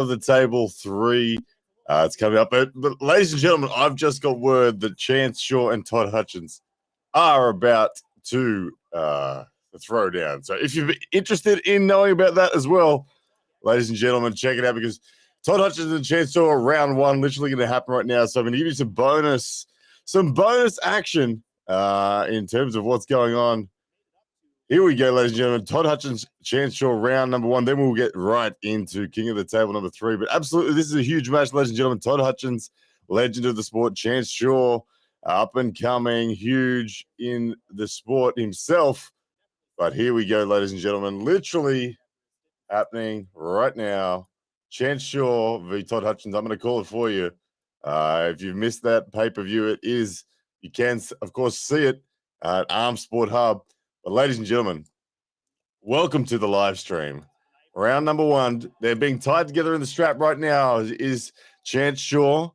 of the Table 3. It's coming up. But ladies and gentlemen, I've just got word that Chance Shaw and Todd Hutchins are about to throw down. So if you're interested in knowing about that as well, ladies and gentlemen, check it out, because Todd Hutchins and Chance Shaw are round one, literally going to happen right now. So I'm going to give you some bonus action in terms of what's going on. Here we go, ladies and gentlemen. Todd Hutchins, Chance Shaw, round number 1. Then we'll get right into King of the Table number 3. But absolutely, this is a huge match, ladies and gentlemen. Todd Hutchins, legend of the sport. Chance Shaw, up and coming, huge in the sport himself. But here we go, ladies and gentlemen. Literally happening right now. Chance Shaw v. Todd Hutchins. I'm going to call it for you. If you've missed that pay-per-view, you can, of course, see it at Arm Sport Hub. But ladies and gentlemen, welcome to the live stream. Round number 1. They're being tied together in the strap right now is Chance Shaw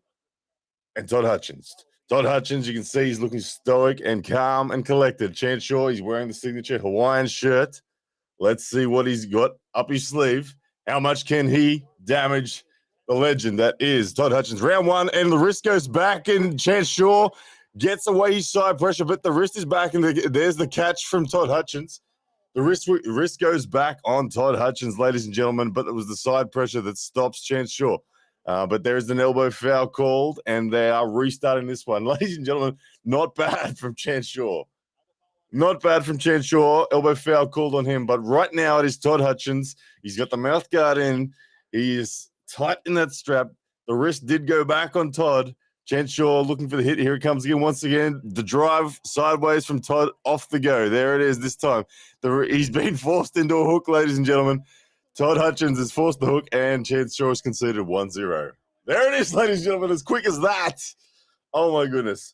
and Todd Hutchins. Todd Hutchins, you can see he's looking stoic and calm and collected. Chance Shaw, he's wearing the signature Hawaiian shirt. Let's see what he's got up his sleeve. How much can he damage the legend that is Todd Hutchins? Round 1, and the wrist goes back, and Chance Shaw gets away his side pressure, but the wrist is back, and there's the catch from Todd Hutchins. The wrist goes back on Todd Hutchins, ladies and gentlemen, but it was the side pressure that stops Chance Shaw. But there is an elbow foul called, and they are restarting this one. Ladies and gentlemen, not bad from Chance Shaw. Not bad from Chance Shaw. Elbow foul called on him, but right now it is Todd Hutchins. He's got the mouth guard in. He is tight in that strap. The wrist did go back on Todd. Chance Shaw looking for the hit. Here it comes again. Once again, the drive sideways from Todd, off the go. There it is this time. He's been forced into a hook, ladies and gentlemen. Todd Hutchins has forced the hook, and Chance Shaw has conceded 1-0. There it is, ladies and gentlemen, as quick as that. Oh, my goodness.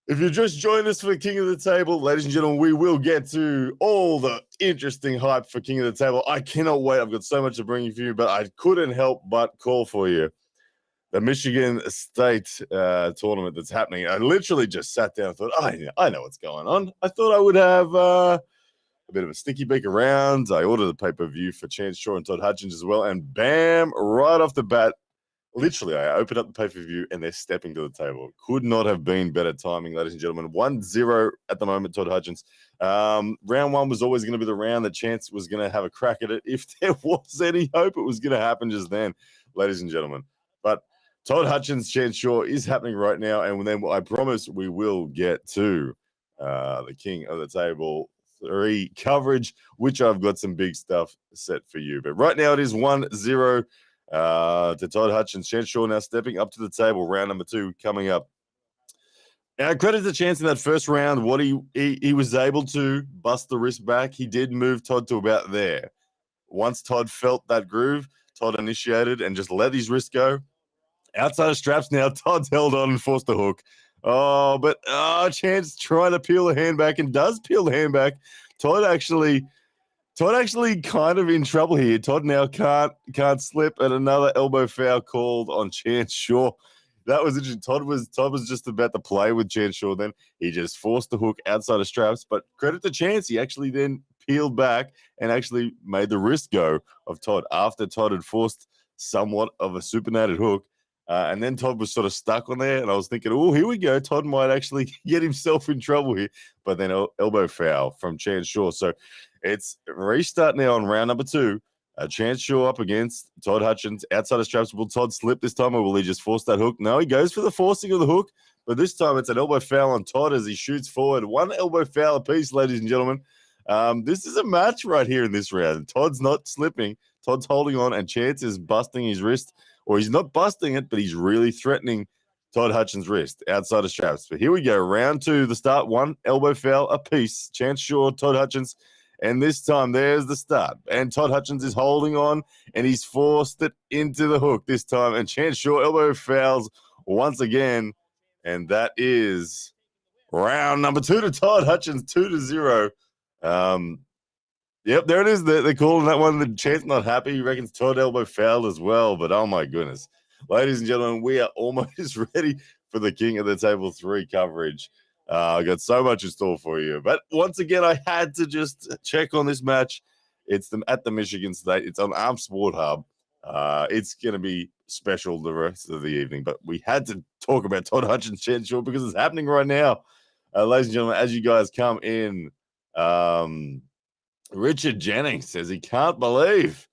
If you just joined us for King of the Table, ladies and gentlemen, we will get to all the interesting hype for King of the Table. I cannot wait. I've got so much to bring you for you, but I couldn't help but call for you the Michigan State tournament that's happening. I literally just sat down and thought, I know what's going on. I thought I would have a bit of a sticky beak around. I ordered a pay-per-view for Chance Shaw and Todd Hutchins as well, and bam, right off the bat, literally, I opened up the pay-per-view and they're stepping to the table. Could not have been better timing, ladies and gentlemen. 1-0 at the moment, Todd Hutchins. Round 1 was always going to be the round that Chance was going to have a crack at it. If there was any hope, it was going to happen just then, ladies and gentlemen. But Todd Hutchins, Chance Shaw is happening right now, and then I promise we will get to the King of the Table 3 coverage, which I've got some big stuff set for you. But right now it is 1-0 to Todd Hutchins. Chance Shaw now stepping up to the table. Round number 2 coming up. Now, credit to Chance in that first round. What he was able to bust the wrist back. He did move Todd to about there. Once Todd felt that groove, Todd initiated and just let his wrist go. Outside of straps now, Todd's held on and forced the hook. But Chance trying to peel the hand back, and does peel the hand back. Todd actually kind of in trouble here. Todd now can't slip, and another elbow foul called on Chance Shaw. That was interesting. Todd was just about to play with Chance Shaw then. He just forced the hook outside of straps, but credit to Chance. He actually then peeled back and actually made the wrist go of Todd after Todd had forced somewhat of a supinated hook. And then Todd was sort of stuck on there, and I was thinking, oh, here we go. Todd might actually get himself in trouble here. But then elbow foul from Chance Shaw. So it's restart now on round number 2. Chance Shaw up against Todd Hutchins. Outside of straps, will Todd slip this time, or will he just force that hook? No, he goes for the forcing of the hook. But this time it's an elbow foul on Todd as he shoots forward. 1 elbow foul apiece, ladies and gentlemen. This is a match right here in this round. Todd's not slipping. Todd's holding on, and Chance is busting his wrist. Or he's not busting it, but he's really threatening Todd Hutchins' wrist outside of straps. But here we go. Round 2, the start. 1 elbow foul apiece. Chance Shaw, Todd Hutchins. And this time, there's the start. And Todd Hutchins is holding on, and he's forced it into the hook this time. And Chance Shaw elbow fouls once again. And that is round number 2 to Todd Hutchins, 2-0. Yep, there it is. They're calling that one. The Chance not happy. He reckons Todd elbow fouled as well. But oh my goodness. Ladies and gentlemen, we are almost ready for the King of the Table 3 coverage. I got so much in store for you. But once again, I had to just check on this match. It's at the Michigan State. It's on Arm Sport Hub. It's going to be special the rest of the evening, but we had to talk about Todd Hutchins, Chance Shaw, because it's happening right now. Ladies and gentlemen, as you guys come in, Richard Jennings says he can't believe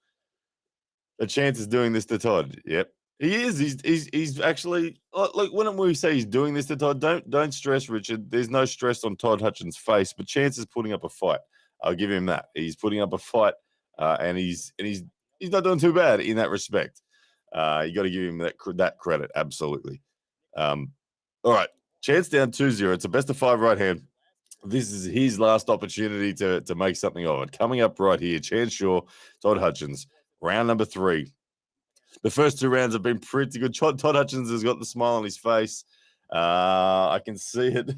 that Chance is doing this to Todd. Yep, he is. He's actually, look, when we say he's doing this to Todd, don't stress, Richard. There's no stress on Todd Hutchins' face, but Chance is putting up a fight. I'll give him that. He's putting up a fight, and he's not doing too bad in that respect. You got to give him that credit, absolutely. All right, Chance down 2-0. It's a best of 5 right hand. This is his last opportunity to make something of it. Coming up right here, Chance Shaw, Todd Hutchins, round number 3. The first 2 rounds have been pretty good. Todd Hutchins has got the smile on his face. I can see it.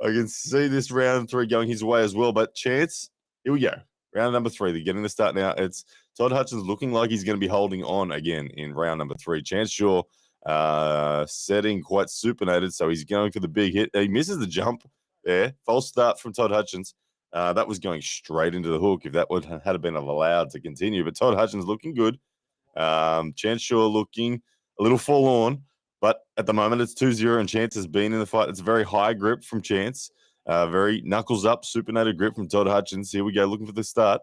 I can see this round 3 going his way as well. But Chance, here we go. Round number 3. They're getting the start now. It's Todd Hutchins looking like he's going to be holding on again in round number 3. Chance Shaw setting quite supinated, so he's going for the big hit. He misses the jump there. False start from Todd Hutchins. That was going straight into the hook if that had been allowed to continue. But Todd Hutchins looking good. Chance Shaw looking a little forlorn, but at the moment it's 2-0 and Chance has been in the fight. It's a very high grip from Chance. Very knuckles up, supinated grip from Todd Hutchins. Here we go, looking for the start.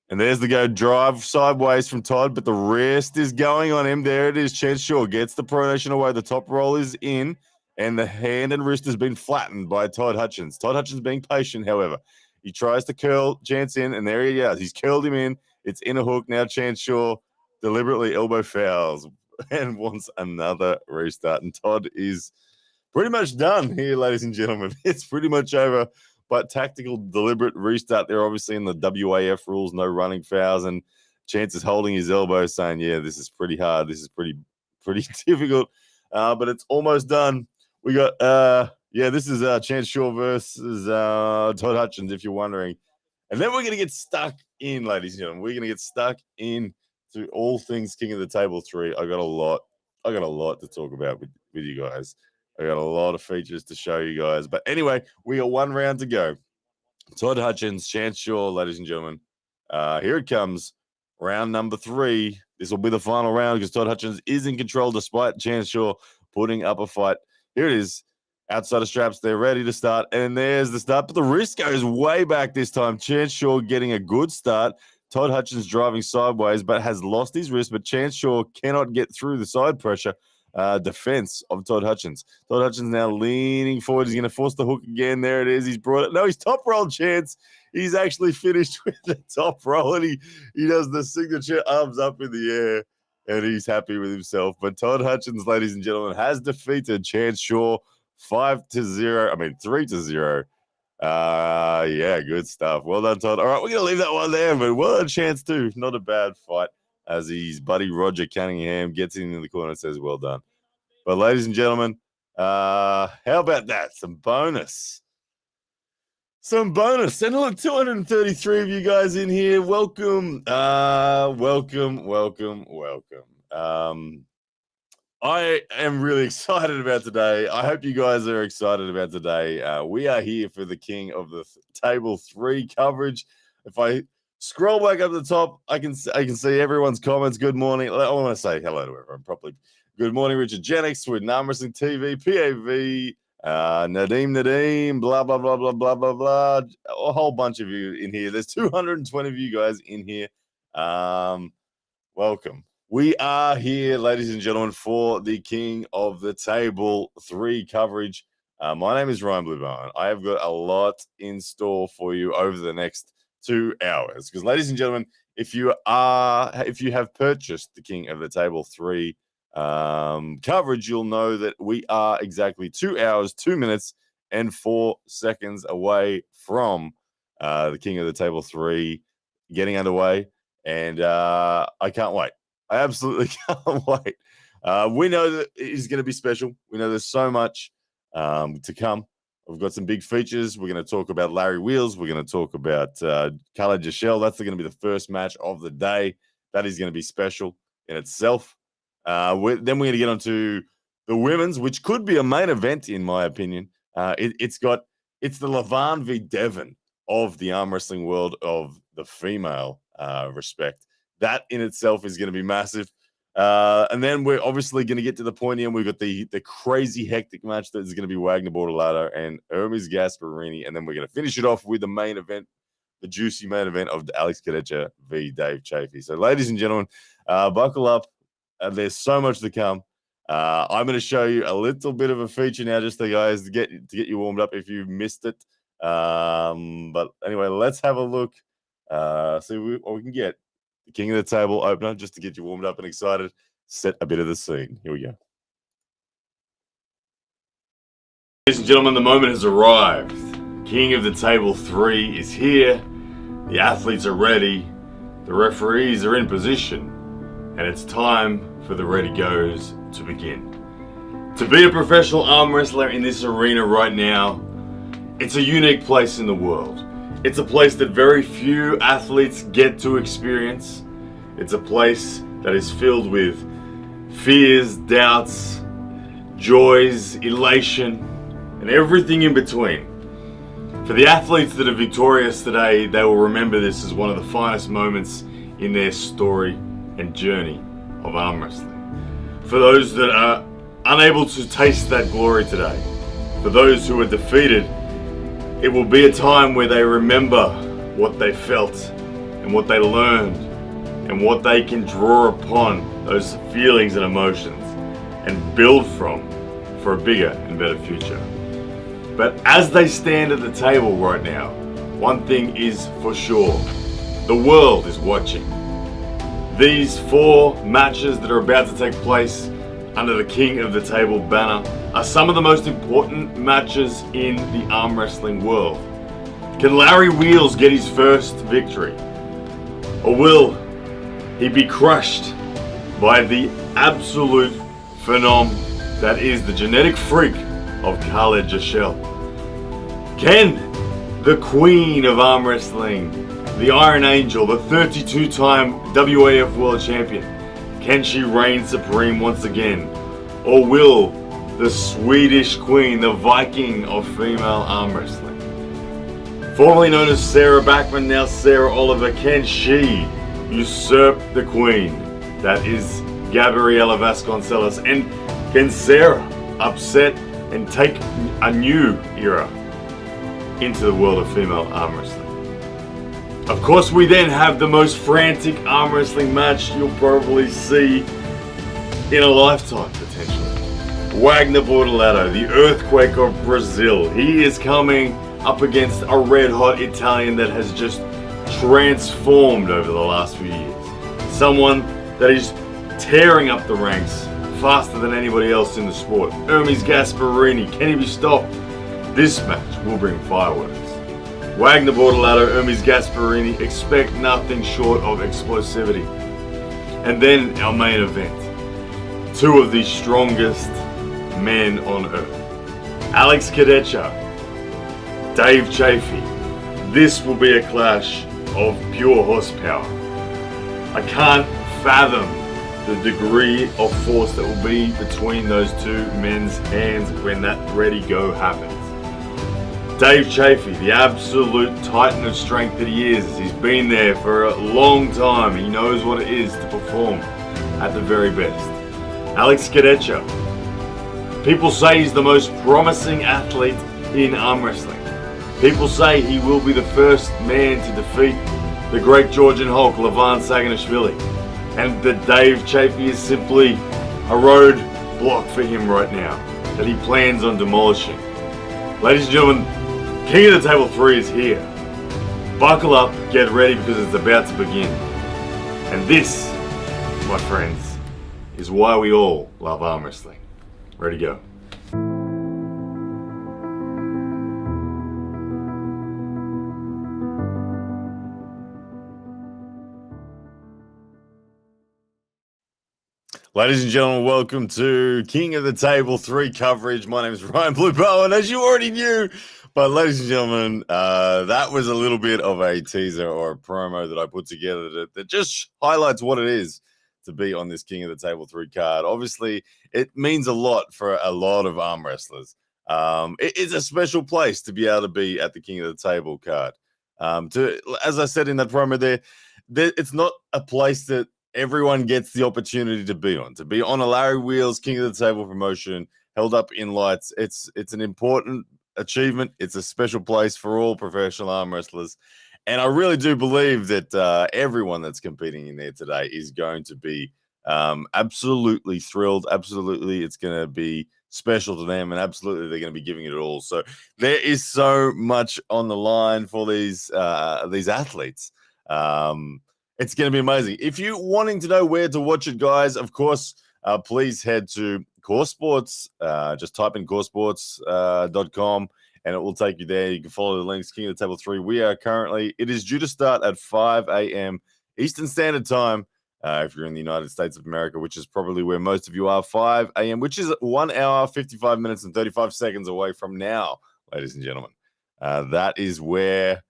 And there's the go drive sideways from Todd, but the rest is going on him. There it is. Chance Shaw gets the pronation away. The top roll is in, and the hand and wrist has been flattened by Todd Hutchins. Todd Hutchins being patient, however. He tries to curl Chance in, and there he goes. He's curled him in. It's in a hook. Now Chance Shaw deliberately elbow fouls and wants another restart. And Todd is pretty much done here, ladies and gentlemen. It's pretty much over. But tactical, deliberate restart there, obviously in the WAF rules, no running fouls, and Chance is holding his elbow, saying, "Yeah, this is pretty hard. This is pretty difficult, but it's almost done." We got, this is Chance Shaw versus Todd Hutchins, if you're wondering, and then we're gonna get stuck in, ladies and gentlemen. We're gonna get stuck in to all things King of the Table 3. I got a lot to talk about with you guys. I got a lot of features to show you guys. But anyway, we got 1 round to go. Todd Hutchins, Chance Shaw, ladies and gentlemen. Here it comes. Round number 3. This will be the final round because Todd Hutchins is in control despite Chance Shaw putting up a fight. Here it is. Outside of straps, they're ready to start. And there's the start. But the wrist goes way back this time. Chance Shaw getting a good start. Todd Hutchins driving sideways but has lost his wrist. But Chance Shaw cannot get through the side pressure. Defense of Todd Hutchins. Todd Hutchins now leaning forward. He's going to force the hook again. There it is. He's brought it. No, he's top roll, Chance. He's actually finished with the top roll, and he does the signature arms up in the air, and he's happy with himself. But Todd Hutchins, ladies and gentlemen, has defeated Chance Shaw 3-0. Yeah, good stuff. Well done, Todd. All right, we're going to leave that one there, but well done, Chance, too. Not a bad fight, as his buddy Roger Cunningham gets in the corner and says, well done. But ladies and gentlemen, how about that? Some bonus. And look, 233 of you guys in here. Welcome. I am really excited about today. I hope you guys are excited about today. We are here for the King of the Table 3 coverage. If I scroll back up to the top, I can see everyone's comments. Good morning. I want to say hello to everyone properly. Good morning, Richard Jennings, Sweden Arm Wrestling TV, PAV, Nadeem, blah, blah, blah, blah, blah, blah, blah. A whole bunch of you in here. There's 220 of you guys in here. Welcome. We are here, ladies and gentlemen, for the King of the Table 3 coverage. My name is Ryan Bluebone. I have got a lot in store for you over the next 2 hours. Because, ladies and gentlemen, if you have purchased the King of the Table 3 coverage, you'll know that we are exactly 2 hours, 2 minutes, and 4 seconds away from the King of the Table 3 getting underway. And I can't wait. I absolutely can't wait. We know that it's going to be special. We know there's so much to come. We've got some big features. We're going to talk about Larry Wheels. We're going to talk about Khalid. That's going to be the first match of the day. That is going to be special in itself. Then we're going to get onto the women's, which could be a main event, in my opinion. It's the Levan v. Devon of the arm wrestling world of the female respect. That in itself is going to be massive. And then we're obviously going to get to the point here. We've got the crazy hectic match that is going to be Wagner Ladder and Hermes Gasparini. And then we're going to finish it off with the main event, the juicy main event of Alex Cadecha v. Dave Chafee. So, ladies and gentlemen, buckle up. There's so much to come. I'm going to show you a little bit of a feature now, just to guys to get you warmed up if you missed it. But anyway, let's have a look. See what we can get. The King of the Table opener, just to get you warmed up and excited. Set a bit of the scene. Here we go. Ladies and gentlemen, the moment has arrived. King of the Table 3 is here. The athletes are ready. The referees are in position. And it's time for the Ready Goes to begin. To be a professional arm wrestler in this arena right now, it's a unique place in the world. It's a place that very few athletes get to experience. It's a place that is filled with fears, doubts, joys, elation, and everything in between. For the athletes that are victorious today, they will remember this as one of the finest moments in their story and journey of arm wrestling. For those that are unable to taste that glory today, for those who are defeated, it will be a time where they remember what they felt and what they learned and what they can draw upon those feelings and emotions and build from for a bigger and better future. But as they stand at the table right now, one thing is for sure: the world is watching. These 4 matches that are about to take place under the King of the Table banner are some of the most important matches in the arm wrestling world. Can Larry Wheels get his first victory? Or will he be crushed by the absolute phenom that is the genetic freak of Khalid? Can the Queen of Arm Wrestling, the Iron Angel, the 32-time WAF World Champion, can she reign supreme once again? Or will the Swedish Queen, the Viking of female arm wrestling, formerly known as Sarah Backman, now Sarah Oliver, can she usurp the Queen that is Gabriella Vasquez? And can Sarah upset and take a new era into the world of female arm wrestling? Of course, we then have the most frantic arm wrestling match you'll probably see in a lifetime, potentially. Wagner Ladder, the earthquake of Brazil. He is coming up against a red-hot Italian that has just transformed over the last few years. Someone that is tearing up the ranks faster than anybody else in the sport. Hermes Gasparini, can he be stopped? This match will bring fireworks. Wagner Ladder, Hermes Gasparini, expect nothing short of explosivity. And then our main event. 2 of the strongest men on earth. Alex Cadecha, Dave Chafee. This will be a clash of pure horsepower. I can't fathom the degree of force that will be between those 2 men's hands when that ready go happens. Dave Chafee, the absolute titan of strength that he is. He's been there for a long time. He knows what it is to perform at the very best. Alex Cadecha, people say he's the most promising athlete in arm wrestling. People say he will be the first man to defeat the great Georgian Hulk, Levan Saganashvili. And that Dave Chafee is simply a roadblock for him right now that he plans on demolishing. Ladies and gentlemen, King of the Table 3 is here. Buckle up, get ready, because it's about to begin. And this, my friends, is why we all love arm wrestling. Ready to go. Ladies and gentlemen, welcome to King of the Table 3 coverage. My name is Ryan Blue Bowen, as you already knew. But ladies and gentlemen, that was a little bit of a teaser or a promo that I put together that just highlights what it is to be on this King of the Table 3 card. Obviously, it means a lot for a lot of arm wrestlers. It is a special place to be able to be at the King of the Table card. As I said in that promo there, it's not a place that everyone gets the opportunity to be on. To be on a Larry Wheels King of the Table promotion held up in lights, it's an important achievement. It's a special place for all professional arm wrestlers. And I really do believe that everyone that's competing in there today is going to be absolutely thrilled. Absolutely, it's going to be special to them, and absolutely they're going to be giving it all. So there is so much on the line for these athletes. It's going to be amazing. If you're wanting to know where to watch it, guys, of course, please head to Core Sports. Just type in coresports.com. And it will take you there. You can follow the links. King of the Table 3. It is due to start at 5 a.m. Eastern Standard Time. If you're in the United States of America, which is probably where most of you are, 5 a.m., which is 1 hour, 55 minutes, and 35 seconds away from now, ladies and gentlemen. That is where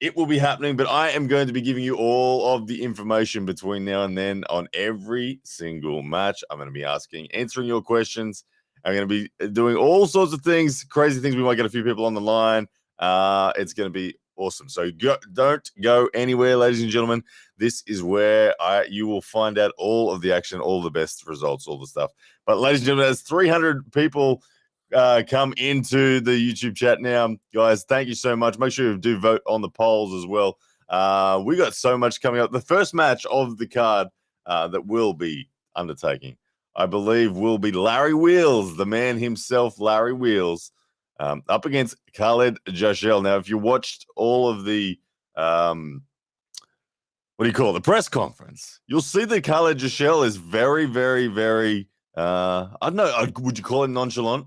it will be happening. But I am going to be giving you all of the information between now and then on every single match. I'm going to be answering your questions. I'm going to be doing all sorts of things, crazy things. We might get a few people on the line. It's going to be awesome. So don't go anywhere, ladies and gentlemen. This is where you will find out all of the action, all the best results, all the stuff. But ladies and gentlemen, there's 300 people come into the YouTube chat now. Guys, thank you so much. Make sure you do vote on the polls as well. We got so much coming up. The first match of the card that we'll be undertaking, I believe, will be Larry Wheels, the man himself, Larry Wheels, up against Khalid Jashel. Now, if you watched all of the, the press conference, you'll see that Khalid Jashel is very, very, very, I don't know, would you call him nonchalant?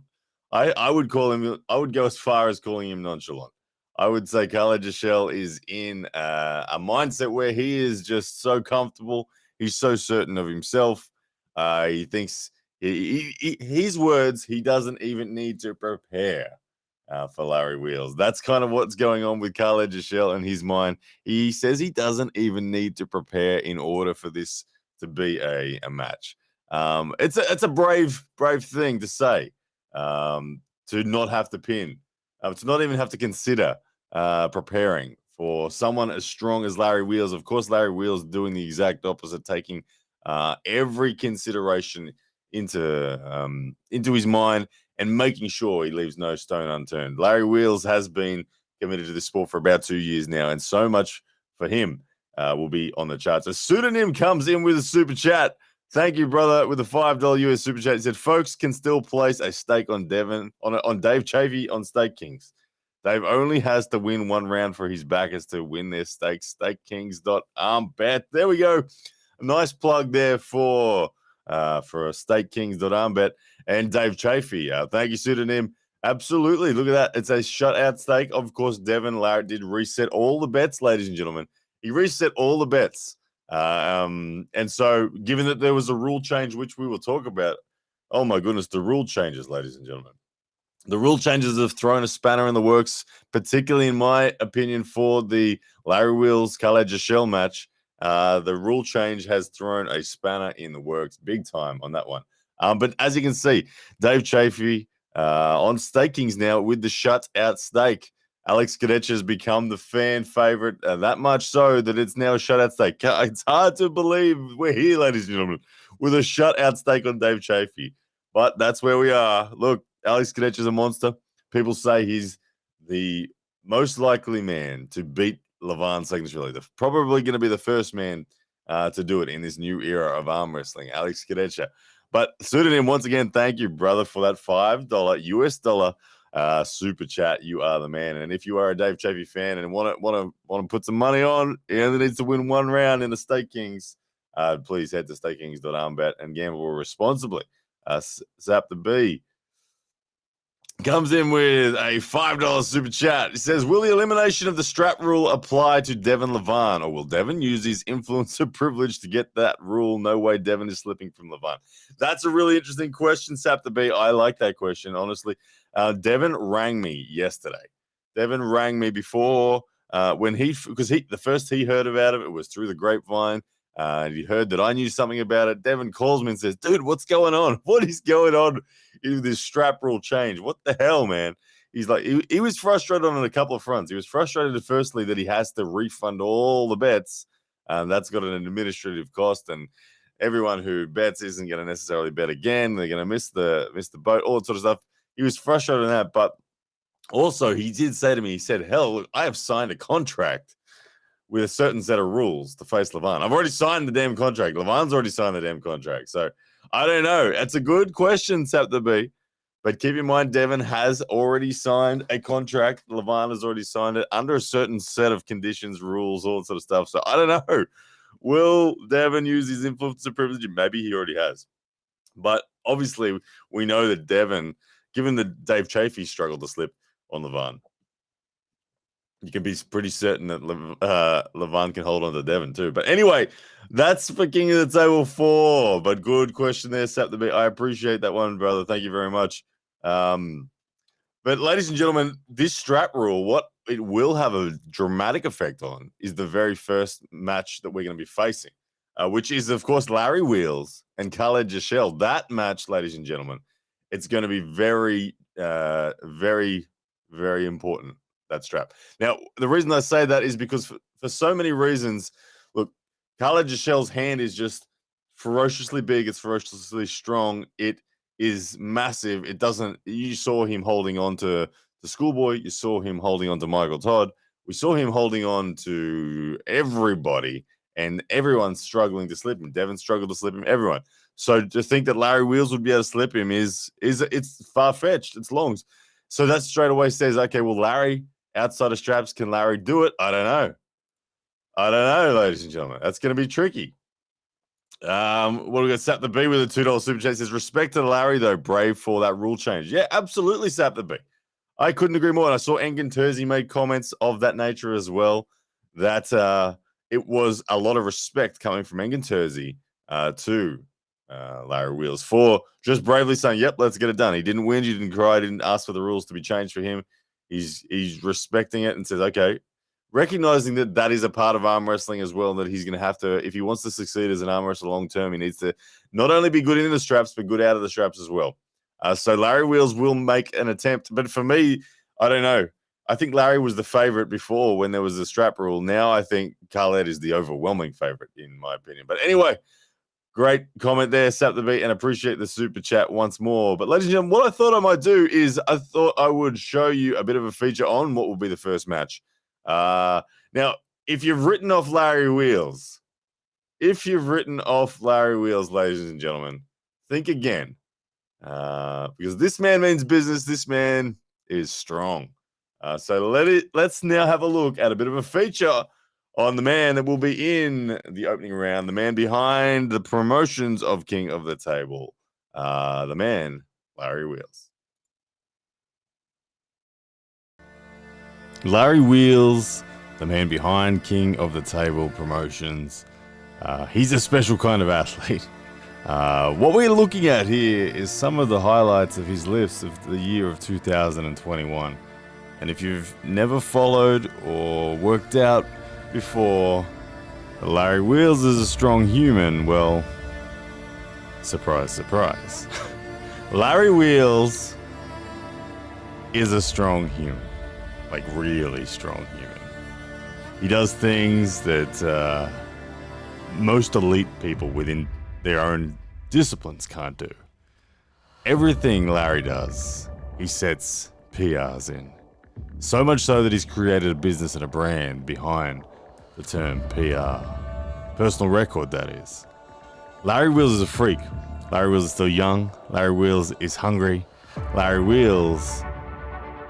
I would go as far as calling him nonchalant. I would say Khalid Jashel is in a mindset where he is just so comfortable. He's so certain of himself. He thinks, his words, he doesn't even need to prepare for Larry Wheels. That's kind of what's going on with Khalid Jashel in his mind. He says he doesn't even need to prepare in order for this to be a match. It's a brave thing to say, to not have to pin, to not even have to consider preparing for someone as strong as Larry Wheels. Of course, Larry Wheels doing the exact opposite, taking every consideration into his mind and making sure he leaves no stone unturned. Larry Wheels has been committed to this sport for about 2 years now, and so much for him will be on the charts. A pseudonym comes in with a super chat. Thank you, brother, with a $5 US super chat. He said, folks can still place a stake on Dave Chafee on Stake Kings. Dave only has to win one round for his backers to win their stakes. StakeKings.armbet. There we go. A nice plug there for StakeKings.armbet and Dave Chafee. Thank you, pseudonym. Absolutely. Look at that. It's a shutout stake. Of course, Devin Larrett did reset all the bets, ladies and gentlemen. He reset all the bets. And so, given that there was a rule change, which we will talk about, oh my goodness, the rule changes, ladies and gentlemen. The rule changes have thrown a spanner in the works, particularly in my opinion, for the Larry Wheels Khalid Jashel match. The rule change has thrown a spanner in the works big time on that one. But as you can see, Dave Chafee on Stake Kings now with the shutout stake. Alex Kadecha has become the fan favorite, that much so that it's now a shutout stake. It's hard to believe we're here, ladies and gentlemen, with a shutout stake on Dave Chafee. But that's where we are. Look, Alex Kadecha is a monster. People say he's the most likely man to beat Levan Segnashvili. Probably going to be the first man to do it in this new era of arm wrestling, Alex Kadecha. But pseudonym, once again, thank you, brother, for that $5 US dollar super chat. You are the man. And if you are a Dave Chafee fan and want to put some money on, he only needs to win one round in the Stake Kings. Please head to StakeKings.armbet and gamble responsibly. Zap the B comes in with a $5 super chat. He says, will the elimination of the strap rule apply to Devin Levan, or will Devin use his influencer privilege to get that rule? No way Devin is slipping from Levan. That's a really interesting question, Sap the B. I like that question, honestly. Devin rang me yesterday. Devin rang me before the first he heard about it was through the grapevine. He heard that I knew something about it. Devin calls me and says, dude, what's going on? What is going on in this strap rule change? What the hell, man? He's like, he was frustrated on a couple of fronts. He was frustrated, firstly, that he has to refund all the bets That's got an administrative cost, and everyone who bets isn't going to necessarily bet again. They're going to miss the boat, all that sort of stuff. He was frustrated on that, but also he did say to me, he said, hell, look, I have signed a contract with a certain set of rules to face Levan. I've already signed the damn contract. Levan's already signed the damn contract. So I don't know. It's a good question, Sap the B. But keep in mind, Devin has already signed a contract. Levan has already signed it under a certain set of conditions, rules, all that sort of stuff. So I don't know. Will Devin use his influence and privilege? Maybe he already has. But obviously, we know that Devin, given that Dave Chafee struggled to slip on Levan, you can be pretty certain that Levan can hold on to Devin too. But anyway, that's for King of the Table 4. But good question there, Sap the B. I appreciate that one, brother. Thank you very much. But ladies and gentlemen, this strap rule, what it will have a dramatic effect on is the very first match that we're going to be facing, which is, of course, Larry Wheels and Khalid Jashel. That match, ladies and gentlemen, it's going to be very, very, very important. That strap. Now, the reason I say that is because for so many reasons, look, Khalid Jashel's hand is just ferociously big. It's ferociously strong. It is massive. It doesn't, you saw him holding on to the Schoolboy. You saw him holding on to Michael Todd. We saw him holding on to everybody, and everyone's struggling to slip him. Devin struggled to slip him, everyone. So to think that Larry Wheels would be able to slip him is it's far-fetched. It's longs. So that straight away says, okay, well, Larry, outside of straps, can Larry do it? I don't know, ladies and gentlemen. That's going to be tricky. What we got? Sap the B with a $2 super chat says, respect to Larry, though, brave for that rule change. Yeah, absolutely, Sap the B. I couldn't agree more. And I saw Engen Terzi made comments of that nature as well, that it was a lot of respect coming from Engen Terzi to Larry Wheels for just bravely saying, yep, let's get it done. He didn't whinge, he didn't cry, he didn't ask for the rules to be changed for him. He's respecting it and says, okay, recognizing that that is a part of arm wrestling as well, and that he's going to have to, if he wants to succeed as an arm wrestler long term, he needs to not only be good in the straps, but good out of the straps as well. So Larry Wheels will make an attempt. But for me, I don't know. I think Larry was the favorite before when there was the strap rule. Now I think Khalid is the overwhelming favorite, in my opinion. But anyway, great comment there, Sap the Beat, and appreciate the super chat once more. But ladies and gentlemen, what I thought I might do is I thought I would show you a bit of a feature on what will be the first match. Now, if you've written off Larry Wheels, ladies and gentlemen, think again. Because this man means business. This man is strong. So let's now have a look at a bit of a feature on the man that will be in the opening round, the man behind the promotions of King of the Table, the man, Larry Wheels. Larry Wheels, the man behind King of the Table promotions. He's a special kind of athlete. What we're looking at here is some of the highlights of his lifts of the year of 2021. And if you've never followed or worked out before, Larry Wheels is a strong human, well, surprise, surprise. Larry Wheels is a strong human, like really strong human. He does things that most elite people within their own disciplines can't do. Everything Larry does, he sets PRs in. So much so that he's created a business and a brand behind the term PR. Personal record, that is. Larry Wheels is a freak. Larry Wheels is still young. Larry Wheels is hungry. Larry Wheels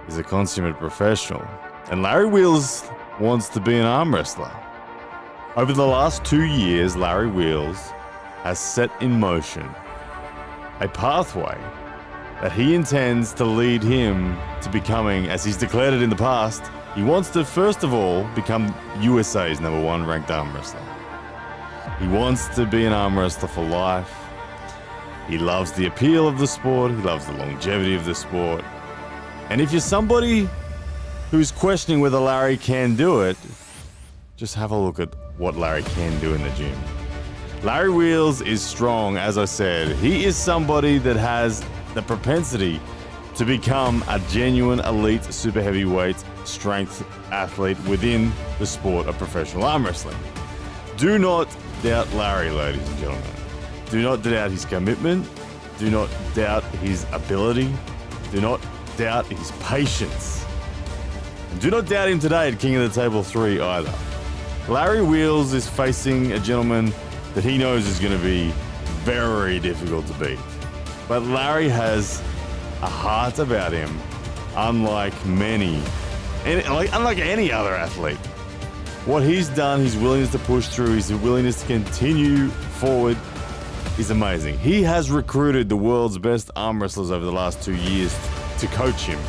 is a consummate professional. And Larry Wheels wants to be an arm wrestler. Over the last 2 years, Larry Wheels has set in motion a pathway that he intends to lead him to becoming, as he's declared it in the past, he wants to first of all become USA's #1 ranked arm wrestler. He wants to be an arm wrestler for life. He loves the appeal of the sport. He loves the longevity of the sport. And if you're somebody who's questioning whether Larry can do it, just have a look at what Larry can do in the gym. Larry Wheels is strong, as I said. He is somebody that has the propensity to become a genuine elite super heavyweight strength athlete within the sport of professional arm wrestling. Do not doubt Larry, ladies and gentlemen. Do not doubt his commitment. Do not doubt his ability. Do not doubt his patience. And do not doubt him today at King of the Table 3 either. Larry Wheels is facing a gentleman that he knows is going to be very difficult to beat. But Larry has a heart about him, unlike many, and unlike any other athlete. What he's done, his willingness to push through, his willingness to continue forward is amazing. He has recruited the world's best arm wrestlers over the last 2 years to coach him,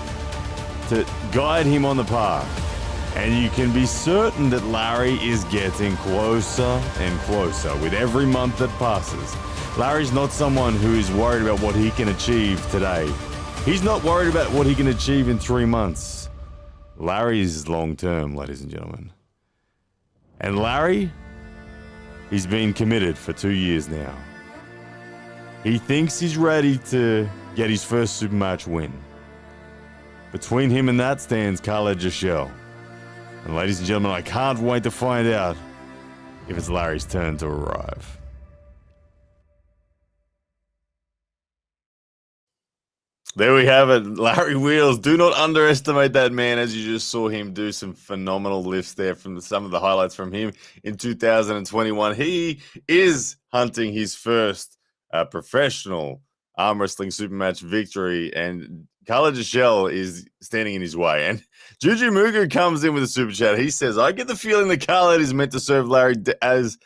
to guide him on the path. And you can be certain that Larry is getting closer and closer with every month that passes. Larry's not someone who is worried about what he can achieve today. He's not worried about what he can achieve in 3 months. Larry's long-term, ladies and gentlemen. And Larry, he's been committed for 2 years now. He thinks he's ready to get his first Supermatch win. Between him and that stands Khalid. And ladies and gentlemen, I can't wait to find out if it's Larry's turn to arrive. There we have it, Larry Wheels. Do not underestimate that man, as you just saw him do some phenomenal lifts there from some of the highlights from him in 2021. He is hunting his first professional arm wrestling Supermatch victory, and Khalid is standing in his way. And Juju Mugu comes in with a super chat. He says, I get the feeling that Khalid is meant to serve Larry as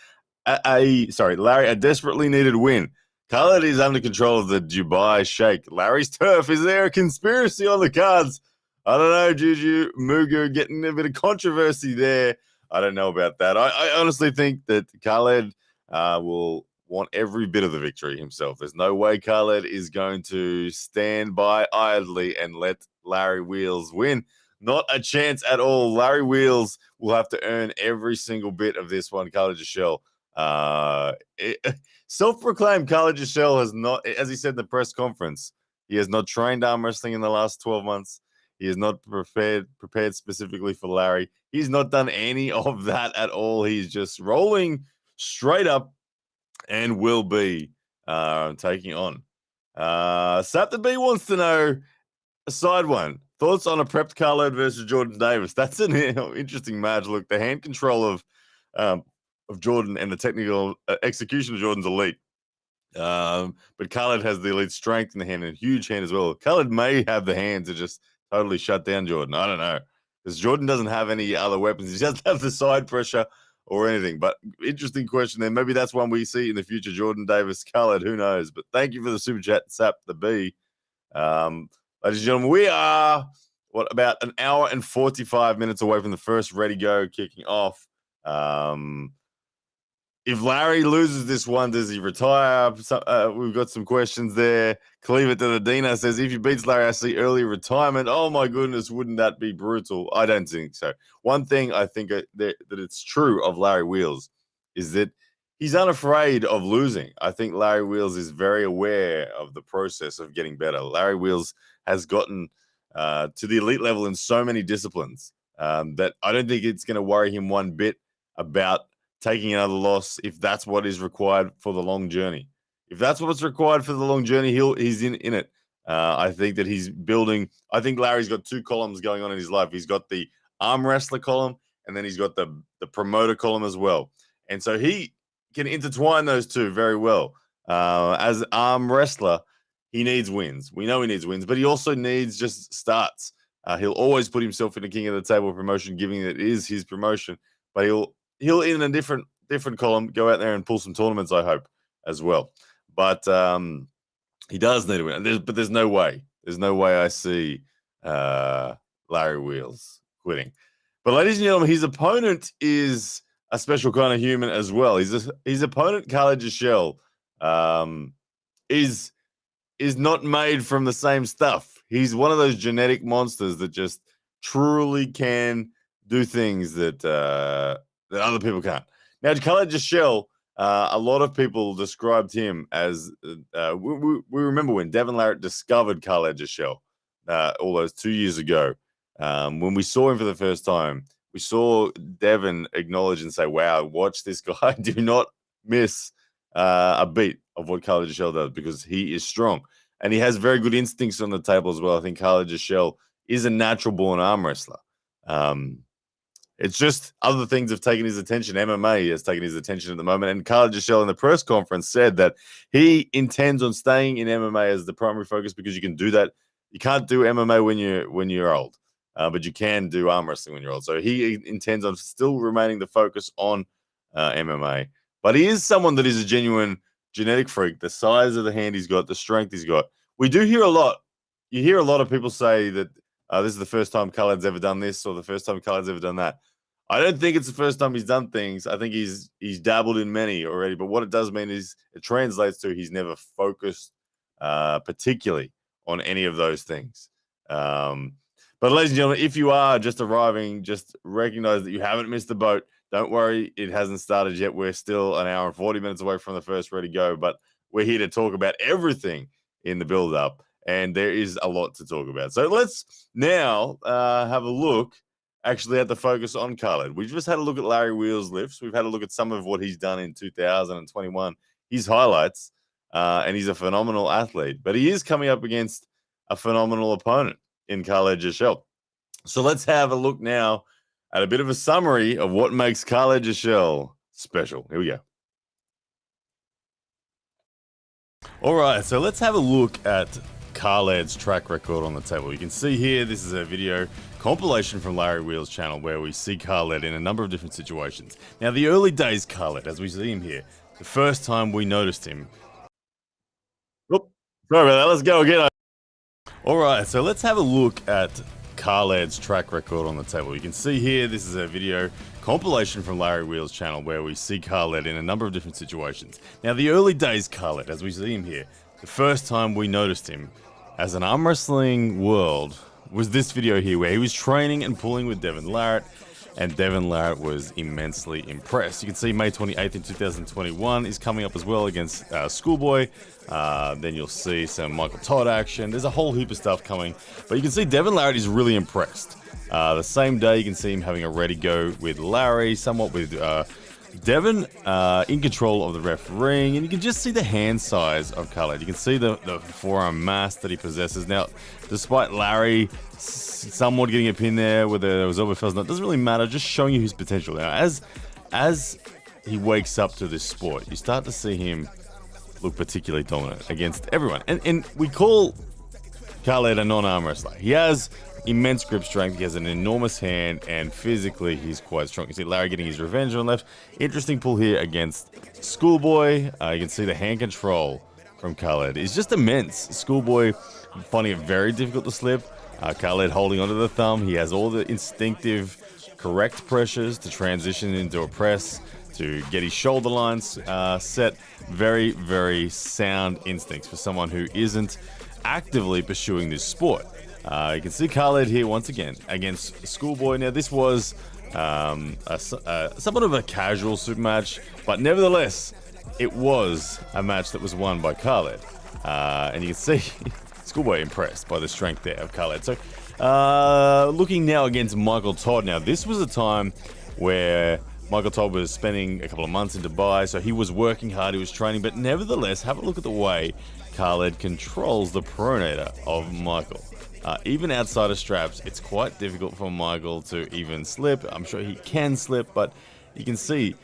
Larry a desperately needed win. Khalid is under control of the Dubai Sheikh. Larry's turf. Is there a conspiracy on the cards? I don't know, Juju Mugu getting a bit of controversy there. I don't know about that. I honestly think that Khalid will want every bit of the victory himself. There's no way Khalid is going to stand by idly and let Larry Wheels win. Not a chance at all. Larry Wheels will have to earn every single bit of this one. Khalid self-proclaimed Khalid has not, as he said in the press conference, he has not trained arm wrestling in the last 12 months. He is not prepared specifically for Larry. He's not done any of that at all. He's just rolling straight up and will be taking on. Sap the B wants to know, side one, thoughts on a prepped Khalid versus Jordan Davis. That's an interesting match. Look, the hand control of Jordan and the technical execution of Jordan's elite. But Khalid has the elite strength in the hand and a huge hand as well. Khalid may have the hand to just totally shut down Jordan. I don't know. Because Jordan doesn't have any other weapons. He doesn't have the side pressure or anything. But interesting question there. Maybe that's one we see in the future. Jordan Davis, Khalid, who knows? But thank you for the super chat, Sap the B. Ladies and gentlemen, we are, about an hour and 45 minutes away from the first Ready Go kicking off. If Larry loses this one, does he retire? We've got some questions there. Cleaver to the Dina says, if he beats Larry, I see early retirement. Oh, my goodness, wouldn't that be brutal? I don't think so. One thing I think that it's true of Larry Wheels is that he's unafraid of losing. I think Larry Wheels is very aware of the process of getting better. Larry Wheels has gotten to the elite level in so many disciplines that I don't think it's going to worry him one bit about taking another loss if that's what is required for the long journey. If that's what's required for the long journey, he's in it. I think that he's building. I think Larry's got two columns going on in his life. He's got the arm wrestler column, and then he's got the promoter column as well. And so he can intertwine those two very well. As arm wrestler, he needs wins. We know he needs wins, but he also needs just starts. He'll always put himself in the King of the Table promotion, given that it is his promotion, but he'll in a different column go out there and pull some tournaments, I hope, as well. But he does need to win. But there's no way. There's no way I see Larry Wheels quitting. But ladies and gentlemen, his opponent is a special kind of human as well. His opponent, Khalid, is not made from the same stuff. He's one of those genetic monsters that just truly can do things that other people can't. Now, Khalid, a lot of people described him as we remember when Devin Larratt discovered Khalid all those 2 years ago. When we saw him for the first time, we saw Devin acknowledge and say, wow, watch this guy. Do not miss a beat of what Khalid does, because he is strong. And he has very good instincts on the table as well. I think Khalid is a natural born arm wrestler. It's just other things have taken his attention. MMA has taken his attention at the moment. And Khalid in the press conference said that he intends on staying in MMA as the primary focus, because you can do that. You can't do MMA when you're old, but you can do arm wrestling when you're old. So he intends on still remaining the focus on MMA. But he is someone that is a genuine genetic freak. The size of the hand he's got, the strength he's got. We do hear a lot. You hear a lot of people say that this is the first time Khalid's ever done this, or the first time Khalid's ever done that. I don't think it's the first time he's done things. I think he's dabbled in many already. But what it does mean is it translates to he's never focused particularly on any of those things. But ladies and gentlemen, if you are just arriving, just recognize that you haven't missed the boat. Don't worry, it hasn't started yet. We're still an hour and 40 minutes away from the first ready go, but we're here to talk about everything in the build-up, and there is a lot to talk about. So let's now have a look actually at the focus on Khalid. We've just had a look at Larry Wheels' lifts. We've had a look at some of what he's done in 2021, his highlights, and he's a phenomenal athlete. But he is coming up against a phenomenal opponent in Khalid Jashel. So let's have a look now at a bit of a summary of what makes Khalid Jashel special. Here we go. All right, so let's have a look at Khalid's track record on the table. You can see here, this is a video compilation from Larry Wheels' channel where we see Khalid in a number of different situations. Now, the early days Khalid, as we see him here, the first time we noticed him. Oop, sorry about that, let's go again. All right, so let's have a look at Khalid's track record on the table. You can see here, this is a video compilation from Larry Wheels' channel where we see Khalid in a number of different situations. Now, the early days Khalid, as we see him here, the first time we noticed him as an arm wrestling world was this video here where he was training and pulling with Devin Larratt, and Devin Larratt was immensely impressed. You can see May 28th in 2021 is coming up as well against Schoolboy. Then you'll see some Michael Todd action. There's a whole heap of stuff coming, but you can see Devin Larratt is really impressed. The same day, you can see him having a ready go with Larry, somewhat with Devin in control of the refereeing, and you can just see the hand size of Khalid. You can see the forearm mass that he possesses. Now, despite Larry somewhat getting a pin there, whether it was over or not, it doesn't really matter, just showing you his potential. Now, as he wakes up to this sport, you start to see him look particularly dominant against everyone. And we call Khalid a non-arm wrestler. He has immense grip strength, he has an enormous hand, and physically he's quite strong. You see Larry getting his revenge on left. Interesting pull here against Schoolboy. You can see the hand control from Khalid is just immense. Schoolboy finding it very difficult to slip. Khalid holding onto the thumb. He has all the instinctive, correct pressures to transition into a press, to get his shoulder lines set. Very, very sound instincts for someone who isn't actively pursuing this sport. You can see Khalid here once again against Schoolboy. Now, this was somewhat of a casual super match, but nevertheless, it was a match that was won by Khalid. And you can see Schoolboy impressed by the strength there of Khalid. So, looking now against Michael Todd. Now, this was a time where Michael Todd was spending a couple of months in Dubai, so he was working hard, he was training, but nevertheless, have a look at the way Khalid controls the pronator of Michael. Even outside of straps, it's quite difficult for Michael to even slip. I'm sure he can slip, but you can see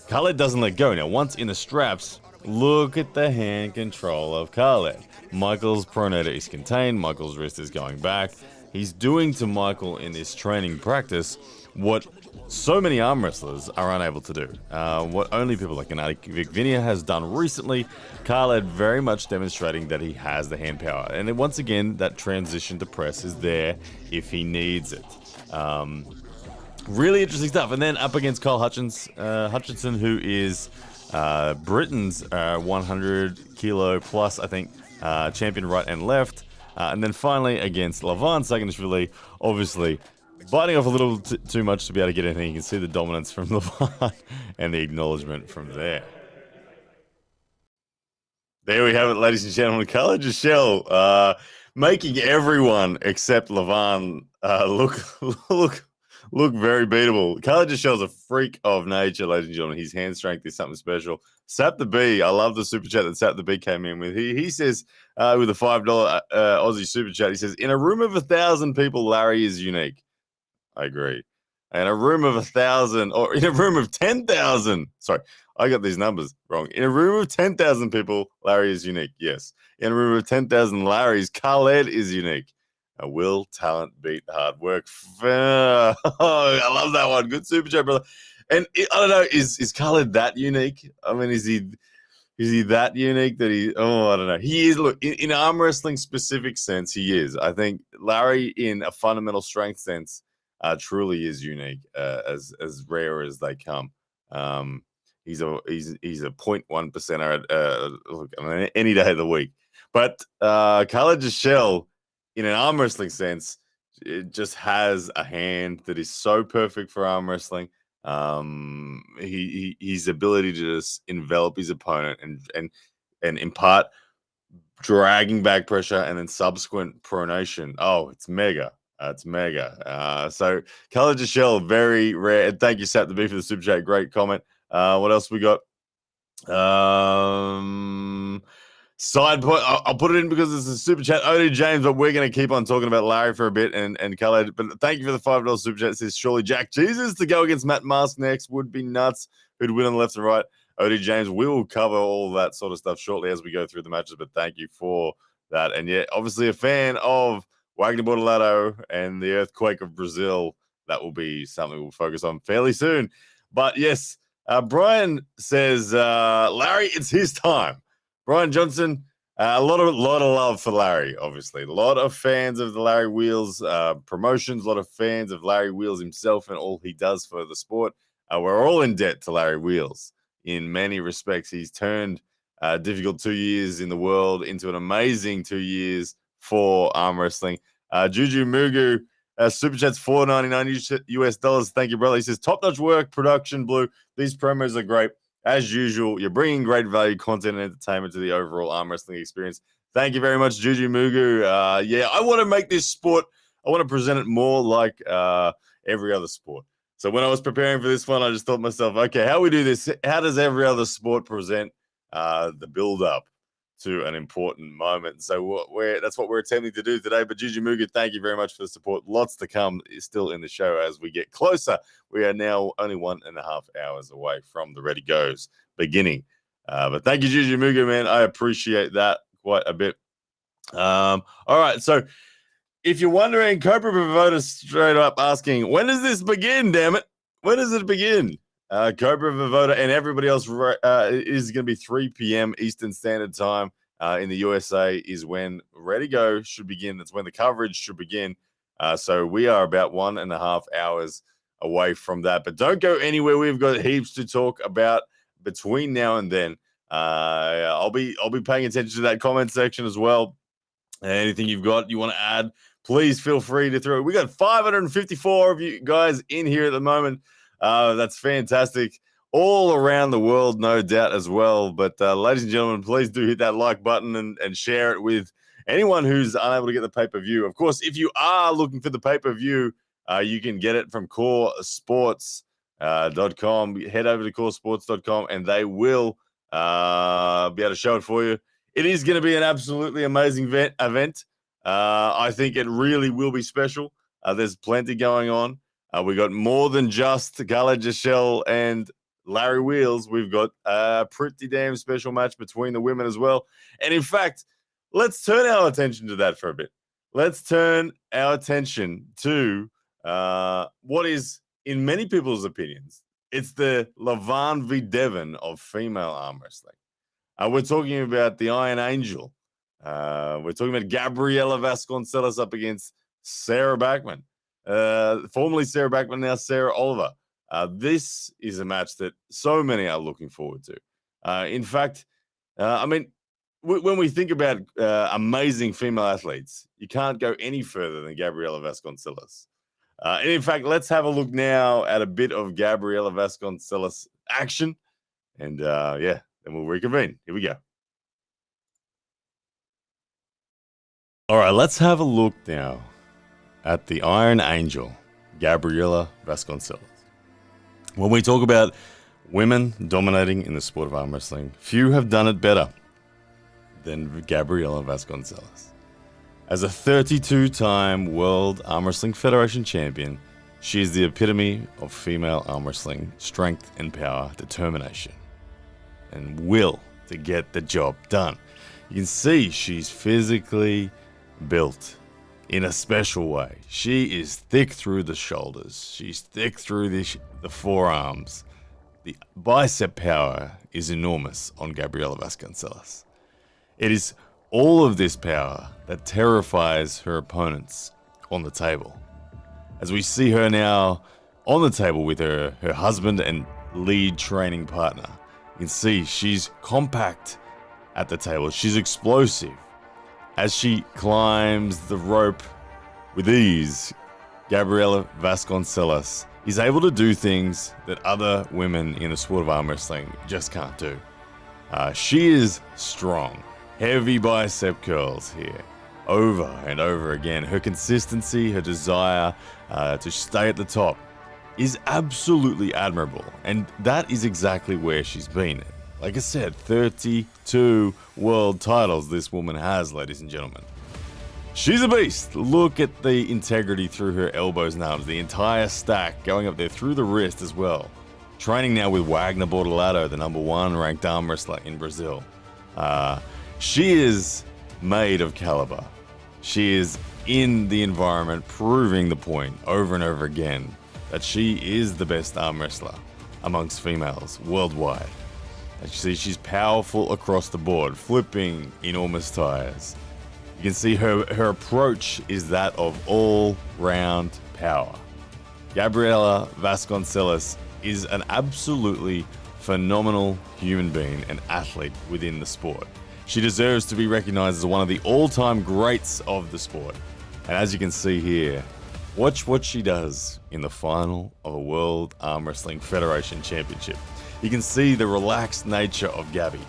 Khalid doesn't let go. Now, once in the straps, look at the hand control of Khalid. Michael's pronator is contained, Michael's wrist is going back. He's doing to Michael in this training practice what so many arm wrestlers are unable to do. What only people like Gennady Vic has done recently. Khalid very much demonstrating that he has the hand power. And then once again, that transition to press is there if he needs it. Really interesting stuff. And then up against Kyle Hutchinson, who is Britain's 100 kilo plus, I think, champion right and left. And then finally against Levan Saginishvili, obviously biting off a little too much to be able to get anything. You can see the dominance from Levan and the acknowledgement from there. There we have it, ladies and gentlemen. Khalid Jashel making everyone except Levan look look very beatable. Khalid just shows a freak of nature, ladies and gentlemen. His hand strength is something special. Sap the B, I love the super chat that Sap the B came in with. He says, with a $5 Aussie super chat, he says, in a room of 1,000 people, Larry is unique. I agree. In a room of 1,000, or in a room of 10,000, sorry, I got these numbers wrong. In a room of 10,000 people, Larry is unique. Yes. In a room of 10,000 Larrys, Khalid is unique. Will talent beat hard work? Oh, I love that one. Good super chat, brother. And I don't know, is Khalid that unique? I mean, is he that unique that he? Oh, I don't know. He is. Look, in arm wrestling specific sense, he is. I think Larry, in a fundamental strength sense, truly is unique. As rare as they come. He's a 0.1 percenter look, I mean, any day of the week. But Khalid Shell, in an arm wrestling sense, it just has a hand that is so perfect for arm wrestling. His ability to just envelop his opponent and impart dragging back pressure and then subsequent pronation. Oh, it's mega. It's mega. So Khalid Shell, very rare. And thank you, Sap the B, for the super chat. Great comment. What else we got? Side point. I'll put it in because it's a super chat. Odie James, but we're going to keep on talking about Larry for a bit and Khalid. But thank you for the $5 super chat. It says, surely Jack Jesus to go against Matt Mask next would be nuts. Who'd win on the left and right? Odie James, we will cover all that sort of stuff shortly as we go through the matches. But thank you for that. And yeah, obviously a fan of Wagner Ladder and the earthquake of Brazil. That will be something we'll focus on fairly soon. But yes, Brian says, Larry, it's his time. Brian Johnson, a lot of love for Larry, obviously. A lot of fans of the Larry Wheels promotions, a lot of fans of Larry Wheels himself and all he does for the sport. We're all in debt to Larry Wheels in many respects. He's turned difficult 2 years in the world into an amazing 2 years for arm wrestling. Juju Mugu, super chats $4.99 US dollars. Thank you, brother. He says, top-notch work, production, Blue. These promos are great. As usual, you're bringing great value, content, and entertainment to the overall arm wrestling experience. Thank you very much, Juju Mugu. Yeah, I want to make this sport, I want to present it more like every other sport. So when I was preparing for this one, I just thought to myself, okay, how we do this? How does every other sport present the build-up to an important moment? So that's what we're attempting to do today. But Juju Mugu, thank you very much for the support. Lots to come still in the show as we get closer. We are now only 1.5 hours away from the Ready Goes beginning. But thank you, Juju Mugu, man. I appreciate that quite a bit. All right, so if you're wondering, Cobra Voda straight up asking, when does this begin, damn it? When does it begin? Cobra Voda and everybody else is going to be 3 p.m. Eastern Standard Time in the USA is when Ready Go should begin. That's when the coverage should begin. So we are about 1.5 hours away from that. But don't go anywhere. We've got heaps to talk about between now and then. I'll be paying attention to that comment section as well. Anything you want to add, please feel free to throw. We got 554 of you guys in here at the moment. That's fantastic. All around the world, no doubt as well. But ladies and gentlemen, please do hit that like button and share it with anyone who's unable to get the pay-per-view. Of course, if you are looking for the pay-per-view, you can get it from coresports.com. Head over to coresports.com and they will be able to show it for you. It is going to be an absolutely amazing event. I think it really will be special. There's plenty going on. We got more than just Khalid Jashel and Larry Wheels. We've got a pretty damn special match between the women as well. And in fact, let's turn our attention to that for a bit. Let's turn our attention to what is, in many people's opinions, it's the Lavan v. Devon of female arm wrestling. We're talking about the Iron Angel. We're talking about Gabriella Vasquez up against Sarah Backman. Formerly Sarah Backman, now Sarah Oliver. This is a match that so many are looking forward to. In fact, I mean, when we think about amazing female athletes, you can't go any further than Gabriella Vasconcelos. And in fact, let's have a look now at a bit of Gabriella Vasconcelos action. And yeah, then we'll reconvene. Here we go. All right, let's have a look now at the Iron Angel, Gabriella Vasconcelos. When we talk about women dominating in the sport of arm wrestling, few have done it better than Gabriella Vasconcelos. As a 32-time World Arm Wrestling Federation champion, she is the epitome of female arm wrestling strength and power, determination, and will to get the job done. You can see she's physically built in a special way. She is thick through the shoulders. She's thick through the forearms. The bicep power is enormous on Gabriella Vasconcelos. It is all of this power that terrifies her opponents on the table. As we see her now on the table with her husband and lead training partner, you can see she's compact at the table. She's explosive. As she climbs the rope with ease, Gabriella Vasconcelos is able to do things that other women in the sport of arm wrestling just can't do. She is strong. Heavy bicep curls here, over and over again. Her consistency, her desire to stay at the top is absolutely admirable. And that is exactly where she's been. Like I said, 32 world titles this woman has, ladies and gentlemen. She's a beast. Look at the integrity through her elbows and arms. The entire stack going up there through the wrist as well. Training now with Wagner Ladder, the #1 ranked arm wrestler in Brazil. She is made of caliber. She is in the environment proving the point over and over again that she is the best arm wrestler amongst females worldwide. And you see she's powerful across the board, flipping enormous tires. You can see her approach is that of all-round power. Gabriella Vasconcelos is an absolutely phenomenal human being and athlete within the sport. She deserves to be recognized as one of the all-time greats of the sport. And as you can see here, watch what she does in the final of a World Arm Wrestling Federation Championship. You can see the relaxed nature of Gabby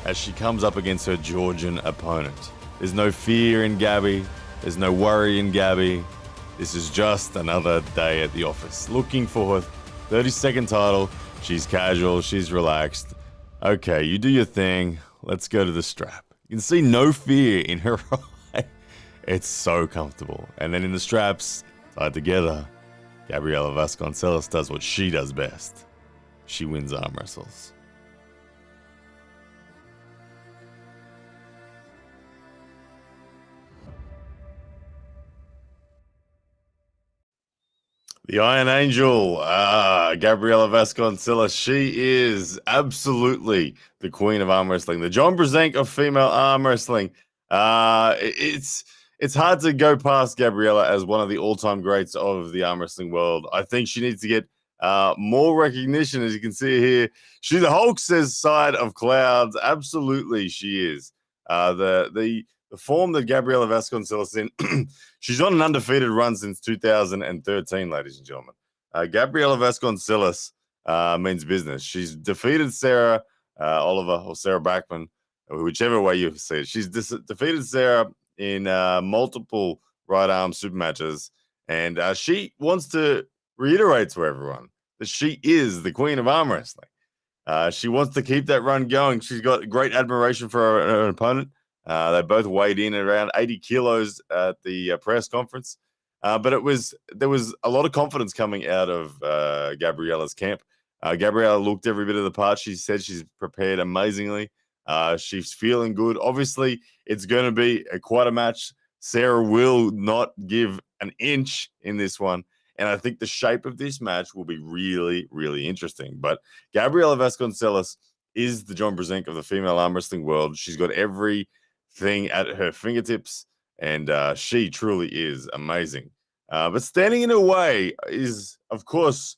as she comes up against her Georgian opponent. There's no fear in Gabby. There's no worry in Gabby. This is just another day at the office. Looking for her 32nd title. She's casual. She's relaxed. Okay, you do your thing. Let's go to the strap. You can see no fear in her eye. It's so comfortable. And then in the straps, tied together, Gabriella Vasconcelos does what she does best. She wins arm wrestles. The Iron Angel, Gabriella Vasconcelos. She is absolutely the queen of arm wrestling, the John Brzenk of female arm wrestling. It's hard to go past Gabriella as one of the all-time greats of the arm wrestling world. I think she needs to get more recognition. As you can see here, she's the Hulk's side of clouds. Absolutely, she is. The form that Gabriella Vasconcelos is in, she's on an undefeated run since 2013, ladies and gentlemen. Gabriella Vasconcelos means business. She's defeated Sarah Oliver or Sarah Backman, whichever way you see it. She's defeated Sarah in multiple right arm super matches, and she wants to reiterate to everyone that she is the queen of arm wrestling. She wants to keep that run going. She's got great admiration for her opponent. They both weighed in at around 80 kilos at the press conference. But there was a lot of confidence coming out of Gabriella's camp. Gabriella looked every bit of the part. She said she's prepared amazingly. She's feeling good. Obviously, it's going to be quite a match. Sarah will not give an inch in this one. And I think the shape of this match will be really, really interesting. But Gabriella Vasconcelos is the John Brzenk of the female arm wrestling world. She's got everything at her fingertips, and she truly is amazing. But standing in her way is, of course,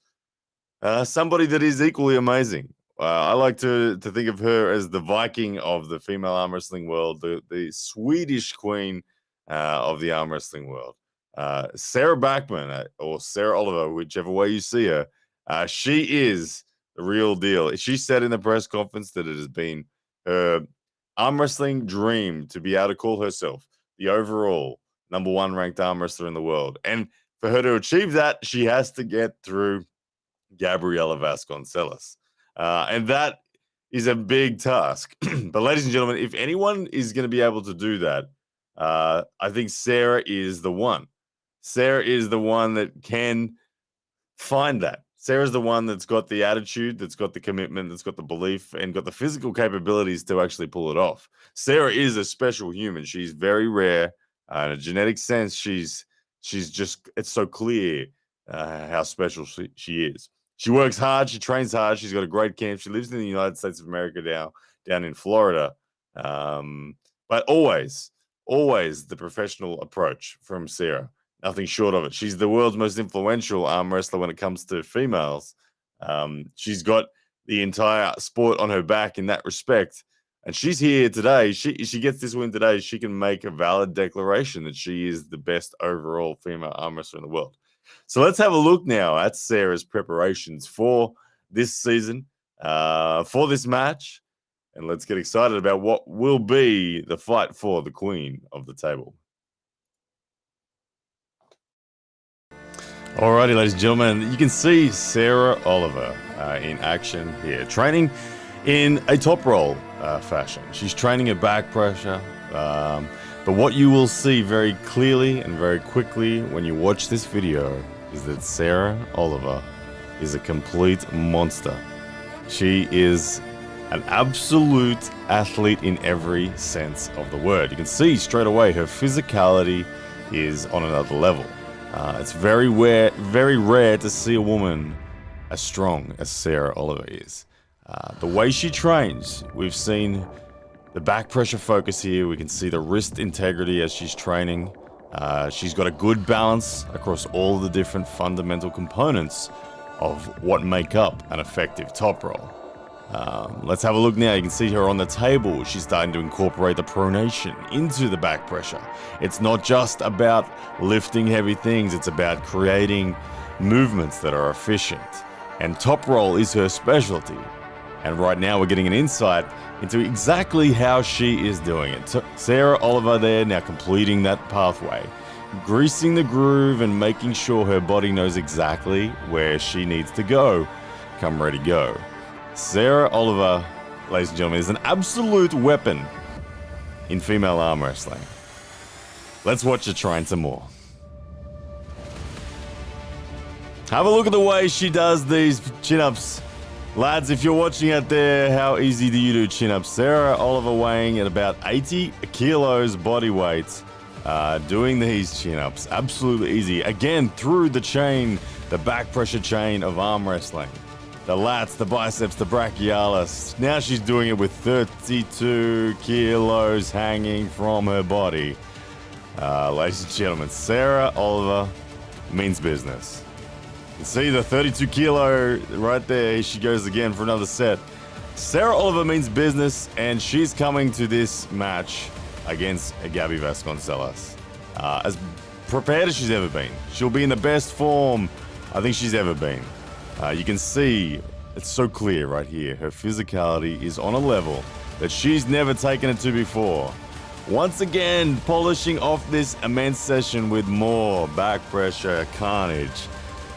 somebody that is equally amazing. I like to think of her as the Viking of the female arm wrestling world, the Swedish queen of the arm wrestling world. Sarah Backman or Sarah Oliver, whichever way you see her, she is the real deal. She said in the press conference that it has been her arm wrestling dream to be able to call herself the overall #1 ranked arm wrestler in the world. And For her to achieve that, she has to get through Gabriella Vasconcelos. And that is a big task. But ladies and gentlemen, if anyone is going to be able to do that, I think Sarah is the one. Sarah is the one that can find that. Sarah's the one that's got the attitude, that's got the commitment, that's got the belief, and got the physical capabilities to actually pull it off. Sarah is a special human. She's very rare. In a genetic sense, she's just, it's so clear how special she is. She works hard. She trains hard. She's got a great camp. She lives in the United States of America now, down in Florida. But always the professional approach from Sarah. Nothing short of it. She's the world's most influential arm wrestler when it comes to females. She's got the entire sport on her back in that respect. And she's here today. She gets this win today. She can make a valid declaration that she is the best overall female arm wrestler in the world. So let's have a look now at Sarah's preparations for this season, for this match. And let's get excited about what will be the fight for the queen of the table. Alrighty, ladies and gentlemen, you can see Sarah Oliver in action here, training in a top roll fashion. She's training at back pressure, but what you will see very clearly and very quickly when you watch this video is that Sarah Oliver is a complete monster. She is an absolute athlete in every sense of the word. You can see straight away her physicality is on another level. It's very rare to see a woman as strong as Sarah Oliver is. The way she trains, we've seen the back pressure focus here. We can see the wrist integrity as she's training. She's got a good balance across all the different fundamental components of what make up an effective top roll. Let's have a look now. You can see her on the table. She's starting to incorporate the pronation into the back pressure. It's not just about lifting heavy things. It's about creating movements that are efficient. And top roll is her specialty. And right now we're getting an insight into exactly how she is doing it. So Sarah Oliver there now completing that pathway, greasing the groove and making sure her body knows exactly where she needs to go. Come ready, go. Sarah Oliver, ladies and gentlemen, is an absolute weapon in female arm wrestling. Let's watch her train some more. Have a look at the way she does these chin-ups. Lads, if you're watching out there, how easy do you do chin-ups? Sarah Oliver weighing at about 80 kilos body weight, doing these chin-ups. Absolutely easy. Again, through the chain, the back pressure chain of arm wrestling. The lats, the biceps, the brachialis. Now she's doing it with 32 kilos hanging from her body. Ladies and gentlemen, Sarah Oliver means business. You can see the 32 kilo right there. She goes again for another set. Sarah Oliver means business, and she's coming to this match against Gabby Vasconcelos as prepared as she's ever been. She'll be in the best form I think she's ever been. You can see, it's so clear right here, her physicality is on a level that she's never taken it to before. Once again, polishing off this immense session with more back pressure carnage.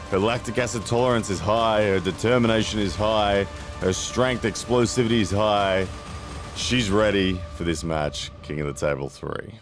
Her lactic acid tolerance is high, her determination is high, her strength, explosivity is high. She's ready for this match, King of the Table 3.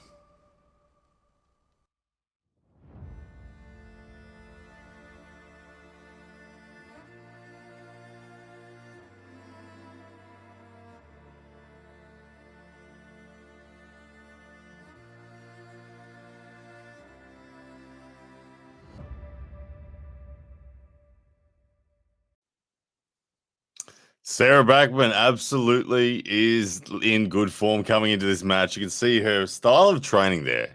Sarah Backman absolutely is in good form coming into this match. You can see her style of training there.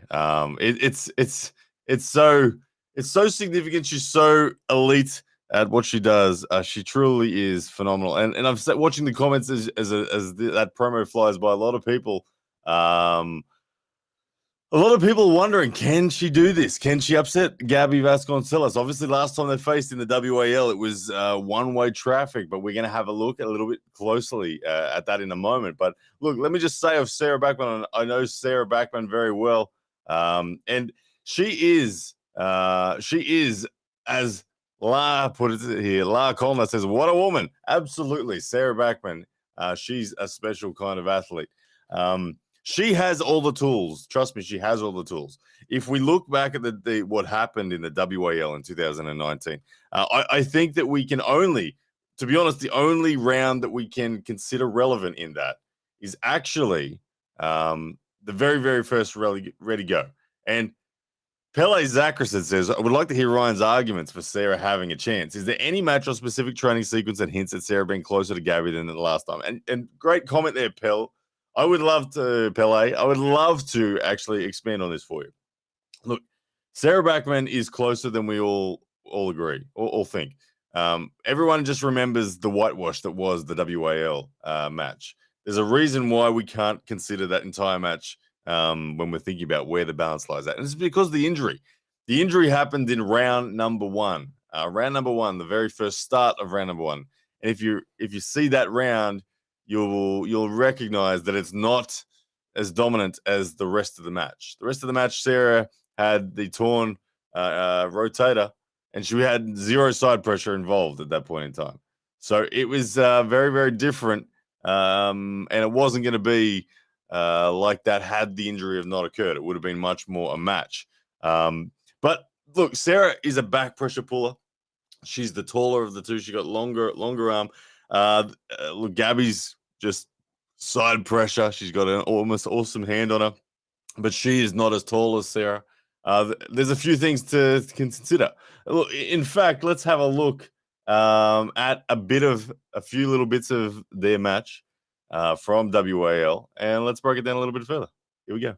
It's so significant. She's so elite at what she does. She truly is phenomenal. And I've sat watching the comments as that promo flies by. A lot of people. A lot of people wondering, can she do this? Can she upset Gabby Vasconcelos? Obviously, last time they faced in the WAL, it was one-way traffic, but we're going to have a look a little bit closely at that in a moment. But look, let me just say of Sarah Backman, I know Sarah Backman very well, and she is She is, as La put it here, La Colna says, what a woman. Absolutely. Sarah Backman. She's a special kind of athlete. She has all the tools. Trust me, she has all the tools. If we look back at the what happened in the WAL in 2019, I think that we can only, to be honest, the only round that we can consider relevant in that is actually the very, very first Ready Go. And Pele Zackerson says, I would like to hear Ryan's arguments for Sarah having a chance. Is there any match or specific training sequence that hints at Sarah being closer to Gabby than the last time? And great comment there, Pele. I would love to actually expand on this for you. Look, Sarah Backman is closer than we all agree, all think. Everyone just remembers the whitewash that was the WAL match. There's a reason why we can't consider that entire match when we're thinking about where the balance lies at. And it's because of the injury. The injury happened in round number one. The very first start of round number one. And if you see that round, you'll recognize that it's not as dominant as the rest of the match. The rest of the match, Sarah had the torn rotator, and she had zero side pressure involved at that point in time. So it was very, very different, and it wasn't going to be like that had the injury have not occurred. It would have been much more a match. But look, Sarah is a back pressure puller. She's the taller of the two. She got longer arm. Look, Gabby's just side pressure. She's got an almost awesome hand on her, but she is not as tall as Sarah. There's a few things to consider. Look, in fact, let's have a look at a few little bits of their match from WAL, and let's break it down a little bit further. Here we go.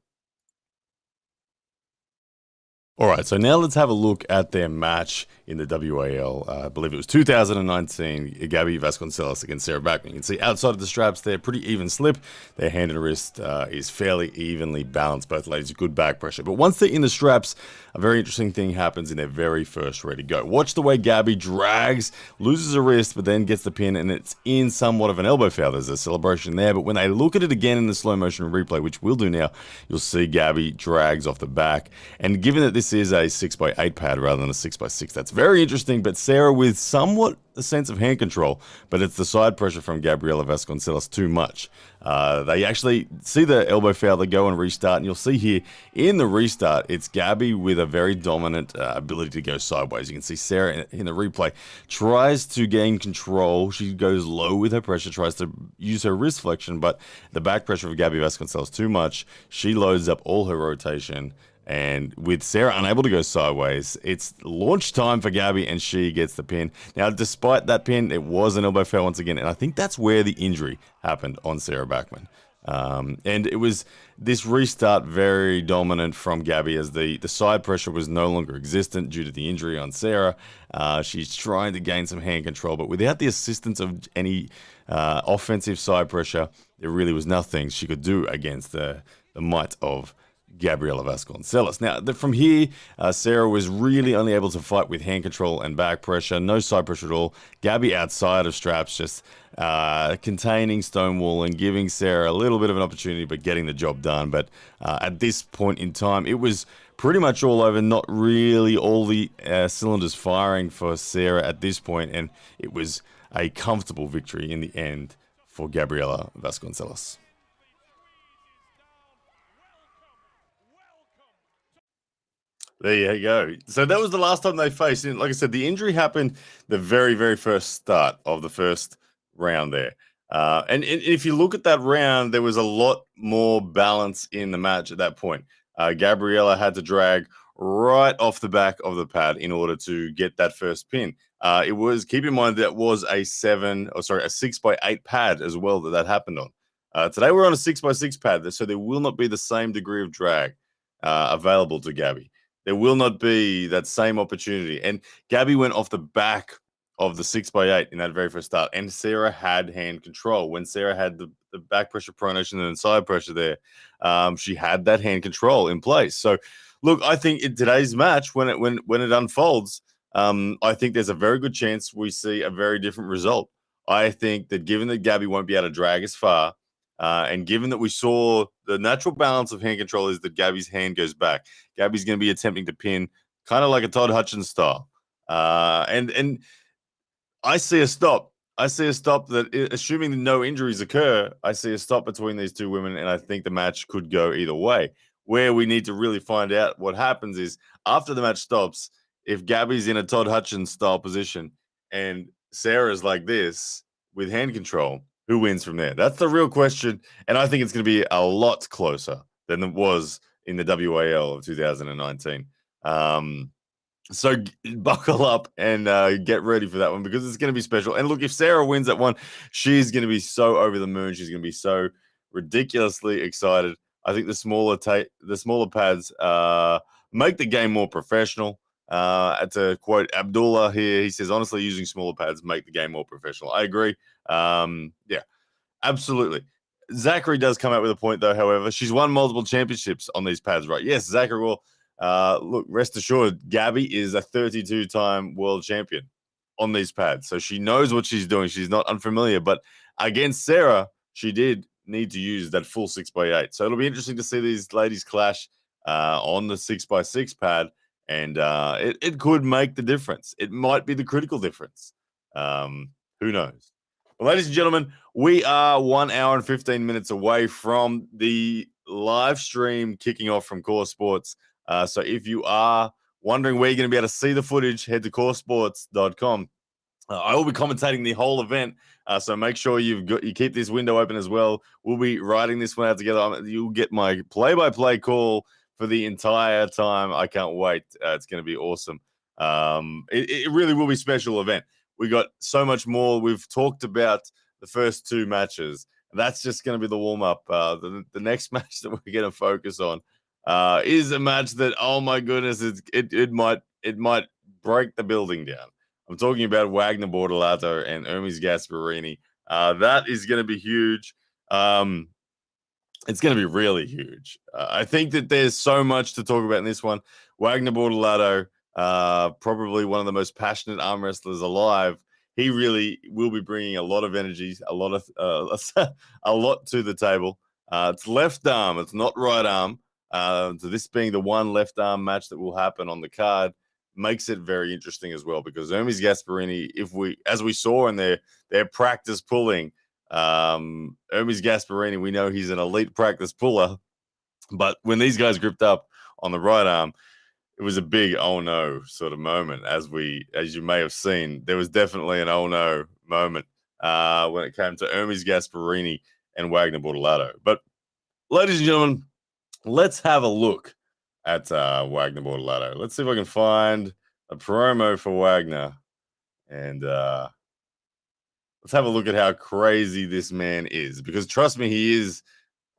All right, so now let's have a look at their match in the WAL. I believe it was 2019, Gabby Vasconcelos against Sarah Backman. You can see outside of the straps, they're pretty even slip. Their hand and wrist is fairly evenly balanced. Both ladies, good back pressure. But once they're in the straps, a very interesting thing happens in their very first Ready Go. Watch the way Gabby drags, loses a wrist, but then gets the pin, and it's in somewhat of an elbow foul. There's a celebration there, but when they look at it again in the slow motion replay, which we'll do now, you'll see Gabby drags off the back. And given that this is a 6x8 pad rather than a 6x6, that's very interesting, but Sarah with somewhat a sense of hand control, but it's the side pressure from Gabriella Vasconcelos too much. They actually see the elbow foul, they go and restart, and you'll see here in the restart, it's Gabby with a very dominant ability to go sideways. You can see Sarah in the replay tries to gain control. She goes low with her pressure, tries to use her wrist flexion, but the back pressure of Gabby Vasconcelos too much. She loads up all her rotation, and with Sarah unable to go sideways, it's launch time for Gabby, and she gets the pin. Now, despite that pin, it was an elbow foul once again, and I think that's where the injury happened on Sarah Backman. And it was this restart very dominant from Gabby as the side pressure was no longer existent due to the injury on Sarah. She's trying to gain some hand control, but without the assistance of any offensive side pressure, there really was nothing she could do against the might of Gabriella Vasconcelos. Now, from here, Sarah was really only able to fight with hand control and back pressure, no side pressure at all. Gabby outside of straps, just containing, stonewalling, giving Sarah a little bit of an opportunity, but getting the job done. But at this point in time, it was pretty much all over, not really all the cylinders firing for Sarah at this point, and it was a comfortable victory in the end for Gabriella Vasconcelos. There you go. So that was the last time they faced. And like I said, the injury happened the very, very first start of the first round there. And if you look at that round, there was a lot more balance in the match at that point. Gabriella had to drag right off the back of the pad in order to get that first pin. It was, keep in mind, that was a 6x8 pad as well that happened on. Today we're on a 6x6 pad, so there will not be the same degree of drag available to Gabby. There will not be that same opportunity. And Gabby went off the back of the 6x8 in that very first start. And Sarah had hand control. When Sarah had the back pressure pronation and side pressure there, she had that hand control in place. So, look, I think in today's match, when it unfolds, I think there's a very good chance we see a very different result. I think that given that Gabby won't be able to drag as far, and given that we saw the natural balance of hand control is that Gabby's hand goes back, Gabby's going to be attempting to pin kind of like a Todd Hutchins style. And I see a stop. I see a stop that, assuming that no injuries occur, I see a stop between these two women, and I think the match could go either way. Where we need to really find out what happens is after the match stops, if Gabby's in a Todd Hutchins style position and Sarah's like this with hand control, who wins from there? That's the real question, and I think it's going to be a lot closer than it was in the WAL of 2019. So buckle up and get ready for that one because it's going to be special. And look, if Sarah wins that one, she's going to be so over the moon. She's going to be so ridiculously excited. I think the smaller pads make the game more professional. To quote Abdullah here, he says, honestly, using smaller pads make the game more professional. I agree. Yeah, absolutely. Zachary does come out with a point, though, however. She's won multiple championships on these pads, right? Yes, Zachary will. Look, rest assured, Gabby is a 32-time world champion on these pads. So she knows what she's doing. She's not unfamiliar. But against Sarah, she did need to use that full 6x8. So it'll be interesting to see these ladies clash on the 6x6 pad. And it could make the difference. It might be the critical difference. Who knows? Well, ladies and gentlemen, we are 1 hour and 15 minutes away from the live stream kicking off from Core Sports. So if you are wondering where you're going to be able to see the footage, head to coresports.com. I will be commentating the whole event, so make sure you keep this window open as well. We'll be writing this one out together. You'll get my play-by-play call for the entire time. I can't wait. It's going to be awesome. It really will be a special event. We got so much more. We've talked about the first two matches. That's just going to be the warm-up. The next match that we're going to focus on is a match that, oh my goodness, it might break the building down. I'm talking about Wagner Ladder and Hermes Gasparini. That is going to be huge. It's going to be really huge. I think that there's so much to talk about in this one. Wagner Ladder, probably one of the most passionate arm wrestlers alive. He really will be bringing a lot of energy, a lot to the table. It's left arm. It's not right arm. So this being the one left arm match that will happen on the card makes it very interesting as well because Hermes Gasparini, as we saw in their practice pulling, Hermes Gasparini, we know he's an elite practice puller, but when these guys gripped up on the right arm, it was a big oh no sort of moment. As you may have seen, there was definitely an oh no moment when it came to Hermes Gasparini and Wagner Ladder. But ladies and gentlemen, let's have a look at Wagner Ladder. Let's see if I can find a promo for Wagner. And let's have a look at how crazy this man is. Because trust me, he is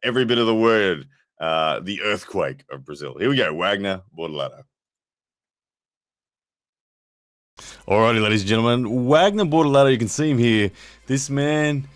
every bit of the word, the earthquake of Brazil. Here we go, Wagner Ladder. Alrighty, ladies and gentlemen, Wagner Ladder, you can see him here. This man,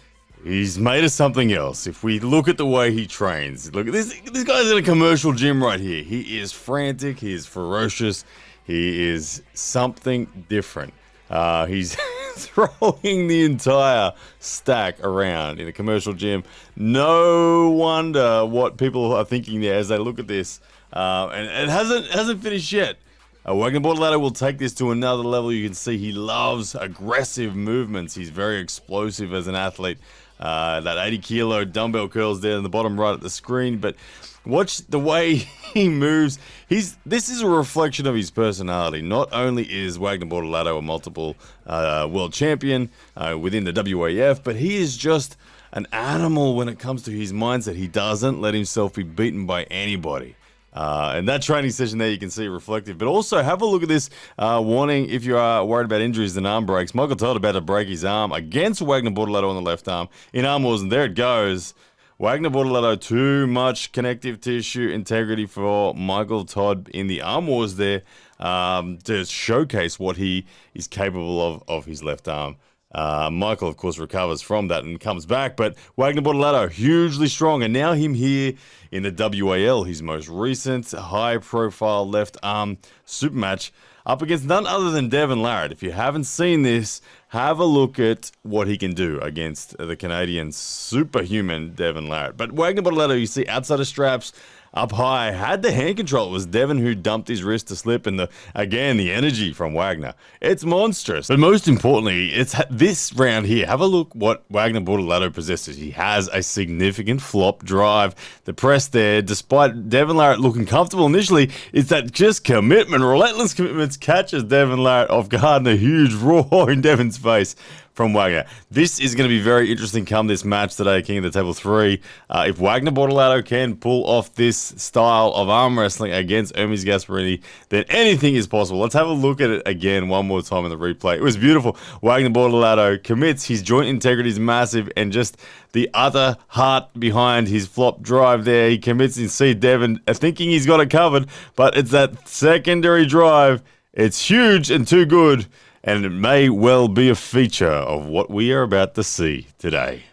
he's made of something else. If we look at the way he trains, look at this guy's in a commercial gym right here. He is frantic. He is ferocious. He is something different. He's throwing the entire stack around in a commercial gym. No wonder what people are thinking there as they look at this. And it hasn't finished yet. Wagner Ladder will take this to another level. You can see he loves aggressive movements. He's very explosive as an athlete. That 80-kilo dumbbell curls there in the bottom right of the screen. But watch the way he moves. This is a reflection of his personality. Not only is Wagner Ladder a multiple world champion within the WAF, but he is just an animal when it comes to his mindset. He doesn't let himself be beaten by anybody. And that training session there, you can see reflective. But also, have a look at this warning if you are worried about injuries and arm breaks. Michael Todd about to break his arm against Wagner Ladder on the left arm in arm wars, and there it goes. Wagner Ladder, too much connective tissue integrity for Michael Todd in the arm wars there to showcase what he is capable of his left arm. Michael, of course, recovers from that and comes back, but Wagner Ladder, hugely strong, and now him here in the WAL, his most recent high-profile left arm super match up against none other than Devon Larratt. If you haven't seen this, have a look at what he can do against the Canadian superhuman Devon Larratt. But Wagner Ladder, you see outside of straps, up high, had the hand control. It was Devin who dumped his wrist to slip, and the energy from Wagner. It's monstrous. But most importantly, it's this round here. Have a look what Wagner Ladder possesses. He has a significant flop drive. The press there, despite Devin Larratt looking comfortable initially, it's that just commitment, relentless commitments catches Devin Larratt off guard, and a huge roar in Devin's face from Wagner. This is going to be very interesting come this match today, King of the Table 3. If Wagner Ladder can pull off this style of arm wrestling against Hermes Gasparini, then anything is possible. Let's have a look at it again one more time in the replay. It was beautiful. Wagner Ladder commits. His joint integrity is massive, and just the utter heart behind his flop drive there. He commits and see Devin thinking he's got it covered, but it's that secondary drive. It's huge and too good, and it may well be a feature of what we are about to see today.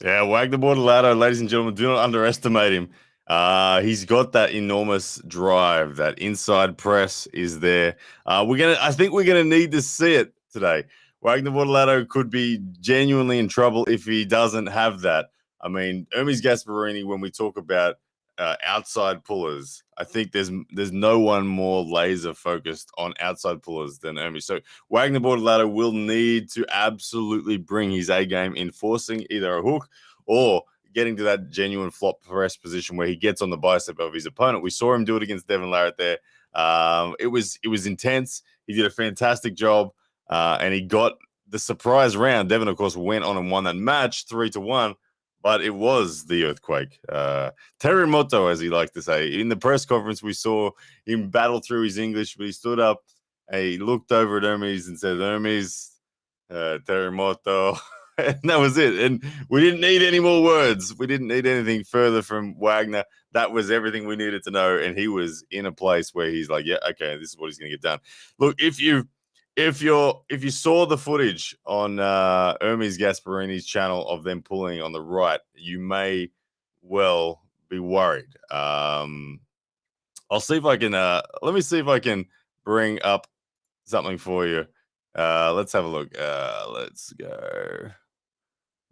Yeah, Wagner Ladder, ladies and gentlemen, do not underestimate him. He's got that enormous drive. That inside press is there. I think we're gonna need to see it today. Wagner Ladder could be genuinely in trouble if he doesn't have that. I mean, Hermes Gasparini, when we talk about outside pullers, I think there's no one more laser focused on outside pullers than Hermes. So Wagner Ladder will need to absolutely bring his A game in forcing either a hook or getting to that genuine flop press position where he gets on the bicep of his opponent. We saw him do it against Devin Larratt there. It was intense. He did a fantastic job, and he got the surprise round. Devin, of course, went on and won that match 3-1. But it was the earthquake. Terremoto, as he liked to say. In the press conference, we saw him battle through his English, but he stood up and he looked over at Hermes and said, Hermes, Terremoto. And that was it. And we didn't need any more words. We didn't need anything further from Wagner. That was everything we needed to know. And he was in a place where he's like, yeah, okay, this is what he's going to get done. Look, if you saw the footage on Hermes Gasparini's channel of them pulling on the right, you may well be worried. I'll see if I can. Let me see if I can bring up something for you. Let's have a look. Let's go.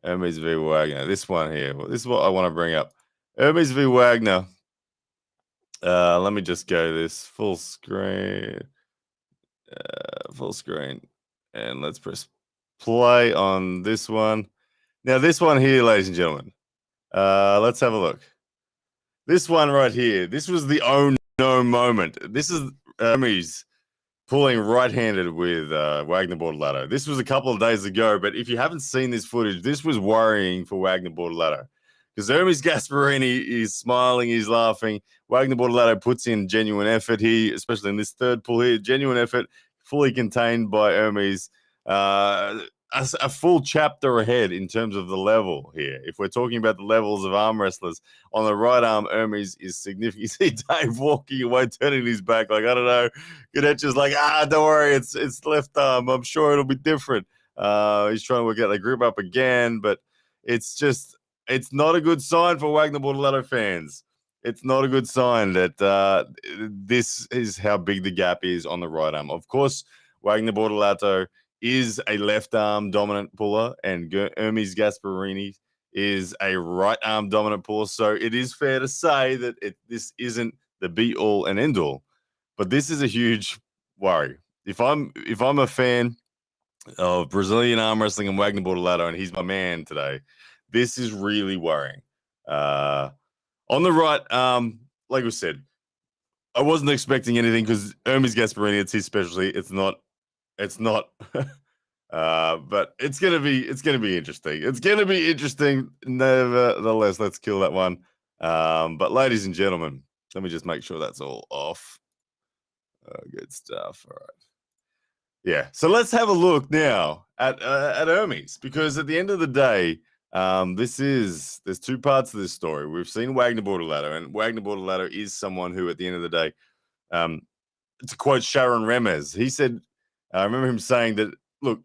Hermes v Wagner. This one here. Well, this is what I want to bring up. Hermes v Wagner. Let me just go this full screen. And let's press play on this one. Now this one here, ladies and gentlemen, let's have a look. This one right here, this was the oh no moment. This is Hermes pulling right-handed with Wagner Ladder. This was a couple of days ago, but if you haven't seen this footage, this was worrying for Wagner Ladder, because Hermes Gasparini is smiling, he's laughing. Wagner Ladder puts in genuine effort here, especially in this third pull here. Genuine effort, fully contained by Hermes. A full chapter ahead in terms of the level here. If we're talking about the levels of arm wrestlers, on the right arm, Hermes is significant. You see Dave walking away, turning his back, like, I don't know. Cadet's just like, don't worry, it's left arm. I'm sure it'll be different. He's trying to work out the grip up again, but it's not a good sign for Wagner Ladder fans. It's not a good sign that this is how big the gap is on the right arm. Of course, Wagner Ladder is a left arm dominant puller, and Hermes Gasparini is a right arm dominant puller. So it is fair to say that this isn't the be all and end all, but this is a huge worry. If I'm a fan of Brazilian arm wrestling and Wagner Ladder, and he's my man today, this is really worrying. On the right, like we said, I wasn't expecting anything because Hermes Gasparini, it's his specialty. It's not, but it's gonna be interesting. It's gonna be interesting. Nevertheless, let's kill that one. But ladies and gentlemen, let me just make sure that's all off. Good stuff. All right. Yeah. So let's have a look now at Hermes, because at the end of the day, there's two parts to this story. We've seen Wagner Ladder, and Wagner Ladder is someone who, at the end of the day, to quote Sharon Remez, he said, I remember him saying that, look,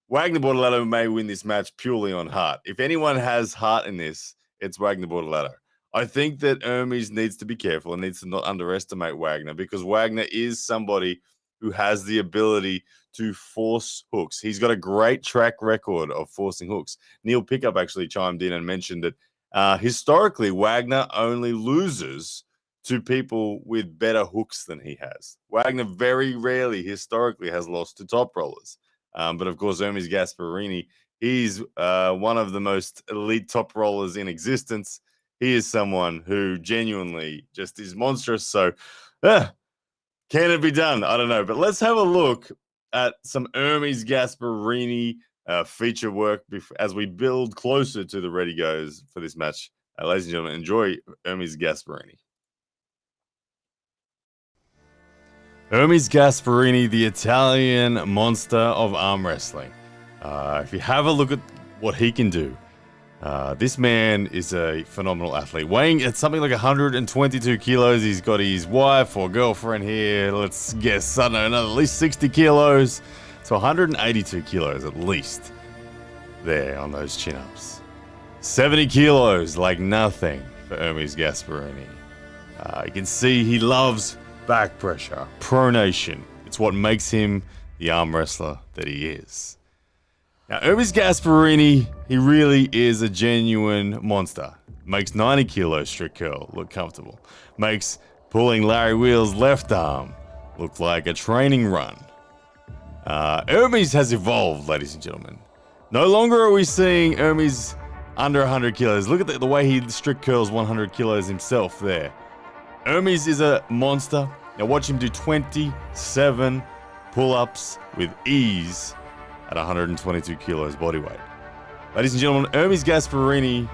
Wagner Ladder may win this match purely on heart. If anyone has heart in this, it's Wagner Ladder. I think that Hermes needs to be careful and needs to not underestimate Wagner, because Wagner is somebody who has the ability to force hooks. He's got a great track record of forcing hooks. Neil Pickup actually chimed in and mentioned that historically, Wagner only loses to people with better hooks than he has. Wagner very rarely historically has lost to top rollers. But of course, Hermes Gasparini, he's one of the most elite top rollers in existence. He is someone who genuinely just is monstrous. So, can it be done? I don't know. But let's have a look at some Hermes Gasparini feature work as we build closer to the ready goes for this match. Ladies and gentlemen, enjoy Hermes Gasparini. Hermes Gasparini, the Italian monster of arm wrestling. If you have a look at what he can do, this man is a phenomenal athlete. Weighing at something like 122 kilos. He's got his wife or girlfriend here. Let's guess, I don't know, another at least 60 kilos. So 182 kilos at least there on those chin-ups. 70 kilos, like nothing for Hermes Gasparini. You can see he loves back pressure, pronation. It's what makes him the arm wrestler that he is. Now, Hermes Gasparini, he really is a genuine monster. Makes 90 kilos strict curl look comfortable. Makes pulling Larry Wheel's left arm look like a training run. Hermes has evolved, ladies and gentlemen. No longer are we seeing Hermes under 100 kilos. Look at the way he strict curls 100 kilos himself there. Hermes is a monster. Now watch him do 27 pull-ups with ease at 122 kilos body weight. Ladies and gentlemen, Hermes Gasparini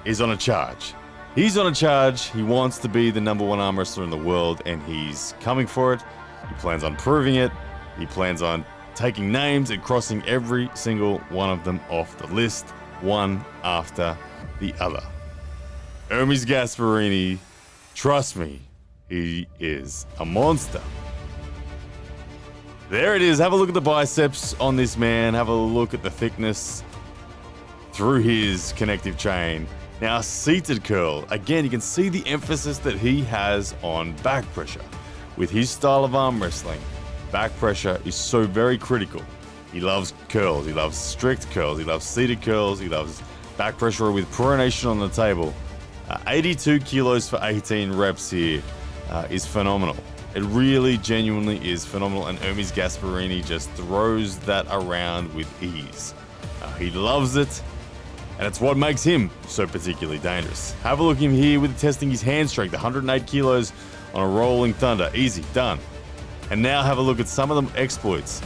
is on a charge. He's on a charge. He wants to be the #1 arm wrestler in the world, and he's coming for it. He plans on proving it. He plans on taking names and crossing every single one of them off the list, one after the other. Hermes Gasparini, trust me, he is a monster. There it is. Have a look at the biceps on this man. Have a look at the thickness through his connective chain. Now, seated curl. Again, you can see the emphasis that he has on back pressure. With his style of arm wrestling, back pressure is so very critical. He loves curls. He loves strict curls. He loves seated curls. He loves back pressure with pronation on the table. 82 kilos for 18 reps here is phenomenal. It really genuinely is phenomenal, and Hermes Gasparini just throws that around with ease. He loves it, and it's what makes him so particularly dangerous. Have a look at him here with testing his hand strength, 108 kilos on a rolling thunder. Easy, done. And now have a look at some of the exploits.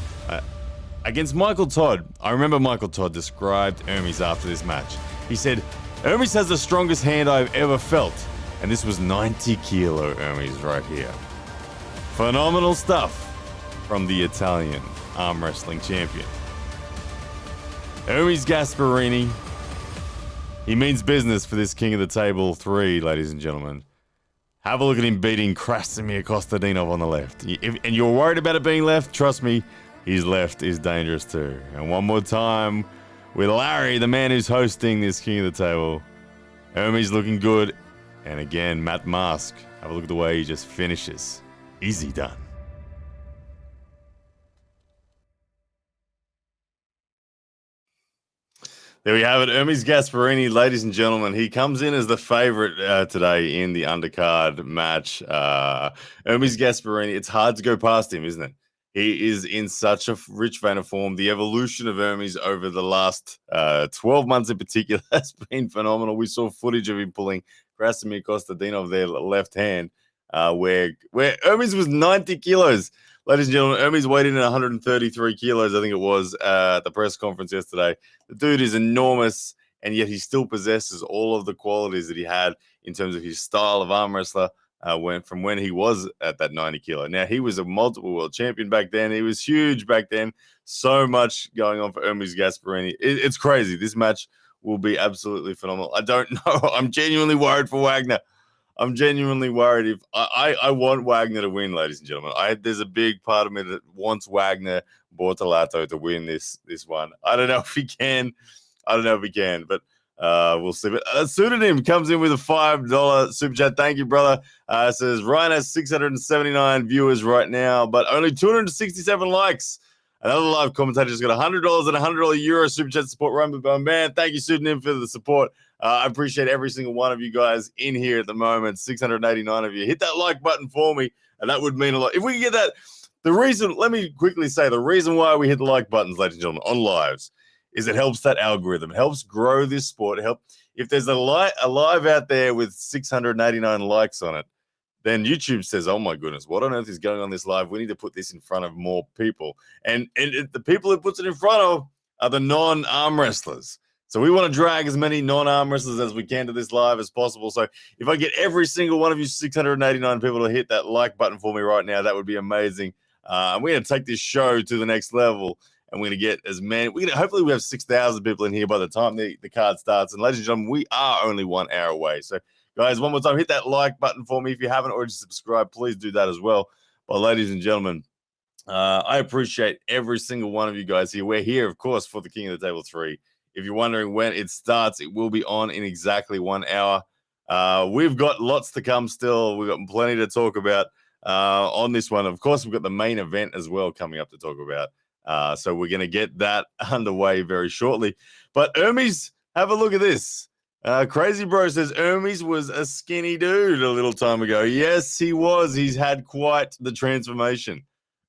Against Michael Todd, I remember Michael Todd described Hermes after this match. He said, Hermes has the strongest hand I've ever felt, and this was 90 kilo Hermes right here. Phenomenal stuff from the Italian arm wrestling champion. Hermes Gasparini, he means business for this King of the Table 3, ladies and gentlemen. Have a look at him beating Krasimir Kostadinov on the left. And you're worried about it being left? Trust me, his left is dangerous too. And one more time with Larry, the man who's hosting this King of the Table. Hermes looking good. And again, Matt Mask. Have a look at the way he just finishes. Easy done. There we have it. Hermes Gasparini, ladies and gentlemen. He comes in as the favorite today in the undercard match. Hermes Gasparini, it's hard to go past him, isn't it? He is in such a rich vein of form. The evolution of Hermes over the last 12 months in particular has been phenomenal. We saw footage of him pulling Krasimir Kostadinov their left hand, where Hermes was 90 kilos. Ladies and gentlemen, Hermes weighed in at 133 kilos, I think it was, at the press conference yesterday. The dude is enormous, and yet he still possesses all of the qualities that he had in terms of his style of arm wrestler from when he was at that 90 kilo. Now, he was a multiple world champion back then. He was huge back then. So much going on for Hermes Gasparini. It's crazy. This match will be absolutely phenomenal. I don't know. I'm genuinely worried for Wagner. I'm genuinely worried. If I want Wagner to win, ladies and gentlemen. There's a big part of me that wants Wagner Bortolato to win this one. I don't know if he can. But We'll see. But Pseudonym comes in with a $5 super chat. Thank you, brother. Says Ryan has 679 viewers right now, but only 267 likes. Another live commentator just got $100 and $100 Euro super chat support. Run, man. Thank you, Pseudonym, for the support. I appreciate every single one of you guys in here at the moment. 689 of you. Hit that like button for me, and that would mean a lot. If we can get that, let me quickly say the reason why we hit the like buttons, ladies and gentlemen, on lives is it helps that algorithm. It helps grow this sport. If there's a live out there with 689 likes on it, then YouTube says, oh my goodness, what on earth is going on this live? We need to put this in front of more people. And the people it puts it in front of are the non-arm wrestlers. So we want to drag as many non-arm wrestlers as we can to this live as possible. So if I get every single one of you 689 people to hit that like button for me right now, that would be amazing. And we're going to take this show to the next level. And we're going to get as many. Hopefully we have 6,000 people in here by the time the card starts. And ladies and gentlemen, we are only 1 hour away. So guys, one more time, hit that like button for me. If you haven't already subscribed, please do that as well. But ladies and gentlemen, I appreciate every single one of you guys here. We're here, of course, for the King of the Table 3. If you're wondering when it starts, it will be on in exactly 1 hour. We've got lots to come still. We've got plenty to talk about on this one. Of course, we've got the main event as well coming up to talk about. So we're going to get that underway very shortly. But Hermes, have a look at this. Crazy Bro says Hermes was a skinny dude a little time ago. Yes, he was. He's had quite the transformation.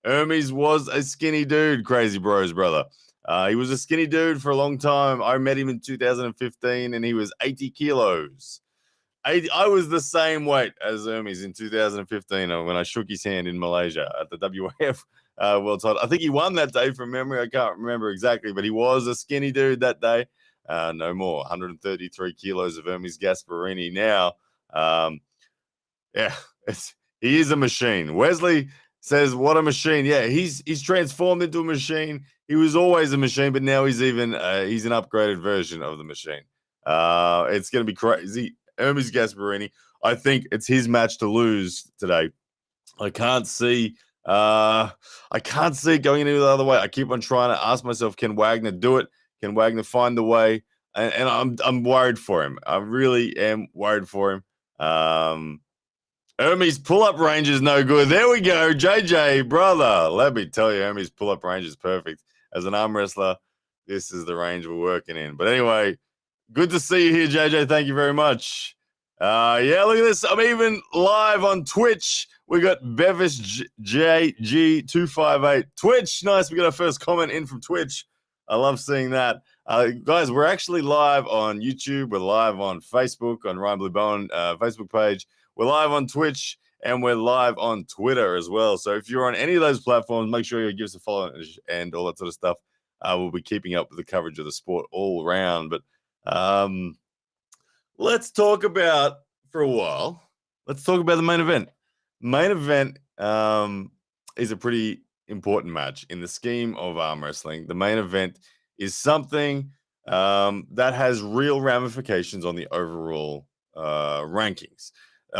Hermes was a skinny dude, Crazy Bro's brother. He was a skinny dude for a long time. I met him in 2015, and he was 80 kilos. I was the same weight as Hermes in 2015 when I shook his hand in Malaysia at the WAF World Title. I think he won that day from memory. I can't remember exactly, but he was a skinny dude that day. No more. 133 kilos of Hermes Gasparini now. He is a machine. Wesley says, what a machine. Yeah, he's transformed into a machine. He was always a machine, but now he's an upgraded version of the machine. It's going to be crazy. Hermes Gasparini, I think it's his match to lose today. I can't see it going any other way. I keep on trying to ask myself, can Wagner do it? Can Wagner find the way? And I'm worried for him. I really am worried for him. Hermes pull-up range is no good. There we go. JJ, brother. Let me tell you, Hermes pull-up range is perfect. As an arm wrestler, this is the range we're working in. But anyway, good to see you here, JJ. Thank you very much. Yeah, look at this. I'm even live on Twitch. We got Bevis JG258. Twitch. Nice. We got our first comment in from Twitch. I love seeing that. Guys, we're actually live on YouTube. We're live on Facebook, on Ryan Blue Bone Facebook page. We're live on Twitch, and we're live on Twitter as well. So if you're on any of those platforms, make sure you give us a follow and all that sort of stuff. We'll be keeping up with the coverage of the sport all around. But let's talk about, for a while, let's talk about the main event. Main event is a pretty important match in the scheme of arm wrestling. The main event is something that has real ramifications on the overall rankings.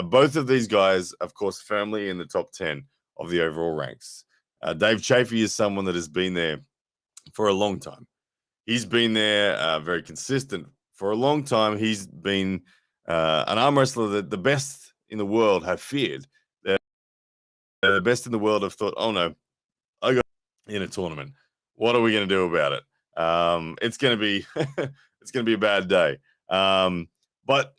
Both of these guys, of course, firmly in the top 10 of the overall ranks. Dave Chafee is someone that has been there for a long time. He's been there very consistent for a long time. He's been an arm wrestler that the best in the world have feared. The best in the world have thought, oh no, I got in a tournament. What are we going to do about it? It's going to be it's going to be a bad day. But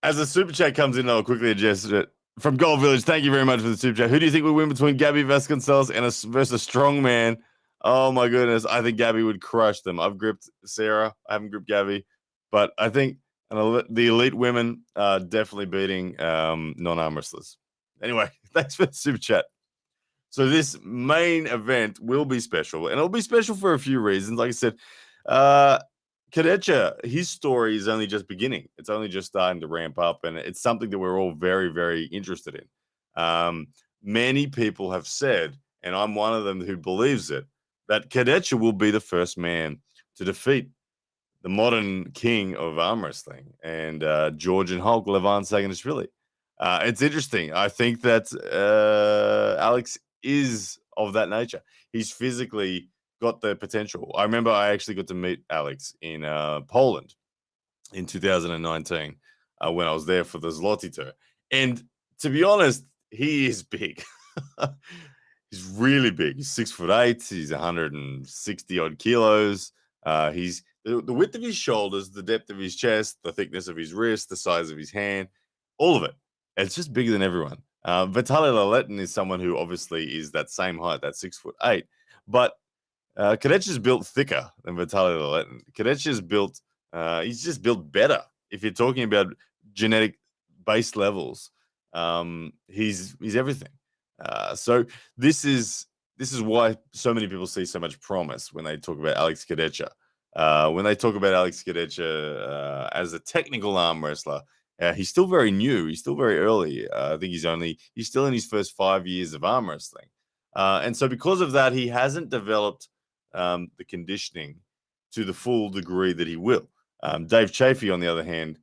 as the super chat comes in, I'll quickly adjust it. From Gold Village, thank you very much for the super chat. Who do you think will win between Gabby Vasquez versus Strongman? Oh my goodness, I think Gabby would crush them. I've gripped Sarah. I haven't gripped Gabby, but I think the elite women are definitely beating non-arm wrestlers. Anyway, thanks for the super chat. So this main event will be special, and it'll be special for a few reasons. Like I said, Kadecha, his story is only just beginning. It's only just starting to ramp up, and it's something that we're all very, very interested in. Many people have said, and I'm one of them who believes it, that Kadecha will be the first man to defeat the modern king of arm wrestling and Georgian Hulk, Levan Saganishvili. It's interesting. I think that Alex is of that nature. He's physically got the potential. I remember I actually got to meet Alex in Poland in 2019 when I was there for the Zloty tour. And to be honest, he is big. He's really big. He's 6'8". He's 160 odd kilos. He's the width of his shoulders, the depth of his chest, the thickness of his wrist, the size of his hand, all of it. It's just bigger than everyone. Vitaly Laletin is someone who obviously is that same height, that 6'8", but Khalids is built thicker than Vitaly Laletin. Khalids is built. He's just built better. If you're talking about genetic base levels, he's everything. So this is why so many people see so much promise when they talk about Alex Khalids. When they talk about Alex Khalids as a technical arm wrestler, he's still very new. He's still very early. I think he's still in his first 5 years of arm wrestling. And so because of that, he hasn't developed the conditioning to the full degree that he will. Dave Chafee, on the other hand,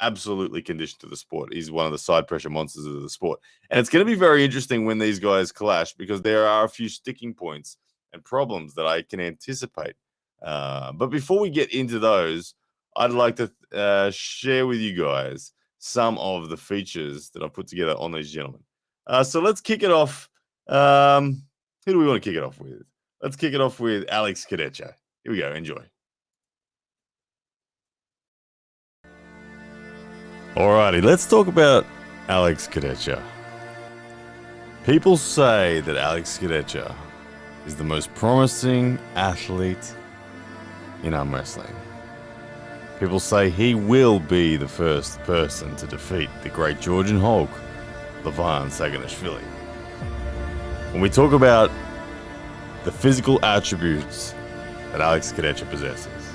absolutely conditioned to the sport. He's one of the side pressure monsters of the sport. And it's going to be very interesting when these guys clash because there are a few sticking points and problems that I can anticipate. But before we get into those, I'd like to share with you guys some of the features that I've put together on these gentlemen. So let's kick it off. Who do we want to kick it off with? Let's kick it off with Alex Khalids. Here we go. Enjoy. Alrighty, let's talk about Alex Khalids. People say that Alex Khalids is the most promising athlete in arm wrestling. People say he will be the first person to defeat the great Georgian Hulk, Levan Saganishvili. When we talk about the physical attributes that Alex Khalids possesses,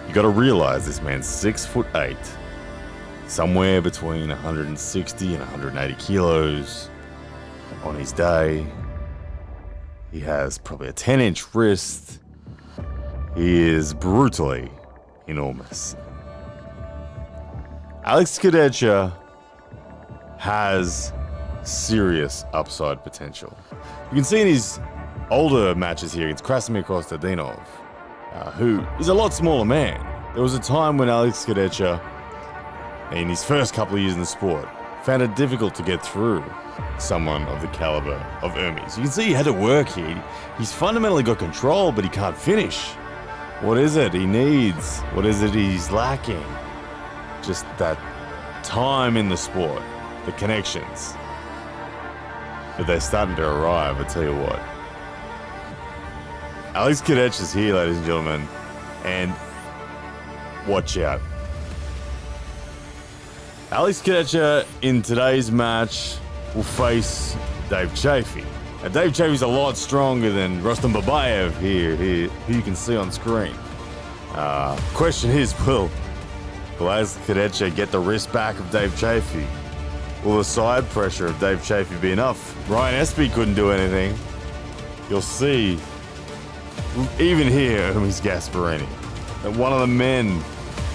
you got to realize this man's 6'8", somewhere between 160 and 180 kilos on his day. He has probably a 10-inch wrist. He is brutally enormous. Alex Khalids has serious upside potential. You can see in his older matches here against Krasimir Kostadinov, who is a lot smaller man. There was a time when Alex Khalids, in his first couple of years in the sport, found it difficult to get through someone of the caliber of Hermes. You can see he had to work here. He's fundamentally got control, but he can't finish. What is it he needs? What is it he's lacking? Just that time in the sport, the connections. But they're starting to arrive, I tell you what. Alex Khalids is here, ladies and gentlemen, and watch out. Alex Khalids in today's match will face Dave Chafee. Now, Dave Chaffee's a lot stronger than Rustam Babayev here, who you can see on screen. Question is, will Alex Khalids get the wrist back of Dave Chafee? Will the side pressure of Dave Chafee be enough? Ryan Espy couldn't do anything. You'll see, even here, Hermes Gasparini, that one of the men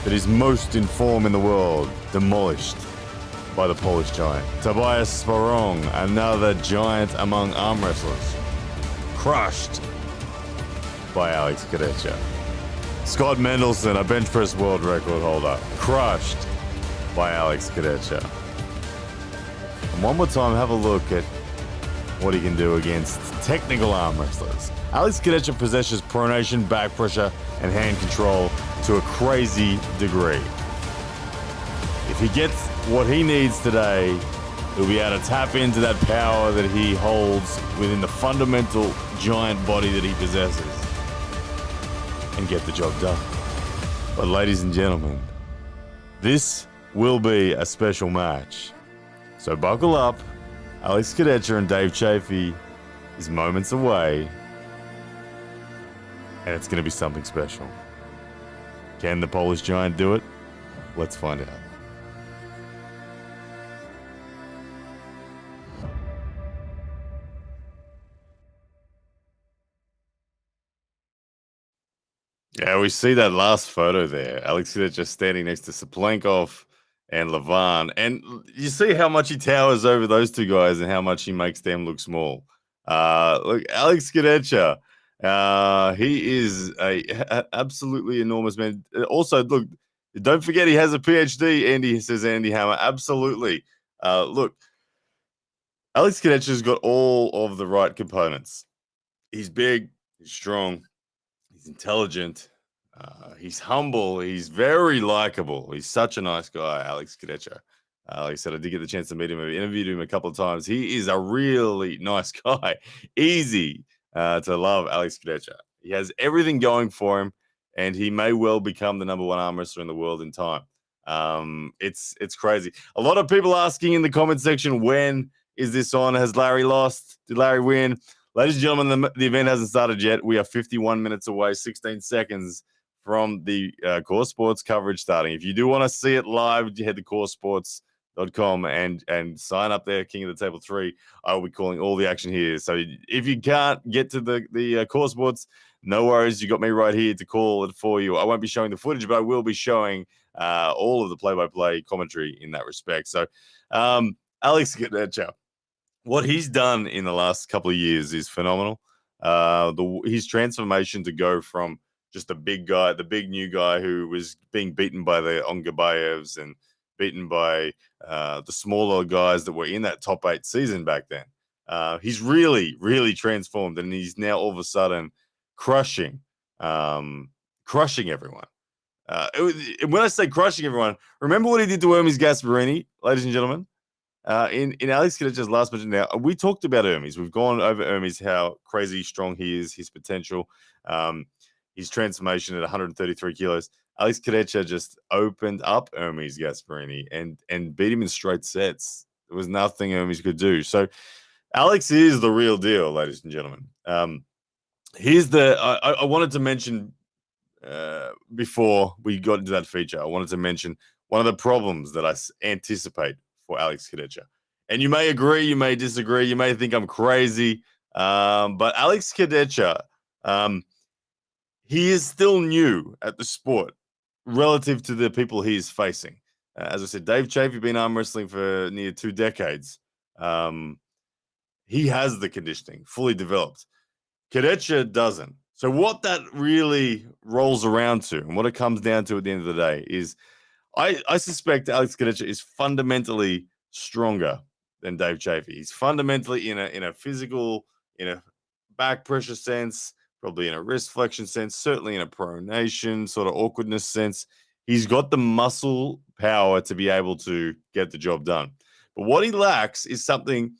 that is most in form in the world, demolished by the Polish giant. Tobias Sparong, another giant among arm wrestlers, crushed by Alex Khalids. Scott Mendelson, a bench press world record holder, crushed by Alex Khalids. And one more time, have a look at what he can do against technical arm wrestlers. Alex Khalids possesses pronation, back pressure, and hand control to a crazy degree. If he gets what he needs today, he'll be able to tap into that power that he holds within the fundamental giant body that he possesses and get the job done. But ladies and gentlemen, this will be a special match. So buckle up. Alex Khalids and Dave Chafee is moments away, and it's going to be something special. Can the Polish giant do it? Let's find out. Yeah, we see that last photo there. Alex Khalids just standing next to Saplenkov and Levan. And you see how much he towers over those two guys and how much he makes them look small. Look, Alex Khalids, he is a absolutely enormous man. Also, look, Don't forget he has a PhD, Andy says Andy Hammer. Absolutely. Look, Alex Kadecha's got all of the right components. He's big, he's strong, he's intelligent, he's humble, he's very likable. He's such a nice guy, Alex Kadecha. Like I said, I did get the chance to meet him. I interviewed him a couple of times. He is a really nice guy. Easy to love Alex Kadecha. He has everything going for him, and he may well become the number one arm wrestler in the world in time. It's crazy. A lot of people asking in the comment section, when is this on? Has Larry lost? Did Larry win? Ladies and gentlemen, the event hasn't started yet. We are 51 minutes away, 16 seconds from the Core Sports coverage starting. If you do want to see it live, you head to coresports.com and sign up there, King of the Table 3. I will be calling all the action here. So if you can't get to the Core Sports, no worries. You got me right here to call it for you. I won't be showing the footage, but I will be showing all of the play-by-play commentary in that respect. So Alex Kadecha, what he's done in the last couple of years is phenomenal. His transformation to go from just a big guy, the big new guy who was being beaten by the Ongabayevs and beaten by the smaller guys that were in that top 8 season back then. He's really, really transformed, and he's now all of a sudden crushing everyone. When I say crushing everyone, remember what he did to Hermes Gasparini, ladies and gentlemen? In Alex Kadecha's last match now, we talked about Hermes. We've gone over Hermes, how crazy strong he is, his potential, his transformation at 133 kilos. Alex Kadecha just opened up Hermes Gasparini and beat him in straight sets. There was nothing Hermes could do. So Alex is the real deal, ladies and gentlemen. I wanted to mention before we got into that feature, I wanted to mention one of the problems that I anticipate for Alex Kadecha. And you may agree, you may disagree, you may think I'm crazy, but Alex Kadecha, he is still new at the sport relative to the people he is facing. As I said, Dave Chafee been arm wrestling for near 2 decades. He has the conditioning fully developed. Kadecha doesn't. So what that really rolls around to, and what it comes down to at the end of the day, is I suspect Alex Kadecha is fundamentally stronger than Dave Chafee. He's fundamentally in a physical, in a back pressure sense, probably in a wrist flexion sense, certainly in a pronation sort of awkwardness sense. He's got the muscle power to be able to get the job done. But what he lacks is something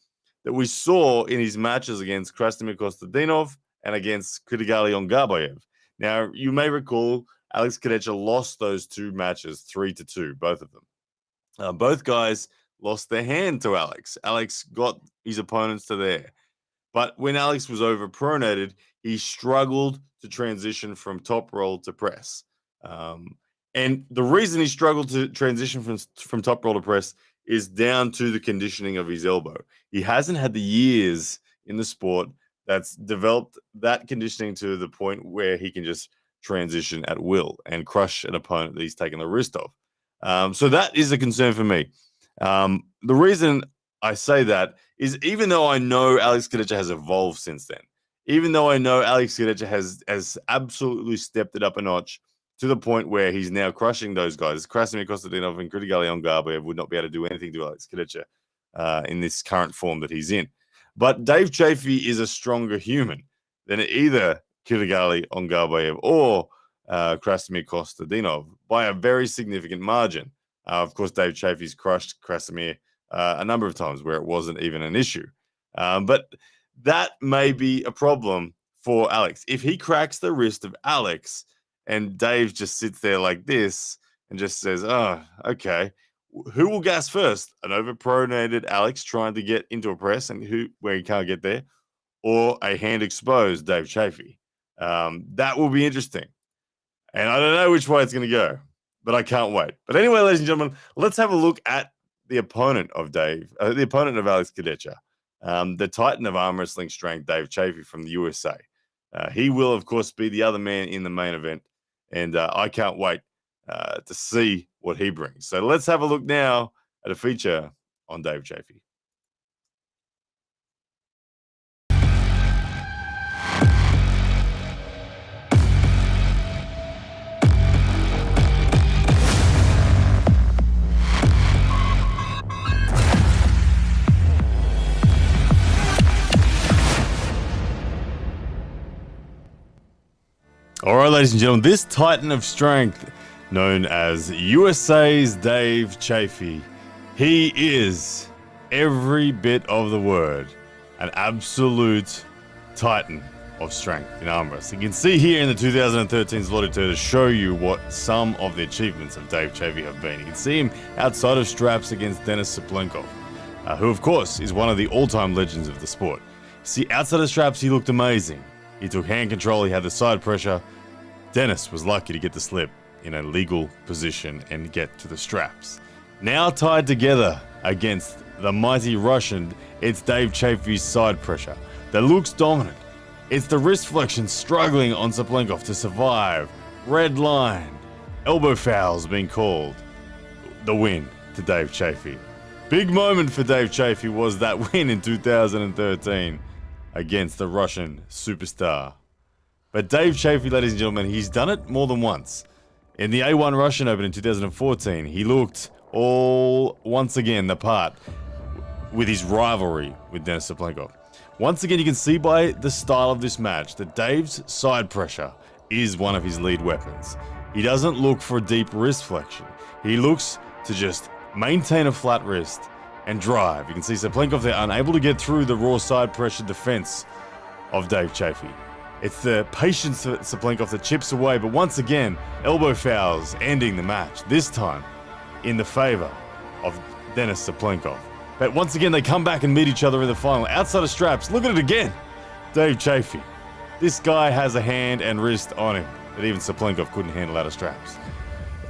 that we saw in his matches against Krasnodar Kostadinov and against Kudigali Ongabayev. Now, you may recall Alex Kadecha lost those 2 matches 3-2, both of them. Both guys lost their hand to Alex. Alex got his opponents to there. But when Alex was overpronated, he struggled to transition from top roll to press. And the reason he struggled to transition from top roll to press is down to the conditioning of his elbow. He hasn't had the years in the sport that's developed that conditioning to the point where he can just transition at will and crush an opponent that he's taken the wrist off. So that is a concern for me. The reason I say that is, even though I know Alex Kadecha has evolved since then, even though I know Alex Kadecha has absolutely stepped it up a notch to the point where he's now crushing those guys. Krasnodar Kostadinov and Kudigali Ongabayev would not be able to do anything to Alex Kadecha in this current form that he's in. But Dave Chafee is a stronger human than either Kudigali Ongabayev or Krasnodar Kostadinov by a very significant margin. Of course, Dave Chafee's crushed Krasnodar a number of times where it wasn't even an issue. But that may be a problem for Alex. If he cracks the wrist of Alex and Dave just sits there like this and just says, oh, okay, who will gas first? An overpronated Alex trying to get into a press and where he can't get there, or a hand exposed Dave Chafee? That will be interesting. And I don't know which way it's going to go, but I can't wait. But anyway, ladies and gentlemen, let's have a look at the opponent of the opponent of Alex Kadecha, the Titan of arm wrestling strength, Dave Chafee from the USA. He will, of course, be the other man in the main event, and I can't wait to see what he brings. So let's have a look now at a feature on Dave Chafee. right, ladies and gentlemen, this titan of strength, known as USA's Dave Chafee, he is every bit of the word an absolute titan of strength in arm wrestling. You can see here in the 2013 Zloty to show you what some of the achievements of Dave Chafee have been. You can see him outside of straps against Denis Saplenkov, who of course is one of the all-time legends of the sport. See, outside of straps, he looked amazing. He took hand control, he had the side pressure. Denis was lucky to get the slip in a legal position and get to the straps. Now tied together against the mighty Russian, it's Dave Chafee's side pressure that looks dominant. It's the wrist flexion struggling on Saplenkov to survive. Red line. Elbow fouls being called. The win to Dave Chafee. Big moment for Dave Chafee was that win in 2013 against the Russian superstar. But Dave Chafee, ladies and gentlemen, he's done it more than once. In the A1 Russian Open in 2014, he looked once again the part with his rivalry with Denis Saplenkov. Once again, you can see by the style of this match that Dave's side pressure is one of his lead weapons. He doesn't look for deep wrist flexion. He looks to just maintain a flat wrist and drive. You can see Saplenkov there unable to get through the raw side pressure defense of Dave Chafee. It's the patience of Saplenkov that chips away, but once again, elbow fouls ending the match, this time in the favor of Denis Saplenkov. But once again, they come back and meet each other in the final. Outside of straps, look at it again. Dave Chafee. This guy has a hand and wrist on him that even Saplenkov couldn't handle out of straps.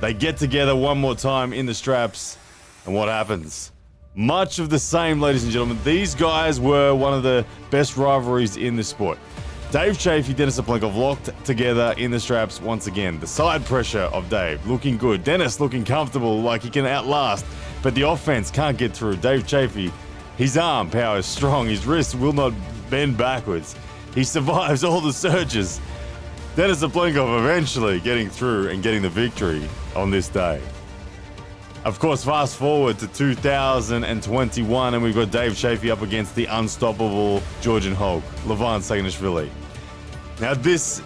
They get together one more time in the straps, and what happens? Much of the same, ladies and gentlemen. These guys were one of the best rivalries in the sport. Dave Chafee, Denis Saplenkov locked together in the straps once again. The side pressure of Dave looking good. Denis looking comfortable, like he can outlast, but the offense can't get through. Dave Chafee, his arm power is strong. His wrist will not bend backwards. He survives all the surges. Denis Saplenkov eventually getting through and getting the victory on this day. Of course, fast forward to 2021, and we've got Dave Chafee up against the unstoppable Georgian Hulk, Levan Saginashvili. Now this,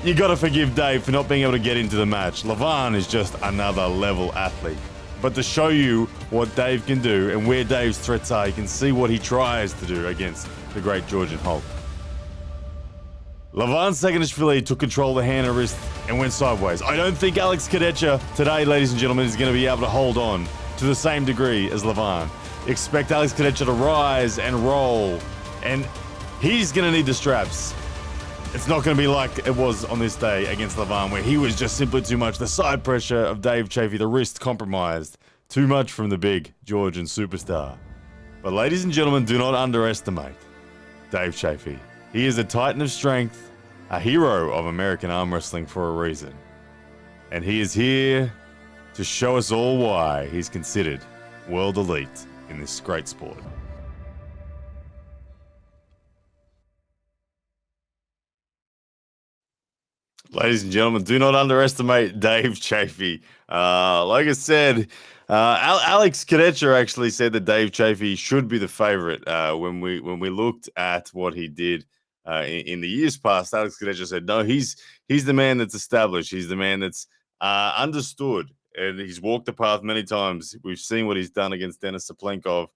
you gotta forgive Dave for not being able to get into the match. Levan is just another level athlete. But to show you what Dave can do and where Dave's threats are, you can see what he tries to do against the great Georgian Hulk. Levan Saginashvili took control of the hand and wrist and went sideways. I don't think Alex Kadecha today, ladies and gentlemen, is going to be able to hold on to the same degree as Levan. Expect Alex Kadecha to rise and roll, and he's going to need the straps. It's not going to be like it was on this day against Levan, where he was just simply too much. The side pressure of Dave Chafee, the wrist compromised. Too much from the big Georgian superstar. But ladies and gentlemen, do not underestimate Dave Chafee. He is a titan of strength, a hero of American arm wrestling for a reason. And he is here to show us all why he's considered world elite in this great sport. Ladies and gentlemen, do not underestimate Dave Chafee. Like I said, Alex Kadecha actually said that Dave Chafee should be the favorite. When we looked at what he did in the years past, Alex Kadecha said, no, he's the man that's established. He's the man that's understood, and he's walked the path many times. We've seen what he's done against Denis Saplenkov.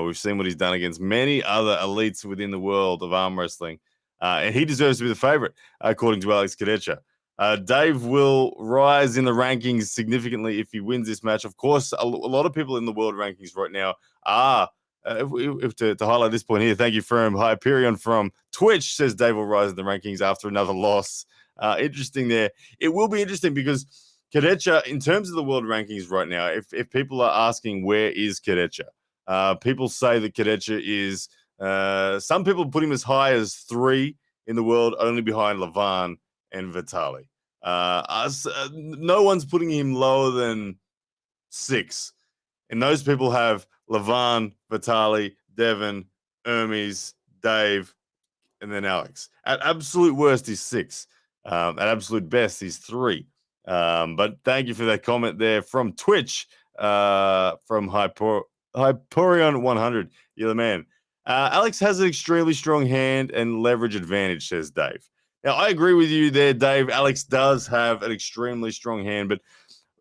We've seen what he's done against many other elites within the world of arm wrestling. And he deserves to be the favorite, according to Alex Kadecha. Dave will rise in the rankings significantly if he wins this match. Of course, a lot of people in the world rankings right now are, to highlight this point here, thank you from Hyperion from Twitch, says Dave will rise in the rankings after another loss. Interesting there. It will be interesting because Kadecha, in terms of the world rankings right now, if people are asking where is Kadecha, people say that Kadecha is, some people put him as high as 3 in the world, only behind Levan and Vitali. No one's putting him lower than 6. And those people have Levan, Vitali, Devin, Hermes, Dave, and then Alex. At absolute worst, he's 6. At absolute best, he's 3. But thank you for that comment there from Twitch, from Hyperion 100. You're the man. Alex has an extremely strong hand and leverage advantage, says Dave. Now, I agree with you there, Dave. Alex does have an extremely strong hand, but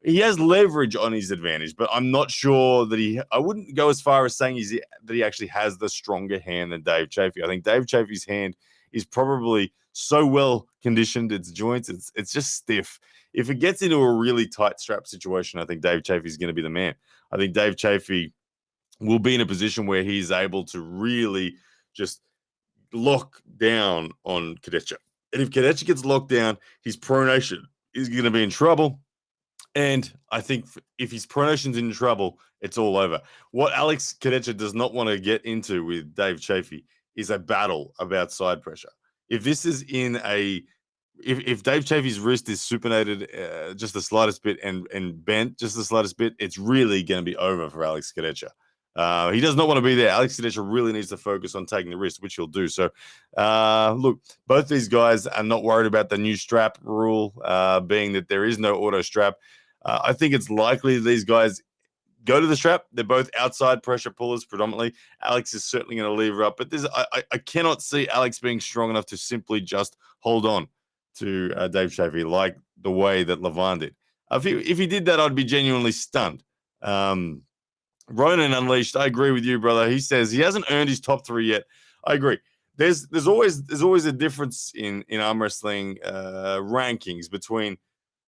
he has leverage on his advantage. But I'm not sure that I wouldn't go as far as saying that he actually has the stronger hand than Dave Chafee. I think Dave Chafee's hand is probably so well conditioned, its joints, it's just stiff. If it gets into a really tight strap situation, I think Dave Chafee is going to be the man. I think Dave Chafee will be in a position where he's able to really just lock down on Kadecha. And if Kadecha gets locked down, his pronation is going to be in trouble. And I think if his pronation's in trouble, it's all over. What Alex Kadecha does not want to get into with Dave Chafee is a battle about side pressure. If this is in if Dave Chafee's wrist is supinated just the slightest bit and bent just the slightest bit, it's really going to be over for Alex Kadecha. He does not want to be there. Alex Kadecha really needs to focus on taking the wrist, which he'll do. So, look, both these guys are not worried about the new strap rule, being that there is no auto strap. I think it's likely these guys go to the strap. They're both outside pressure pullers predominantly. Alex is certainly going to lever up, but I cannot see Alex being strong enough to simply just hold on to Dave Chafee like the way that Levine did. If he did that, I'd be genuinely stunned. Ronan Unleashed, I agree with you, brother. He says he hasn't earned his top 3 yet. I agree. There's always a difference in arm wrestling rankings between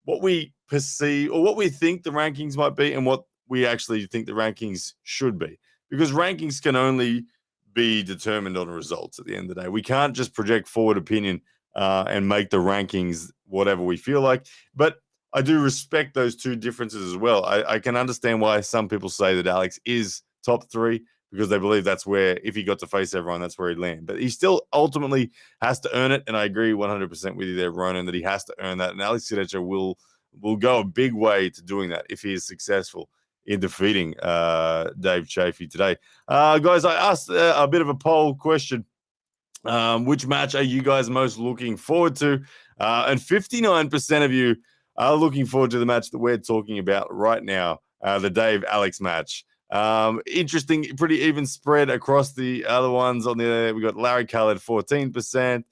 what we perceive or what we think the rankings might be and what we actually think the rankings should be. Because rankings can only be determined on results at the end of the day. We can't just project forward opinion and make the rankings whatever we feel like. But I do respect those two differences as well. I can understand why some people say that Alex is top 3 because they believe that's where, if he got to face everyone, that's where he'd land. But he still ultimately has to earn it, and I agree 100% with you there, Ronan, that he has to earn that. And Alex Kadecha will go a big way to doing that if he is successful in defeating Dave Chafee today. Guys, I asked a bit of a poll question. Which match are you guys most looking forward to? And 59% of you are looking forward to the match that we're talking about right now, the Dave Alex match. Interesting, pretty even spread across the other ones. On the we got Larry Khalid 14%,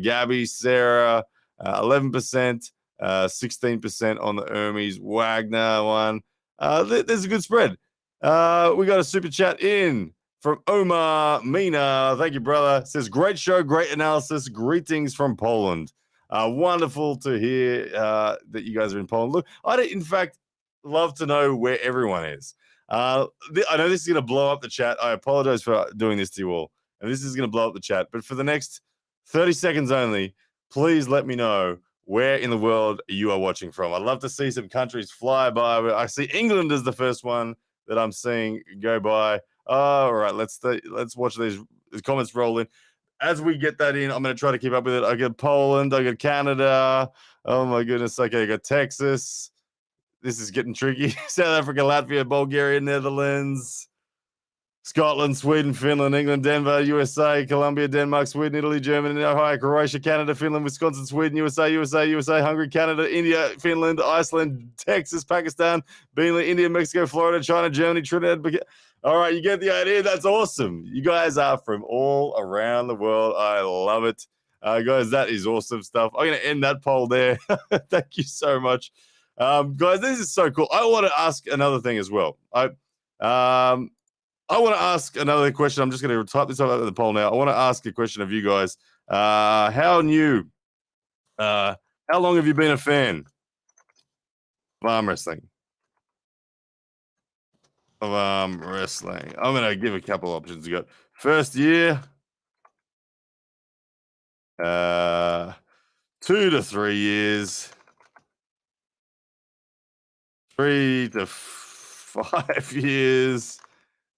Gabby, Sarah 11%, 16% on the Ermies, Wagner one. There's a good spread. We got a super chat in from Omar Mina. Thank you, brother. Says, great show, great analysis. Greetings from Poland. Wonderful to hear that you guys are in Poland. Look, I'd in fact love to know where everyone is. I know this is going to blow up the chat. I apologize for doing this to you all. And this is going to blow up the chat. But for the next 30 seconds only, please let me know where in the world you are watching from. I'd love to see some countries fly by. I see England as the first one that I'm seeing go by. All right, let's watch these comments roll in. As we get that in, I'm going to try to keep up with it. I got Poland, I got Canada. Oh my goodness. Okay, I got Texas. This is getting tricky. South Africa, Latvia, Bulgaria, Netherlands, Scotland, Sweden, Finland, England, Denver, USA, Colombia, Denmark, Sweden, Italy, Germany, Ohio, Croatia, Canada, Finland, Wisconsin, Sweden, USA, Hungary, Canada, India, Finland, Iceland, Texas, Pakistan, Benin, India, Mexico, Florida, China, Germany, Trinidad. All right, you get the idea. That's awesome. You guys are from all around the world. I love it. Guys, that is awesome stuff. I'm going to end that poll there. Thank you so much. Guys, this is so cool. I want to ask another thing as well. I want to ask another question. I'm just going to type this up in the poll now. I want to ask a question of you guys. How long have you been a fan of arm wrestling? I'm going to give a couple options. You got first year, 2 to 3 years, 3 to 5 years,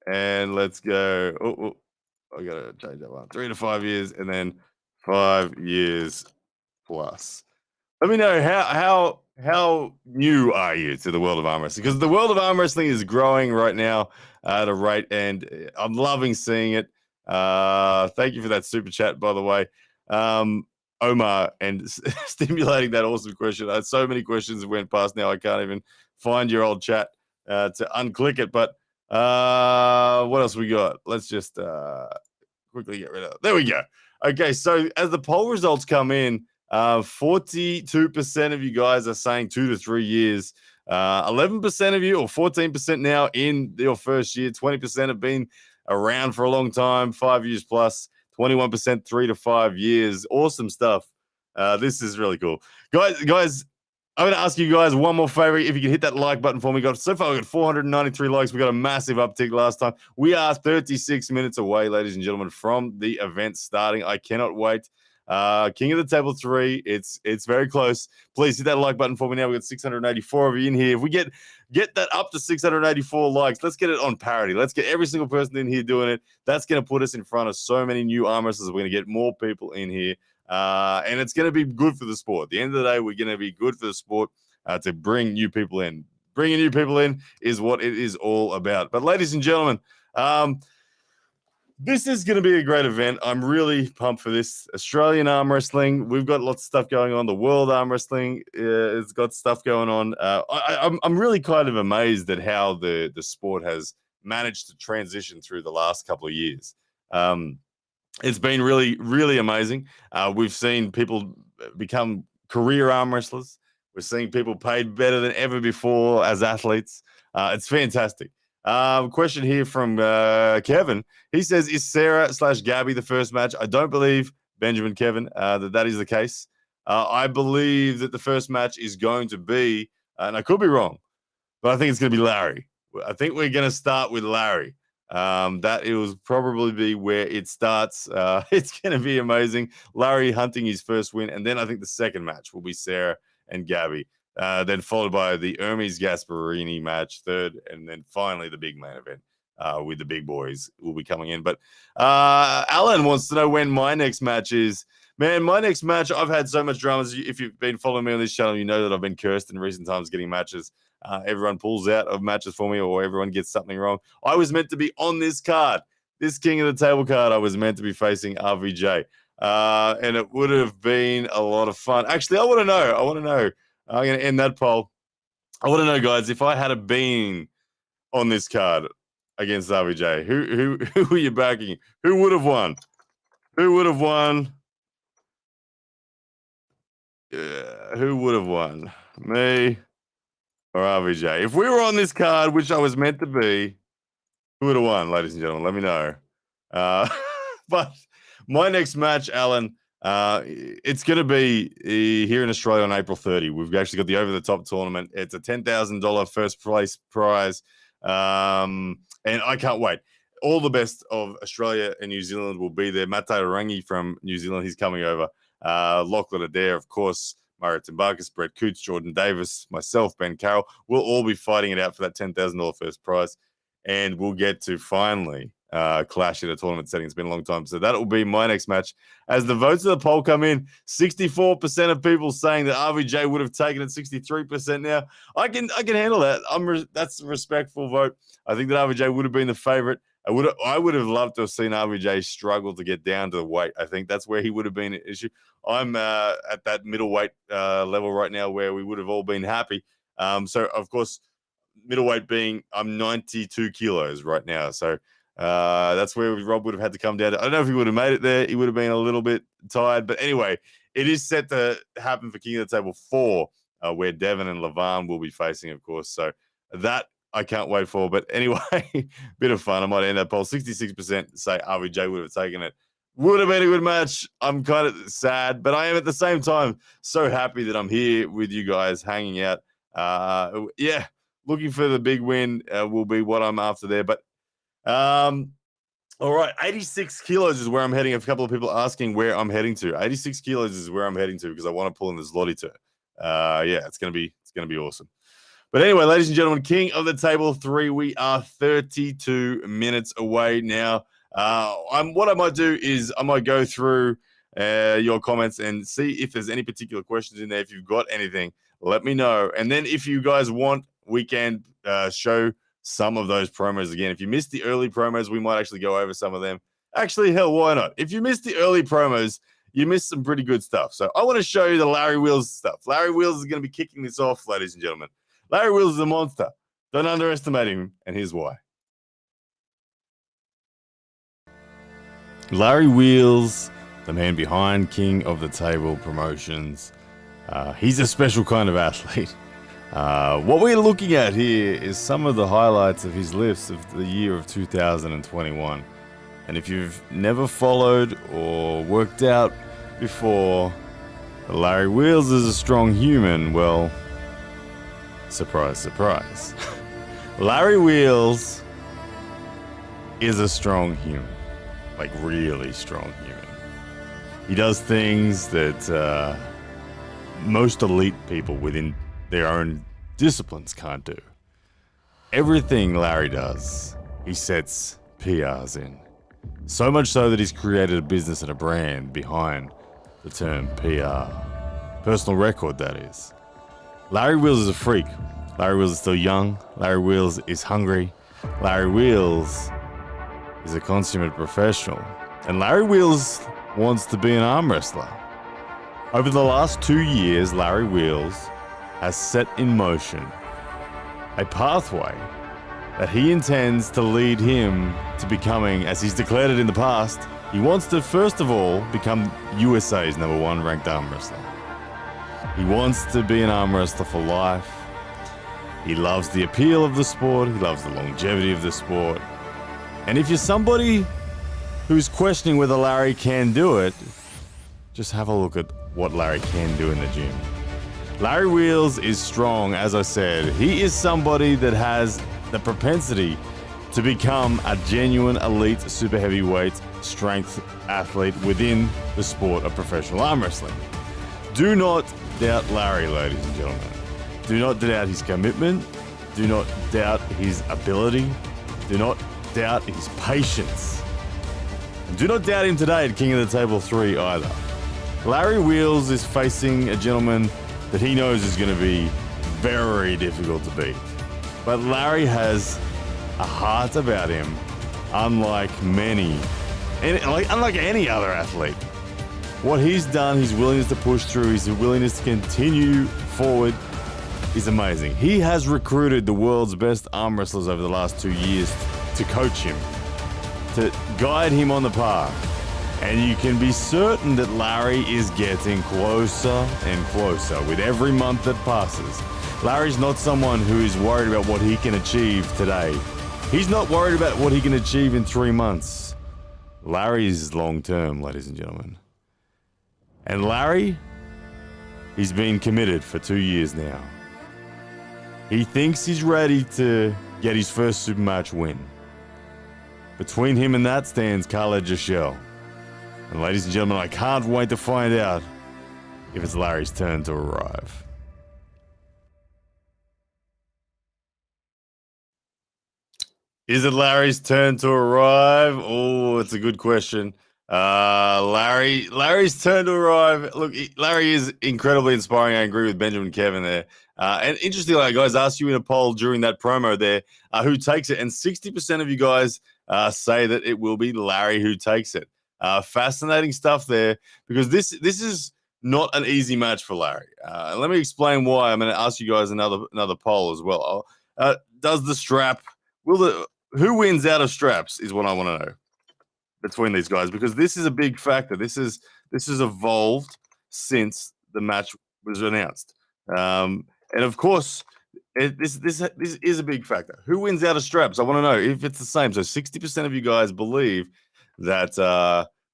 and let's go. Oh, I gotta change that one. 3 to 5 years, and then 5 years plus. Let me know how new are you to the world of arm wrestling? Because the world of arm wrestling is growing right now at a rate, and I'm loving seeing it. Thank you for that super chat, by the way. Omar, and stimulating that awesome question. So many questions went past now. I can't even find your old chat to unclick it. But what else we got? Let's just quickly get rid of it. There we go. Okay, so as the poll results come in, 42% of you guys are saying 2 to 3 years. 11% of you, or 14% now in your first year. 20% have been around for a long time, 5 years plus. 21% 3 to 5 years. Awesome stuff. This is really cool, guys. I'm going to ask you guys one more favor. If you can hit that like button for me. So far, we got 493 likes. We got a massive uptick last time. We are 36 minutes away, ladies and gentlemen, from the event starting. I cannot wait. King of the Table 3. It's very close. Please hit that like button for me now. We got 684 of you in here. If we get that up to 684 likes, let's get it on parity. Let's get every single person in here doing it. That's going to put us in front of so many new arm wrestlers. We're going to get more people in here. And it's going to be good for the sport. At the end of the day, we're going to be good for the sport to bring new people in. Bringing new people in is what it is all about. But ladies and gentlemen, this is going to be a great event. I'm really pumped for this. Australian arm wrestling. We've got lots of stuff going on. The world arm wrestling has got stuff going on. I'm really kind of amazed at how the sport has managed to transition through the last couple of years. It's been really, really amazing. We've seen people become career arm wrestlers. We're seeing people paid better than ever before as athletes. It's fantastic. Question here from Kevin. He says, is Sarah/Gabby the first match? I don't believe, Benjamin Kevin, that is the case. I believe that the first match is going to be, and I could be wrong, but I think it's going to be Larry. I think we're going to start with Larry. That it will probably be where it starts. It's going to be amazing. Larry hunting his first win, and then I think the second match will be Sarah and Gabby. Then followed by the Hermes Gasparini match, third, and then finally the big main event with the big boys will be coming in. But Alan wants to know when my next match is. Man, my next match, I've had so much dramas. If you've been following me on this channel, you know that I've been cursed in recent times getting matches. Everyone pulls out of matches for me, or everyone gets something wrong. I was meant to be on this card, this King of the Table card. I was meant to be facing RVJ, and it would have been a lot of fun. Actually, I want to know. I'm going to end that poll. I want to know, guys, if I had been on this card against RVJ, who were you backing? Who would have won? Who would have won? Who would have won? Me or RVJ? If we were on this card, which I was meant to be, who would have won, ladies and gentlemen? Let me know. But my next match, Alan, it's going to be here in Australia on April 30. We've actually got the over-the-top tournament. It's a $10,000 first place prize, and I can't wait. All the best of Australia and New Zealand will be there. Mate Rangi from New Zealand, he's coming over. Lachlan Adair, of course, Mario Timbarkis, Brett Coots, Jordan Davis, myself, Ben Carroll. We'll all be fighting it out for that $10,000 first prize, and we'll get to finally clash in a tournament setting. It's been a long time. So that will be my next match. As the votes of the poll come in, 64% of people saying that RVJ would have taken it, 63% now. I can handle that. That's a respectful vote. I think that RVJ would have been the favorite. I would have loved to have seen RVJ struggle to get down to the weight. I think that's where he would have been an issue. I'm at that middleweight level right now where we would have all been happy. So, of course, middleweight being I'm 92 kilos right now. So that's where Rob would have had to come down to. I don't know if he would have made it there. He would have been a little bit tired. But anyway, it is set to happen for King of the Table 4, where Devin and Levan will be facing, of course. So that I can't wait for. But anyway, bit of fun. I might end that poll. 66% say RVJ would have taken it. Would have been a good match. I'm kind of sad, but I am at the same time so happy that I'm here with you guys hanging out. Yeah, looking for the big win will be what I'm after there. But all right, 86 kilos is where I'm heading. A couple of people asking where I'm heading to. 86 kilos is where I'm heading to because I want to pull in this Lottie tour. Yeah, it's gonna be awesome. But anyway, ladies and gentlemen, King of the Table 3, we are 32 minutes away now. What I might do is I might go through your comments and see if there's any particular questions in there. If you've got anything, let me know. And then if you guys want, we can show some of those promos again. If you missed the early promos, we might actually go over some of them. Actually, hell, why not? If you missed the early promos, you missed some pretty good stuff. So I want to show you the Larry Wheels stuff. Larry Wheels is going to be kicking this off, ladies and gentlemen. Larry Wheels is a monster. Don't underestimate him, and here's why. Larry Wheels the man behind King of the Table Promotions. He's a special kind of athlete. What we're looking at here is some of the highlights of his lifts of the year of 2021. And if you've never followed or worked out before, Larry Wheels is a strong human. Well, surprise, surprise. Larry Wheels is a strong human. Like, really strong human. He does things that most elite people within their own disciplines can't do. Everything Larry does, he sets PRs in. So much so that he's created a business and a brand behind the term PR. Personal record, that is. Larry Wheels is a freak. Larry Wheels is still young. Larry Wheels is hungry. Larry Wheels is a consummate professional. And Larry Wheels wants to be an arm wrestler. Over the last 2 years, Larry Wheels has set in motion a pathway that he intends to lead him to becoming, as he's declared it in the past, he wants to first of all become USA's #1 ranked arm wrestler. He wants to be an arm wrestler for life. He loves the appeal of the sport. He loves the longevity of the sport. And if you're somebody who's questioning whether Larry can do it, just have a look at what Larry can do in the gym. Larry Wheels is strong, as I said. He is somebody that has the propensity to become a genuine elite super heavyweight strength athlete within the sport of professional arm wrestling. Do not doubt Larry, ladies and gentlemen. Do not doubt his commitment. Do not doubt his ability. Do not doubt his patience. And do not doubt him today at King of the Table 3 either. Larry Wheels is facing a gentleman that he knows is going to be very difficult to beat. But Larry has a heart about him, unlike any other athlete. What he's done, his willingness to push through, his willingness to continue forward is amazing. He has recruited the world's best arm wrestlers over the last 2 years to coach him, to guide him on the path. And you can be certain that Larry is getting closer and closer with every month that passes. Larry's not someone who is worried about what he can achieve today. He's not worried about what he can achieve in 3 months. Larry's long-term, ladies and gentlemen. And Larry, he's been committed for 2 years now. He thinks he's ready to get his first Supermatch win. Between him and that stands Khalid. And ladies and gentlemen, I can't wait to find out if it's Larry's turn to arrive. Is it Larry's turn to arrive? Oh, it's a good question. Larry's turn to arrive. Look, Larry is incredibly inspiring. I agree with Benjamin Kevin there. And interestingly, I guys asked you in a poll during that promo there, who takes it, and 60% of you guys say that it will be Larry who takes it. Fascinating stuff there, because this is not an easy match for Larry. Let me explain why. I'm going to ask you guys another poll as well. Does the strap? Who wins out of straps is what I want to know between these guys, because this is a big factor. This is evolved since the match was announced, and of course, this is a big factor. Who wins out of straps? I want to know if it's the same. So 60% of you guys believe that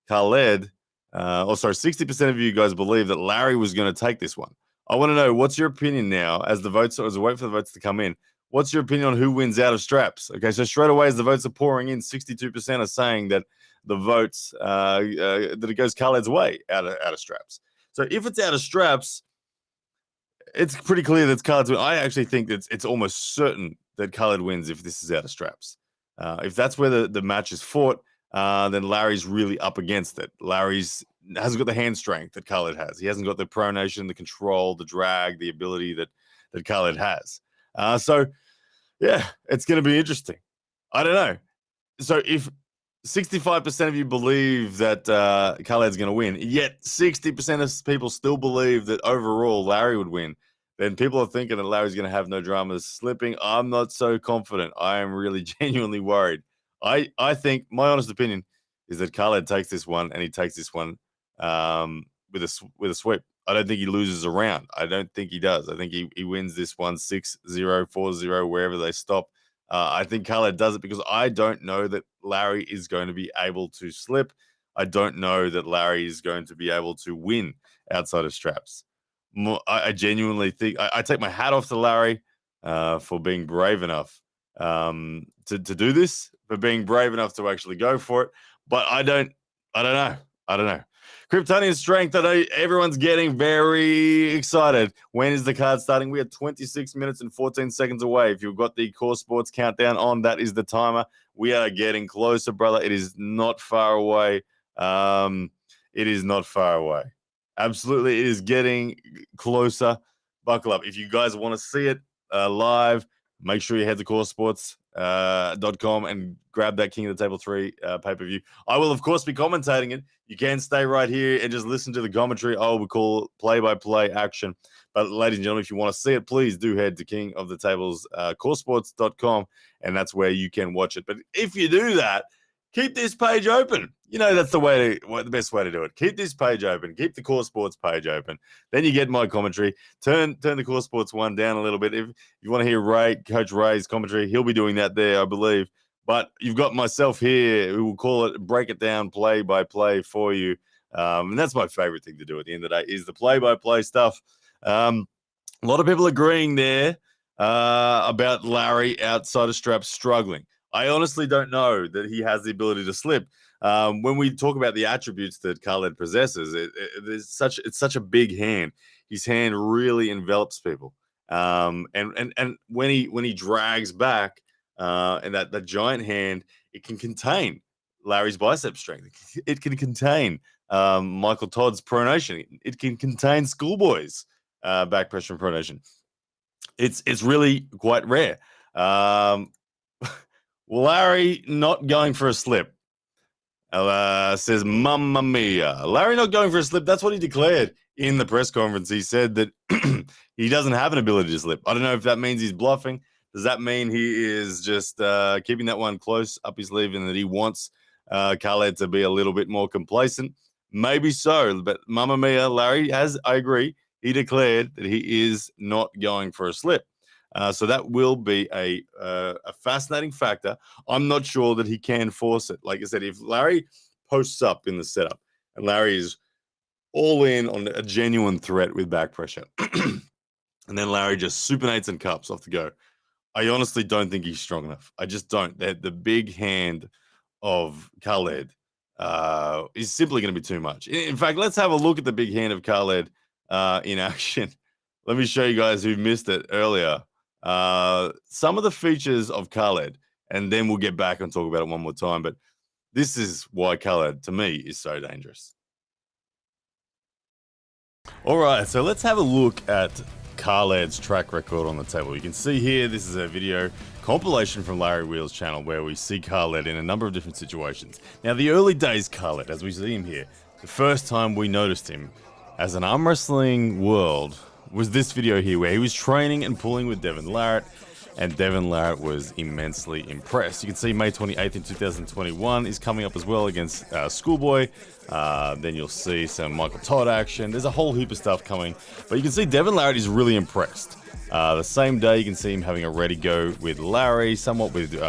Khalid, 60% of you guys believe that Larry was going to take this one. I want to know, what's your opinion now as we wait for the votes to come in? What's your opinion on who wins out of straps? Okay, so straight away as the votes are pouring in, 62% are saying that the votes that it goes Khalid's way out of straps. So if it's out of straps, it's pretty clear that Khalid's win. I actually think that it's almost certain that Khalid wins if this is out of straps. If that's where the match is fought, then Larry's really up against it. Hasn't got the hand strength that Khalid has. He hasn't got the pronation, the control, the drag, the ability that Khalid has. So, yeah, it's going to be interesting. I don't know. So if 65% of you believe that Khalid's going to win, yet 60% of people still believe that overall Larry would win, then people are thinking that Larry's going to have no dramas slipping. I'm not so confident. I am really genuinely worried. I think my honest opinion is that Khalid takes this one, and he takes this one with a sweep. I don't think he loses a round. I don't think he does. I think he wins this one 6-0, 4-0, wherever they stop. I think Khalid does it because I don't know that Larry is going to be able to slip. I don't know that Larry is going to be able to win outside of straps. I genuinely think I take my hat off to Larry for being brave enough to do this, for being brave enough to actually go for it. But I don't know. Kryptonian Strength, I know everyone's getting very excited. When is the card starting? We are 26 minutes and 14 seconds away. If you've got the Core Sports countdown on, that is the timer. We are getting closer, brother. It is not far away. It is not far away. Absolutely, it is getting closer. Buckle up. If you guys want to see it live, make sure you head to coresports.com and grab that King of the Table 3 pay-per-view. I will, of course, be commentating it. You can stay right here and just listen to the commentary. I will call play-by-play action. But, ladies and gentlemen, if you want to see it, please do head to King of the Tables, coresports.com, and that's where you can watch it. But if you do that, keep this page open. You know, that's the best way to do it. Keep this page open. Keep the Core Sports page open. Then you get my commentary. Turn the Core Sports one down a little bit. If you want to hear Coach Ray's commentary, he'll be doing that there, I believe. But you've got myself here who will call it, break it down play by play for you. And that's my favorite thing to do at the end of the day is the play by play stuff. A lot of people agreeing there about Larry outside of straps struggling. I honestly don't know that he has the ability to slip. When we talk about the attributes that Khalid possesses, it's such a big hand. His hand really envelops people. And when he drags back, and that giant hand, it can contain Larry's bicep strength. It can contain Michael Todd's pronation. It can contain Schoolboy's back pressure and pronation. It's really quite rare. Larry not going for a slip. Says, Mamma Mia. Larry not going for a slip. That's what he declared in the press conference. He said that he doesn't have an ability to slip. I don't know if that means he's bluffing. Does that mean he is just keeping that one close up his sleeve and that he wants Khalid to be a little bit more complacent? Maybe so. But Mamma Mia, Larry I agree, he declared that he is not going for a slip. So that will be a fascinating factor. I'm not sure that he can force it. Like I said, if Larry posts up in the setup and Larry is all in on a genuine threat with back pressure, and then Larry just supinates and cups off the go, I honestly don't think he's strong enough. I just don't. The big hand of Khalid is simply going to be too much. In fact, let's have a look at the big hand of Khalid in action. Let me show you guys who missed it earlier. Some of the features of Khalid, and then we'll get back and talk about it one more time. But this is why Khalid, to me, is so dangerous. All right, so let's have a look at Khalid's track record on the table. You can see here, this is a video compilation from Larry Wheel's channel where we see Khalid in a number of different situations. Now, the early days Khalid, as we see him here, the first time we noticed him as an arm wrestling world was this video here where he was training and pulling with Devin Larratt, and Devin Larratt was immensely impressed. You can see May 28th in 2021 is coming up as well against Schoolboy. Then you'll see some Michael Todd action. There's a whole heap of stuff coming, but you can see Devin Larratt is really impressed. The same day, you can see him having a ready go with Larry, somewhat with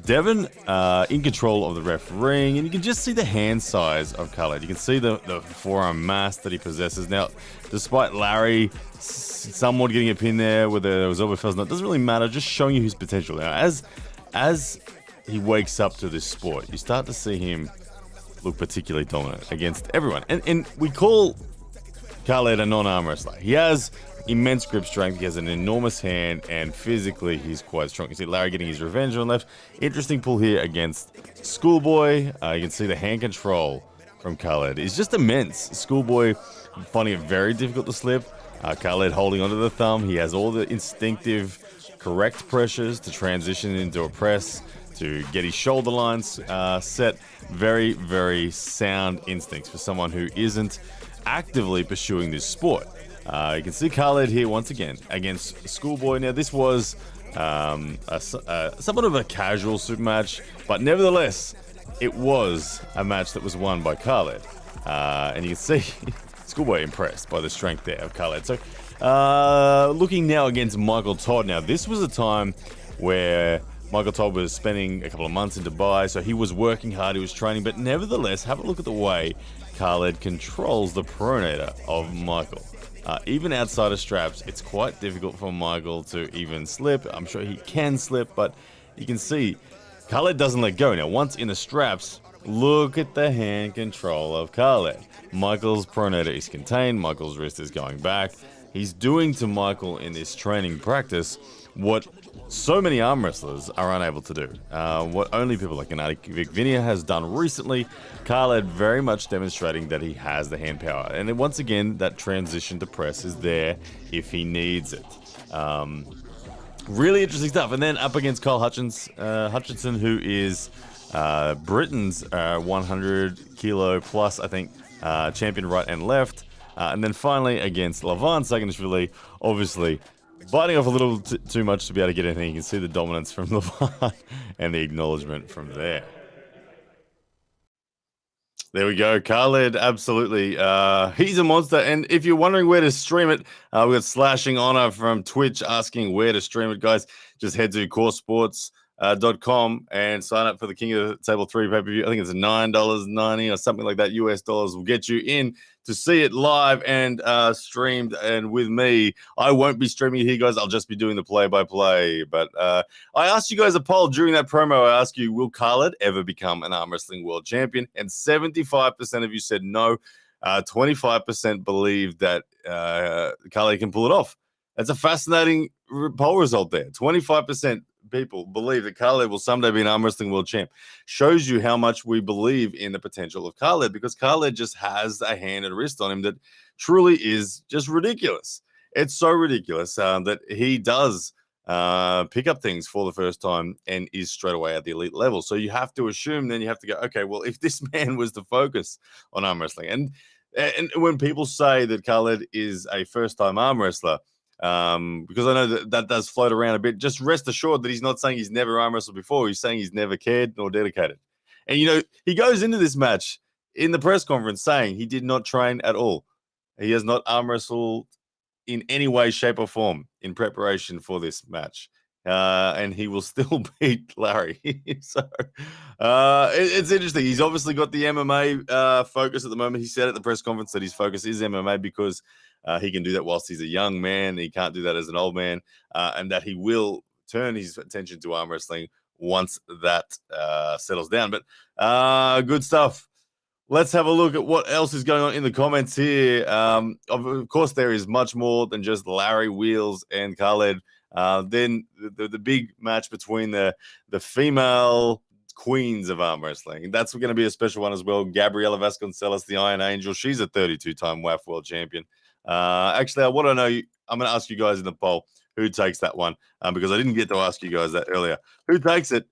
Devin in control of the refereeing, and you can just see the hand size of Khalid. You can see the forearm mass that he possesses. Now, despite Larry somewhat getting a pin there with a elbow fell, it doesn't really matter, just showing you his potential. Now, as he wakes up to this sport, you start to see him look particularly dominant against everyone. And we call Khalid a non-arm wrestler. He has immense grip strength, he has an enormous hand, and physically he's quite strong. You see Larry getting his revenge on left. Interesting pull here against Schoolboy. You can see the hand control from Khalid is just immense. Schoolboy finding it very difficult to slip. Khalid holding onto the thumb. He has all the instinctive, correct pressures to transition into a press, to get his shoulder lines set. Very, very sound instincts for someone who isn't actively pursuing this sport. You can see Khalid here once again against Schoolboy. Now, this was somewhat of a casual super match, but nevertheless, it was a match that was won by Khalid. And you can see Schoolboy impressed by the strength there of Khalid. So looking now against Michael Todd. Now, this was a time where Michael Todd was spending a couple of months in Dubai, so he was working hard, he was training, but nevertheless, have a look at the way Khalid controls the pronator of Michael. Even outside of straps, it's quite difficult for Michael to even slip. I'm sure he can slip, but you can see Khalid doesn't let go. Now, once in the straps, look at the hand control of Khalid. Michael's pronator is contained, Michael's wrist is going back. He's doing to Michael in this training practice what so many arm wrestlers are unable to do. What only people like Gennady Vinia has done recently. Khalid very much demonstrating that he has the hand power. And then once again, that transition to press is there if he needs it. Really interesting stuff. And then up against Kyle Hutchinson, who is Britain's 100 kilo plus, I think, champion right and left. And then finally against Levan Saginishvili, obviously biting off a little too much to be able to get anything. You can see the dominance from Levan and the acknowledgement from there. There we go. Khalid, absolutely. He's a monster. And if you're wondering where to stream it, we've got Slashing Honor from Twitch asking where to stream it, guys. Just head to coresports.com and sign up for the King of the Table 3 pay-per-view. I think it's $9.90 or something like that. US dollars will get you in to see it live and streamed. And with me, I won't be streaming it here, guys. I'll just be doing the play-by-play. But I asked you guys a poll during that promo. I asked you, will Khalid ever become an arm wrestling world champion? And 75% of you said no. 25% believe that Khalid can pull it off. That's a fascinating poll result there. 25% people believe that Khalid will someday be an arm wrestling world champ. Shows you how much we believe in the potential of Khalid, because Khalid just has a hand and wrist on him that truly is just ridiculous. It's so ridiculous that he does pick up things for the first time and is straight away at the elite level. So you have to assume, then you have to go, okay, well, if this man was to focus on arm wrestling, and when people say that Khalid is a first-time arm wrestler, because I know that does float around a bit, just rest assured that he's not saying he's never arm wrestled before. He's saying he's never cared nor dedicated. And, you know, he goes into this match in the press conference saying he did not train at all. He has not arm wrestled in any way, shape, or form in preparation for this match. And he will still beat Larry. So it's interesting. He's obviously got the MMA focus at the moment. He said at the press conference that his focus is MMA because he can do that whilst he's a young man. He can't do that as an old man, and that he will turn his attention to arm wrestling once that settles down. But good stuff. Let's have a look at what else is going on in the comments here. Of course, there is much more than just Larry, Wheels, and Khalid. Then the big match between the female queens of arm wrestling. That's going to be a special one as well. Gabriella Vasquez, the Iron Angel. She's a 32-time WAF world champion. Actually, I want to know, I'm going to ask you guys in the poll who takes that one, because I didn't get to ask you guys that earlier. Who takes it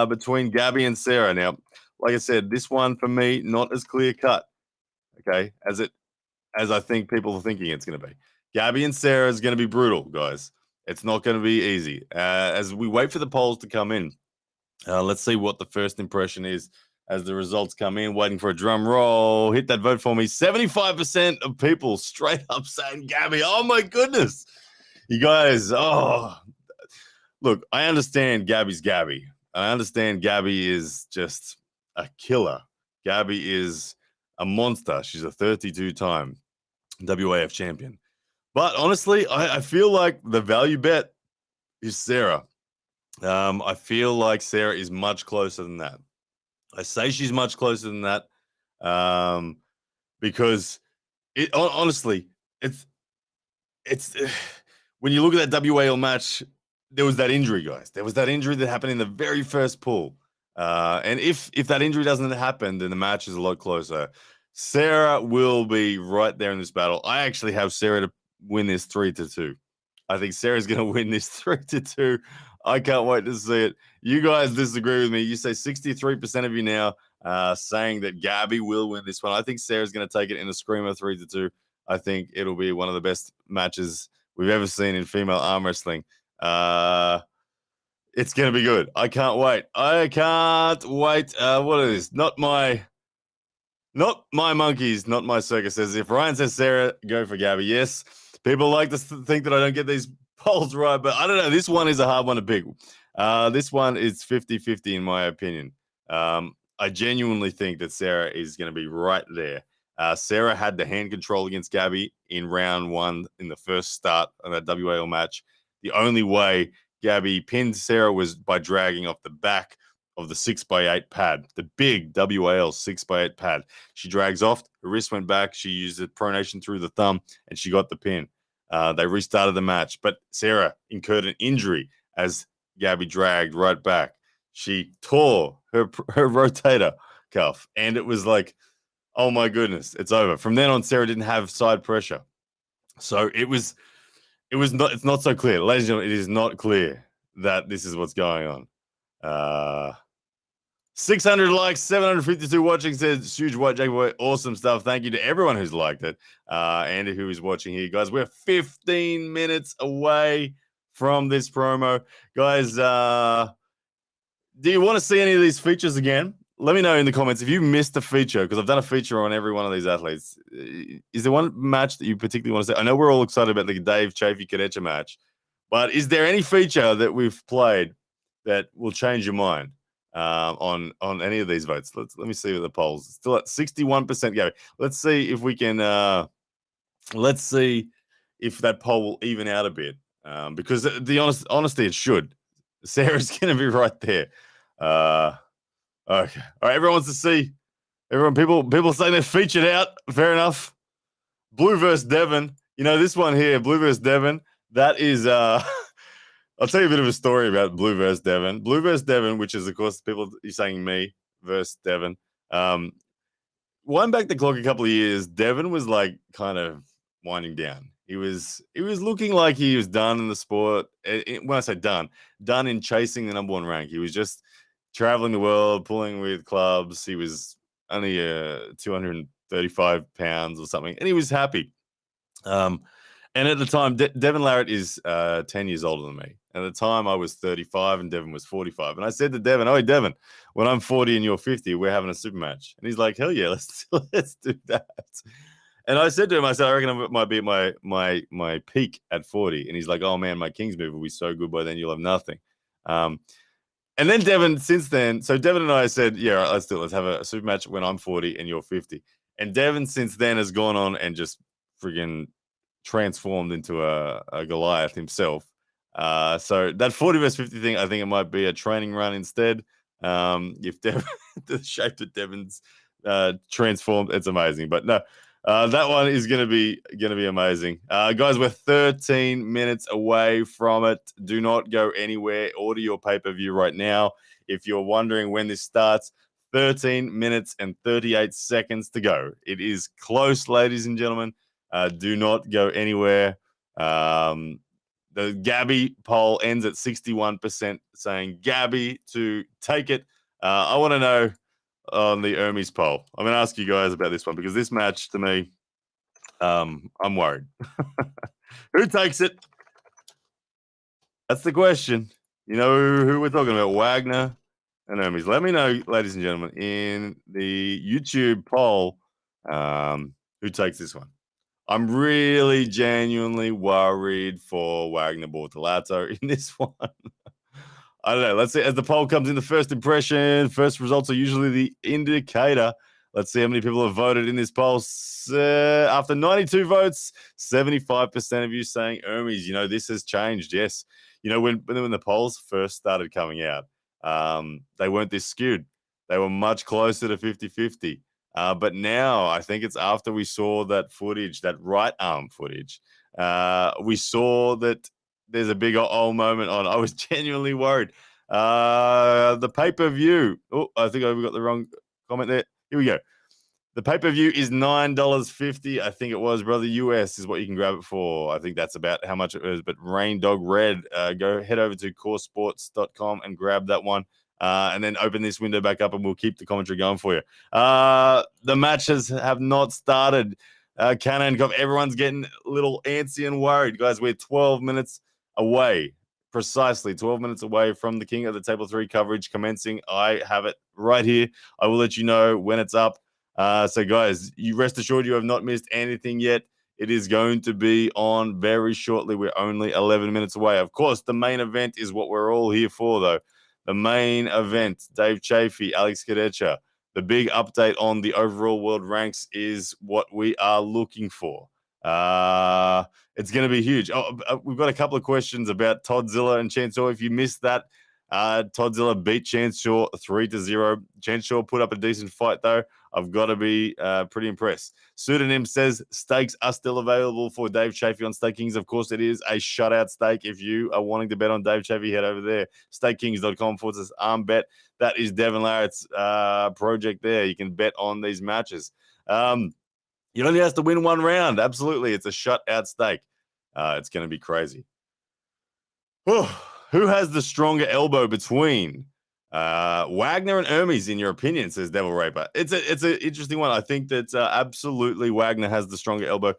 between Gabby and Sarah? Now, like I said, this one for me, not as clear cut, okay, as I think people are thinking it's going to be. Gabby and Sarah is going to be brutal, guys. It's not going to be easy. As we wait for the polls to come in, let's see what the first impression is as the results come in. Waiting for a drum roll. Hit that vote for me. 75% of people straight up saying Gabby. Oh, my goodness. You guys, look, I understand Gabby's Gabby. I understand Gabby is just a killer. Gabby is a monster. She's a 32-time WAF champion. But honestly, I feel like the value bet is Sarah. I feel like Sarah is much closer than that. I say she's much closer than that because honestly, it's when you look at that WAL match, there was that injury, guys. There was that injury that happened in the very first pull. And if that injury doesn't happen, then the match is a lot closer. Sarah will be right there in this battle. I actually have Sarah to win this 3-2. I think Sarah's going to win this 3-2. I can't wait to see it. You guys disagree with me. You say 63% of you now saying that Gabby will win this one. I think Sarah's going to take it in a screamer 3-2. I think it'll be one of the best matches we've ever seen in female arm wrestling. It's going to be good. I can't wait. I can't wait. What is this? Not my Not my monkeys, not my circus says. If Ryan says Sarah, go for Gabby. Yes, people like to think that I don't get these polls right, but I don't know. This one is a hard one to pick. This one is 50-50 in my opinion. I genuinely think that Sarah is going to be right there. Sarah had the hand control against Gabby in round 1 in the first start of that WAL match. The only way Gabby pinned Sarah was by dragging off the back of the 6x8 pad, the big WAL 6x8 pad. She drags off, her wrist went back, she used the pronation through the thumb, and she got the pin. They restarted the match, but Sarah incurred an injury as Gabby dragged right back. She tore her rotator cuff, and it was like, oh my goodness, it's over. From then on, Sarah didn't have side pressure. So it's not so clear. Ladies and gentlemen, it is not clear that this is what's going on. 600 likes, 752 watching, says huge white jaguar. Awesome stuff. Thank you to everyone who's liked it and who is watching here. Guys, we're 15 minutes away from this promo. Guys, do you want to see any of these features again? Let me know in the comments if you missed the feature, because I've done a feature on every one of these athletes. Is there one match that you particularly want to see? I know we're all excited about the Dave Chafee Kadecha match, but is there any feature that we've played that will change your mind on any of these votes? Let me see the polls. It's still at 61%. Gary, let's see if we can. Let's see if that poll will even out a bit, because the honesty, it should. Sarah's going to be right there. Okay. All right. Everyone wants to see. People saying they're featured out. Fair enough. Blue versus Devon. You know, this one here, Blue versus Devon, that is, I'll tell you a bit of a story about Blue versus Devon. Blue versus Devon, which is, of course, people you're saying me versus Devon. Wind back the clock a couple of years, Devon was like kind of winding down. He was looking like he was done in the sport. When I say done in chasing the number 1 rank. He was just traveling the world, pulling with clubs. He was only 235 pounds or something, and he was happy. And at the time, Devon Larratt is 10 years older than me. At the time, I was 35 and Devon was 45. And I said to Devon, "Oh, Devon, when I'm 40 and you're 50, we're having a super match." And he's like, "Hell yeah, let's do that." And I said to him, I said, "I reckon I might be at my peak at 40." And he's like, "Oh man, my King's move will be so good by then you'll have nothing." And then Devon, since then, so Devon and I said, "Yeah, right, let's do it. Let's have a super match when I'm 40 and you're 50." And Devon since then has gone on and just friggin' transformed into a Goliath himself. So that 40 versus 50 thing, I think it might be a training run instead. If Devon, the shape that Devon's transformed, it's amazing. But no, that one is gonna be amazing. Guys, we're 13 minutes away from it. Do not go anywhere. Order your pay-per-view right now. If you're wondering when this starts, 13 minutes and 38 seconds to go. It is close, ladies and gentlemen. Do not go anywhere. The Gabby poll ends at 61%, saying Gabby to take it. I want to know on the Hermes poll. I'm going to ask you guys about this one because this match to me, I'm worried. Who takes it? That's the question. You know who we're talking about, Wagner and Hermes. Let me know, ladies and gentlemen, in the YouTube poll, who takes this one. I'm really genuinely worried for Wagner Bortolato in this one. I don't know. Let's see. As the poll comes in, the first impression, first results are usually the indicator. Let's see how many people have voted in this poll. After 92 votes, 75% of you saying Hermes. You know, this has changed. Yes. You know, when the polls first started coming out, they weren't this skewed. They were much closer to 50-50. But now I think it's after we saw that footage, that right arm footage, we saw that there's a big old moment on. I was genuinely worried. The pay-per-view. Oh, I think we got the wrong comment there. Here we go. The pay-per-view is $9.50. I think it was, brother. US is what you can grab it for. I think that's about how much it was. But Rain Dog Red, go head over to coresports.com and grab that one. And then open this window back up and we'll keep the commentary going for you. The matches have not started. Cannon, everyone's getting a little antsy and worried. Guys, we're 12 minutes away, precisely 12 minutes away from the King of the Table 3 coverage commencing. I have it right here. I will let you know when it's up. So, guys, you rest assured you have not missed anything yet. It is going to be on very shortly. We're only 11 minutes away. Of course, the main event is what we're all here for, though. The main event, Dave Chafee, Alex Cadecha. The big update on the overall world ranks is what we are looking for. It's going to be huge. We've got a couple of questions about Toddzilla and Chance Shaw. If you missed that, Toddzilla beat Chance Shaw 3-0. Chance Shaw put up a decent fight, though. I've got to be pretty impressed. Pseudonym says stakes are still available for Dave Chafee on Stake Kings. Of course, it is a shutout stake. If you are wanting to bet on Dave Chafee, head over there. StakeKings.com/armbet. That is Devin Larratt's project there. You can bet on these matches. You only have to win one round. Absolutely. It's a shutout stake. It's going to be crazy. Who has the stronger elbow between Wagner and Hermes, in your opinion, says Devil Raper? It's an interesting one. I think that absolutely Wagner has the stronger elbow.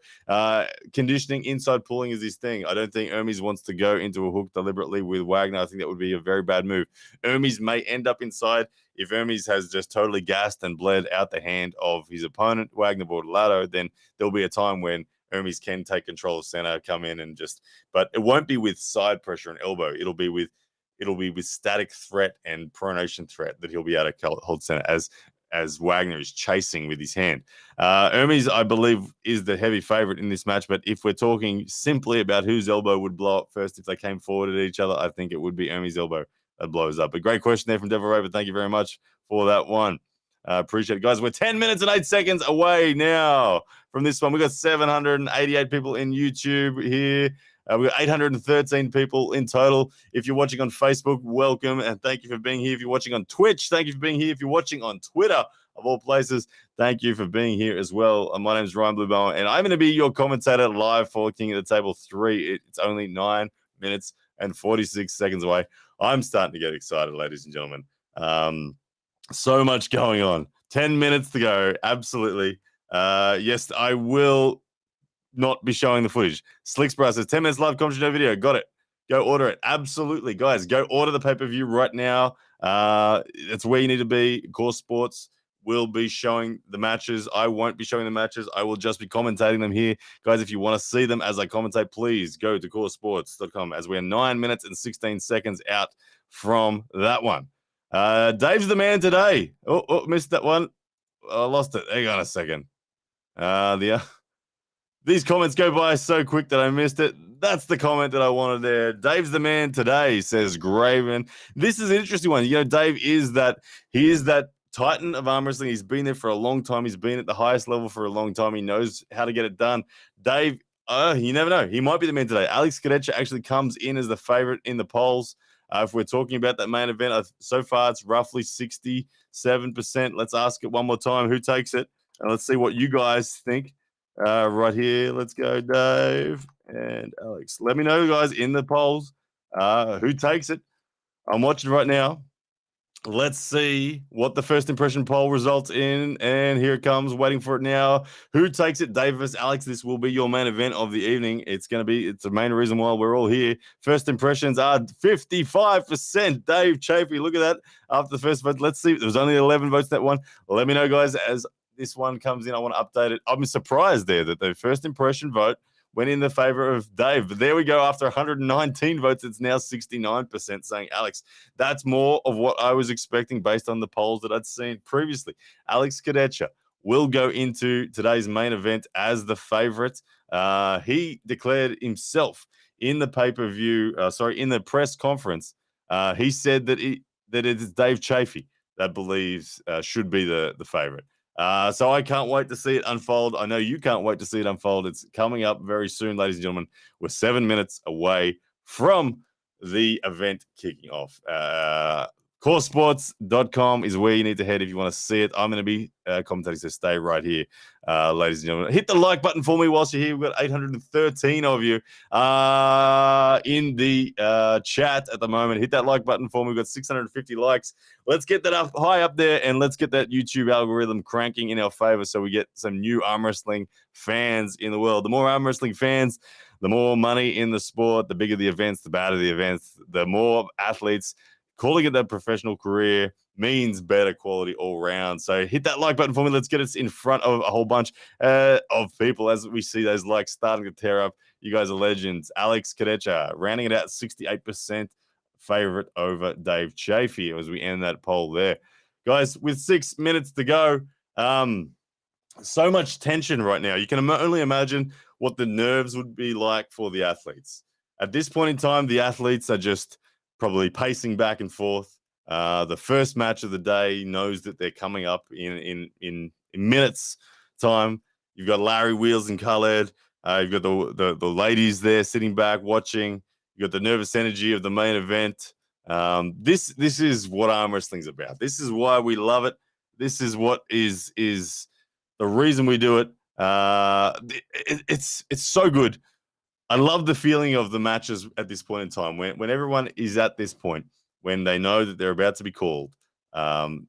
Conditioning, inside pulling is his thing. I don't think Hermes wants to go into a hook deliberately with Wagner. I think that would be a very bad move. Hermes may end up inside. If Hermes has just totally gassed and bled out the hand of his opponent, Wagner Ladder, then there'll be a time when Hermes can take control of center, come in and just, but it won't be with side pressure and elbow. It'll be with static threat and pronation threat that he'll be able to hold center as Wagner is chasing with his hand. Hermes, I believe, is the heavy favorite in this match, but if we're talking simply about whose elbow would blow up first if they came forward at each other, I think it would be Hermes' elbow that blows up. A great question there from Devil Raver. Thank you very much for that one. Appreciate it, guys. We're 10 minutes and 8 seconds away now from this one. We've got 788 people in YouTube here. We've got 813 people in total. If you're watching on Facebook, welcome, and thank you for being here. If you're watching on Twitch, thank you for being here. If you're watching on Twitter, of all places, thank you for being here as well. My name is Ryan Bluebell, and I'm going to be your commentator live for King of the Table 3. It's only 9 minutes and 46 seconds away. I'm starting to get excited, ladies and gentlemen. So much going on. 10 minutes to go. Absolutely. Yes, I will not be showing the footage. Slicksbra says 10 minutes live commentary, no video. Got it. Go order it. Absolutely, guys. Go order the pay-per-view right now. That's where you need to be. Core Sports will be showing the matches. I won't be showing the matches. I will just be commentating them here. Guys, if you want to see them as I commentate, please go to coresports.com as we're 9 minutes and 16 seconds out from that one. Dave's the man today. Oh, missed that one. I lost it. Hang on a second. These comments go by so quick that I missed it. That's the comment that I wanted there. Dave's the man today, says Graven. This is an interesting one. You know, Dave is that titan of arm wrestling. He's been there for a long time. He's been at the highest level for a long time. He knows how to get it done. Dave, you never know. He might be the man today. Alex Cadecha actually comes in as the favorite in the polls. If we're talking about that main event, so far it's roughly 67%. Let's ask it one more time. Who takes it? And let's see what you guys think. Right here. Let's go, Dave and Alex. Let me know, guys, in the polls who takes it. I'm watching right now. Let's see what the first impression poll results in. And here it comes, waiting for it now. Who takes it? Dave versus Alex. This will be your main event of the evening. It's the main reason why we're all here. First impressions are 55%. Dave Chafee, look at that. After the first vote, let's see. There was only 11 votes that one. Let me know, guys, as this one comes in. I want to update it. I'm surprised there that the first impression vote went in the favor of Dave. But there we go. After 119 votes, it's now 69% saying Alex. That's more of what I was expecting based on the polls that I'd seen previously. Alex Cadecha will go into today's main event as the favorite. He declared himself in the pay-per-view, in the press conference. He said that it is Dave Chafee that believes should be the favorite. So I can't wait to see it unfold. I know you can't wait to see it unfold. It's coming up very soon, ladies and gentlemen. We're 7 minutes away from the event kicking off. Coresports.com is where you need to head if you want to see it. I'm going to be commentating, so stay right here, ladies and gentlemen. Hit the like button for me whilst you're here. We've got 813 of you in the chat at the moment. Hit that like button for me. We've got 650 likes. Let's get that up high up there, and let's get that YouTube algorithm cranking in our favor so we get some new arm wrestling fans in the world. The more arm wrestling fans, the more money in the sport, the bigger the events, the badder the events, the more athletes calling it that professional career means better quality all round. So hit that like button for me. Let's get us in front of a whole bunch of people as we see those likes starting to tear up. You guys are legends. Alex Kadecha rounding it out 68% favorite over Dave Chafee as we end that poll there. Guys, with 6 minutes to go, so much tension right now. You can only imagine what the nerves would be like for the athletes. At this point in time, the athletes are just probably pacing back and forth. The first match of the day knows that they're coming up in minutes time. You've got Larry Wheels and Khalid. You've got the ladies there sitting back watching. You've got the nervous energy of the main event. This is what arm wrestling's about. This is why we love it. This is what is the reason we do it. It's so good. I love the feeling of the matches at this point in time when everyone is at this point, when they know that they're about to be called. Some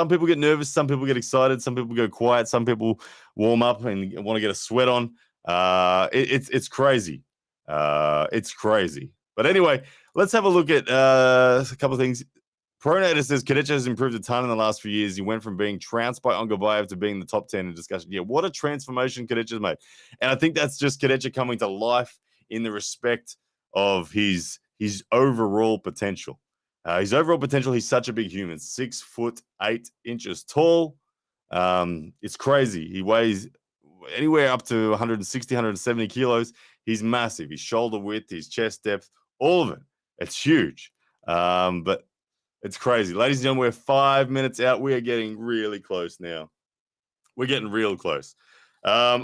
people get nervous, some people get excited, some people go quiet, some people warm up and want to get a sweat on. It's crazy. It's crazy. But anyway, let's have a look at a couple of things. Pronator says Kadecha has improved a ton in the last few years. He went from being trounced by Ongobayev to being the top 10 in discussion. Yeah, what a transformation Kadecha's made. And I think that's just Kadecha coming to life in the respect of his overall potential. His overall potential, he's such a big human, 6'8" tall. It's crazy. He weighs anywhere up to 160, 170 kilos. He's massive. His shoulder width, his chest depth, all of it. It's huge. But it's crazy. Ladies and gentlemen, we're 5 minutes out. We are getting really close now. We're getting real close. I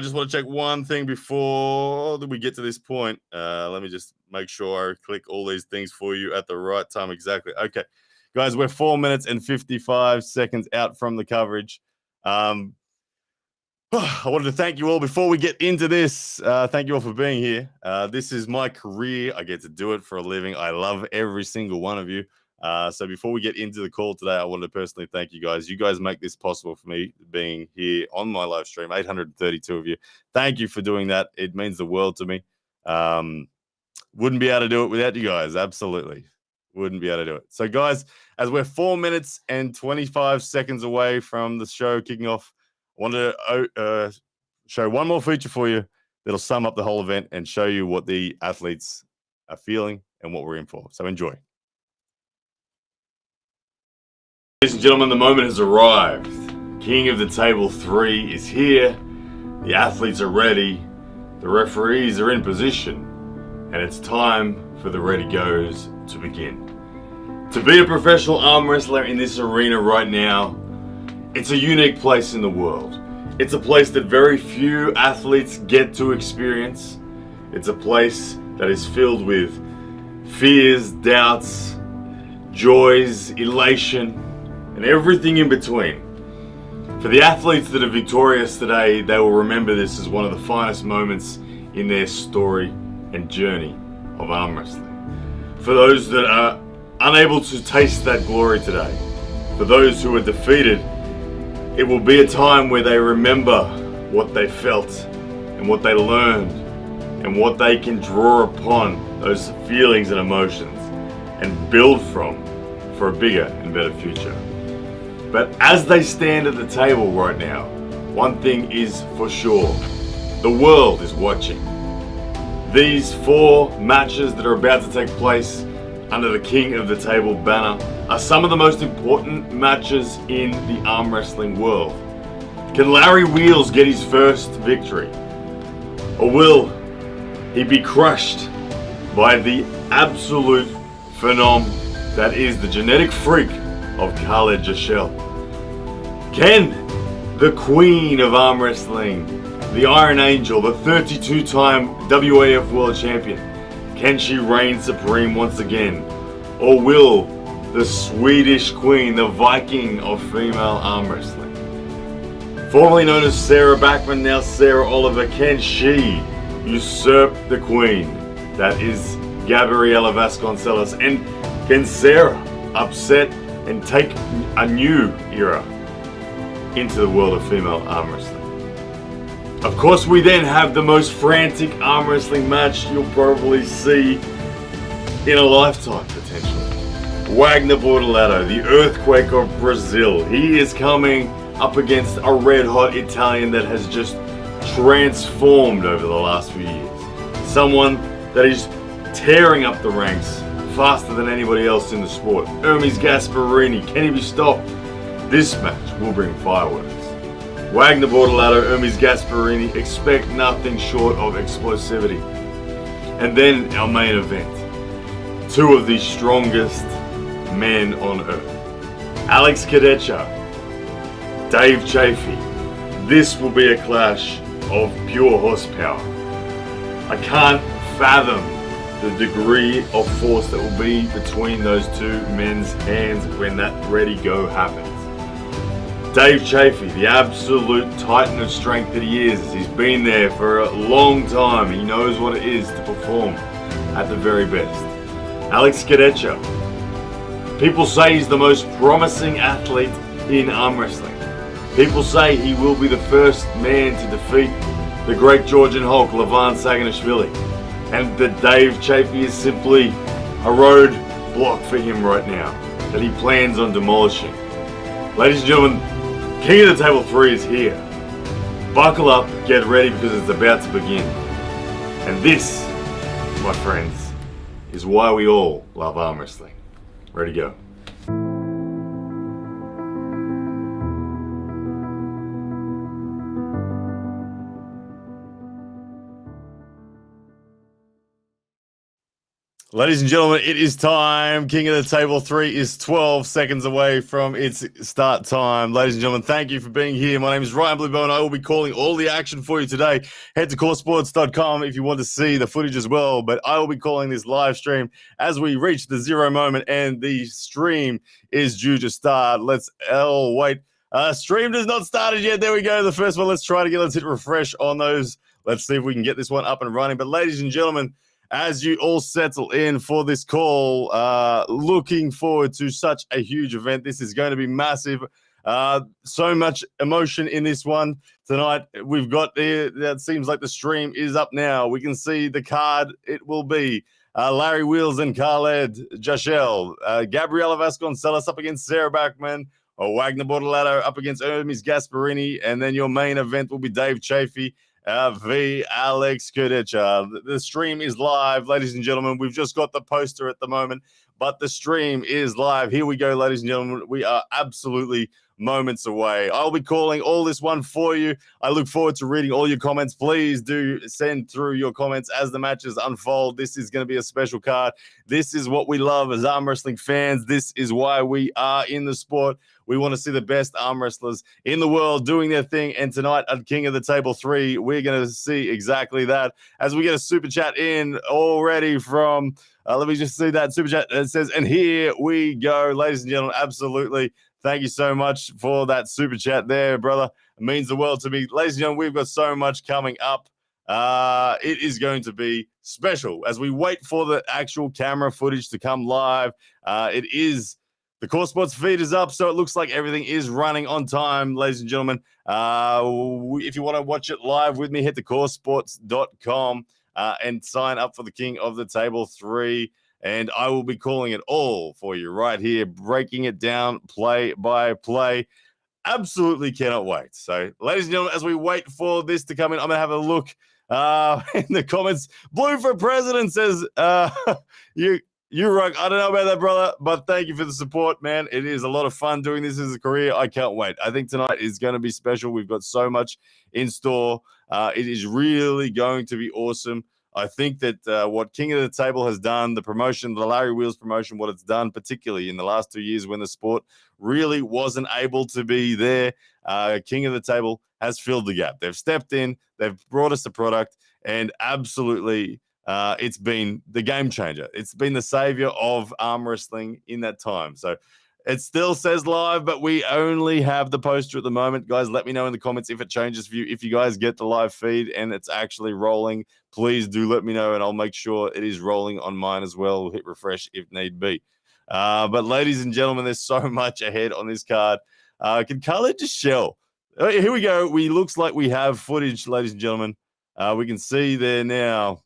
just want to check one thing before we get to this point. Let me just make sure I click all these things for you at the right time exactly. Okay, guys, we're 4 minutes and 55 seconds out from the coverage. I wanted to thank you all before we get into this. Thank you all for being here. This is my career. I get to do it for a living. I love every single one of you. So before we get into the call today, I wanted to personally thank you guys. You guys make this possible for me being here on my live stream, 832 of you. Thank you for doing that. It means the world to me. Wouldn't be able to do it without you guys. Absolutely. Wouldn't be able to do it. So guys, as we're 4 minutes and 25 seconds away from the show kicking off, I wanted to show one more feature for you that'll sum up the whole event and show you what the athletes are feeling and what we're in for. So enjoy. Ladies and gentlemen, the moment has arrived. King of the Table 3 is here. The athletes are ready. The referees are in position. And it's time for the ready goes to begin. To be a professional arm wrestler in this arena right now, it's a unique place in the world. It's a place that very few athletes get to experience. It's a place that is filled with fears, doubts, joys, elation, and everything in between. For the athletes that are victorious today, they will remember this as one of the finest moments in their story and journey of arm wrestling. For those that are unable to taste that glory today, for those who are defeated, it will be a time where they remember what they felt and what they learned and what they can draw upon those feelings and emotions and build from for a bigger and better future. But as they stand at the table right now, one thing is for sure. The world is watching. These 4 matches that are about to take place under the King of the Table banner are some of the most important matches in the arm wrestling world. Can Larry Wheels get his first victory? Or will he be crushed by the absolute phenom that is the genetic freak of Khalid? Can the Queen of Arm Wrestling, the Iron Angel, the 32-time WAF World Champion, can she reign supreme once again? Or will the Swedish Queen, the Viking of female arm wrestling, formerly known as Sarah Backman, now Sarah Oliver, can she usurp the Queen that is Gabriella Vasquez? And can Sarah upset and take a new era into the world of female arm wrestling? Of course, we then have the most frantic arm wrestling match you'll probably see in a lifetime, potentially. Wagner Ladder, the earthquake of Brazil. He is coming up against a red-hot Italian that has just transformed over the last few years. Someone that is tearing up the ranks faster than anybody else in the sport. Hermes Gasparini, can he be stopped? This match will bring fireworks. Wagner Ladder, Hermes Gasparini, expect nothing short of explosivity. And then our main event. Two of the strongest men on earth. Alex Kadecha, Dave Chafee. This will be a clash of pure horsepower. I can't fathom the degree of force that will be between those two men's hands when that ready go happens. Dave Chafee, the absolute titan of strength that he is. He's been there for a long time. He knows what it is to perform at the very best. Alex Kadecha. People say he's the most promising athlete in arm wrestling. People say he will be the first man to defeat the great Georgian Hulk, Levan Saganishvili. And that Dave Chafee is simply a road block for him right now that he plans on demolishing. Ladies and gentlemen, King of the Table 3 is here. Buckle up, get ready, because it's about to begin. And this, my friends, is why we all love arm wrestling. Ready to go. Ladies and gentlemen, it is time. King of the Table 3 is 12 seconds away from its start time. Ladies and gentlemen, thank you for being here. My name is Ryan Bluebell, and I will be calling all the action for you today. Head to coresports.com if you want to see the footage as well, but I will be calling this live stream as we reach the 0 moment, and the stream is due to start. Wait. Stream has not started yet. There we go. The first one. Let's hit refresh on those. Let's see if we can get this one up and running. But ladies and gentlemen, as you all settle in for this call, looking forward to such a huge event. This is going to be massive. So much emotion in this one tonight. We've got that seems like the stream is up now. We can see the card. It will be Larry Wheels and Khalid Jashel, Gabriella Vasquez up against Sarah Backman, or Wagner Ladder up against Hermes Gasparini, and then your main event will be Dave Chafee v. Alex Kadecha. The stream is live, ladies and gentlemen. We've just got the poster at the moment, but the stream is live. Here we go, ladies and gentlemen. We are absolutely moments away. I'll be calling all this one for you. I look forward to reading all your comments. Please do send through your comments as the matches unfold. This is going to be a special card. This is what we love as arm wrestling fans. This is why we are in the sport. We want to see the best arm wrestlers in the world doing their thing. And tonight at King of the Table 3, we're going to see exactly that. As we get a super chat in already from, let me just see that super chat. It says, and here we go, ladies and gentlemen. Absolutely. Thank you so much for that super chat there, brother. It means the world to me. Ladies and gentlemen, we've got so much coming up. It is going to be special as we wait for the actual camera footage to come live. The Core Sports feed is up, so it looks like everything is running on time, ladies and gentlemen. If you want to watch it live with me, head to coresports.com and sign up for the King of the Table 3. And I will be calling it all for you right here, breaking it down play by play. Absolutely cannot wait. So, ladies and gentlemen, as we wait for this to come in, I'm going to have a look in the comments. Blue for President says, You're right. I don't know about that, brother, but thank you for the support, man. It is a lot of fun doing this as a career. I can't wait. I think tonight is going to be special. We've got so much in store. It is really going to be awesome. I think that what King of the Table has done, the promotion, the Larry Wheels promotion, what it's done, particularly in the last 2 years when the sport really wasn't able to be there, King of the Table has filled the gap. They've stepped in, they've brought us the product, and absolutely it's been the game changer. It's been the savior of arm wrestling in that time. So it still says live, but we only have the poster at the moment. Guys, let me know in the comments if it changes for you. If you guys get the live feed and it's actually rolling, please do let me know, and I'll make sure it is rolling on mine as well. We'll hit refresh if need be. But ladies and gentlemen, there's so much ahead on this card. Can Khalid just shell? Here we go. Looks like we have footage, ladies and gentlemen. We can see there now.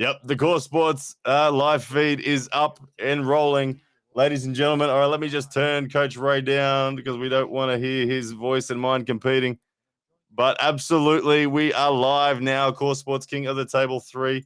Yep, the Core Sports live feed is up and rolling. Ladies and gentlemen, all right, let me just turn Coach Ray down because we don't want to hear his voice and mine competing. But absolutely, we are live now. Core Sports King of the Table 3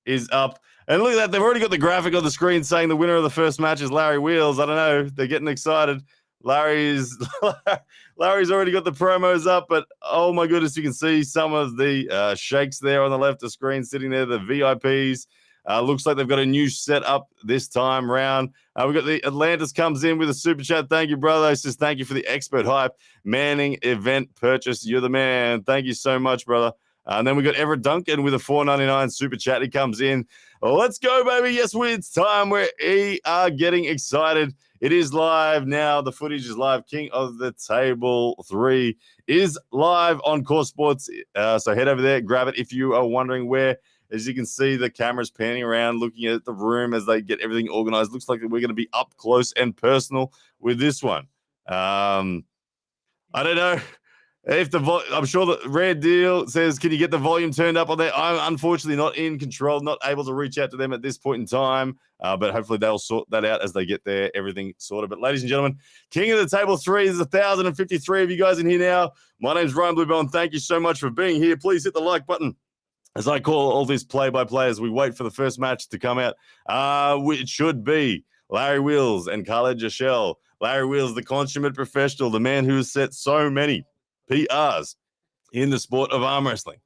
is up. And look at that, they've already got the graphic on the screen saying the winner of the first match is Larry Wheels. I don't know, they're getting excited. Larry's already got the promos up, but oh my goodness, you can see some of the shakes there on the left of the screen sitting there, the VIPs. Looks like they've got a new setup this time round. We've got the Atlantis comes in with a super chat. Thank you, brother. He says, thank you for the expert hype. Manning event purchase. You're the man. Thank you so much, brother. And then we got Everett Duncan with a $4.99 super chat. He comes in. Let's go, baby. Yes, it's time. We are getting excited. It is live now. The footage is live. King of the Table 3 is live on Core Sports. So head over there, grab it if you are wondering where. As you can see, the camera's panning around, looking at the room as they get everything organized. Looks like we're going to be up close and personal with this one. I don't know if I'm sure the Rare Deal says, can you get the volume turned up on there? I'm unfortunately not in control, not able to reach out to them at this point in time, but hopefully they'll sort that out as they get there, everything sorted. But ladies and gentlemen, King of the Table 3, there's 1,053 of you guys in here now. My name's Ryan Bluebell. Thank you so much for being here. Please hit the like button as I call all this play-by-play as we wait for the first match to come out. It should be Larry Wheels and Khalid. Larry Wheels, the consummate professional, the man who has set so many PRs in the sport of arm wrestling.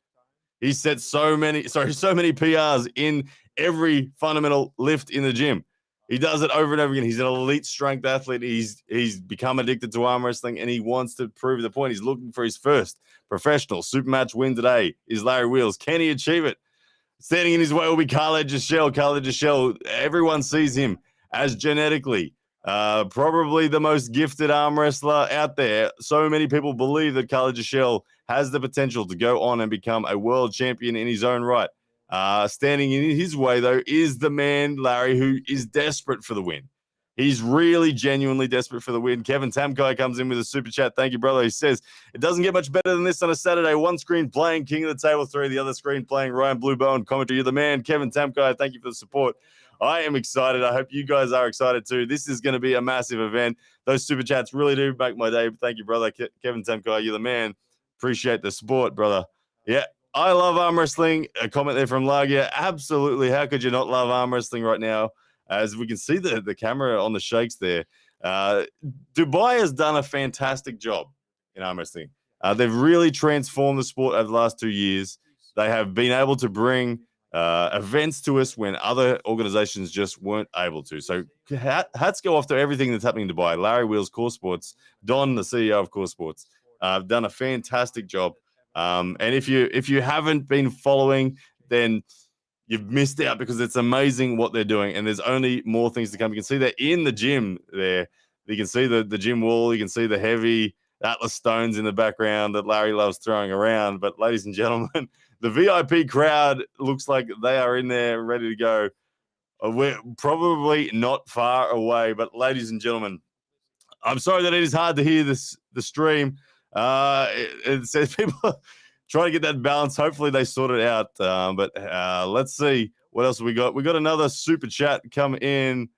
He's set so many PRs in every fundamental lift in the gym. He does it over and over again. He's an elite strength athlete. He's become addicted to arm wrestling, and he wants to prove the point. He's looking for his first professional super match win today. Is Larry Wheels. Can he achieve it? Standing in his way will be Khalid. Everyone sees him as genetically probably the most gifted arm wrestler out there. So many people believe that Khalid has the potential to go on and become a world champion in his own right. Standing in his way, though, is the man, Larry, who is desperate for the win. He's really genuinely desperate for the win. Kevin Tamkai comes in with a super chat. Thank you, brother. He says, it doesn't get much better than this on a Saturday. One screen playing King of the Table 3, the other screen playing Ryan Bluebone commentary. You're the man. Kevin Tamkai, thank you for the support. I am excited. I hope you guys are excited too. This is going to be a massive event. Those super chats really do make my day. Thank you, brother. Kevin Tamkai, you're the man. Appreciate the support, brother. Yeah. I love arm wrestling. A comment there from Lagia. Absolutely. How could you not love arm wrestling right now? As we can see the camera on the shakes there. Dubai has done a fantastic job in arm wrestling. They've really transformed the sport over the last 2 years. They have been able to bring events to us when other organizations just weren't able to. So hats go off to everything that's happening in Dubai. Larry Wheels, Core Sports, Don, the CEO of Core Sports, have done a fantastic job. And if you haven't been following, then you've missed out because it's amazing what they're doing. And there's only more things to come. You can see that in the gym there. You can see the gym wall. You can see the heavy Atlas stones in the background that Larry loves throwing around. But ladies and gentlemen, the VIP crowd looks like they are in there ready to go. We're probably not far away. But ladies and gentlemen, I'm sorry that it is hard to hear the stream. It says people try to get that balance. Hopefully they sort it out. But let's see what else we got. We got another super chat come in.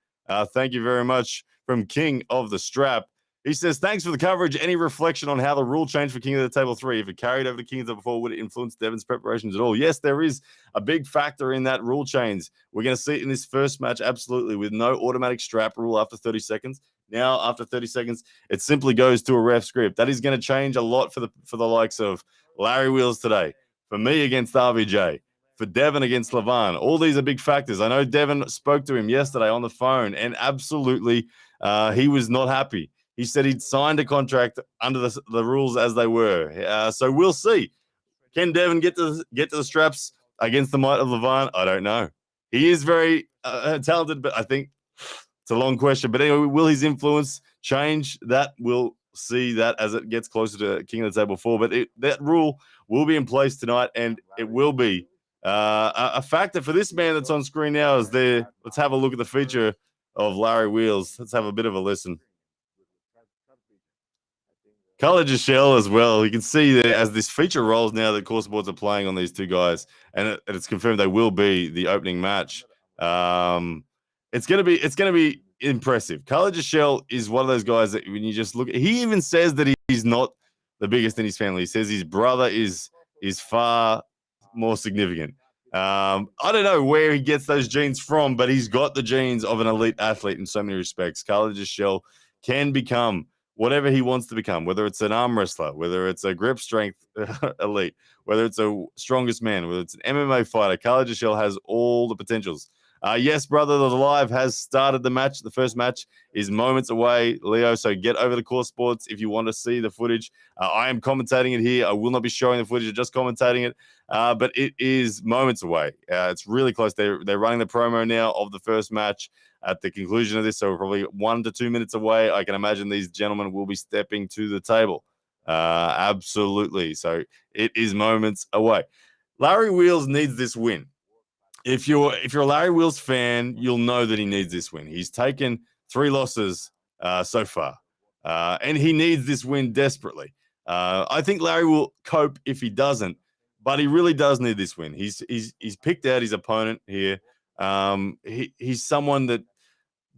Thank you very much from King of the Strap. He says, thanks for the coverage. Any reflection on how the rule changed for King of the Table 3? If it carried over to King of the Table 4, would it influence Devon's preparations at all? Yes, there is a big factor in that rule change. We're going to see it in this first match, absolutely, with no automatic strap rule after 30 seconds. Now, after 30 seconds, it simply goes to a ref script. That is going to change a lot for the likes of Larry Wheels today, for me against RVJ, for Devon against Levan. All these are big factors. I know Devon spoke to him yesterday on the phone, and absolutely he was not happy. He said he'd signed a contract under the rules as they were. So we'll see. Can Devon get to the straps against the might of Levan? I don't know. He is very talented, but I think it's a long question. But anyway, will his influence change? That we'll see that as it gets closer to King of the Table 4. But that rule will be in place tonight, and it will be a factor for this man that's on screen now. Is there? Let's have a look at the feature of Larry Wheels. Let's have a bit of a listen. Khalid as well. You can see that as this feature rolls now that course boards are playing on these two guys, and it's confirmed they will be the opening match. It's gonna be impressive. Khalid is one of those guys that when you just look, he even says that he's not the biggest in his family. He says his brother is far more significant. I don't know where he gets those genes from, but he's got the genes of an elite athlete in so many respects. Khalid can become whatever he wants to become, whether it's an arm wrestler, whether it's a grip strength elite, whether it's a strongest man, whether it's an MMA fighter. Khalid has all the potentials. Yes, Brother the Live has started the match. The first match is moments away, Leo. So get over to Core Sports if you want to see the footage. I am commentating it here. I will not be showing the footage, just commentating it. But it is moments away. It's really close. They're running the promo now of the first match at the conclusion of this. So we're probably 1 to 2 minutes away. I can imagine these gentlemen will be stepping to the table. Absolutely. So it is moments away. Larry Wheels needs this win. If you're a Larry Wheels fan, you'll know that he needs this win. He's taken 3 losses so far, and he needs this win desperately. I think Larry will cope if he doesn't, but he really does need this win. He's picked out his opponent here. He's someone that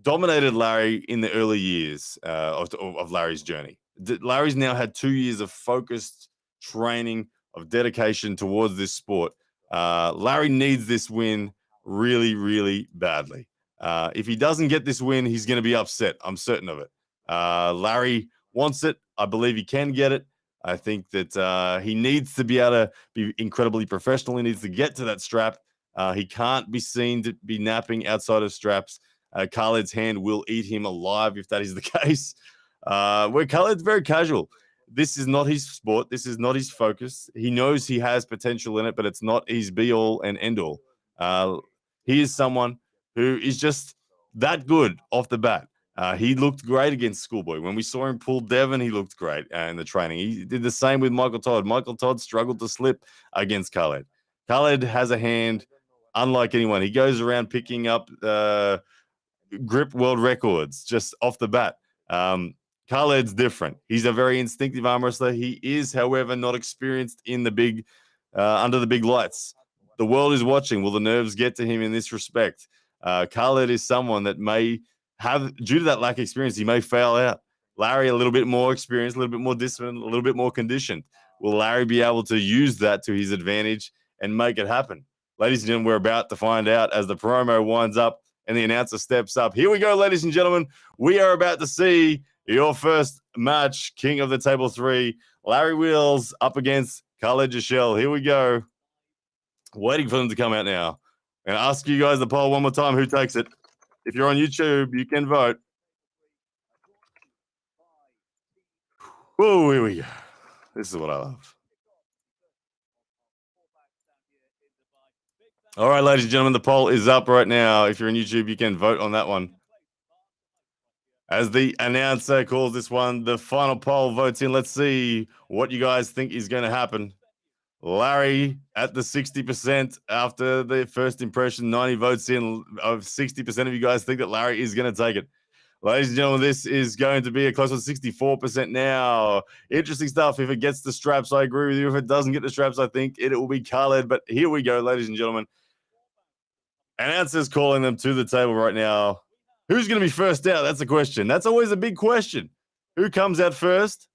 dominated Larry in the early years of Larry's journey. Larry's now had 2 years of focused training, of dedication towards this sport. Larry needs this win really, really badly. If he doesn't get this win, he's going to be upset. I'm certain of it. Larry wants it. I believe he can get it. I think that he needs to be able to be incredibly professional. He needs to get to that strap. He can't be seen to be napping outside of straps. Khalid's hand will eat him alive if that is the case. Where Khalid's very casual. This is not his sport. This is not his focus. He knows he has potential in it, but it's not his be-all and end-all. He is someone who is just that good off the bat. He looked great against Schoolboy. When we saw him pull Devon, he looked great in the training. He did the same with Michael Todd. Michael Todd struggled to slip against Khalid. Khalid has a hand unlike anyone. He goes around picking up grip world records just off the bat. Khalid's different. He's a very instinctive arm wrestler. He is, however, not experienced in the big, under the big lights. The world is watching. Will the nerves get to him in this respect? Khalid is someone that may have, due to that lack of experience, he may fail out. Larry, a little bit more experienced, a little bit more disciplined, a little bit more conditioned. Will Larry be able to use that to his advantage and make it happen? Ladies and gentlemen, we're about to find out as the promo winds up and the announcer steps up. Here we go, ladies and gentlemen. We are about to see your first match, King of the Table 3, Larry Wheels up against Khalid Jashel. Here we go. Waiting for them to come out now. And ask you guys the poll one more time. Who takes it? If you're on YouTube, you can vote. Oh, here we go. This is what I love. All right, ladies and gentlemen, the poll is up right now. If you're on YouTube, you can vote on that one. As the announcer calls this one, the final poll votes in. Let's see what you guys think is going to happen. Larry at the 60% after the first impression, 90 votes in. Of 60% of you guys think that Larry is going to take it. Ladies and gentlemen, this is going to be a close to 64% now. Interesting stuff. If it gets the straps, I agree with you. If it doesn't get the straps, I think it will be Khalid. But here we go, ladies and gentlemen. Announcers calling them to the table right now. Who's going to be first out? That's the question. That's always a big question. Who comes out first?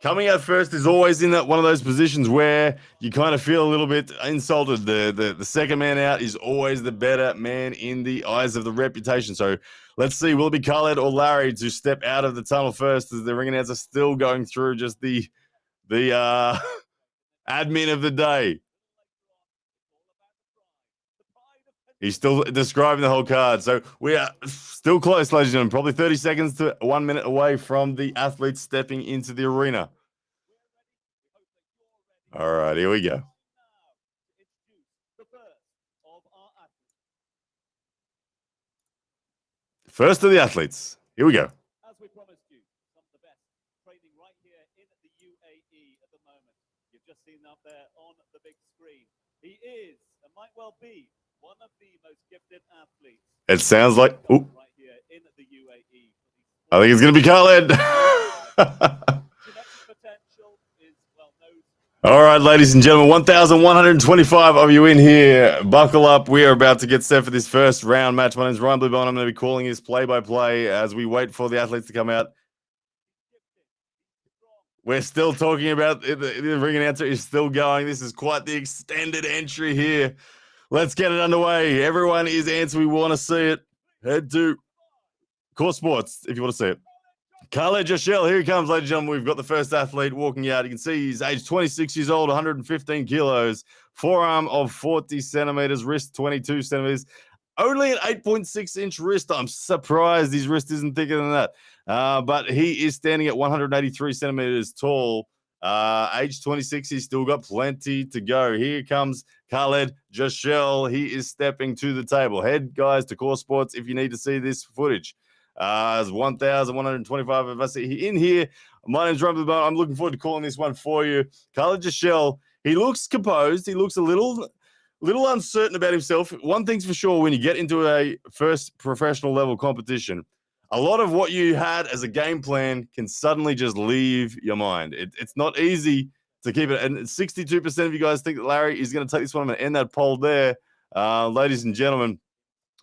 Coming out first is always in that one of those positions where you kind of feel a little bit insulted. The second man out is always the better man in the eyes of the reputation. So let's see, will it be Khalid or Larry to step out of the tunnel first as the ring announcer still going through just the admin of the day. He's still describing the whole card. So we are still close, ladies and gentlemen. Probably 30 seconds to 1 minute away from the athletes stepping into the arena. All right, here we go. First of the athletes. Here we go. As we promised you, some of the best training right here in the UAE at the moment. You've just seen up there on the big screen. He is, and might well be, one of the most gifted athletes. It sounds like right here in the UAE. I think it's going to be Khalid. All right, ladies and gentlemen, 1,125 of you in here. Buckle up. We are about to get set for this first round match. My name is Ryan Bluebone. I'm going to be calling this play-by-play as we wait for the athletes to come out. We're still talking about the ring announcer is still going. This is quite the extended entry here. Let's get it underway. Everyone is answering. We want to see it. Head to Core Sports if you want to see it. Khalid Jashel, here he comes, ladies and gentlemen. We've got the first athlete walking out. You can see he's age 26 years old, 115 kilos, forearm of 40 centimeters, wrist 22 centimeters. Only an 8.6-inch wrist. I'm surprised his wrist isn't thicker than that. But he is standing at 183 centimeters tall. Age 26, he's still got plenty to go. Here comes Khalid Jashel. He is stepping to the table. Head, guys, to Core Sports if you need to see this footage. There's 1,125 of us in here. My name's Ryan Bluebone. I'm looking forward to calling this one for you. Khalid Jashel, he looks composed. He looks a little uncertain about himself. One thing's for sure, when you get into a first professional level competition, a lot of what you had as a game plan can suddenly just leave your mind. It's not easy to keep it. And 62% of you guys think that Larry is going to take this one. I'm going to end that poll there. Ladies and gentlemen,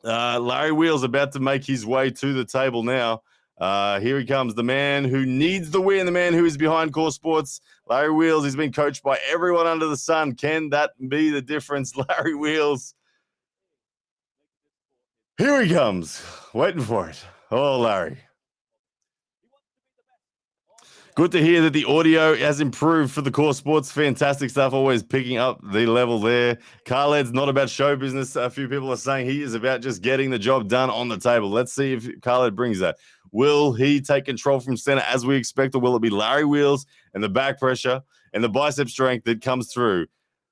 Larry Wheels about to make his way to the table now. Here he comes, the man who needs the win, the man who is behind Core Sports. Larry Wheels, he's been coached by everyone under the sun. Can that be the difference? Larry Wheels. Here he comes, waiting for it. Oh, Larry. Good to hear that the audio has improved for the Core Sports. Fantastic stuff, always picking up the level there. Khaled's not about show business. A few people are saying he is about just getting the job done on the table. Let's see if Khalid brings that. Will he take control from center as we expect, or will it be Larry Wheels and the back pressure and the bicep strength that comes through?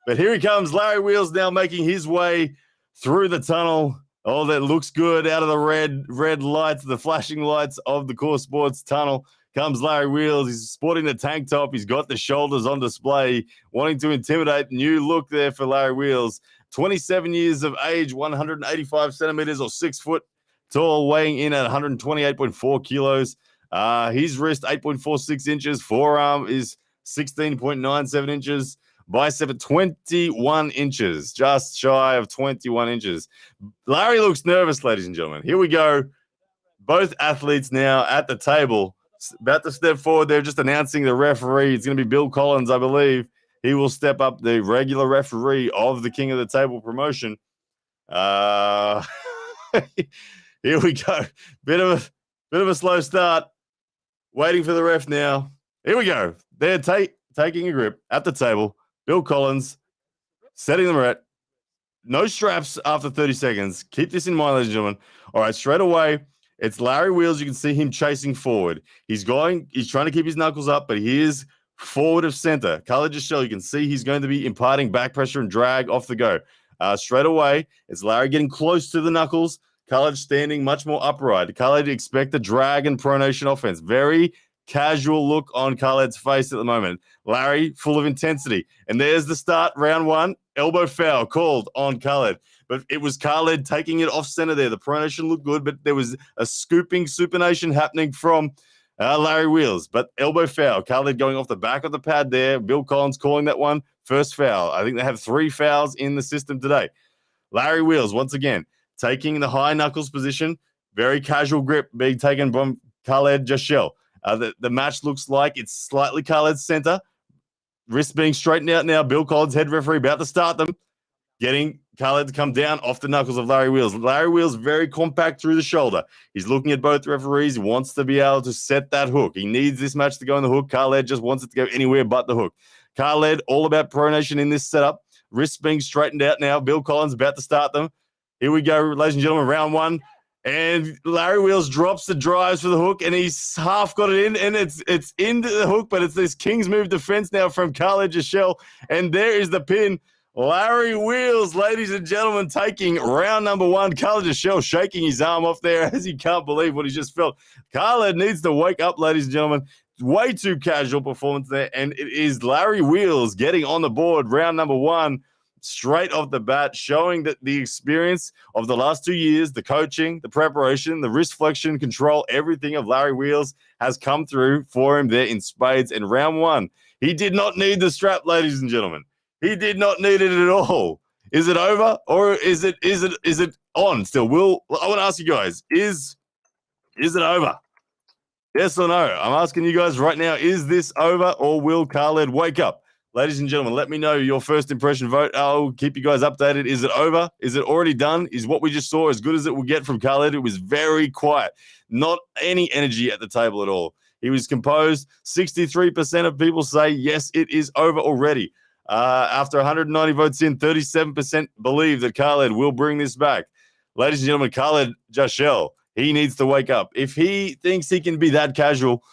But here he comes, Larry Wheels now making his way through the tunnel. Oh, that looks good out of the red lights, the flashing lights of the Core Sports tunnel. Comes Larry Wheels. He's sporting the tank top. He's got the shoulders on display, wanting to intimidate. New look there for Larry Wheels. 27 years of age, 185 centimeters or 6 foot tall, weighing in at 128.4 kilos. His wrist, 8.46 inches. Forearm is 16.97 inches. Bicep at 21 inches, just shy of 21 inches. Larry looks nervous, ladies and gentlemen. Here we go. Both athletes now at the table, about to step forward. They're just announcing the referee. It's going to be Bill Collins, I believe. He will step up, the regular referee of the King of the Table promotion. Here we go. Bit of a slow start. Waiting for the ref now. Here we go. They're taking a grip at the table. Bill Collins setting them right. No straps after 30 seconds. Keep this in mind, ladies and gentlemen. All right, straight away, it's Larry Wheels. You can see him chasing forward. He's trying to keep his knuckles up, but he is forward of center. Khalid Jashel, you can see he's going to be imparting back pressure and drag off the go. Straight away, it's Larry getting close to the knuckles. Khalid standing much more upright. Khalid, expect a drag and pronation offense. Very casual look on Khalid's face at the moment. Larry, full of intensity. And there's the start, round one. Elbow foul called on Khalid. But it was Khalid taking it off center there. The pronation looked good, but there was a scooping supination happening from Larry Wheels. But elbow foul. Khalid going off the back of the pad there. Bill Collins calling that one first foul. I think they have 3 fouls in the system today. Larry Wheels, once again, taking the high knuckles position. Very casual grip being taken from Khalid Jashel. The match looks like it's slightly Khaled's center. Wrist being straightened out now. Bill Collins, head referee, about to start them. Getting Khalid to come down off the knuckles of Larry Wheels. Larry Wheels very compact through the shoulder. He's looking at both referees. He wants to be able to set that hook. He needs this match to go in the hook. Khalid just wants it to go anywhere but the hook. Khalid, all about pronation in this setup. Wrists being straightened out now. Bill Collins about to start them. Here we go, ladies and gentlemen, round one. And Larry Wheels drops the drives for the hook, and he's half got it in, and it's into the hook, but it's this King's move defense now from Khalid Jashel, and there is the pin. Larry Wheels, ladies and gentlemen, taking round number one. Khalid Jashel shaking his arm off there as he can't believe what he just felt. Khalid needs to wake up, ladies and gentlemen. Way too casual performance there, and it is Larry Wheels getting on the board, round number one. straight off the bat, showing that the experience of the last 2 years, the coaching, the preparation, the wrist flexion, control, everything of Larry Wheels has come through for him there in spades. In round one, he did not need the strap, ladies and gentlemen. He did not need it at all. Is it over or is it on still? I want to ask you guys, is it over? Yes or no? I'm asking you guys right now, is this over or will Khalid wake up? Ladies and gentlemen, let me know your first impression vote. I'll keep you guys updated. Is it over? Is it already done? Is what we just saw as good as it will get from Khalid? It was very quiet. Not any energy at the table at all. He was composed. 63% of people say, yes, it is over already. After 190 votes in, 37% believe that Khalid will bring this back. Ladies and gentlemen, Khalid Jashel, he needs to wake up. If he thinks he can be that casual,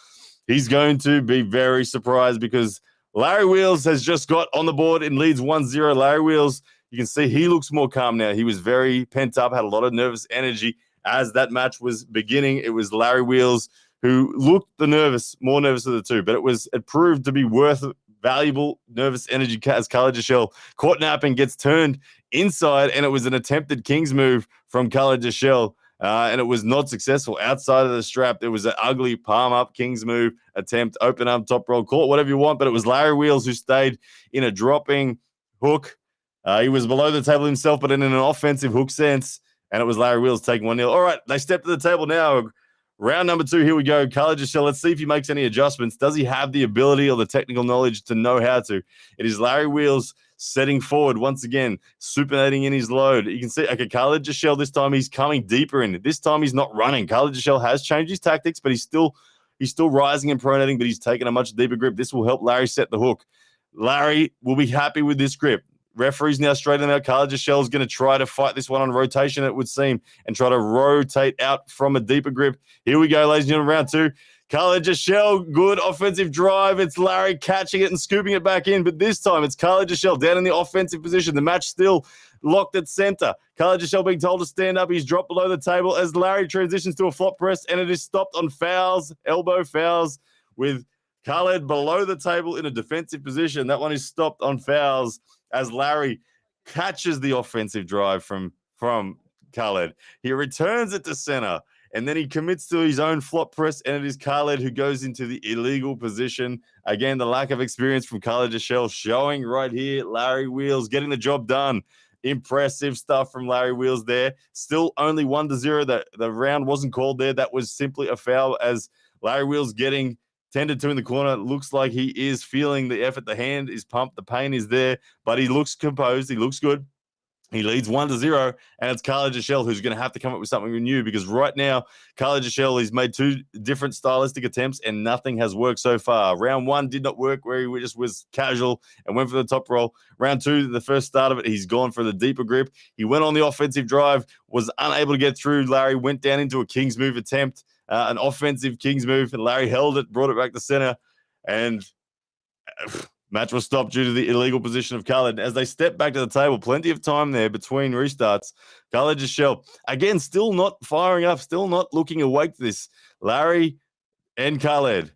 he's going to be very surprised because Larry Wheels has just got on the board and leads 1-0. Larry Wheels, you can see he looks more calm now. He was very pent up, had a lot of nervous energy as that match was beginning. It was Larry Wheels who looked more nervous of the two, but it proved to be worth valuable nervous energy as Khalid Jashel caught napping, gets turned inside, and it was an attempted King's move from Khalid Jashel. And it was not successful. Outside of the strap, there was an ugly palm-up King's move attempt, open arm, top roll, call it whatever you want, but it was Larry Wheels who stayed in a dropping hook. He was below the table himself, but in an offensive hook sense, and it was Larry Wheels taking 1-0. All right, they step to the table now. Round number 2, here we go. Khalid Jashel, let's see if he makes any adjustments. Does he have the ability or the technical knowledge to know how to? It is Larry Wheels setting forward once again, supinating in his load. You can see, okay, Khalid Jashel, this time he's coming deeper in. This time he's not running. Khalid Jashel has changed his tactics, but he's still rising and pronating, but he's taking a much deeper grip. This will help Larry set the hook. Larry will be happy with this grip. Referee's now straightening out. Khalid Jashel is going to try to fight this one on rotation, it would seem, and try to rotate out from a deeper grip. Here we go, ladies and gentlemen, round 2. Khalid Jashel, good offensive drive. It's Larry catching it and scooping it back in, but this time it's Khalid Jashel down in the offensive position. The match still locked at center. Khalid Jashel being told to stand up. He's dropped below the table as Larry transitions to a flop press, and it is stopped on fouls, elbow fouls, with Khalid below the table in a defensive position. That one is stopped on fouls as Larry catches the offensive drive from Khalid. He returns it to center, and then he commits to his own flop press, and it is Khalid who goes into the illegal position. Again, the lack of experience from Khalid Jashel showing right here. Larry Wheels getting the job done. Impressive stuff from Larry Wheels there. Still only 1-0. The round wasn't called there. That was simply a foul as Larry Wheels getting tended to in the corner. Looks like he is feeling the effort. The hand is pumped. The pain is there, but he looks composed. He looks good. He leads 1-0, and it's Khalid Jashel who's going to have to come up with something new because right now, Khalid Jashel has made 2 different stylistic attempts, and nothing has worked so far. Round 1 did not work where he just was casual and went for the top roll. Round 2, the first start of it, he's gone for the deeper grip. He went on the offensive drive, was unable to get through. Larry went down into a King's move attempt. An offensive King's move, and Larry held it, brought it back to center, and match was stopped due to the illegal position of Khalid. As they step back to the table, plenty of time there between restarts. Khalid Jashel, again, still not firing up, still not looking awake to this. Larry and Khalid,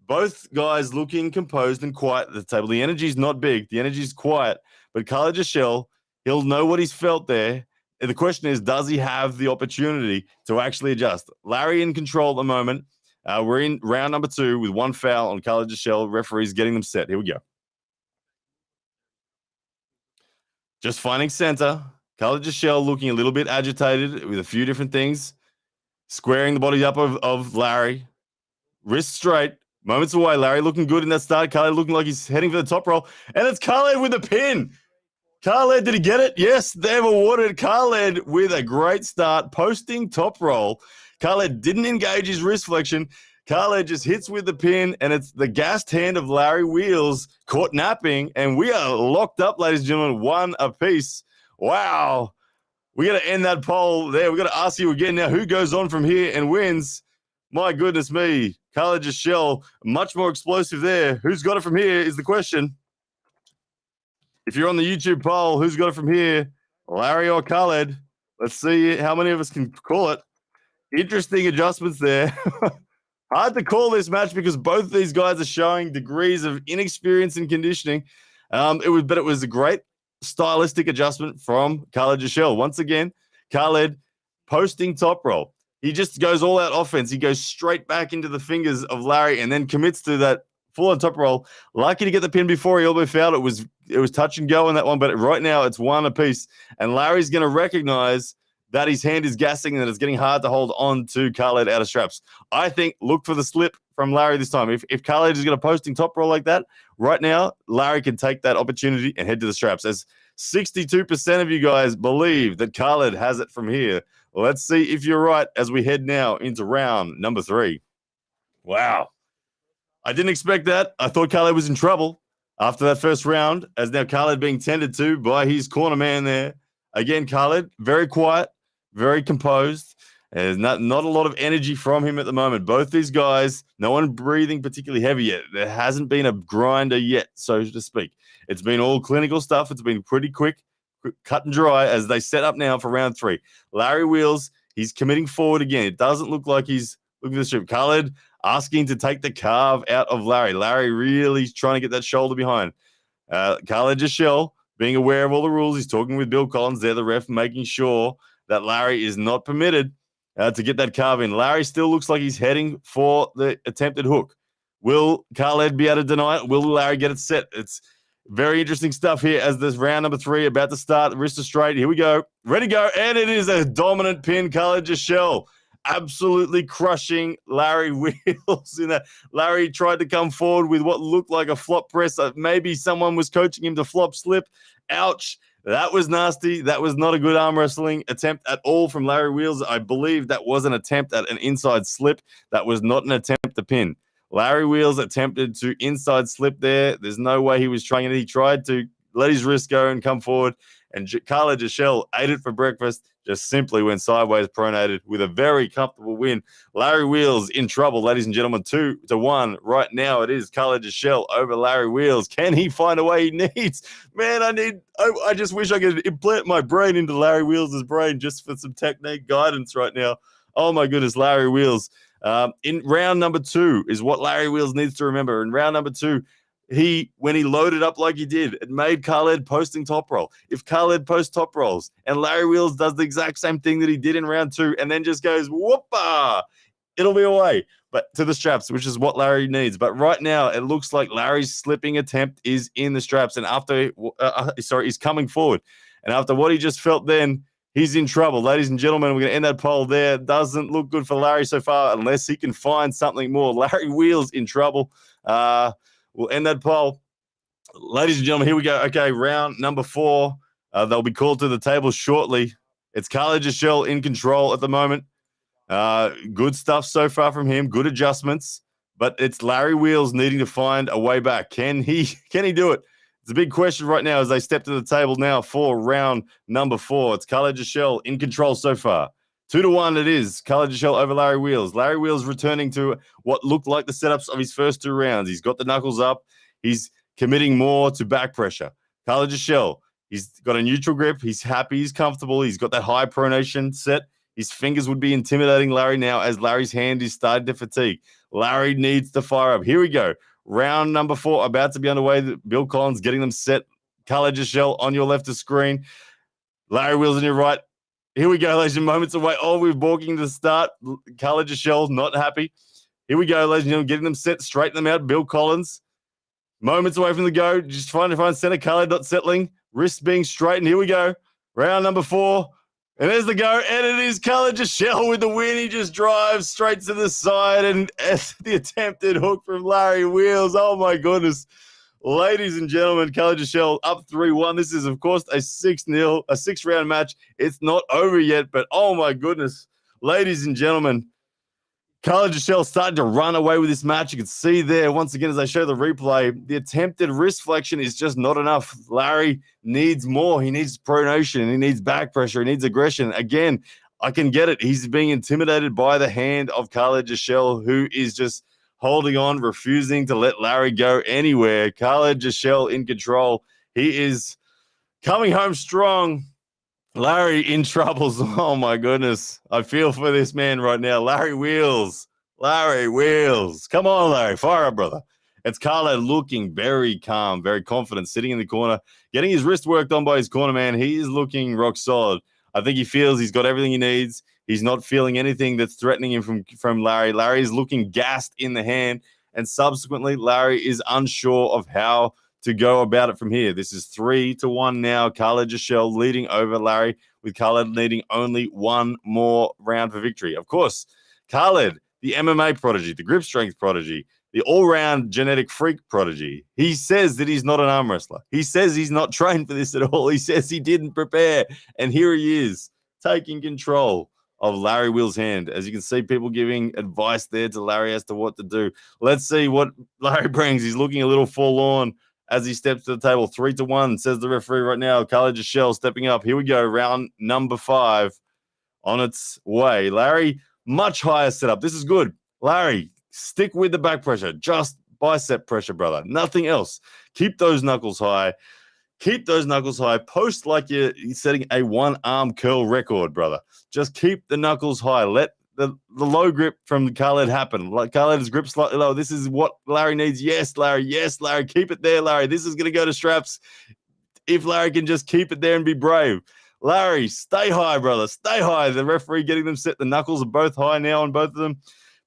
both guys looking composed and quiet at the table. The energy's not big, the energy's quiet, but Khalid Jashel, he'll know what he's felt there. The question is, does he have the opportunity to actually adjust? Larry in control at the moment. We're in round number 2 with 1 foul on Khalid Jashel. Referees getting them set. Here we go. Just finding center. Khalid Jashel looking a little bit agitated with a few different things. Squaring the body up of Larry. Wrist straight. Moments away. Larry looking good in that start. Khalid looking like he's heading for the top roll. And it's Khalid with a pin. Khalid, did he get it? Yes, they've awarded Khalid with a great start, posting top roll. Khalid didn't engage his wrist flexion. Khalid just hits with the pin, and it's the gassed hand of Larry Wheels caught napping, and we are locked up, ladies and gentlemen, 1 apiece. Wow. We got to end that poll there. We got to ask you again now, who goes on from here and wins? My goodness me. Khalid Jashel, much more explosive there. Who's got it from here is the question. If you're on the YouTube poll, who's got it from here? Larry or Khalid? Let's see how many of us can call it. Interesting adjustments there. Hard to call this match because both of these guys are showing degrees of inexperience in conditioning. It was a great stylistic adjustment from Khalid Jashel. Once again, Khalid posting top roll. He just goes all out offense. He goes straight back into the fingers of Larry and then commits to that full on top roll. Lucky to get the pin before he elbow fouled. It was touch and go in that one, but right now it's one apiece. And Larry's going to recognize that his hand is gassing and that it's getting hard to hold on to Khalid out of straps. I think look for the slip from Larry this time. If Khalid is going to posting top roll like that, right now, Larry can take that opportunity and head to the straps. As 62% of you guys believe that Khalid has it from here. Let's see if you're right as we head now into round number 3. Wow. I didn't expect that. I thought Khalid was in trouble after that first round, as now Khalid being tended to by his corner man there. Again, Khalid, very quiet, very composed. There's not a lot of energy from him at the moment. Both these guys, no one breathing particularly heavy yet. There hasn't been a grinder yet, so to speak. It's been all clinical stuff. It's been pretty quick, cut and dry as they set up now for round 3. Larry Wheels, he's committing forward again. It doesn't look like he's looking at the strip. Khalid asking to take the carve out of Larry. Larry really trying to get that shoulder behind. Khalid Jashel being aware of all the rules. He's talking with Bill Collins there, the ref, making sure that Larry is not permitted to get that carve in. Larry still looks like he's heading for the attempted hook. Will Khalid be able to deny it? Will Larry get it set? It's very interesting stuff here as this round number 3 about to start. Wrist is straight. Here we go. Ready to go. And it is a dominant pin. Khalid Jashel absolutely crushing Larry Wheels in that. Larry tried to come forward with what looked like a flop press. Maybe someone was coaching him to flop slip. Ouch. That was nasty. That was not a good arm wrestling attempt at all from Larry Wheels. I believe that was an attempt at an inside slip. That was not an attempt to pin. Larry Wheels attempted to inside slip there. There's no way he was trying it. He tried to let his wrist go and come forward. And Khalid Jashel ate it for breakfast, just simply went sideways pronated with a very comfortable win. Larry Wheels in trouble, ladies and gentlemen, 2-1. Right now it is Khalid Jashel over Larry Wheels. Can he find a way he needs? Man, I just wish I could implant my brain into Larry Wheels' brain just for some technique guidance right now. Oh my goodness, Larry Wheels. In round number 2 is what Larry Wheels needs to remember. In round number 2, when he loaded up like he did, it made Khalid posting top roll. If Khalid posts top rolls and Larry Wheels does the exact same thing that he did in round 2 and then just goes, whoopah, it'll be away. But to the straps, which is what Larry needs. But right now, it looks like Larry's slipping attempt is in the straps. And he's coming forward. And after what he just felt then, he's in trouble. Ladies and gentlemen, we're going to end that poll there. Doesn't look good for Larry so far unless he can find something more. Larry Wheels in trouble. We'll end that poll. Ladies and gentlemen, here we go. Okay, round number 4. They'll be called to the table shortly. It's Khalid Jashel in control at the moment. Good stuff so far from him. Good adjustments. But it's Larry Wheels needing to find a way back. Can he do it? It's a big question right now as they step to the table now for round number 4. It's Khalid Jashel in control so far. 2-1 it is. Khalid Jashel over Larry Wheels. Larry Wheels returning to what looked like the setups of his first 2 rounds. He's got the knuckles up. He's committing more to back pressure. Khalid Jashel, he's got a neutral grip. He's happy. He's comfortable. He's got that high pronation set. His fingers would be intimidating Larry now as Larry's hand is starting to fatigue. Larry needs to fire up. Here we go. Round number 4 about to be underway. Bill Collins getting them set. Khalid Jashel on your left of screen. Larry Wheels on your right. Here we go, ladies and gentlemen. Moments away. Oh, we're balking to start. Khalid Jashel not happy. Here we go, ladies and gentlemen. Getting them set, straighten them out. Bill Collins. Moments away from the go. Just trying to find center. Khalid not settling. Wrists being straightened. Here we go. Round number 4. And there's the go. And it is Khalid Jashel with the win. He just drives straight to the side. And the attempted hook from Larry Wheels. Oh, my goodness. Ladies and gentlemen, Khalid Jashel up 3-1. This is, of course, a 6-0, a 6-round match. It's not over yet, but oh my goodness. Ladies and gentlemen, Khalid Jashel started to run away with this match. You can see there, once again, as I show the replay, the attempted wrist flexion is just not enough. Larry needs more. He needs pronation. He needs back pressure. He needs aggression. Again, I can get it. He's being intimidated by the hand of Khalid Jashel, who is just holding on, refusing to let Larry go anywhere. Khalid Jashel in control. He is coming home strong. Larry in troubles. Oh, my goodness. I feel for this man right now. Larry Wheels. Larry Wheels. Come on, Larry. Fire up, brother. It's Khalid looking very calm, very confident, sitting in the corner, getting his wrist worked on by his corner man. He is looking rock solid. I think he feels he's got everything he needs. He's not feeling anything that's threatening him from Larry. Larry is looking gassed in the hand, and subsequently, Larry is unsure of how to go about it from here. This is 3-1 now. Khalid Jashel leading over Larry, with Khalid needing only one more round for victory. Of course, Khalid, the MMA prodigy, the grip strength prodigy, the all-round genetic freak prodigy. He says that he's not an arm wrestler. He says he's not trained for this at all. He says he didn't prepare. And here he is, taking control of Larry Wheels' hand. As you can see, people giving advice there to Larry as to what to do. Let's see what Larry brings. He's looking a little forlorn as he steps to the table. 3-1, says the referee right now. Khalid Jashel stepping up. Here we go, round number 5 on its way. Larry, much higher setup. This is good. Larry, stick with the back pressure. Just bicep pressure, brother. Nothing else. Keep those knuckles high. Keep those knuckles high. Post like you're setting a one-arm curl record, brother. Just keep the knuckles high. Let the low grip from Khalid happen. Like Khalid's grip slightly low. This is what Larry needs. Yes, Larry. Yes, Larry. Keep it there, Larry. This is going to go to straps. If Larry can just keep it there and be brave. Larry, stay high, brother. Stay high. The referee getting them set. The knuckles are both high now on both of them.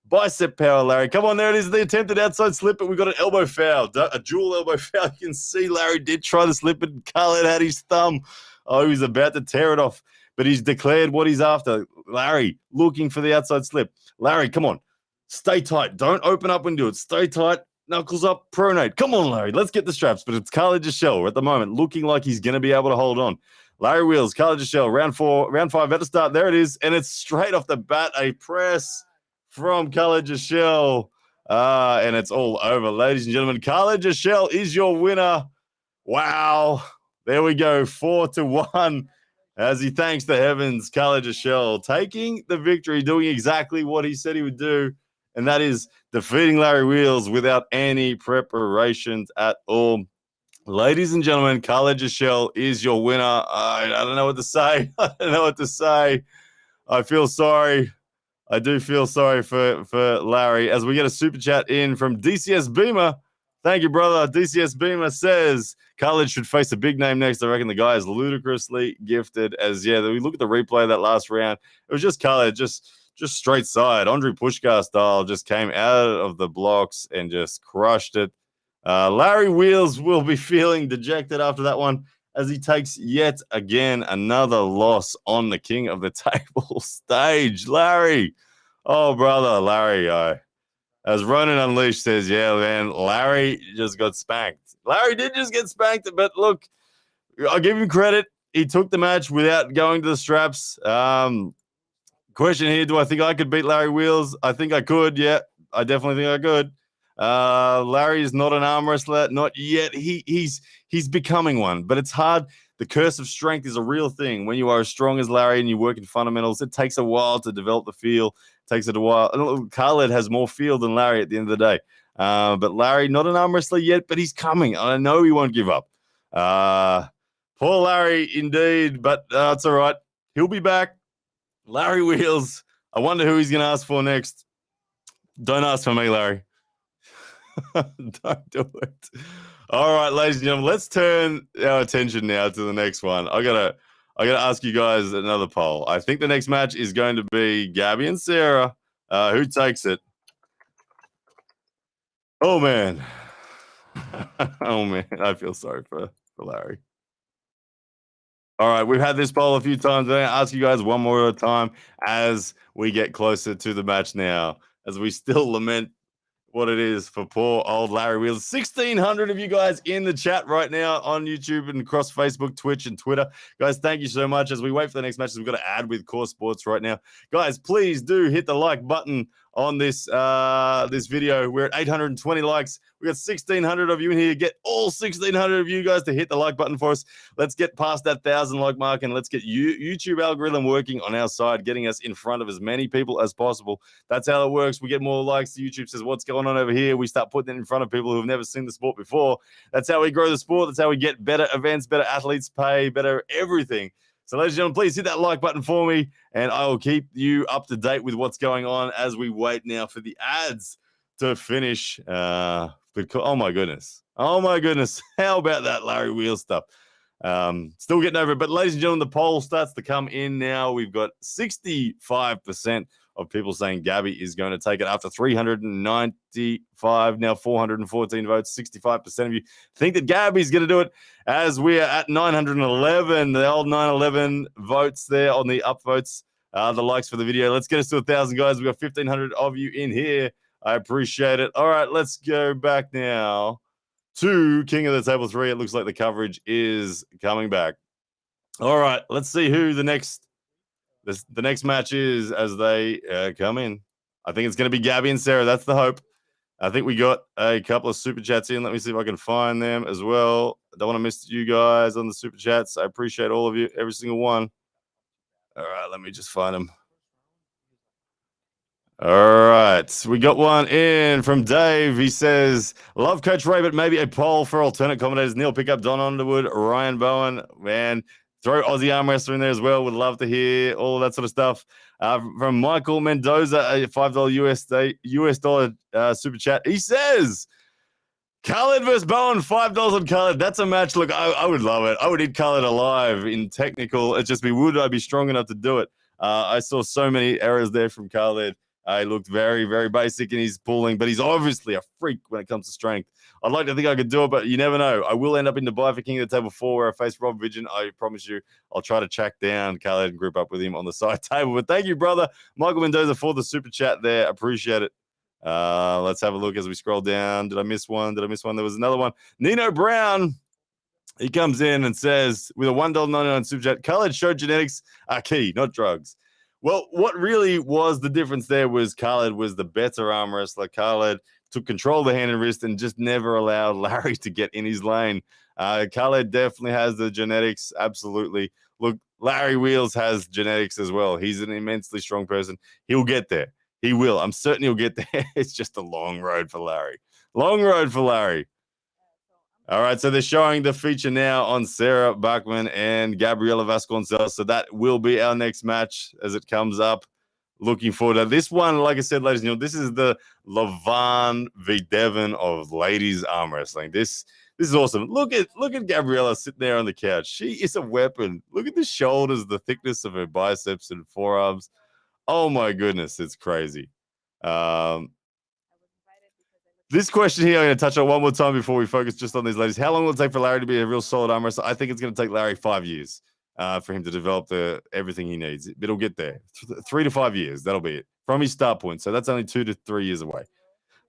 Bicep power, Larry. Come on, there it is. The attempted outside slip, but we got an elbow foul. A dual elbow foul. You can see Larry did try to slip it. Khalid had his thumb. Oh, he was about to tear it off, but he's declared what he's after. Larry looking for the outside slip. Larry, come on. Stay tight. Don't open up and do it. Stay tight. Knuckles up. Pronate. Come on, Larry. Let's get the straps. But it's Khalid Jashel at the moment, looking like he's going to be able to hold on. Larry Wheels, Khalid Jashel, round 5 at the start. There it is. And it's straight off the bat, a press from Khalid Jashel. And it's all over, ladies and gentlemen. Khalid Jashel is your winner. Wow. There we go. 4-1. As he thanks the heavens, Khalid Jashel taking the victory, doing exactly what he said he would do. And that is defeating Larry Wheels without any preparations at all. Ladies and gentlemen, Khalid Jashel is your winner. I don't know what to say. I don't know what to say. I feel sorry. I do feel sorry for Larry as we get a super chat in from DCS Beamer. Thank you, brother. DCS Beamer says Khalid should face a big name next. I reckon the guy is ludicrously gifted. As we look at the replay of that last round, it was just Khalid, just straight side. Andre Pushkar style just came out of the blocks and just crushed it. Larry Wheels will be feeling dejected after that one as he takes yet again another loss on the King of the Table stage. Larry, oh, brother, Larry, as Ronan Unleashed says, yeah, man, Larry just got spanked. Larry did just get spanked, but look, I'll give him credit. He took the match without going to the straps. Question here, do I think I could beat Larry Wheels? I think I could, yeah. I definitely think I could. Larry is not an arm wrestler, not yet. He's becoming one, but it's hard. The curse of strength is a real thing. When you are as strong as Larry and you work in fundamentals, it takes a while to develop the feel. It takes it a while. Khalid has more feel than Larry at the end of the day. But Larry, not an arm wrestler yet, but he's coming. I know he won't give up. Poor Larry, indeed, but it's all right. He'll be back. Larry Wheels. I wonder who he's going to ask for next. Don't ask for me, Larry. Don't do it. All right, ladies and gentlemen, let's turn our attention now to the next one. I gotta ask you guys another poll. I think the next match is going to be Gabby and Sarah. Who takes it? Oh man. Oh man, I feel sorry for Larry. All right, we've had this poll a few times. I'm going to ask you guys one more time as we get closer to the match now, as we still lament what it is for poor old Larry Wheels. 1,600 of you guys in the chat right now on YouTube and across Facebook, Twitch, and Twitter. Guys, thank you so much. As we wait for the next matches, we've got to add with Core Sports right now. Guys, please do hit the like button on this this video. We're at 820 likes. We got 1,600 of you in here. Get all 1,600 of you guys to hit the like button for us. Let's get past that 1,000 like mark and let's get YouTube algorithm working on our side, getting us in front of as many people as possible. That's how it works. We get more likes. YouTube says, what's going on over here? We start putting it in front of people who have never seen the sport before. That's how we grow the sport. That's how we get better events, better athletes pay, better everything. So, ladies and gentlemen, please hit that like button for me, and I will keep you up to date with what's going on as we wait now for the ads to finish. But oh my goodness. Oh my goodness. How about that Larry Wheels stuff? Still getting over it. But ladies and gentlemen, the poll starts to come in now. We've got 65% of people saying Gabby is going to take it after 395, now 414 votes. 65% of you think that Gabby's going to do it, as we are at 911, the old 911 votes there on the upvotes, the likes for the video. Let's get us to 1,000, guys. We've got 1,500 of you in here. I appreciate it. All right, let's go back now to King of the Table 3. It looks like the coverage is coming back. All right, let's see who the next match is as they come in. I think it's going to be Gabby and Sarah. That's the hope. I think we got a couple of super chats in. Let me see if I can find them as well. I don't want to miss you guys on the super chats. I appreciate all of you, every single one. All right, let me just find them. All right, we got one in from Dave. He says, love Coach Ray, but maybe a poll for alternate commentators. Neil Pickup, Don Underwood, Ryan Bowen. Man, throw Aussie arm wrestler in there as well. Would love to hear all of that sort of stuff. From Michael Mendoza, a $5 US dollar super chat. He says, Khalid versus Bowen, $5 on Khalid. That's a match. Look, I would love it. I would eat Khalid alive in technical. It'd just be, would I be strong enough to do it? I saw so many errors there from Khalid. He looked very, very basic in his pulling, but he's obviously a freak when it comes to strength. I'd like to think I could do it, but you never know. I will end up in Dubai for King of the Table 4 where I face Rob Vigin. I promise you, I'll try to track down Khalid and group up with him on the side table. But thank you, brother, Michael Mendoza, for the super chat there. Appreciate it. Let's have a look as we scroll down. Did I miss one? There was another one. Nino Brown. He comes in and says, with a $1.99 super chat, Khalid showed genetics are key, not drugs. Well, what really was the difference there was Khalid was the better arm wrestler. Khalid took control of the hand and wrist and just never allowed Larry to get in his lane. Khalid definitely has the genetics, absolutely. Look, Larry Wheels has genetics as well. He's an immensely strong person. He'll get there. He will. I'm certain he'll get there. It's just a long road for Larry. Long road for Larry. All right, so they're showing the feature now on Sarah Bachman and Gabriella Vasquez. So that will be our next match as it comes up. Looking forward to this one. Like I said, ladies and gentlemen, this is the Levan v. Devon of ladies arm wrestling. This is awesome. Look at Gabriella sitting there on the couch. She is a weapon. Look at the shoulders, the thickness of her biceps and forearms. Oh my goodness, it's crazy. This question here, I'm going to touch on one more time before we focus just on these ladies. How long will it take for Larry to be a real solid arm wrestler? I think it's going to take Larry 5 years for him to develop everything he needs. It'll get there. 3 to 5 years, that'll be it. From his start point. So that's only 2 to 3 years away.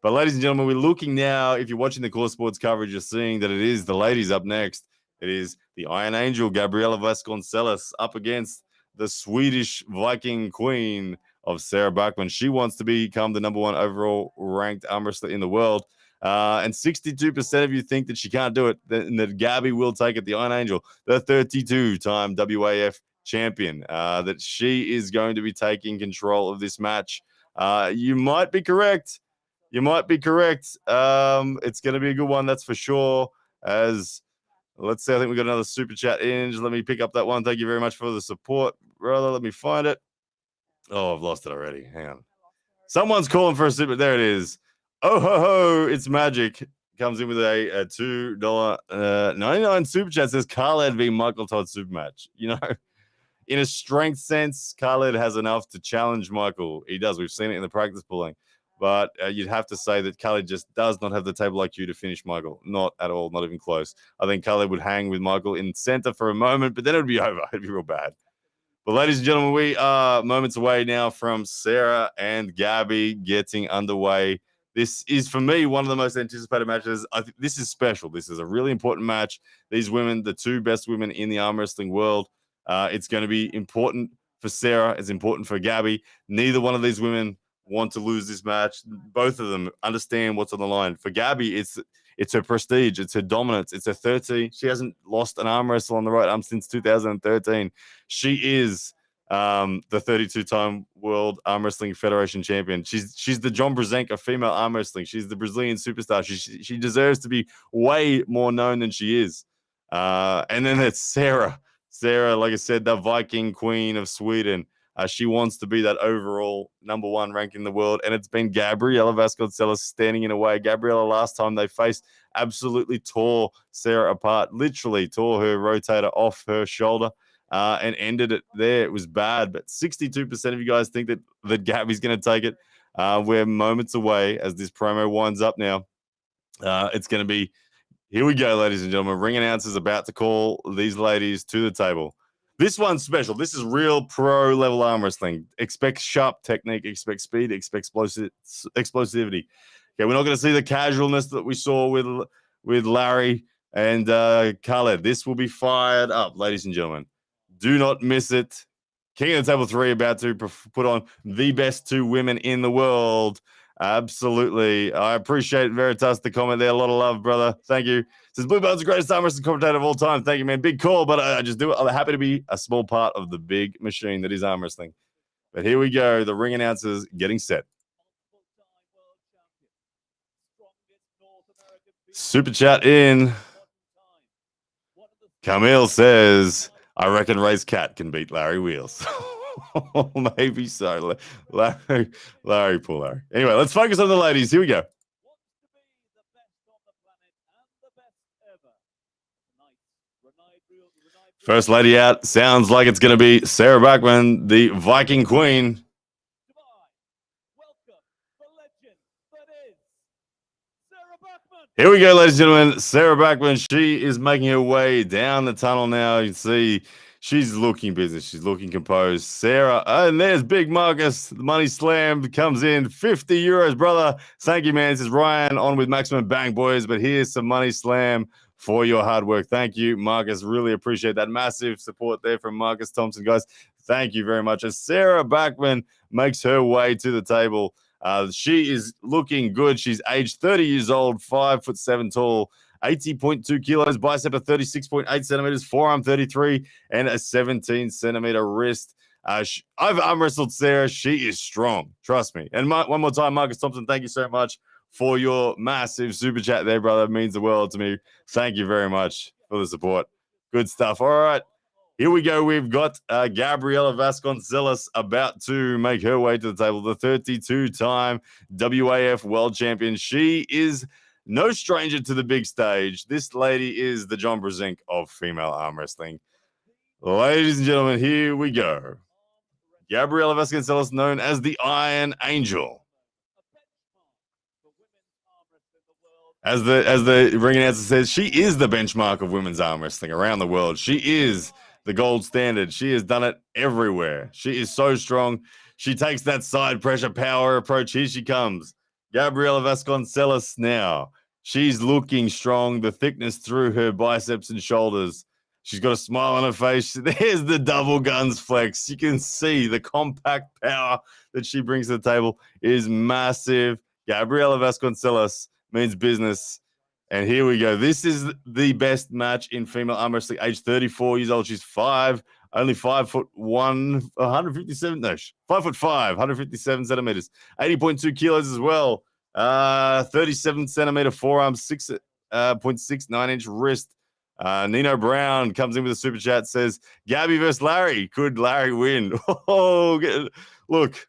But ladies and gentlemen, we're looking now, if you're watching the Core Sports coverage, you're seeing that it is the ladies up next. It is the Iron Angel, Gabriella Vasconcelos, up against the Swedish Viking Queen of Sarah Bachman. She wants to become the #1 overall ranked arm wrestler in the world. And 62% of you think that she can't do it, and that Gabby will take it, the Iron Angel, the 32-time WAF champion, that she is going to be taking control of this match. You might be correct. It's going to be a good one, that's for sure. Let's see, I think we got another super chat in. Just let me pick up that one. Thank you very much for the support, brother. Let me find it. Oh, I've lost it already. Hang on. Someone's calling for a super. There it is. Oh, ho, ho. It's magic. Comes in with a $2.99 super chat. Says Khalid v. Michael Todd super match. You know, in a strength sense, Khalid has enough to challenge Michael. He does. We've seen it in the practice pulling. But you'd have to say that Khalid just does not have the table IQ to finish Michael. Not at all. Not even close. I think Khalid would hang with Michael in center for a moment, but then it would be over. It'd be real bad. But ladies and gentlemen, we are moments away now from Sarah and Gabby getting underway. This is, for me, one of the most anticipated matches. I think this is special. This is a really important match. These women, the two best women in the arm wrestling world. It's going to be important for Sarah. It's important for Gabby. Neither one of these women want to lose this match. Both of them understand what's on the line. For Gabby, it's her prestige. It's her dominance. It's her 13. She hasn't lost an arm wrestle on the right arm since 2013. She is the 32-time World Arm Wrestling Federation champion. She's the John Brzenk of female arm wrestling. She's the Brazilian superstar. She deserves to be way more known than she is. And then it's Sarah. Sarah, like I said, the Viking Queen of Sweden. She wants to be that overall number one rank in the world, and it's been Gabriella Vasconcelos standing in a way. Gabriella, last time they faced, absolutely tore Sarah apart, literally tore her rotator off her shoulder and ended it there. It was bad, but 62% of you guys think that Gabby's going to take it. We're moments away as this promo winds up now. It's going to be, here we go, ladies and gentlemen. Ring announcer's about to call these ladies to the table. This one's special. This is real pro level arm wrestling. Expect sharp technique, expect speed, expect explosivity. Okay, we're not going to see the casualness that we saw with Larry and Khalid. This will be fired up, ladies and gentlemen. Do not miss it. King of the Table 3 about to put on the best two women in the world. Absolutely. I appreciate Veritas the comment there. A lot of love, brother. Thank you. Says Blue Belt's the greatest arm wrestling commentator of all time. Thank you, man. Big call, but I just do it. I'm happy to be a small part of the big machine that is arm wrestling. But here we go. The ring announcers getting set. Super chat in. Camille says, I reckon Ray's cat can beat Larry Wheels. Maybe so. Larry, poor Larry. Anyway, let's focus on the ladies. Here we go. First lady out. Sounds like it's going to be Sarah Bachman, the Viking Queen. Here we go, ladies and gentlemen. Sarah Bachman, she is making her way down the tunnel now. You can see she's looking business. She's looking composed. Sarah, and there's Big Marcus. The money slam comes in. 50 euros, brother. Thank you, man. This is Ryan on with Maximum Bang, boys. But here's some money slam for your hard work. Thank you, Marcus. Really appreciate that. Massive support there from Marcus Thompson, guys. Thank you very much. As Sarah Bachman makes her way to the table, she is looking good. She's aged 30 years old, 5'7" tall, 80.2 kilos, bicep of 36.8 centimeters, forearm 33, and a 17 centimeter wrist. I've arm wrestled Sarah. She is strong. Trust me. And one more time, Marcus Thompson, thank you so much for your massive super chat there, brother. It means the world to me. Thank you very much for the support. Good stuff. All right. Here we go. We've got Gabriella Vasconcelos about to make her way to the table, the 32-time WAF World Champion. She is no stranger to the big stage. This lady is the John Brzenk of female arm wrestling. Ladies and gentlemen, here we go. Gabriella Vasconcelos, known as the Iron Angel. As the ring announcer says, she is the benchmark of women's arm wrestling around the world. She is the gold standard. She has done it everywhere. She is so strong. She takes that side pressure power approach. Here she comes. Gabriella Vasconcelos now. She's looking strong. The thickness through her biceps and shoulders. She's got a smile on her face. There's the double guns flex. You can see the compact power that she brings to the table is massive. Gabriella Vasconcelos means business. And here we go. This is the best match in female arm wrestling. Age 34 years old. She's only 5'1", 157. No, 5'5", 157 centimeters. 80.2 kilos as well. 37 centimeter forearm, 6.69-inch wrist. Nino Brown comes in with a super chat. Says, "Gabby versus Larry. Could Larry win?" Oh, look,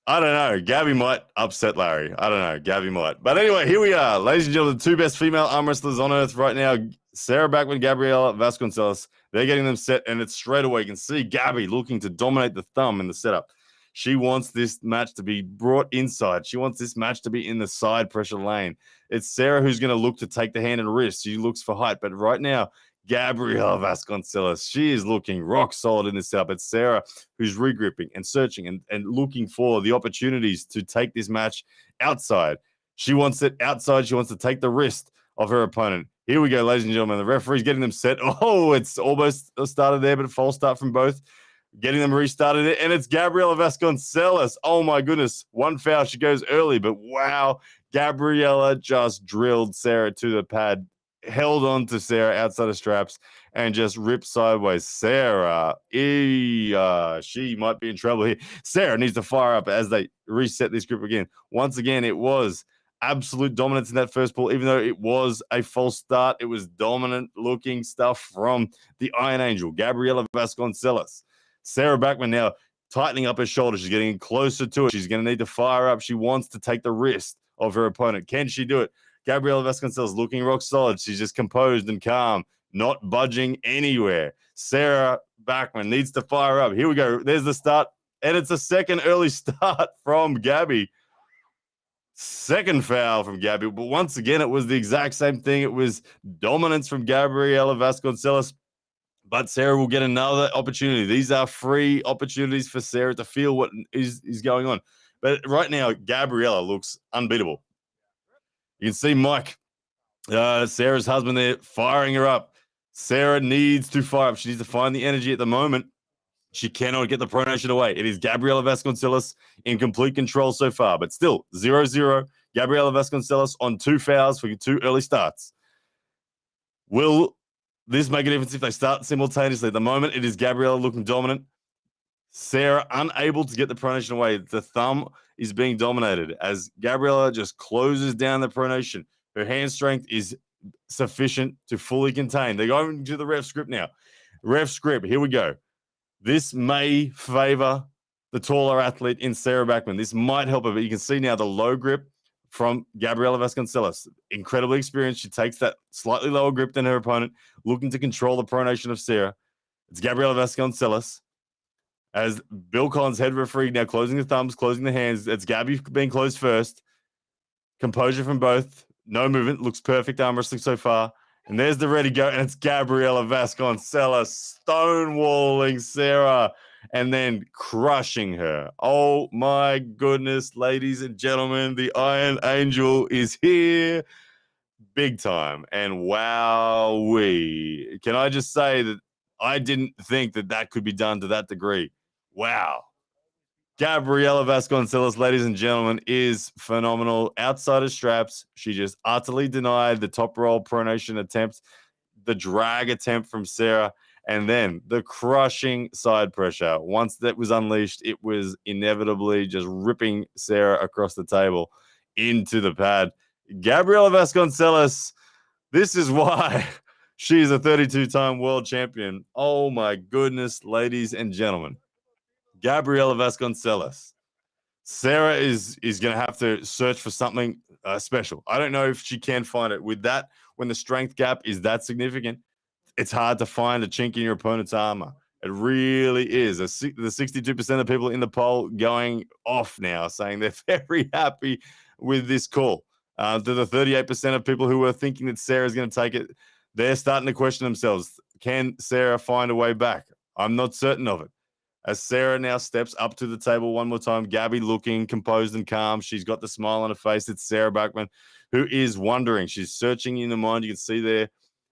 I don't know. Gabby might upset Larry. I don't know. Gabby might. But anyway, here we are. Ladies and gentlemen, the two best female arm wrestlers on earth right now. Sarah Bachman, Gabriella Vasconcelos. They're getting them set, and it's straight away. You can see Gabby looking to dominate the thumb in the setup. She wants this match to be brought inside. She wants this match to be in the side pressure lane. It's Sarah who's going to look to take the hand and wrist. She looks for height. But right now, Gabriella Vasconcelos, she is looking rock solid in this setup. It's Sarah who's regripping and searching and looking for the opportunities to take this match outside. She wants it outside. She wants to take the wrist of her opponent. Here we go, ladies and gentlemen. The referee's getting them set. Oh, it's almost started there, but a false start from both. Getting them restarted, and it's Gabriella Vasconcelos. Oh, my goodness. One foul. She goes early, but wow. Gabriella just drilled Sarah to the pad, held on to Sarah outside of straps, and just ripped sideways. Sarah, she might be in trouble here. Sarah needs to fire up as they reset this group again. Once again, it was absolute dominance in that first ball, even though it was a false start. It was dominant looking stuff from the Iron Angel, Gabriella Vasconcelos. Sarah Backman now tightening up her shoulder. She's getting closer to it. She's going to need to fire up. She wants to take the wrist of her opponent. Can she do it? Gabriella Vasconcelos looking rock solid. She's just composed and calm, not budging anywhere. Sarah Backman needs to fire up. Here we go. There's the start. And it's a second early start from Gabby. Second foul from Gabby. But once again, it was the exact same thing. It was dominance from Gabriella Vasconcelos. But Sarah will get another opportunity. These are free opportunities for Sarah to feel what is going on. But right now, Gabriella looks unbeatable. You can see Mike, Sarah's husband there, firing her up. Sarah needs to fire up. She needs to find the energy at the moment. She cannot get the pronation away. It is Gabriella Vasconcelos in complete control so far, but still 0-0. Gabriella Vasconcelos on 2 fouls for 2 early starts. Will this make a difference if they start simultaneously? At the moment, it is Gabriella looking dominant. Sarah unable to get the pronation away. The thumb is being dominated as Gabriella just closes down the pronation. Her hand strength is sufficient to fully contain. They're going to the ref script now. Ref script, here we go. This may favor the taller athlete in Sarah Backman. This might help her, but you can see now the low grip from Gabriella Vasconcelos. Incredibly experienced. She takes that slightly lower grip than her opponent, looking to control the pronation of Sarah. It's Gabriella Vasconcelos. As Bill Collins, head referee, now closing the thumbs, closing the hands. It's Gabby being closed first. Composure from both. No movement. Looks perfect arm wrestling so far. And there's the ready go. And it's Gabriella Vasconcelos stonewalling Sarah and then crushing her. Oh my goodness, ladies and gentlemen. The Iron Angel is here big time. And wowee. Can I just say that I didn't think that could be done to that degree. Wow. Gabriella Vasconcelos, ladies and gentlemen, is phenomenal. Outside of straps, she just utterly denied the top roll pronation attempt, the drag attempt from Sarah, and then the crushing side pressure. Once that was unleashed, it was inevitably just ripping Sarah across the table into the pad. Gabriella Vasconcelos, this is why she's a 32-time world champion. Oh my goodness, ladies and gentlemen. Gabriella Vasconcelos. Sarah is going to have to search for something special. I don't know if she can find it. With that, when the strength gap is that significant, it's hard to find a chink in your opponent's armor. It really is. The 62% of people in the poll going off now, saying they're very happy with this call. To the 38% of people who were thinking that Sarah's going to take it, they're starting to question themselves. Can Sarah find a way back? I'm not certain of it. As Sarah now steps up to the table one more time, Gabby looking composed and calm. She's got the smile on her face. It's Sarah Backman who is wondering. She's searching in her mind. You can see there.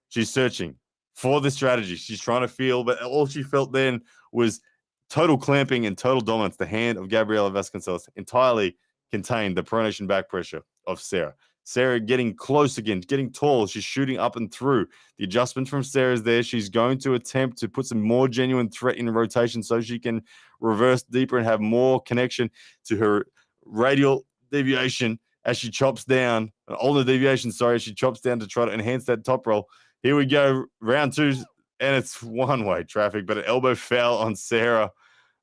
She's searching for the strategy. She's trying to feel, but all she felt then was total clamping and total dominance. The hand of Gabriella Vasconcelos entirely contained the pronation back pressure of Sarah. Sarah getting close again, getting tall. She's shooting up and through. The adjustment from Sarah is there. She's going to attempt to put some more genuine threat in rotation so she can reverse deeper and have more connection to her radial deviation as she chops down, an older deviation, sorry, as she chops down to try to enhance that top roll. Here we go, round 2, and it's one-way traffic, but an elbow foul on Sarah.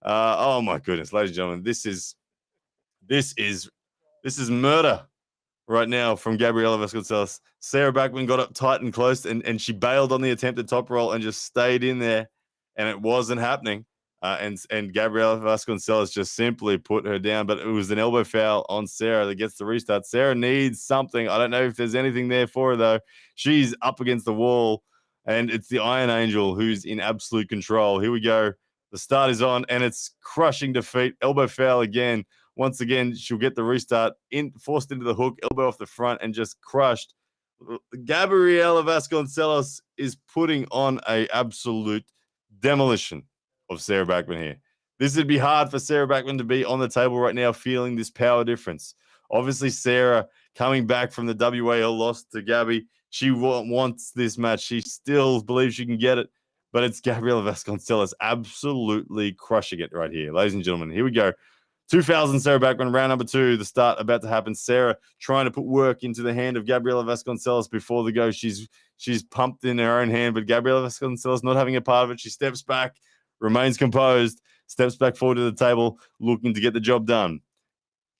Oh my goodness, ladies and gentlemen, this is murder right now from Gabriella Vasconcelos. Sarah Backman got up tight and close, and she bailed on the attempted top roll and just stayed in there, and it wasn't happening. And Gabriella Vasconcelos just simply put her down, but it was an elbow foul on Sarah that gets the restart. Sarah needs something. I don't know if there's anything there for her, though. She's up against the wall, and it's the Iron Angel who's in absolute control. Here we go. The start is on, and it's crushing defeat. Elbow foul again. Once again, she'll get the restart, forced into the hook, elbow off the front, and just crushed. Gabriella Vasconcelos is putting on an absolute demolition of Sarah Backman here. This would be hard for Sarah Backman to be on the table right now, feeling this power difference. Obviously, Sarah coming back from the WAL loss to Gabby, she wants this match. She still believes she can get it, but it's Gabriella Vasconcelos absolutely crushing it right here. Ladies and gentlemen, here we go. 2000 Sarah Backman, round number 2, the start about to happen. Sarah trying to put work into the hand of Gabriella Vasconcelos before the go. She's pumped in her own hand, but Gabriella Vasconcelos not having a part of it. She steps back, remains composed, steps back forward to the table, looking to get the job done.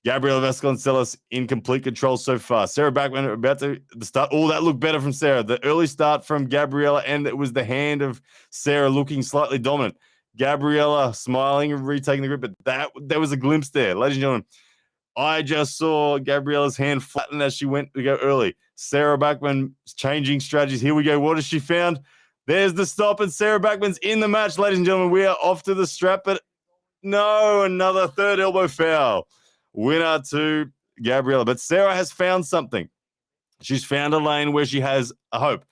Gabriella Vasconcelos in complete control so far. Sarah Backman about to start. Oh, that looked better from Sarah. The early start from Gabriella, and it was the hand of Sarah looking slightly dominant. Gabriella smiling and retaking the grip, but there was a glimpse there. Ladies and gentlemen, I just saw Gabriella's hand flatten as she went to go early. Sarah Backman changing strategies. Here we go. What has she found? There's the stop, and Sarah Backman's in the match, ladies and gentlemen. We are off to the strap, but no, another third elbow foul. Winner to Gabriella. But Sarah has found something. She's found a lane where she has a hope.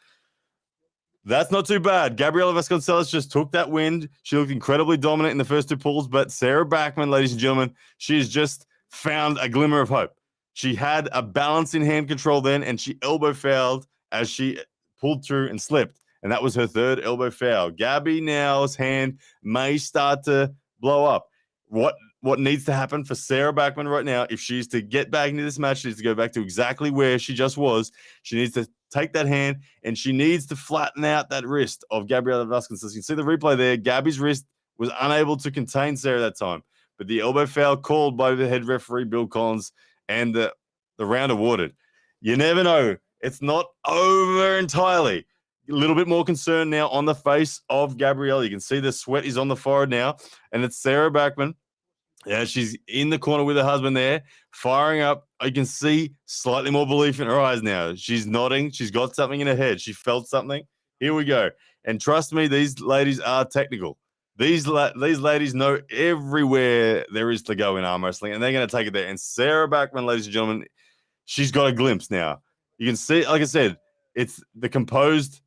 That's not too bad. Gabriella Vasconcelos just took that wind. She looked incredibly dominant in the first 2 pulls, but Sarah Backman, ladies and gentlemen, she's just found a glimmer of hope. She had a balance in hand control then, and she elbow fouled as she pulled through and slipped. And that was her 3rd elbow foul. Gabby now's hand may start to blow up. What needs to happen for Sarah Backman right now, if she's to get back into this match, she needs to go back to exactly where she just was. She needs to take that hand, and she needs to flatten out that wrist of Gabriella Vasconcelos. You can see the replay there. Gabby's wrist was unable to contain Sarah that time. But the elbow foul called by the head referee, Bill Collins, and the round awarded. You never know. It's not over entirely. A little bit more concern now on the face of Gabriella. You can see the sweat is on the forehead now, and it's Sarah Backman. Yeah, she's in the corner with her husband there, firing up. I can see slightly more belief in her eyes now. She's nodding. She's got something in her head. She felt something. Here we go. And trust me, these ladies are technical. These ladies know everywhere there is to go in arm wrestling, and they're going to take it there. And Sarah Backman, ladies and gentlemen, she's got a glimpse now. You can see, like I said, it's the composed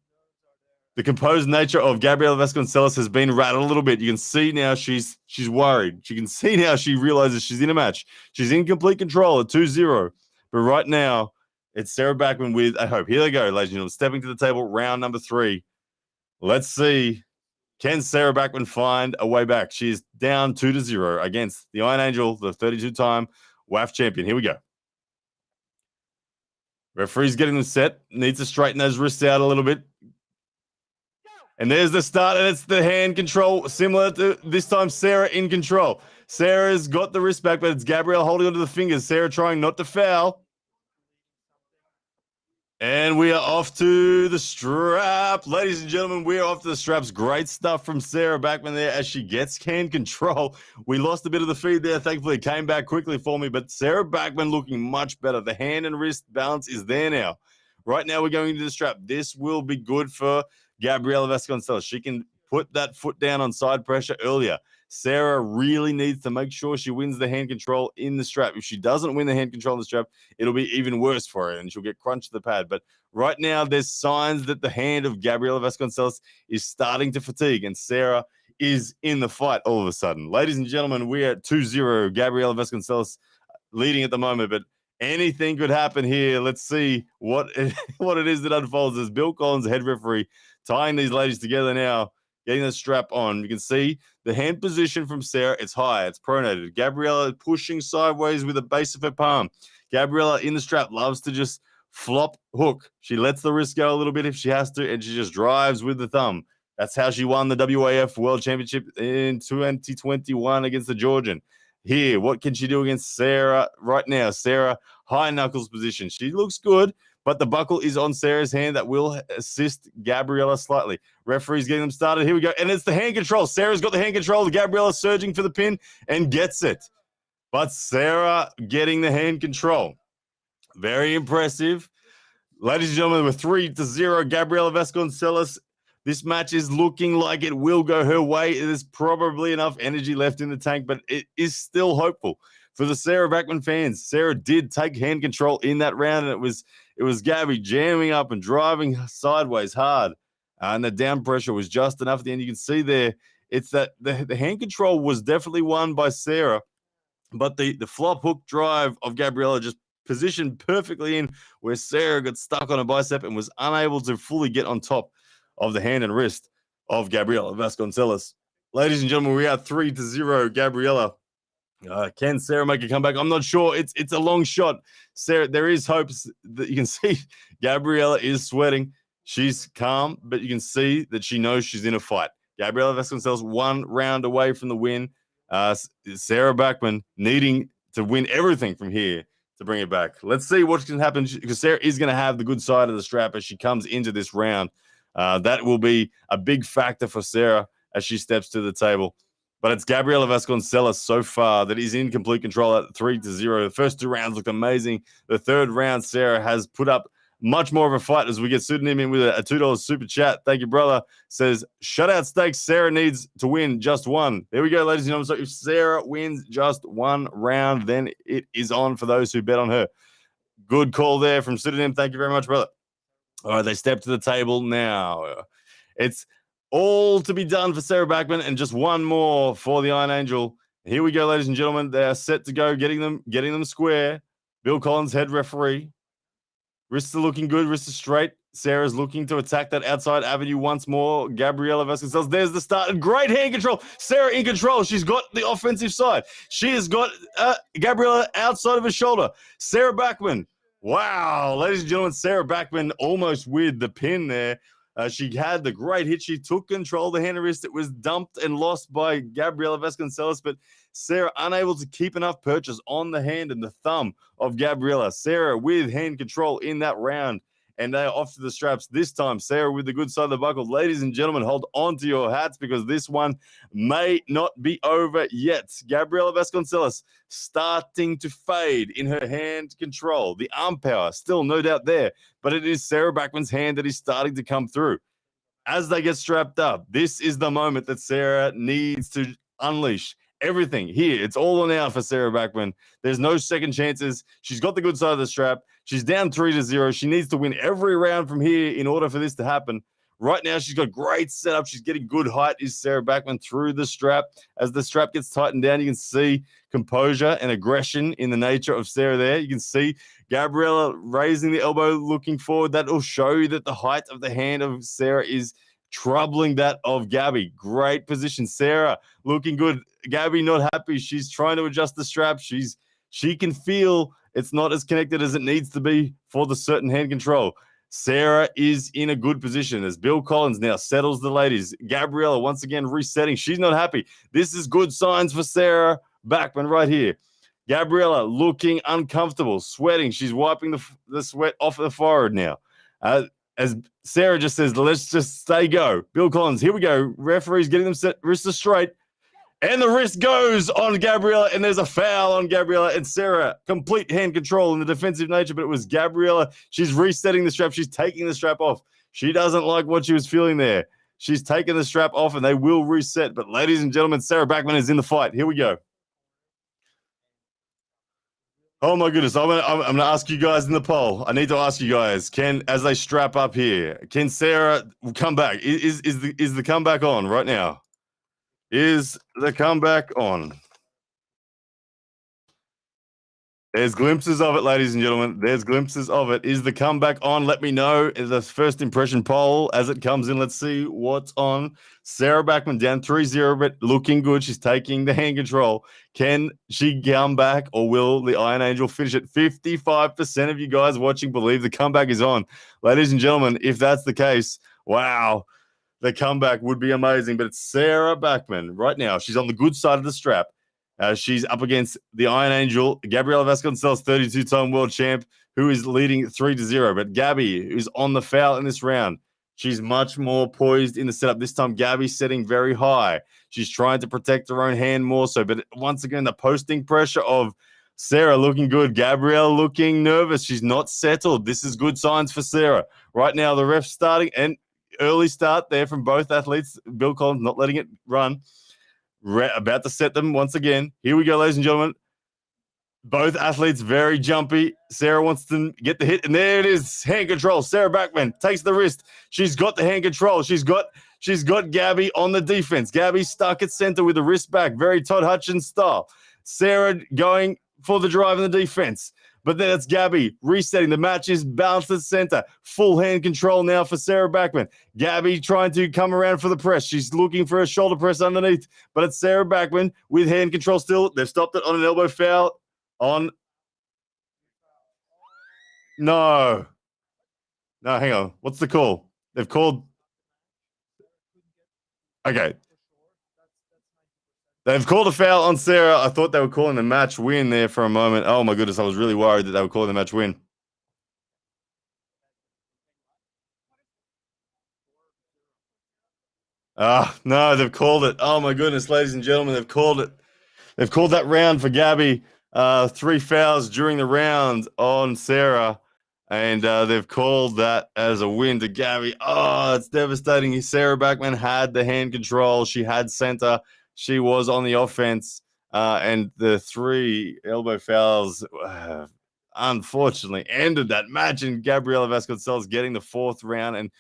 nature of Gabriella Vasconcelos has been rattled a little bit. You can see now she's worried. You can see now she realizes she's in a match. She's in complete control at 2-0. But right now, it's Sarah Backman with a hope. Here they go, ladies and gentlemen. Stepping to the table, round number 3. Let's see. Can Sarah Backman find a way back? She's down 2-0 against the Iron Angel, the 32-time WAF champion. Here we go. Referee's getting them set. Needs to straighten those wrists out a little bit. And there's the start, and it's the hand control, similar to this time Sarah in control. Sarah's got the wrist back, but it's Gabrielle holding onto the fingers. Sarah trying not to foul. And we are off to the strap. Ladies and gentlemen, we are off to the straps. Great stuff from Sarah Backman there as she gets hand control. We lost a bit of the feed there. Thankfully, it came back quickly for me, but Sarah Backman looking much better. The hand and wrist balance is there now. Right now, we're going into the strap. This will be good for Gabriella Vasconcelos. She can put that foot down on side pressure earlier. Sarah really needs to make sure she wins the hand control in the strap. If she doesn't win the hand control in the strap, it'll be even worse for her, and she'll get crunched to the pad. But right now, there's signs that the hand of Gabriella Vasconcelos is starting to fatigue, and Sarah is in the fight all of a sudden. Ladies and gentlemen, we're at 2-0. Gabriella Vasconcelos leading at the moment, but anything could happen here. Let's see what it is that unfolds as Bill Collins, head referee, tying these ladies together now, getting the strap on. You can see the hand position from Sarah. It's high. It's pronated. Gabriella pushing sideways with the base of her palm. Gabriella in the strap loves to just flop hook. She lets the wrist go a little bit if she has to, and she just drives with the thumb. That's how she won the WAF World Championship in 2021 against the Georgian. Here, what can she do against Sarah right now? Sarah, high knuckles position. She looks good, but the buckle is on Sarah's hand. That will assist Gabriella slightly. Referee's getting them started. Here we go. And it's the hand control. Sarah's got the hand control. Gabriella surging for the pin and gets it. But Sarah getting the hand control. Very impressive. Ladies and gentlemen, we're 3-0. Gabriella Vasconcelos. This match is looking like it will go her way. There's probably enough energy left in the tank, but it is still hopeful. For the Sarah Backman fans, Sarah did take hand control in that round, and it was Gabby jamming up and driving sideways hard. And the down pressure was just enough at the end. You can see there, it's that the hand control was definitely won by Sarah, but the flop hook drive of Gabriella just positioned perfectly in where Sarah got stuck on a bicep and was unable to fully get on top of the hand and wrist of Gabriella Vasconcelos. Ladies and gentlemen, we are 3-0. Gabriella Can Sarah make a comeback? I'm not sure. It's a long shot. Sarah, there is hopes that you can see Gabriella is sweating. She's calm, but you can see that she knows she's in a fight. Gabriella Vasquez one round away from the win. Sarah Backman needing to win everything from here to bring it back. Let's see what can happen, because Sarah is going to have the good side of the strap as she comes into this round. That will be a big factor for Sarah as she steps to the table. But it's Gabriella Vasconcelos so far that is in complete control at 3-0. The first 2 rounds looked amazing. The third round, Sarah has put up much more of a fight as we get Pseudonym in with a $2 super chat. Thank you, brother. Says, shutout stakes. Sarah needs to win just one. There we go, ladies and gentlemen. So if Sarah wins just one round, then it is on for those who bet on her. Good call there from Pseudonym. Thank you very much, brother. All right, they step to the table now. It's all to be done for Sarah Backman and just one more for the Iron Angel. Here we go, ladies and gentlemen. They are set to go, getting them square. Bill Collins, head referee. Wrists are looking good. Wrists are straight. Sarah's looking to attack that outside avenue once more. Gabriella Vasconcelos. There's the start. Great hand control. Sarah in control. She's got the offensive side. She has got Gabriella outside of her shoulder. Sarah Backman. Wow. Ladies and gentlemen, Sarah Backman almost with the pin there. She had the great hit. She took control of the hand and wrist. It was dumped and lost by Gabriella Vasconcelos, but Sarah unable to keep enough purchase on the hand and the thumb of Gabriella. Sarah with hand control in that round, and they are off to the straps. This time, Sarah with the good side of the buckle. Ladies and gentlemen, hold on to your hats because this one may not be over yet. Gabriella Vasconcelos starting to fade in her hand control. The arm power still no doubt there, but it is Sarah Backman's hand that is starting to come through. As they get strapped up, this is the moment that Sarah needs to unleash everything here. It's all on out for Sarah Backman. There's no second chances. She's got the good side of the strap. She's down 3-0. She needs to win every round from here in order for this to happen. Right now, she's got great setup. She's getting good height. Is Sarah Backman through the strap? As the strap gets tightened down, you can see composure and aggression in the nature of Sarah there. You can see Gabriella raising the elbow, looking forward. That will show you that the height of the hand of Sarah is troubling that of Gabby. Great position. Sarah looking good. Gabby not happy. She's trying to adjust the strap. She can feel it's not as connected as it needs to be for the certain hand control. Sarah is in a good position as Bill Collins now settles the ladies. Gabriella once again resetting. She's not happy. This is good signs for Sarah Backman right here. Gabriella looking uncomfortable, sweating. She's wiping the sweat off the forehead now. As Sarah just says, let's just stay go. Bill Collins, here we go. Referee's getting them set, wrists are straight. And the wrist goes on Gabriella, and there's a foul on Gabriella. And Sarah, complete hand control in the defensive nature, but it was Gabriella. She's resetting the strap. She's taking the strap off. She doesn't like what she was feeling there. She's taken the strap off, and they will reset. But ladies and gentlemen, Sarah Backman is in the fight. Here we go. Oh, my goodness. I'm going to ask you guys in the poll. I need to ask you guys, as they strap up here, can Sarah come back? Is the comeback on right now? Is the comeback on? There's glimpses of it, ladies and gentlemen. There's glimpses of it. Is the comeback on? Let me know in the first impression poll as it comes in. Let's see what's on. Sarah Backman down 3-0, but looking good. She's taking the hand control. Can she come back, or will the Iron Angel finish it? 55% of you guys watching believe the comeback is on. Ladies and gentlemen, if that's the case, wow. The comeback would be amazing, but it's Sarah Backman right now. She's on the good side of the strap. She's up against the Iron Angel, Gabriella Vasconcelos, 32-time world champ, who is leading 3-0. But Gabby is on the foul in this round. She's much more poised in the setup. This time, Gabby's setting very high. She's trying to protect her own hand more so. But once again, the posting pressure of Sarah looking good. Gabriella looking nervous. She's not settled. This is good signs for Sarah. Right now, the ref's starting, and early start there from both athletes. Bill Collins not letting it run. About to set them once again. Here we go, ladies and gentlemen. Both athletes very jumpy. Sarah wants to get the hit, and there it is. Hand control. Sarah Backman takes the wrist. She's got the hand control. She's got Gabby on the defense. Gabby stuck at center with the wrist back. Very Todd Hutchins style. Sarah going for the drive in the defense. But then it's Gabby resetting. The match is balanced at center. Full hand control now for Sarah Backman. Gabby trying to come around for the press. She's looking for a shoulder press underneath, but it's Sarah Backman with hand control still. They've stopped it on an elbow foul on. No, hang on. What's the call? They've called. Okay. They've called a foul on Sarah. I thought they were calling the match win there for a moment. Oh, my goodness. I was really worried that they were calling the match win. No, they've called it. Oh, my goodness, ladies and gentlemen, they've called it. They've called that round for Gabby. 3 fouls during the round on Sarah. And they've called that as a win to Gabby. Oh, it's devastating. Sarah Backman had the hand control. She had center. She was on the offense. And the 3 elbow fouls, unfortunately, ended that match. And Gabriella Vasquez getting the 4th round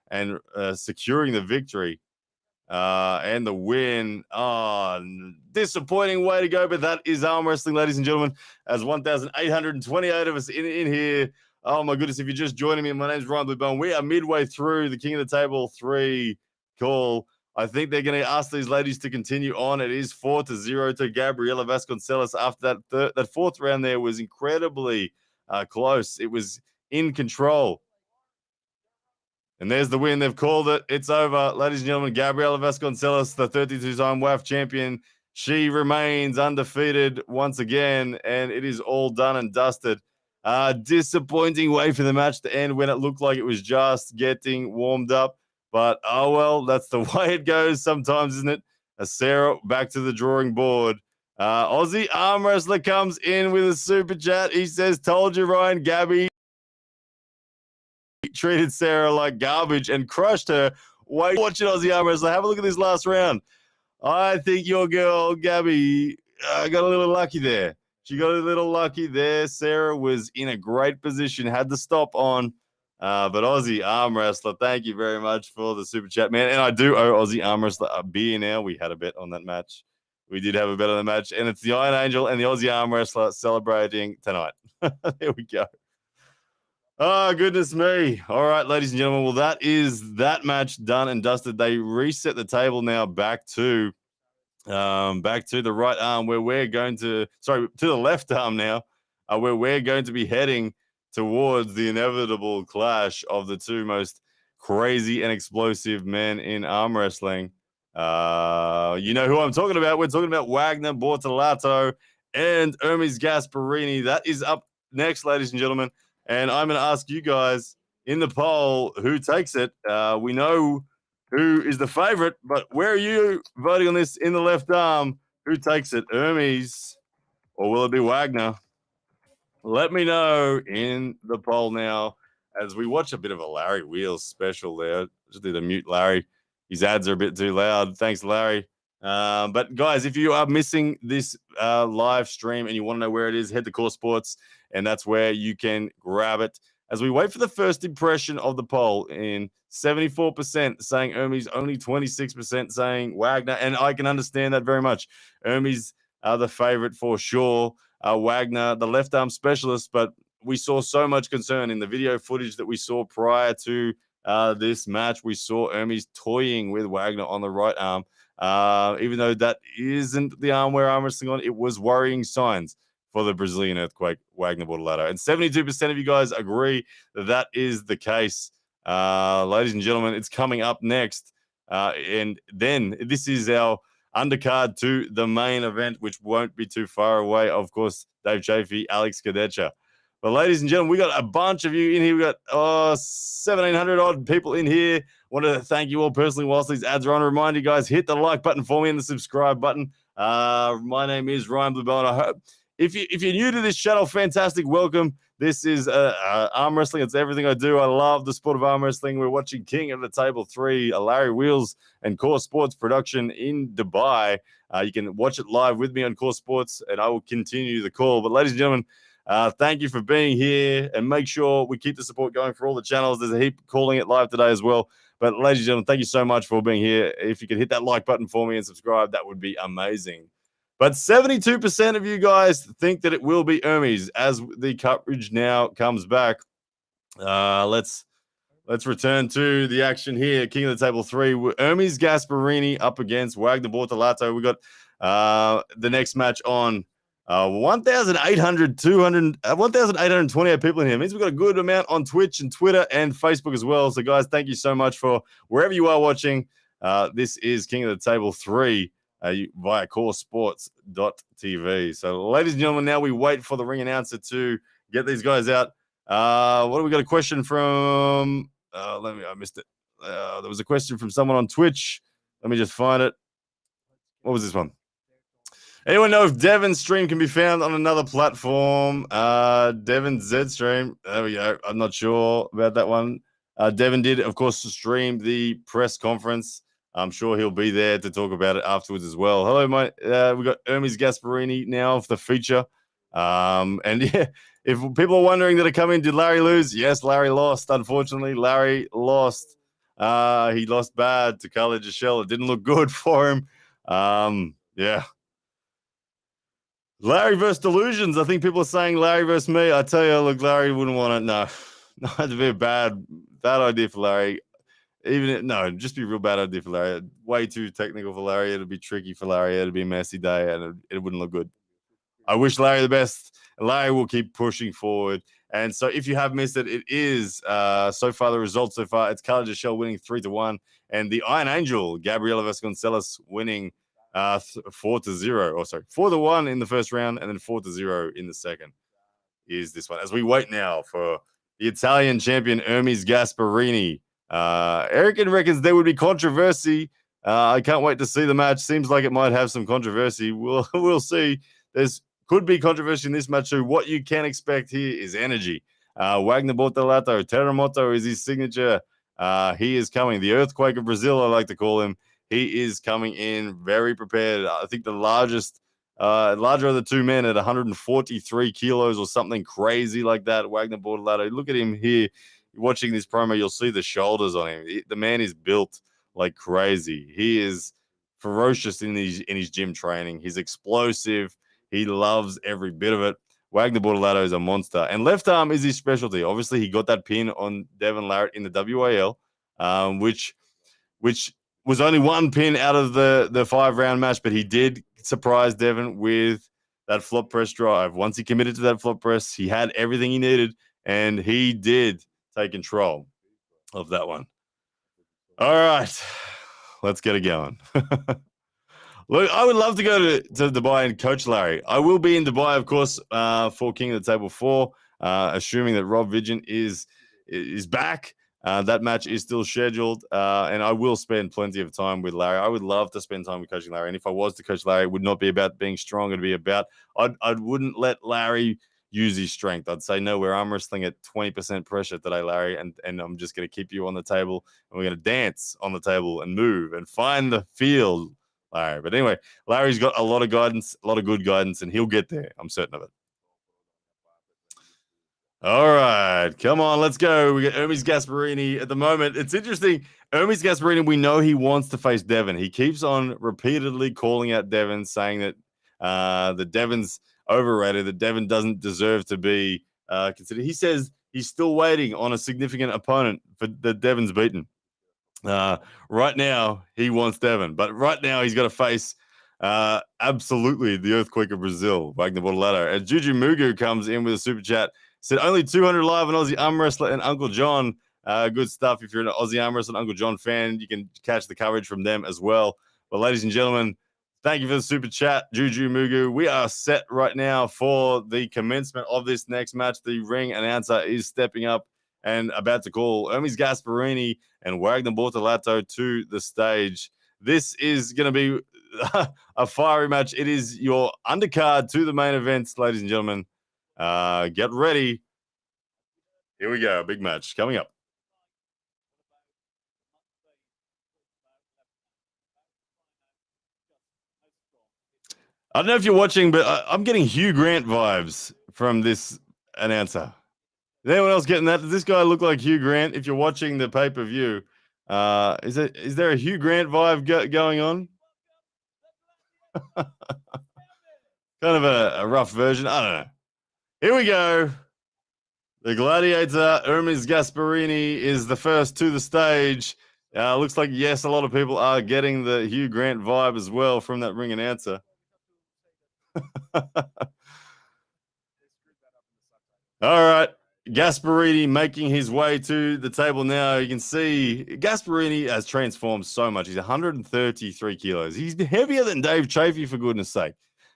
and securing the victory. And the win. Disappointing way to go, but that is arm wrestling, ladies and gentlemen. As 1,828 of us in here. Oh my goodness! If you're just joining me, my name's Ryan Bluebone. We are midway through the King of the Table 3 call. I think they're going to ask these ladies to continue on. It is 4-0 to Gabriella Vasconcelos. After that 4th round, there was incredibly close. It was in control. And there's the win. They've called it. It's over. Ladies and gentlemen, Gabriella Vasconcelos, the 32-time WAF champion. She remains undefeated once again, and it is all done and dusted. Disappointing way for the match to end when it looked like it was just getting warmed up. But, oh, well, that's the way it goes sometimes, isn't it? Sarah back to the drawing board. Aussie arm wrestler comes in with a super chat. He says, told you, Ryan, Gabby treated Sarah like garbage and crushed her. Watch it, Aussie arm wrestler. Have a look at this last round. I think your girl, Gabby, got a little lucky there. She got a little lucky there. Sarah was in a great position, had the stop on. But Aussie Arm Wrestler, thank you very much for the super chat, man. And I do owe Aussie Arm Wrestler a beer now. We had a bet on that match. We did have a bet on the match. And it's the Iron Angel and the Aussie Arm Wrestler celebrating tonight. There we go. Oh, goodness me. All right, ladies and gentlemen. Well, that is that match done and dusted. They reset the table now back to the right arm where we're going to, to the left arm now, where we're going to be heading towards the inevitable clash of the 2 most crazy and explosive men in arm wrestling. You know who I'm talking about. We're talking about Wagner Bortolato and Hermes Gasparini. That is up next, ladies and gentlemen. And I'm going to ask you guys in the poll who takes it. We know who is the favorite, but where are you voting on this in the left arm? Who takes it, Hermes, or will it be Wagner? Let me know in the poll now as we watch a bit of a Larry Wheels special there. Just need to mute Larry. His ads are a bit too loud. Thanks, Larry. But guys, if you are missing this live stream and you want to know where it is, head to Core Sports, and that's where you can grab it. As we wait for the first impression of the poll, in 74% saying Hermes, only 26% saying Wagner, and I can understand that very much. Hermes are the favorite for sure. Wagner, the left arm specialist, but we saw so much concern in the video footage that we saw prior to this match. We saw Hermes toying with Wagner on the right arm. Even though that isn't the arm where arm wrestling on, it was worrying signs for the Brazilian earthquake, Wagner Bortolato. And 72% of you guys agree that that is the case. Ladies and gentlemen, it's coming up next. And then this is our undercard to the main event, which won't be too far away. Of course, Dave Chafee, Alex Kadecha. But ladies and gentlemen, we got a bunch of you in here. We got 1,700 odd people in here. Want to thank you all personally whilst these ads are on. Remind you guys, hit the like button for me and the subscribe button. My name is Ryan Bluebone. I hope if you're new to this channel, fantastic, welcome. This is arm wrestling. It's everything I do. I love the sport of arm wrestling. We're watching King of the Table 3, a Larry Wheels and Core Sports production in Dubai. You can watch it live with me on Core Sports, and I will continue the call. But ladies and gentlemen, thank you for being here, and make sure we keep the support going for all the channels. There's a heap calling it live today as well. But ladies and gentlemen, thank you so much for being here. If you could hit that like button for me and subscribe, that would be amazing. But 72% of you guys think that it will be Hermes as the coverage now comes back. Let's return to the action here. King of the Table 3. Hermes Gasparini up against Wagner Bortolato. We got the next match on 1,828 people in here. It means we've got a good amount on Twitch and Twitter and Facebook as well. So, guys, thank you so much for wherever you are watching. This is King of the Table 3 via coresports.tv. So, ladies and gentlemen, now we wait for the ring announcer to get these guys out. What do we got? A question from... I missed it. There was a question from someone on Twitch. Let me just find it. What was this one? Anyone know if Devon's stream can be found on another platform? Devon's Z stream. There we go. I'm not sure about that one. Devon did, of course, stream the press conference. I'm sure he'll be there to talk about it afterwards as well. Hello, mate. We got Hermes Gasparini now for the feature. And yeah, if people are wondering that are coming, did Larry lose? Yes, Larry lost. Unfortunately, Larry lost. He lost bad to Khalid. It didn't look good for him. Yeah. Larry versus Delusions. I think people are saying Larry versus me. I tell you, look, Larry wouldn't want it. No, it'd be a bad idea for Larry. Just be a real bad idea for Larry. Way too technical for Larry. It'd be tricky for Larry. It'd be a messy day, and it wouldn't look good. I wish Larry the best. Larry will keep pushing forward. And so if you have missed it, it is so far the results so far. It's Khalid winning 3-1, and the Iron Angel, Gabriella Gonzalez, winning 4-0. Or sorry, 4-1 in the first round, and then 4-0 in the second. Is this one? As we wait now for the Italian champion Hermes Gasparini. Eric reckons there would be controversy. I can't wait to see the match. Seems like it might have some controversy. We'll see. Could be controversy in this match too. What you can expect here is energy. Wagner Bortolato, Terremoto is his signature. He is coming. The Earthquake of Brazil, I like to call him. He is coming in very prepared. I think the larger of the two men at 143 kilos or something crazy like that. Wagner Bortolato. Look at him here. Watching this promo, you'll see the shoulders on him. The man is built like crazy. He is ferocious in his gym training. He's explosive. He loves every bit of it. Wagner Bortolato is a monster. And left arm is his specialty. Obviously, he got that pin on Devon Larratt in the WAL, which was only one pin out of the 5-round match, but he did surprise Devon with that flop press drive. Once he committed to that flop press, he had everything he needed, and he did take control of that one. All right, let's get it going. Look, I would love to go to Dubai and coach Larry. I will be in Dubai, of course, for King of the Table 4, assuming that Rob Vigent is back. That match is still scheduled, and I will spend plenty of time with Larry. I would love to spend time with coaching Larry, and if I was to coach Larry, it would not be about being strong. It would be about I wouldn't let Larry use his strength. I'd say, no, we're arm wrestling at 20% pressure today, Larry, and I'm just going to keep you on the table, and we're going to dance on the table and move and find the field, Larry. But anyway, Larry's got a lot of guidance, a lot of good guidance, and he'll get there. I'm certain of it. All right, come on, let's go. We got Hermes Gasparini at the moment. It's interesting. Hermes Gasparini, we know he wants to face Devon. He keeps on repeatedly calling out Devon, saying that the Devon's overrated, that Devon doesn't deserve to be considered. He says he's still waiting on a significant opponent for the Devon's beaten. Right now, he wants Devon, but right now he's got to face absolutely the Earthquake of Brazil, Wagner Bortolato. And Juju Mugu comes in with a super chat. Said only 200 live on Aussie Arm Wrestler and Uncle John. Good stuff. If you're an Aussie Arm Wrestler and Uncle John fan, you can catch the coverage from them as well. But ladies and gentlemen, thank you for the super chat, Juju Mugu. We are set right now for the commencement of this next match. The ring announcer is stepping up and about to call Hermes Gasparini and Wagner Bortolato to the stage. This is going to be a fiery match. It is your undercard to the main events, ladies and gentlemen. Get ready. Here we go. Big match coming up. I don't know if you're watching, but I'm getting Hugh Grant vibes from this announcer. Is anyone else getting that? Does this guy look like Hugh Grant? If you're watching the pay-per-view, is there a Hugh Grant vibe going on? kind of a rough version. I don't know. Here we go. The Gladiator, Hermes Gasparini, is the first to the stage. Looks like, yes, a lot of people are getting the Hugh Grant vibe as well from that ring announcer. All right. Gasparini making his way to the table now. You can see Gasparini has transformed so much. He's 133 kilos. He's heavier than Dave Chafee, for goodness sake.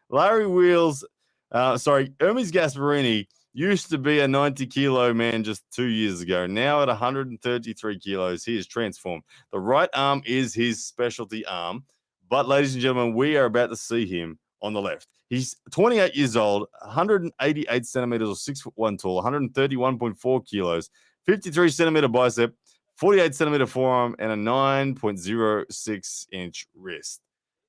Hermes Gasparini used to be a 90-kilo man just 2 years ago. Now at 133 kilos, he is transformed. The right arm is his specialty arm. But, ladies and gentlemen, we are about to see him on the left. He's 28 years old, 188 centimeters or 6'1" tall, 131.4 kilos, 53 centimeter bicep, 48 centimeter forearm, and a 9.06-inch wrist.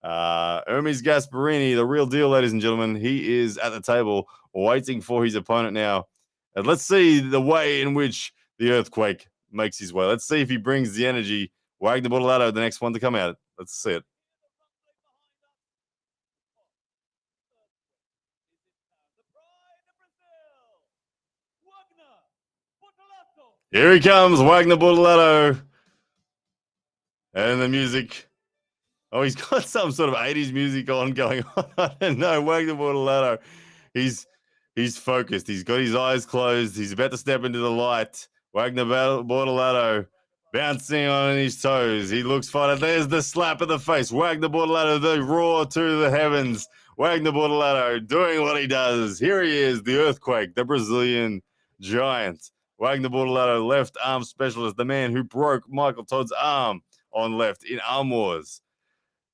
Hermes Gasparini, the real deal, ladies and gentlemen. He is at the table waiting for his opponent now. And let's see the way in which the Earthquake makes his way. Let's see if he brings the energy. Wagner Ladder, the next one to come out. Let's see it. Here he comes, Wagner Ladder. And the music. Oh, he's got some sort of 80s music on going on. I don't know. Wagner Ladder. He's focused. He's got his eyes closed. He's about to step into the light. Wagner Ladder bouncing on his toes. He looks fine. There's the slap of the face. Wagner Ladder, the roar to the heavens. Wagner Ladder doing what he does. Here he is, the Earthquake, the Brazilian giant. Wagner Ladder, left arm specialist, the man who broke Michael Todd's arm on left in Arm Wars.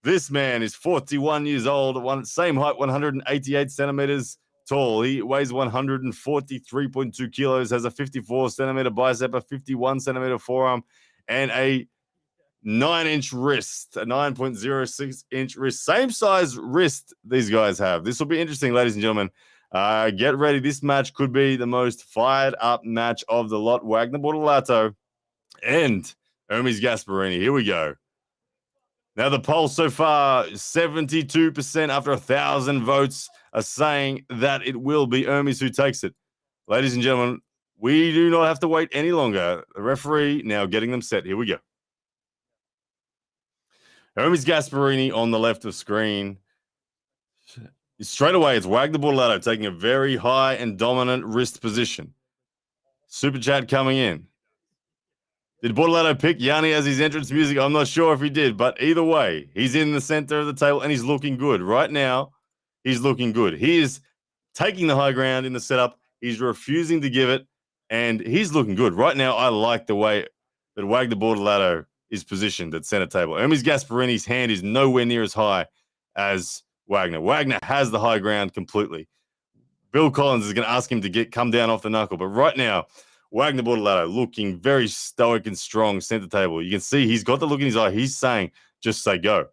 This man is 41 years old, same height, 188 centimeters tall. He weighs 143.2 kilos, has a 54 centimeter bicep, a 51 centimeter forearm, and a 9-inch wrist, a 9.06-inch wrist. Same size wrist these guys have. This will be interesting, ladies and gentlemen. Get ready. This match could be the most fired up match of the lot. Wagner Ladder and Hermes Gasparini. Here we go. Now, the poll so far, 72% after 1,000 votes are saying that it will be Hermes who takes it. Ladies and gentlemen, we do not have to wait any longer. The referee now getting them set. Here we go. Hermes Gasparini on the left of screen. Straight away, it's Wagner Ladder taking a very high and dominant wrist position. Super chat coming in. Did Ladder pick Yanni as his entrance music? I'm not sure if he did, but either way, he's in the center of the table and he's looking good. Right now, he's looking good. He is taking the high ground in the setup. He's refusing to give it, and he's looking good. Right now, I like the way that Wagner Ladder is positioned at center table. Hermes Gasparini's hand is nowhere near as high as Wagner. Wagner has the high ground completely. Bill Collins is going to ask him to come down off the knuckle. But right now, Wagner Ladder looking very stoic and strong center table. You can see he's got the look in his eye. He's saying, just say go.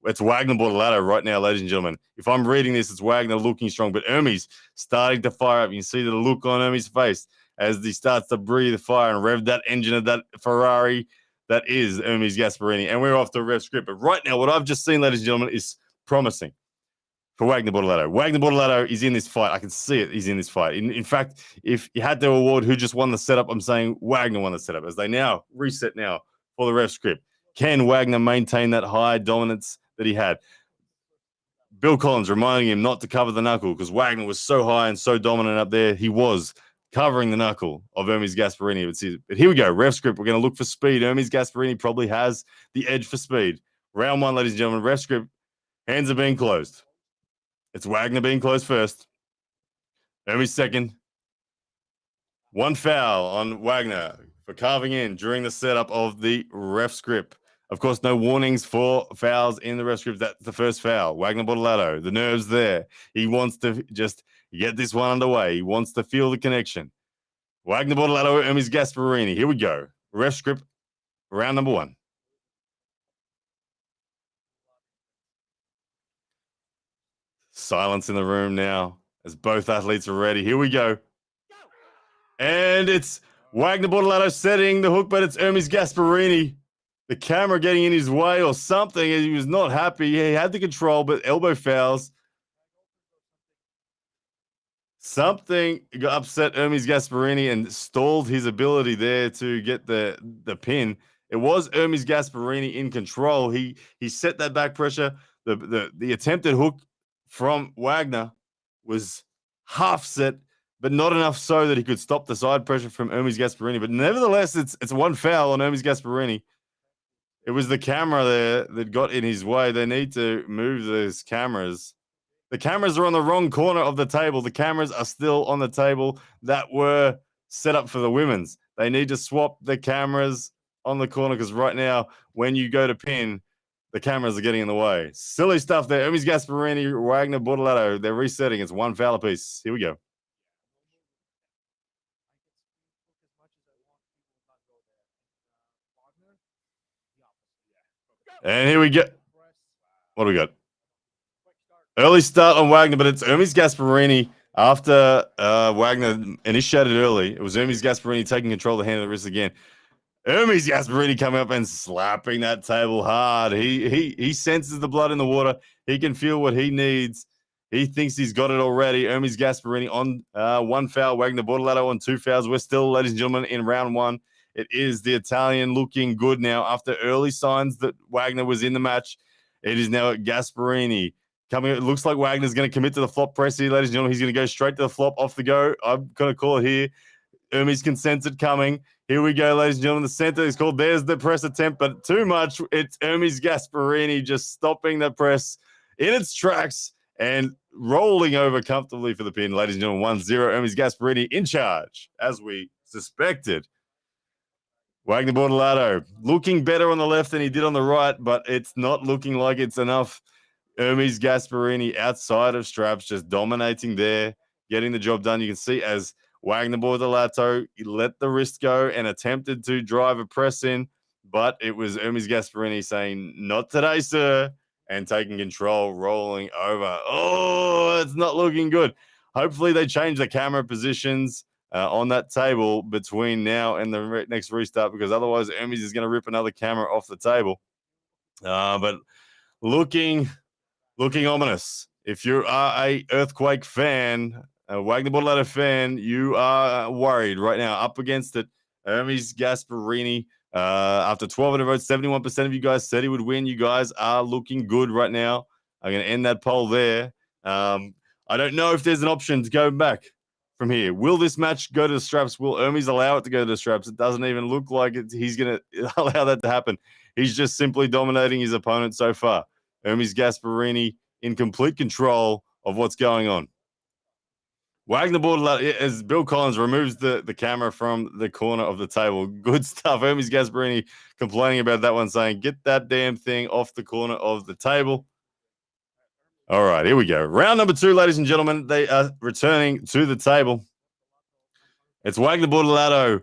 It's Wagner Ladder right now, ladies and gentlemen. If I'm reading this, it's Wagner looking strong. But Hermes starting to fire up. You can see the look on Hermes' face as he starts to breathe fire and rev that engine of that Ferrari. That is Hermes Gasparini. And we're off to rev script. But right now, what I've just seen, ladies and gentlemen, is promising for Wagner Ladder. Wagner Ladder is in this fight. I can see it. He's in this fight. In fact, if you had to award who just won the setup, I'm saying Wagner won the setup as they now reset now for the ref script. Can Wagner maintain that high dominance that he had? Bill Collins reminding him not to cover the knuckle because Wagner was so high and so dominant up there. He was covering the knuckle of Hermes Gasparini. But here we go. Ref script. We're going to look for speed. Hermes Gasparini probably has the edge for speed. Round one, ladies and gentlemen. Ref script. Hands are being closed. It's Wagner being closed first. Hermes second. One foul on Wagner for carving in during the setup of the ref script. Of course, no warnings for fouls in the ref script. That's the first foul. Wagner Ladder, the nerves there. He wants to just get this one underway. He wants to feel the connection. Wagner Ladder, Hermes Gasparini. Here we go. Ref script, round number one. Silence in the room now as both athletes are ready. Here we go. And it's Wagner Ladder setting the hook, but it's Hermes Gasparini. The camera getting in his way or something. He was not happy. He had the control, but elbow fouls. Something upset Hermes Gasparini and stalled his ability there to get the pin. It was Hermes Gasparini in control. He set that back pressure. The attempted hook from Wagner was half set, but not enough so that he could stop the side pressure from Hermes Gasparini. But nevertheless, it's one foul on Hermes Gasparini. It was the camera there that got in his way. They need to move those cameras. The cameras are on the wrong corner of the table. The cameras are still on the table that were set up for the women's. They need to swap the cameras on the corner because right now, when you go to pin, the cameras are getting in the way. Silly stuff there. Hermes Gasparini, Wagner, Bortolato. They're resetting. It's one foul apiece. Here we go. And here we go. What do we got? Early start on Wagner, but it's Hermes Gasparini after Wagner initiated early. It was Hermes Gasparini taking control of the hand of the wrist again. Hermes Gasparini coming up and slapping that table hard. He senses the blood in the water. He can feel what he needs. He thinks he's got it already. Hermes Gasparini on one foul. Wagner Bortolato on 2 fouls. We're still, ladies and gentlemen, in round one. It is the Italian looking good now after early signs that Wagner was in the match. It is now Gasparini. It looks like Wagner's going to commit to the flop press here, ladies and gentlemen. He's going to go straight to the flop off the go. I'm going to call it here. Hermes consented coming. Here we go, ladies and gentlemen. The center is called. There's the press attempt, but too much. It's Hermes Gasparini just stopping the press in its tracks and rolling over comfortably for the pin. Ladies and gentlemen, 1-0. Hermes Gasparini in charge, as we suspected. Wagner Bortolato looking better on the left than he did on the right, but it's not looking like it's enough. Hermes Gasparini outside of straps, just dominating there, getting the job done. You can see as Wagner Bortolato let the wrist go and attempted to drive a press in, but it was Hermes Gasparini saying, "Not today, sir," and taking control, rolling over. Oh, it's not looking good. Hopefully they change the camera positions on that table between now and the next restart, because otherwise Hermes is going to rip another camera off the table. But looking ominous. If you are a Earthquake fan, a Wagner Bortolato fan, you are worried right now. Up against it, Hermes Gasparini. After 1,200 votes, 71% of you guys said he would win. You guys are looking good right now. I'm going to end that poll there. I don't know if there's an option to go back from here. Will this match go to the straps? Will Hermes allow it to go to the straps? It doesn't even look like he's going to allow that to happen. He's just simply dominating his opponent so far. Hermes Gasparini in complete control of what's going on. Wagner Bortolato, as Bill Collins removes the camera from the corner of the table. Good stuff. Hermes Gasparini complaining about that one, saying, "Get that damn thing off the corner of the table." All right, here we go. Round number 2, ladies and gentlemen. They are returning to the table. It's Wagner Bortolato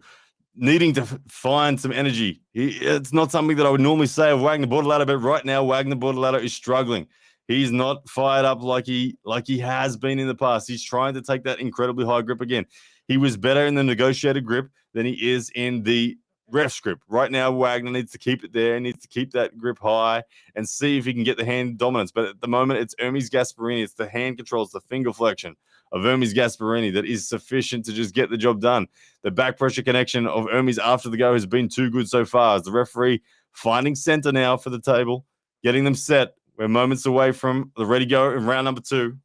needing to find some energy. It's not something that I would normally say of Wagner Bortolato, but right now Wagner Bortolato is struggling. He's not fired up like he has been in the past. He's trying to take that incredibly high grip again. He was better in the negotiated grip than he is in the ref's grip. Right now, Wagner needs to keep it there. He needs to keep that grip high and see if he can get the hand dominance. But at the moment, it's Hermes Gasparini. It's the hand control. It's the finger flexion of Hermes Gasparini that is sufficient to just get the job done. The back pressure connection of Hermes after the go has been too good so far. As the referee finding center now for the table, getting them set. We're moments away from the ready go in round number 2.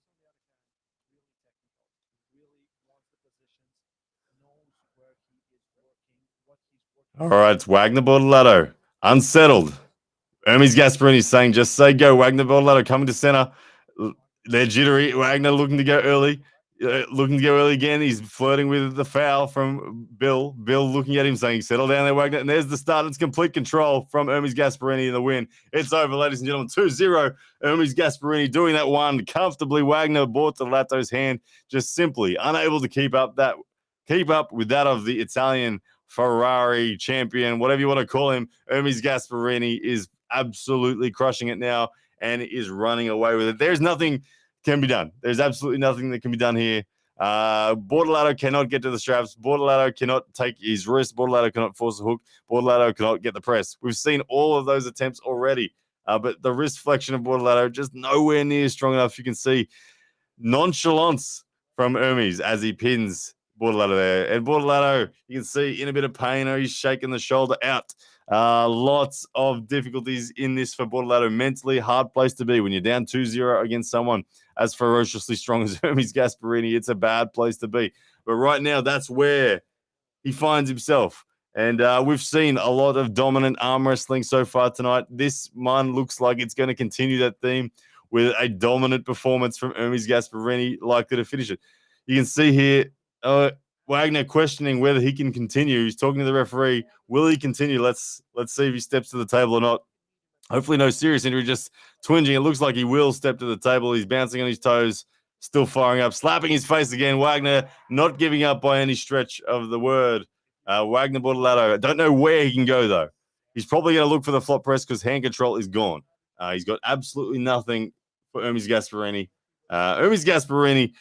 All right, it's Wagner Bortolato. Unsettled. Hermes Gasparini saying, "Just say go." Wagner Bortolato coming to center. They're jittery. Wagner looking to go early. Again. He's flirting with the foul from Bill. Bill looking at him saying, "Settle down there, Wagner." And there's the start. It's complete control from Hermes Gasparini in the win. It's over, ladies and gentlemen. 2-0. Hermes Gasparini doing that one comfortably. Wagner Bortolato's hand just simply unable to keep up with that of the Italian Ferrari champion, whatever you want to call him. Hermes Gasparini is absolutely crushing it now and is running away with it. There's nothing can be done. There's absolutely nothing that can be done here. Bortolato cannot get to the straps. Bortolato cannot take his wrist. Bortolato cannot force a hook. Bortolato cannot get the press. We've seen all of those attempts already, but the wrist flexion of Bortolato just nowhere near strong enough. You can see nonchalance from Hermes as he pins Bordelado there. And Bordelado, you can see in a bit of pain. He's shaking the shoulder out. Lots of difficulties in this for Bordelado. Mentally, hard place to be when you're down 2-0 against someone as ferociously strong as Hermes Gasparini. It's a bad place to be. But right now, that's where he finds himself. And we've seen a lot of dominant arm wrestling so far tonight. This one looks like it's going to continue that theme with a dominant performance from Hermes Gasparini, likely to finish it. You can see here Wagner questioning whether he can continue. He's talking to the referee. Will he continue? Let's see if he steps to the table or not. Hopefully no serious injury, just twinging. It looks like he will step to the table. He's bouncing on his toes, still firing up, slapping his face again. Wagner not giving up by any stretch of the word. Wagner Bordelado. I don't know where he can go, though. He's probably going to look for the flop press because hand control is gone. He's got absolutely nothing for Hermes Gasparini. Hermes Gasparini,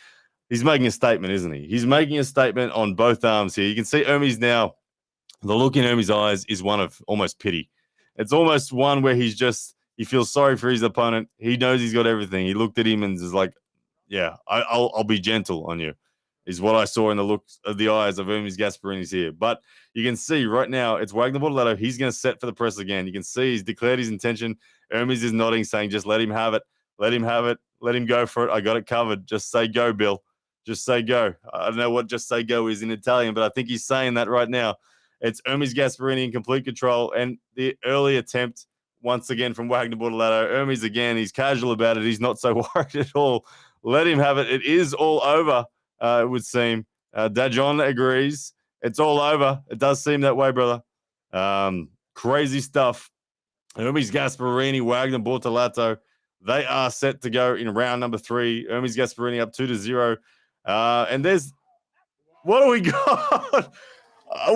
he's making a statement, isn't he? He's making a statement on both arms here. You can see Hermes now. The look in Hermes' eyes is one of almost pity. It's almost one where he feels sorry for his opponent. He knows he's got everything. He looked at him and is like, yeah, I'll be gentle on you, is what I saw in the looks of the eyes of Hermes Gasparini's here. But you can see right now, it's Wagner Bordelado. He's going to set for the press again. You can see he's declared his intention. Hermes is nodding, saying, just let him have it. Let him have it. Let him go for it. I got it covered. Just say go, Bill. Just say go. I don't know what just say go is in Italian, but I think he's saying that right now. It's Hermes Gasparini in complete control. And the early attempt, once again, from Wagner Bordelado. Hermes again, he's casual about it. He's not so worried at all. Let him have it. It is all over, it would seem. Dajon agrees. It's all over. It does seem that way, brother. Crazy stuff. Hermes Gasparini, Wagner Bordelado, they are set to go in round number 3. Hermes Gasparini up 2-0. And there's... What do we got?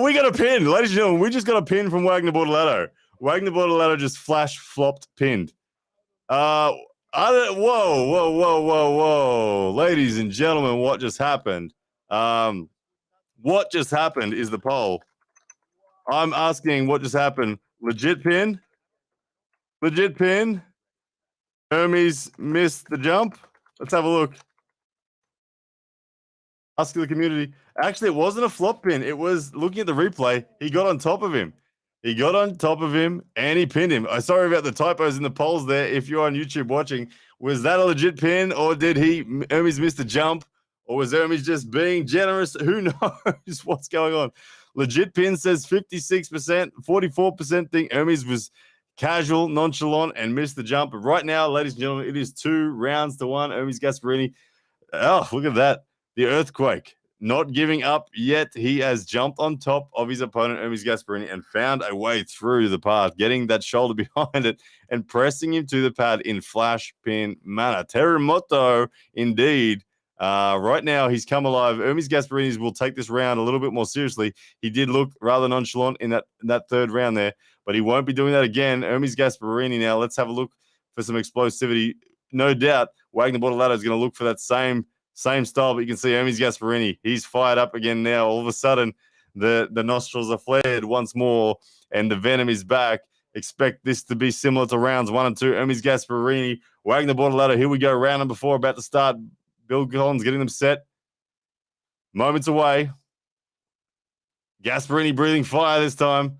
We got a pin, ladies and gentlemen. We just got a pin from Wagner Bordelado. Wagner Bordelado just flash flopped pinned. Whoa. Ladies and gentlemen, what just happened? What just happened is the poll. I'm asking what just happened. Legit pin? Legit pin? Hermes missed the jump? Let's have a look. Ask the community. Actually, it wasn't a flop pin. It was, looking at the replay, he got on top of him. He got on top of him and he pinned him. I'm sorry about the typos in the polls there. If you're on YouTube watching, was that a legit pin or did Hermes miss the jump? Or was Hermes just being generous? Who knows what's going on? Legit pin says 56%, 44% think Hermes was casual, nonchalant, and missed the jump. But right now, ladies and gentlemen, it is 2-1. Hermes Gasparini. Oh, look at that. The earthquake. Not giving up yet. He has jumped on top of his opponent, Hermes Gasparini, and found a way through the path, getting that shoulder behind it and pressing him to the pad in flash pin manner. Terremoto, indeed. Right now, he's come alive. Hermes Gasparini will take this round a little bit more seriously. He did look rather nonchalant in that third round there, but he won't be doing that again. Hermes Gasparini now, let's have a look for some explosivity. No doubt, Wagner Bordelado is going to look for that same style, but you can see Hermes Gasparini. He's fired up again now. All of a sudden, the nostrils are flared once more, and the venom is back. Expect this to be similar to rounds 1 and 2. Hermes Gasparini, Wagner Bordelado. Here we go. Round number 4 about to start. Bill Collins getting them set. Moments away. Gasparini breathing fire this time.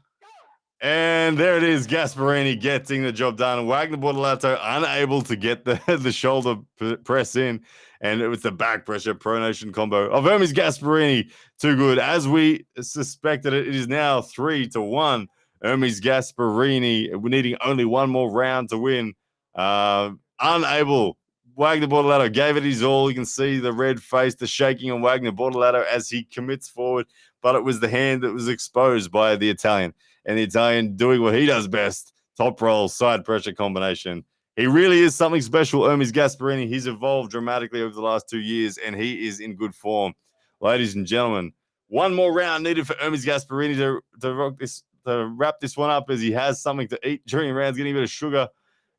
And there it is. Gasparini getting the job done. Wagner Bordelado unable to get the shoulder press in. And it was the back pressure pronation combo of Hermes Gasparini. Too good. As we suspected it is now 3-1. Hermes Gasparini, we're needing only one more round to win. Unable. Wagner Bordelado gave it his all. You can see the red face, the shaking on Wagner Bordelado as he commits forward. But it was the hand that was exposed by the Italian. And the Italian doing what he does best. Top roll, side pressure combination. He really is something special, Hermes Gasparini. He's evolved dramatically over the last 2 years, and he is in good form. Ladies and gentlemen, one more round needed for Hermes Gasparini to wrap this one up, as he has something to eat during rounds, getting a bit of sugar.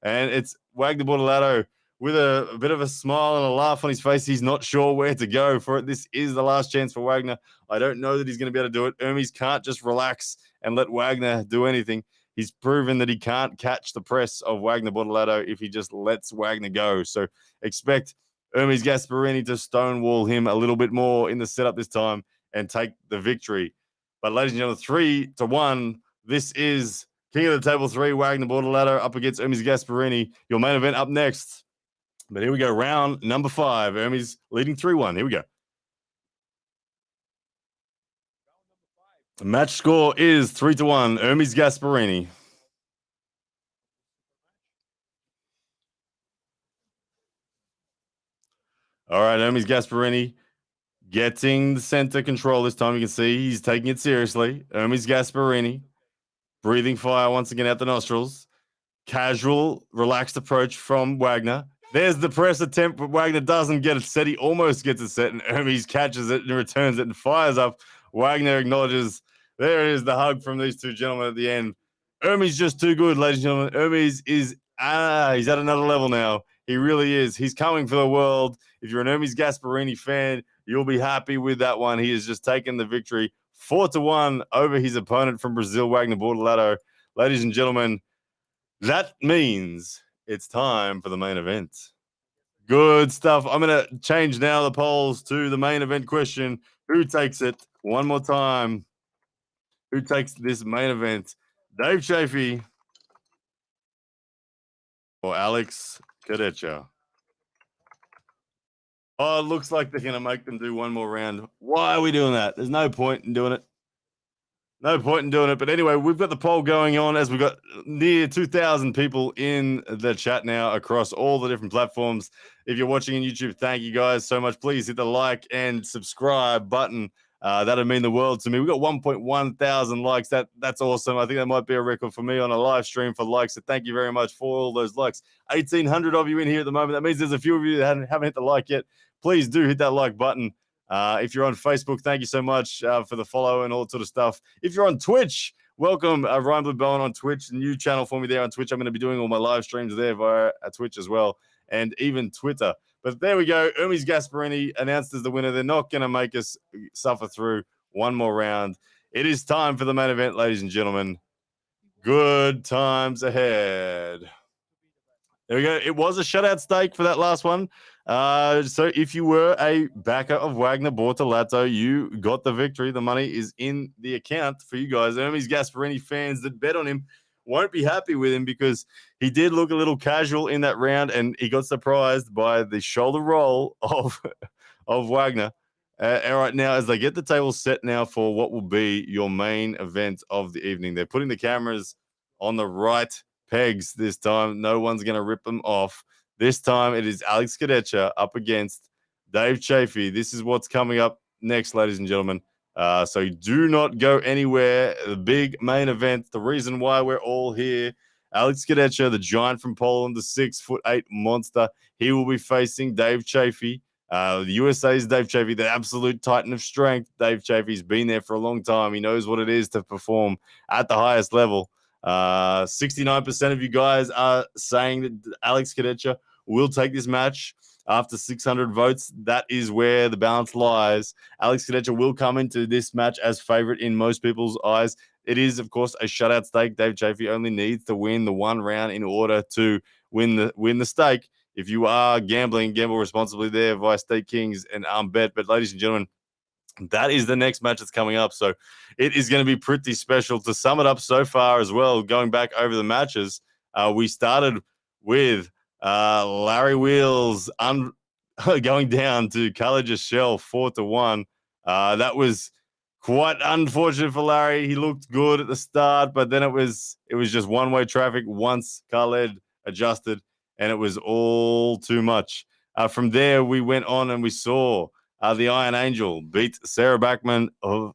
And it's Wagner Bordelado with a bit of a smile and a laugh on his face. He's not sure where to go for it. This is the last chance for Wagner. I don't know that he's going to be able to do it. Hermes can't just relax and let Wagner do anything. He's proven that he can't catch the press of Wagner Bordelado if he just lets Wagner go. So expect Hermes Gasparini to stonewall him a little bit more in the setup this time and take the victory. But ladies and gentlemen, 3-1. This is King of the Table 3, Wagner Ladder up against Hermes Gasparini. Your main event up next. But here we go, round number 5. Hermes leading 3-1. Here we go. The match score is 3-1. Hermes Gasparini. All right, Hermes Gasparini getting the center control this time. You can see he's taking it seriously. Hermes Gasparini breathing fire once again out the nostrils. Casual, relaxed approach from Wagner. There's the press attempt, but Wagner doesn't get it set. He almost gets it set, and Hermes catches it and returns it and fires up. Wagner acknowledges. There it is, the hug from these two gentlemen at the end. Hermes just too good, ladies and gentlemen. Hermes is, he's at another level now. He really is. He's coming for the world. If you're an Hermes Gasparini fan, you'll be happy with that one. He has just taken the victory 4-1 over his opponent from Brazil, Wagner Ladder. Ladies and gentlemen, that means it's time for the main event. Good stuff. I'm going to change now the polls to the main event question. Who takes it? One more time. Who takes this main event? Dave Chafee or Alex Cadecha? Oh, it looks like they're going to make them do one more round. Why are we doing that? There's no point in doing it. No point in doing it. But anyway, we've got the poll going on as we've got near 2,000 people in the chat now across all the different platforms. If you're watching on YouTube, thank you guys so much. Please hit the like and subscribe button. That'd mean the world to me. We've got 1.1 thousand likes. That's awesome. I think that might be a record for me on a live stream for likes. So thank you very much for all those likes. 1,800 of you in here at the moment. That means there's a few of you that haven't hit the like yet. Please do hit that like button. If you're on Facebook, thank you so much for the follow and all that sort of stuff. If you're on Twitch, welcome Ryan Blue Bowen on Twitch, new channel for me there on Twitch. I'm going to be doing all my live streams there via Twitch as well, and even Twitter. But there we go. Hermes Gasparini announced as the winner. They're not going to make us suffer through one more round. It is time for the main event, ladies and gentlemen. Good times ahead. There we go. It was a shutout stake for that last one. So if you were a backer of Wagner Bortolato, you got the victory. The money is in the account for you guys. Hermes Gasparini fans that bet on him won't be happy with him because he did look a little casual in that round, and he got surprised by the shoulder roll of Wagner. All right, now as they get the table set now for what will be your main event of the evening, they're putting the cameras on the right pegs this time. No one's going to rip them off. This time it is Alex Cadecha up against Dave Chafee. This is what's coming up next, ladies and gentlemen. So do not go anywhere. The big main event, the reason why we're all here. Alex Cadecha, the giant from Poland, the 6'8" monster. He will be facing Dave Chafee. The USA's Dave Chafee, the absolute titan of strength. Dave Chafee's been there for a long time. He knows what it is to perform at the highest level. 69% of you guys are saying that Alex Cadecha will take this match after 600 votes. That is where the balance lies. Alex Cadecha will come into this match as favorite in most people's eyes. It is, of course, a shutout stake. Dave Chafee only needs to win the one round in order to win the stake. If you are gambling, gamble responsibly there via Stake Kings and Bet. But ladies and gentlemen, that is the next match that's coming up. So it is going to be pretty special. To sum it up so far as well, going back over the matches, we started with Larry Wheels going down to Khalid's shell 4-1. That was quite unfortunate for Larry. He looked good at the start, but then it was just one-way traffic once Khalid adjusted, and it was all too much. From there, we went on and we saw the Iron Angel beat Sarah Backman of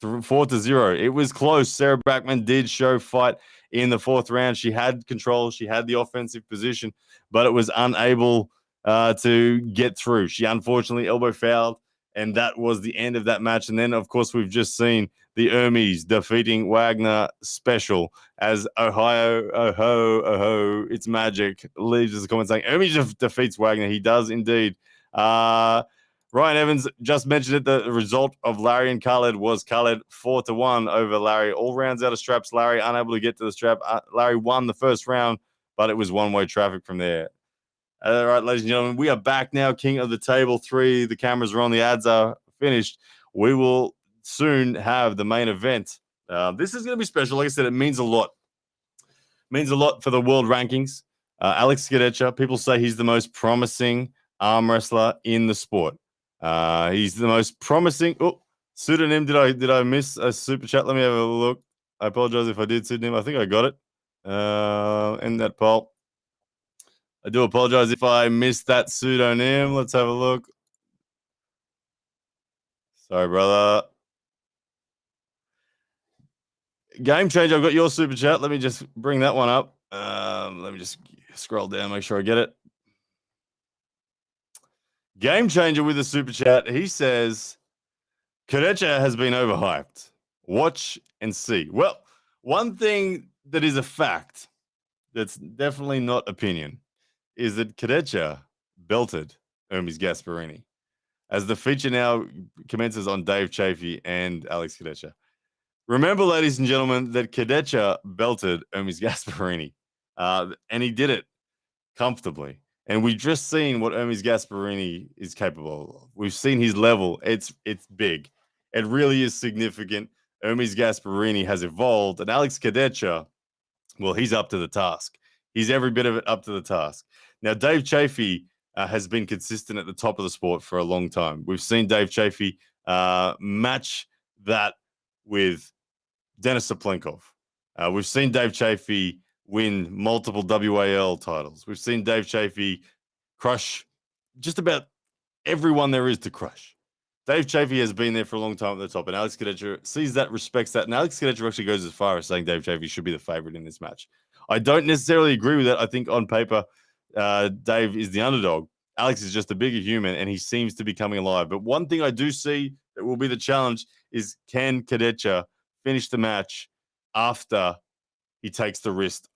4-0. It was close. Sarah Backman did show fight in the fourth round. She had control. She had the offensive position, but it was unable to get through. She unfortunately elbow fouled, and that was the end of that match. And then, of course, we've just seen the Hermes defeating Wagner special as Ohio, it's magic. Leaves us a comment saying Hermes defeats Wagner. He does indeed. Ryan Evans just mentioned it. The result of Larry and Khalid was Khalid 4-1 over Larry. All rounds out of straps. Larry unable to get to the strap. Larry won the first round, but it was one-way traffic from there. All right, ladies and gentlemen, we are back now. King of the Table 3. The cameras are on. The ads are finished. We will soon have the main event. This is going to be special. Like I said, it means a lot. Means a lot for the world rankings. Alex Skadecha, people say he's the most promising arm wrestler in the sport. He's the most promising. Oh, pseudonym. Did I miss a super chat? Let me have a look. I apologize if I did pseudonym. I think I got it. In that poll. I do apologize if I missed that pseudonym. Let's have a look. Sorry, brother. Game Changer, I've got your super chat. Let me just bring that one up. Let me just scroll down, make sure I get it. Game Changer with a super chat. He says, Kadecha has been overhyped. Watch and see. Well, one thing that is a fact that's definitely not opinion is that Kadecha belted Hermes Gasparini. As the feature now commences on Dave Chafee and Alex Kadecha. Remember, ladies and gentlemen, that Kadecha belted Hermes Gasparini, and he did it comfortably. And we've just seen what Hermes Gasparini is capable of. We've seen his level. It's big. It really is significant. Hermes Gasparini has evolved, and Alex Kadecha, well, he's up to the task. He's every bit of it up to the task. Now, Dave Chafee has been consistent at the top of the sport for a long time. We've seen Dave Chafee match that with Denis Saplenkov. We've seen Dave Chafee win multiple WAL titles. We've seen Dave Chafee crush just about everyone there is to crush. Dave Chafee has been there for a long time at the top, and Alex Kadecha sees that, respects that, and Alex Kadecha actually goes as far as saying Dave Chafee should be the favorite in this match. I don't necessarily agree with that. I think on paper, Dave is the underdog. Alex is just a bigger human, and he seems to be coming alive. But one thing I do see that will be the challenge is, can Kadecha finish the match after he takes the wrist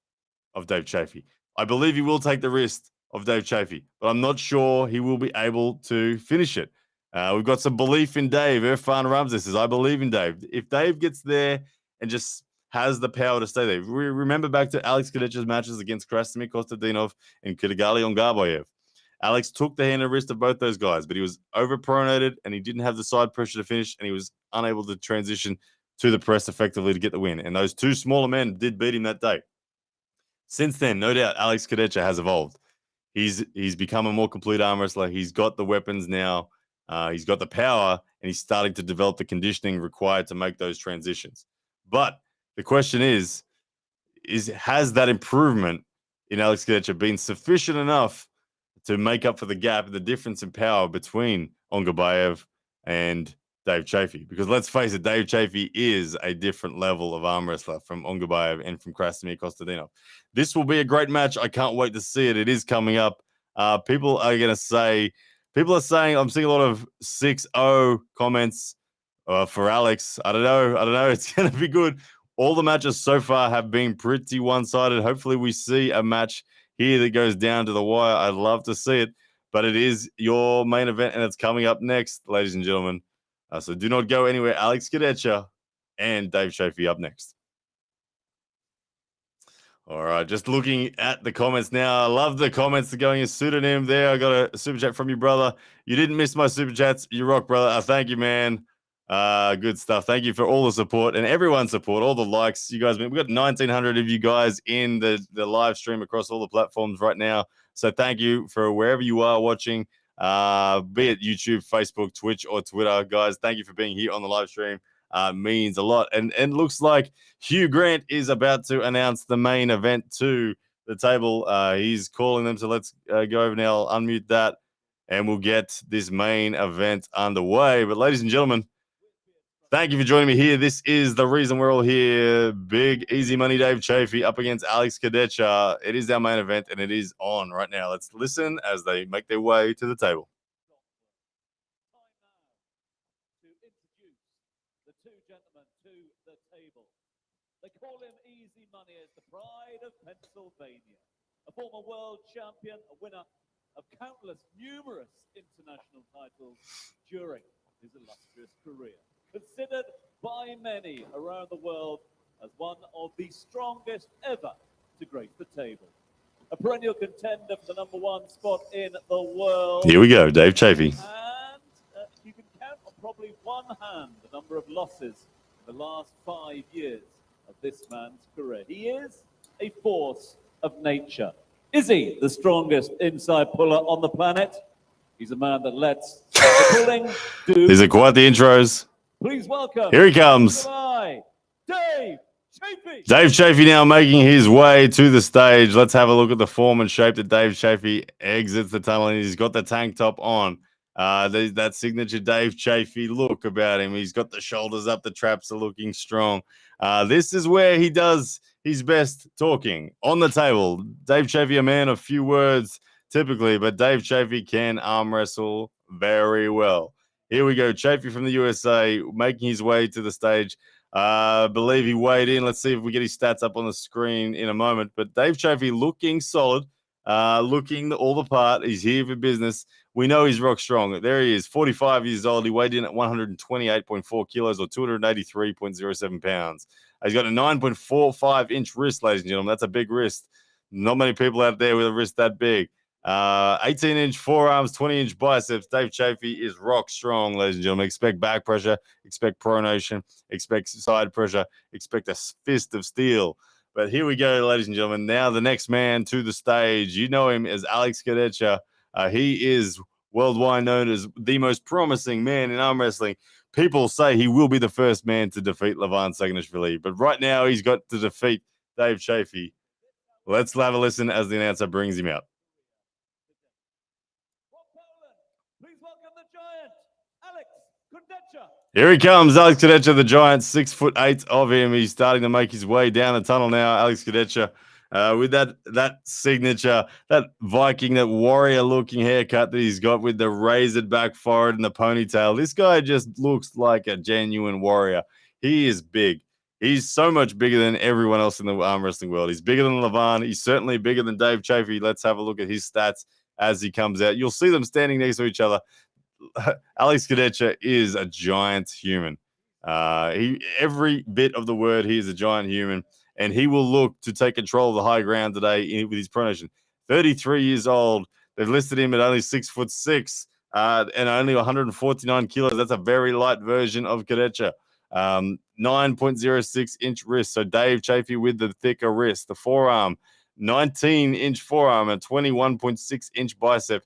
of Dave Chafee? I believe he will take the wrist of Dave Chafee, but I'm not sure he will be able to finish it. We've got some belief in Dave. Irfan Ramses says, I believe in Dave. If Dave gets there and just has the power to stay there. We remember back to Alex Kadecha's matches against Krasimir Kostadinov and Kudagali Ongarbayev. Alex took the hand and wrist of both those guys, but he was overpronated and he didn't have the side pressure to finish, and he was unable to transition to the press effectively to get the win. And those two smaller men did beat him that day. Since then, no doubt, Alex Kadecha has evolved. He's become a more complete arm wrestler. He's got the weapons now. He's got the power, and he's starting to develop the conditioning required to make those transitions. But the question is has that improvement in Alex Kadecha been sufficient enough to make up for the gap, the difference in power between Ongarbayev and Dave Chafee? Because let's face it, Dave Chafee is a different level of arm wrestler from Ongarbayev and from Krasimir Kostadinov. This will be a great match. I can't wait to see it. It is coming up. People are saying, I'm seeing a lot of 6-0 comments for Alex. I don't know. It's going to be good. All the matches so far have been pretty one-sided. Hopefully we see a match here that goes down to the wire. I'd love to see it, but it is your main event, and it's coming up next, ladies and gentlemen. So do not go anywhere. Alex Kadecha and Dave Chafee up next. All right, just looking at the comments now. I love the comments going a pseudonym there. I got a super chat from you, brother. You didn't miss my super chats. You rock, brother. Thank you, man. Good stuff. Thank you for all the support and everyone's support, all the likes. You guys, we've got 1,900 of you guys in the live stream across all the platforms right now. So thank you for wherever you are watching, be it YouTube, Facebook, Twitch, or Twitter. Guys, thank you for being here on the live stream. Means a lot. And looks like Hugh Grant is about to announce the main event to the table. He's calling them. So let's go over now. I'll unmute that and we'll get this main event underway. But ladies and gentlemen, thank you for joining me here. This is the reason we're all here. Big Easy Money Dave Chafee up against Alex Kadecha. It is our main event and it is on right now. Let's listen as they make their way to the table. They call him Easy Money as the pride of Pennsylvania. A former world champion, a winner of numerous international titles during his illustrious career. Considered by many around the world as one of the strongest ever to grace the table. a perennial contender for the #1 spot in the world. Here we go, Dave Chafee. And you can count on probably one hand the number of losses in the last 5 years of this man's career. He is a force of nature. Is he the strongest inside puller on the planet? He's a man that lets the pulling do. These are quite the intros. Please welcome. Here he comes. Dave Chafee. Dave Chafee now making his way to the stage. Let's have a look at the form and shape that Dave Chafee exits the tunnel, and he's got the tank top on. That signature Dave Chafee look about him. He's got the shoulders up. The traps are looking strong. This is where he does his best talking on the table. Dave Chafee, a man of few words typically, but Dave Chafee can arm wrestle very well. Here we go. Chafee from the USA making his way to the stage. I believe he weighed in. Let's see if we get his stats up on the screen in a moment. But Dave Chafee looking solid, looking all the part. He's here for business. We know he's rock strong. There he is, 45 years old. He weighed in at 128.4 kilos or 283.07 pounds. He's got a 9.45-inch wrist, ladies and gentlemen. That's a big wrist. Not many people out there with a wrist that big. 18-inch forearms, 20-inch biceps. Dave Chafee is rock strong, ladies and gentlemen. Expect back pressure, expect pronation, expect side pressure, expect a fist of steel. But here we go, ladies and gentlemen. Now the next man to the stage. You know him as Alex Khalids. He is worldwide known as the most promising man in arm wrestling. People say he will be the first man to defeat Levan Saginashvili, but right now he's got to defeat Dave Chafee. Let's have a listen as the announcer brings him out. Please welcome the giant, Alex Khalids. Here he comes, Alex Khalids, the giant, 6'8" of him. He's starting to make his way down the tunnel now, Alex Khalids. With that signature, that Viking, that warrior-looking haircut that he's got with the razored back forehead and the ponytail. This guy just looks like a genuine warrior. He is big. He's so much bigger than everyone else in the arm wrestling world. He's bigger than Levan. He's certainly bigger than Dave Chafee. Let's have a look at his stats as he comes out. You'll see them standing next to each other. Alex Khalids is a giant human. Every bit of the word, he is a giant human. And he will look to take control of the high ground today with his pronation. 33 years old. They've listed him at only 6'6", and only 149 kilos. That's a very light version of Khalids. 9.06-inch wrist. So Dave Chafee with the thicker wrist. The forearm, 19-inch forearm and 21.6-inch bicep.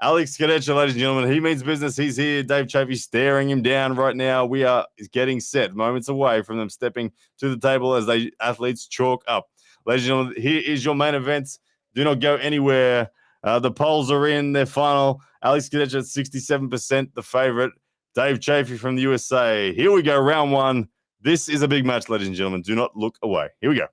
Alex Khalids, ladies and gentlemen, he means business. He's here. Dave Chafee staring him down right now. We are getting set, moments away from them stepping to the table as they athletes chalk up. Ladies and gentlemen, here is your main event. Do not go anywhere. The polls are in their final. Alex Khalids at 67%, the favorite. Dave Chafee from the USA. Here we go, round one. This is a big match, ladies and gentlemen. Do not look away. Here we go.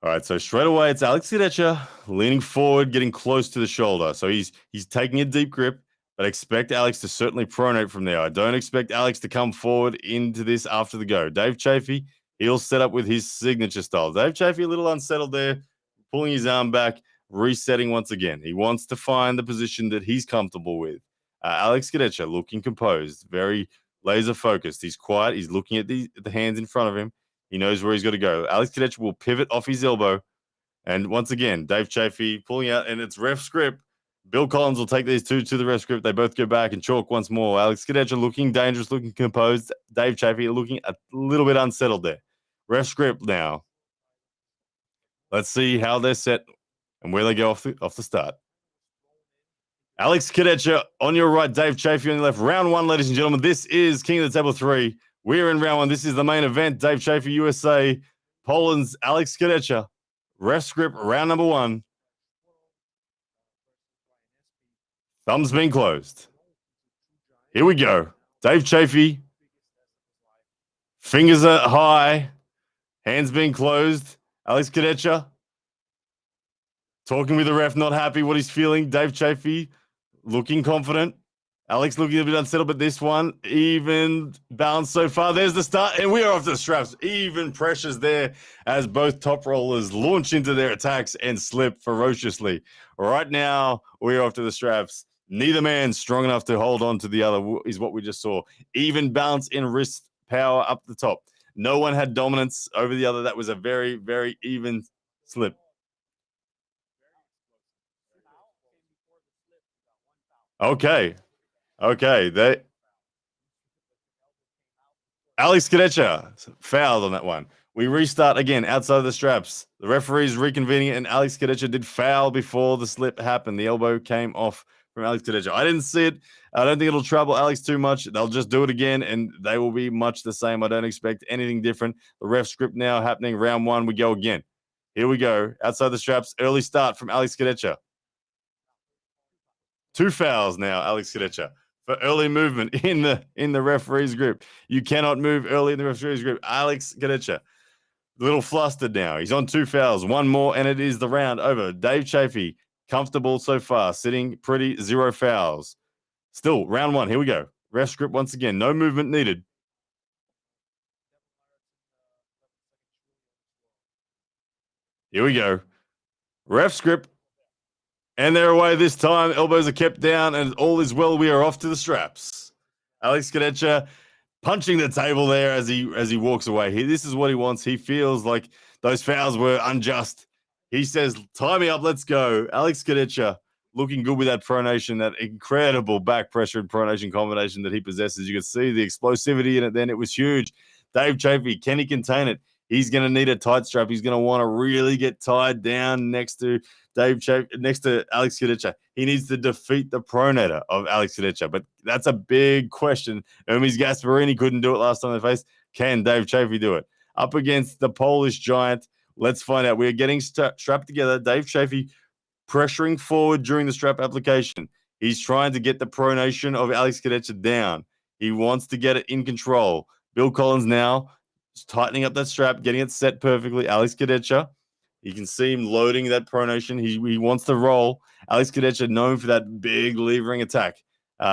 All right, so straight away, it's Alex Khalids leaning forward, getting close to the shoulder. So he's taking a deep grip, but expect Alex to certainly pronate from there. I don't expect Alex to come forward into this after the go. Dave Chafee, he'll set up with his signature style. Dave Chafee, a little unsettled there, pulling his arm back, resetting once again. He wants to find the position that he's comfortable with. Alex Khalids looking composed, very laser focused. He's quiet. He's looking at the hands in front of him. He knows where he's got to go. Alex Khalids will pivot off his elbow. And once again, Dave Chafee pulling out, and it's ref script. Bill Collins will take these two to the ref script. They both go back and chalk once more. Alex Khalids looking dangerous, looking composed. Dave Chafee looking a little bit unsettled there. Ref script now. Let's see how they're set and where they go off the start. Alex Khalids on your right, Dave Chafee on your left. Round one, ladies and gentlemen. This is King of the Table 3. We're in round one. This is the main event. Dave Chafee, USA. Poland's Alex Khalids. Ref script, round number one. Thumbs being closed. Here we go. Dave Chafee. Fingers are high. Hands being closed. Alex Khalids. Talking with the ref, not happy what he's feeling. Dave Chafee looking confident. Alex looking a bit unsettled, but this one, even balance so far. There's the start, and we are off to the straps. Even pressures there as both top rollers launch into their attacks and slip ferociously. Right now, we are off to the straps. Neither man strong enough to hold on to the other is what we just saw. Even balance in wrist power up the top. No one had dominance over the other. That was a very, very even Slip. Okay. Alex Kadecha fouled on that one. We restart again outside of the straps. The referee's reconvening, and Alex Kadecha did foul before the slip happened. The elbow came off from Alex Kadecha. I didn't see it. I don't think it'll trouble Alex too much. They'll just do it again, and they will be much the same. I don't expect anything different. The ref script now happening. Round one, we go again. Here we go. Outside the straps. Early start from Alex Kadecha. 2 fouls now, Alex Kadecha, for early movement in the referee's group. You cannot move early in the referee's group. Alex Kadecha, a little flustered now. He's on 2 fouls. One more, and it is the round over. Dave Chafee, comfortable so far, sitting pretty, 0 fouls. Still, round one. Here we go. Ref script once again. No movement needed. Here we go. Ref script. And they're away this time. Elbows are kept down, and all is well. We are off to the straps. Alex Kadecha punching the table there as he walks away. This is what he wants. He feels like those fouls were unjust. He says, tie me up, let's go. Alex Kadecha looking good with that pronation, that incredible back pressure and pronation combination that he possesses. You could see the explosivity in it then. It was huge. Dave Chafee, can he contain it? He's going to need a tight strap. He's going to want to really get tied down next to next to Alex Kadecha. He needs to defeat the pronator of Alex Kadecha, but that's a big question. Hermes Gasparini couldn't do it last time they faced. Can Dave Chafee do it? Up against the Polish giant. Let's find out. We're getting strapped together. Dave Chafee pressuring forward during the strap application. He's trying to get the pronation of Alex Kadecha down. He wants to get it in control. Bill Collins now is tightening up that strap, getting it set perfectly. Alex Kadecha, you can see him loading that pronation. He wants to roll. Alex Kadecha known for that big levering attack.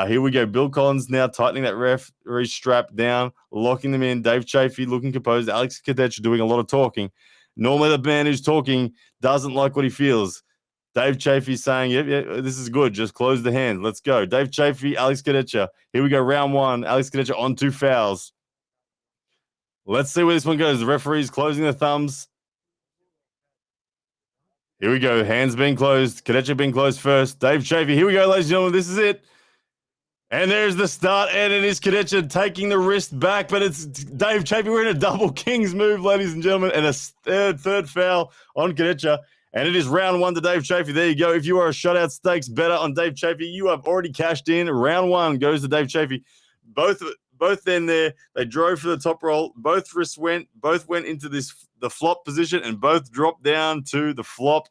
Here we go. Bill Collins now tightening that referee strap down, locking them in. Dave Chafee looking composed. Alex Kadecha doing a lot of talking. Normally the man who's talking doesn't like what he feels. Dave Chafee saying, yeah, this is good. Just close the hand. Let's go. Dave Chafee, Alex Kadecha. Here we go. Round one. Alex Kadecha on 2 fouls. Let's see where this one goes. The referee's closing the thumbs. Here we go. Hands being closed. Kadecha being closed first. Dave Chafee. Here we go, ladies and gentlemen. This is it. And there's the start. And it is Kadecha taking the wrist back. But it's Dave Chafee. We're in a double Kings move, ladies and gentlemen. And a third foul on Kadecha. And it is round one to Dave Chafee. There you go. If you are a shutout stakes better on Dave Chafee, you have already cashed in. Round one goes to Dave Chafee. Both then there, they drove for the top roll. Both wrists went into the flop position, and both dropped down to the flop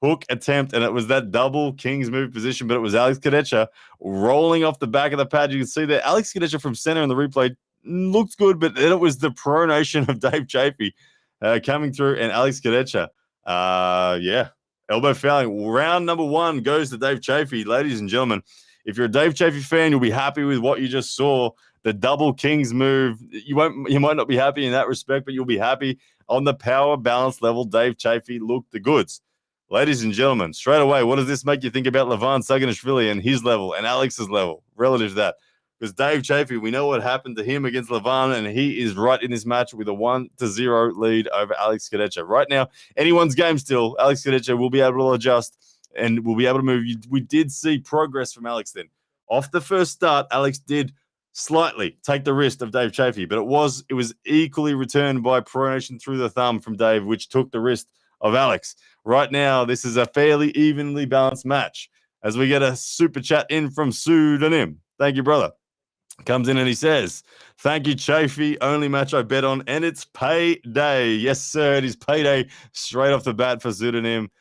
hook attempt. And it was that double Kings move position, but it was Alex Kadecha rolling off the back of the pad. You can see there, Alex Kadecha from center in the replay looks good, but then it was the pronation of Dave Chafee coming through, and Alex Kadecha. Elbow fouling. Round number one goes to Dave Chafee. Ladies and gentlemen, if you're a Dave Chafee fan, you'll be happy with what you just saw. The double Kings move. You might not be happy in that respect, but you'll be happy on the power balance level. Dave Chafee looked the goods. Ladies and gentlemen, straight away, what does this make you think about Levan Saganishvili and his level and Alex's level relative to that? Because Dave Chafee, we know what happened to him against Levan, and he is right in this match with a 1-0 lead over Alex Kadecha. Right now, anyone's game still. Alex Kadecha will be able to adjust and will be able to move. We did see progress from Alex then. Off the first start, Alex did slightly take the wrist of Dave Chafee, but it was equally returned by pronation through the thumb from Dave, which took the wrist of Alex. Right now, this is a fairly evenly balanced match. As we get a super chat in from Pseudonym. Thank you, brother. Comes in and he says, thank you, Chafee. Only match I bet on, and it's payday. Yes, sir. It is payday straight off the bat for Pseudonym.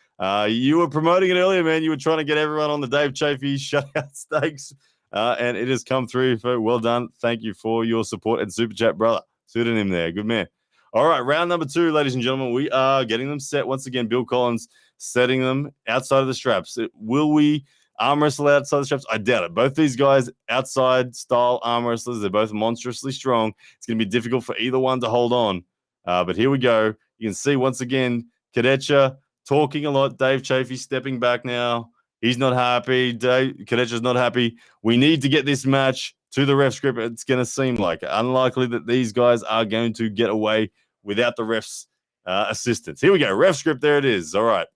You were promoting it earlier, man. You were trying to get everyone on the Dave Chafee shutout stakes, and it has come through. Well done. Thank you for your support and super chat, brother. Pseudonym there. Good man. All right, round number 2, ladies and gentlemen. We are getting them set once again. Bill Collins setting them outside of the straps. Will we arm wrestle outside the straps? I doubt it. Both these guys, outside style arm wrestlers, they're both monstrously strong. It's going to be difficult for either one to hold on. But here we go. You can see once again, Kadecha talking a lot. Dave Chafee stepping back now. He's not happy. Kadecha's not happy. We need to get this match to the ref script. It's going to seem like unlikely that these guys are going to get away without the refs assistance. Here we go. Ref script. There it is. All right.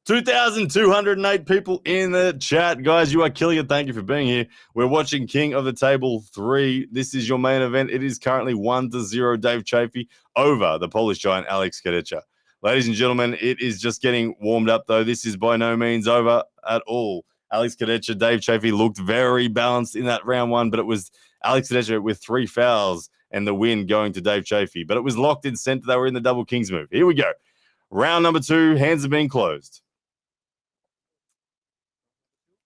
2,208 people in the chat. Guys, you are killing it. Thank you for being here. We're watching King of the Table 3. This is your main event. It is currently 1-0 Dave Chafee over the Polish giant Alex Kadecha. Ladies and gentlemen, it is just getting warmed up, though. This is by no means over at all. Alex Kadecha, Dave Chafee looked very balanced in that round one, but it was Alex Kadecha with 3 fouls and the win going to Dave Chafee. But it was locked in center. They were in the double Kings move. Here we go. Round number 2. Hands are being closed.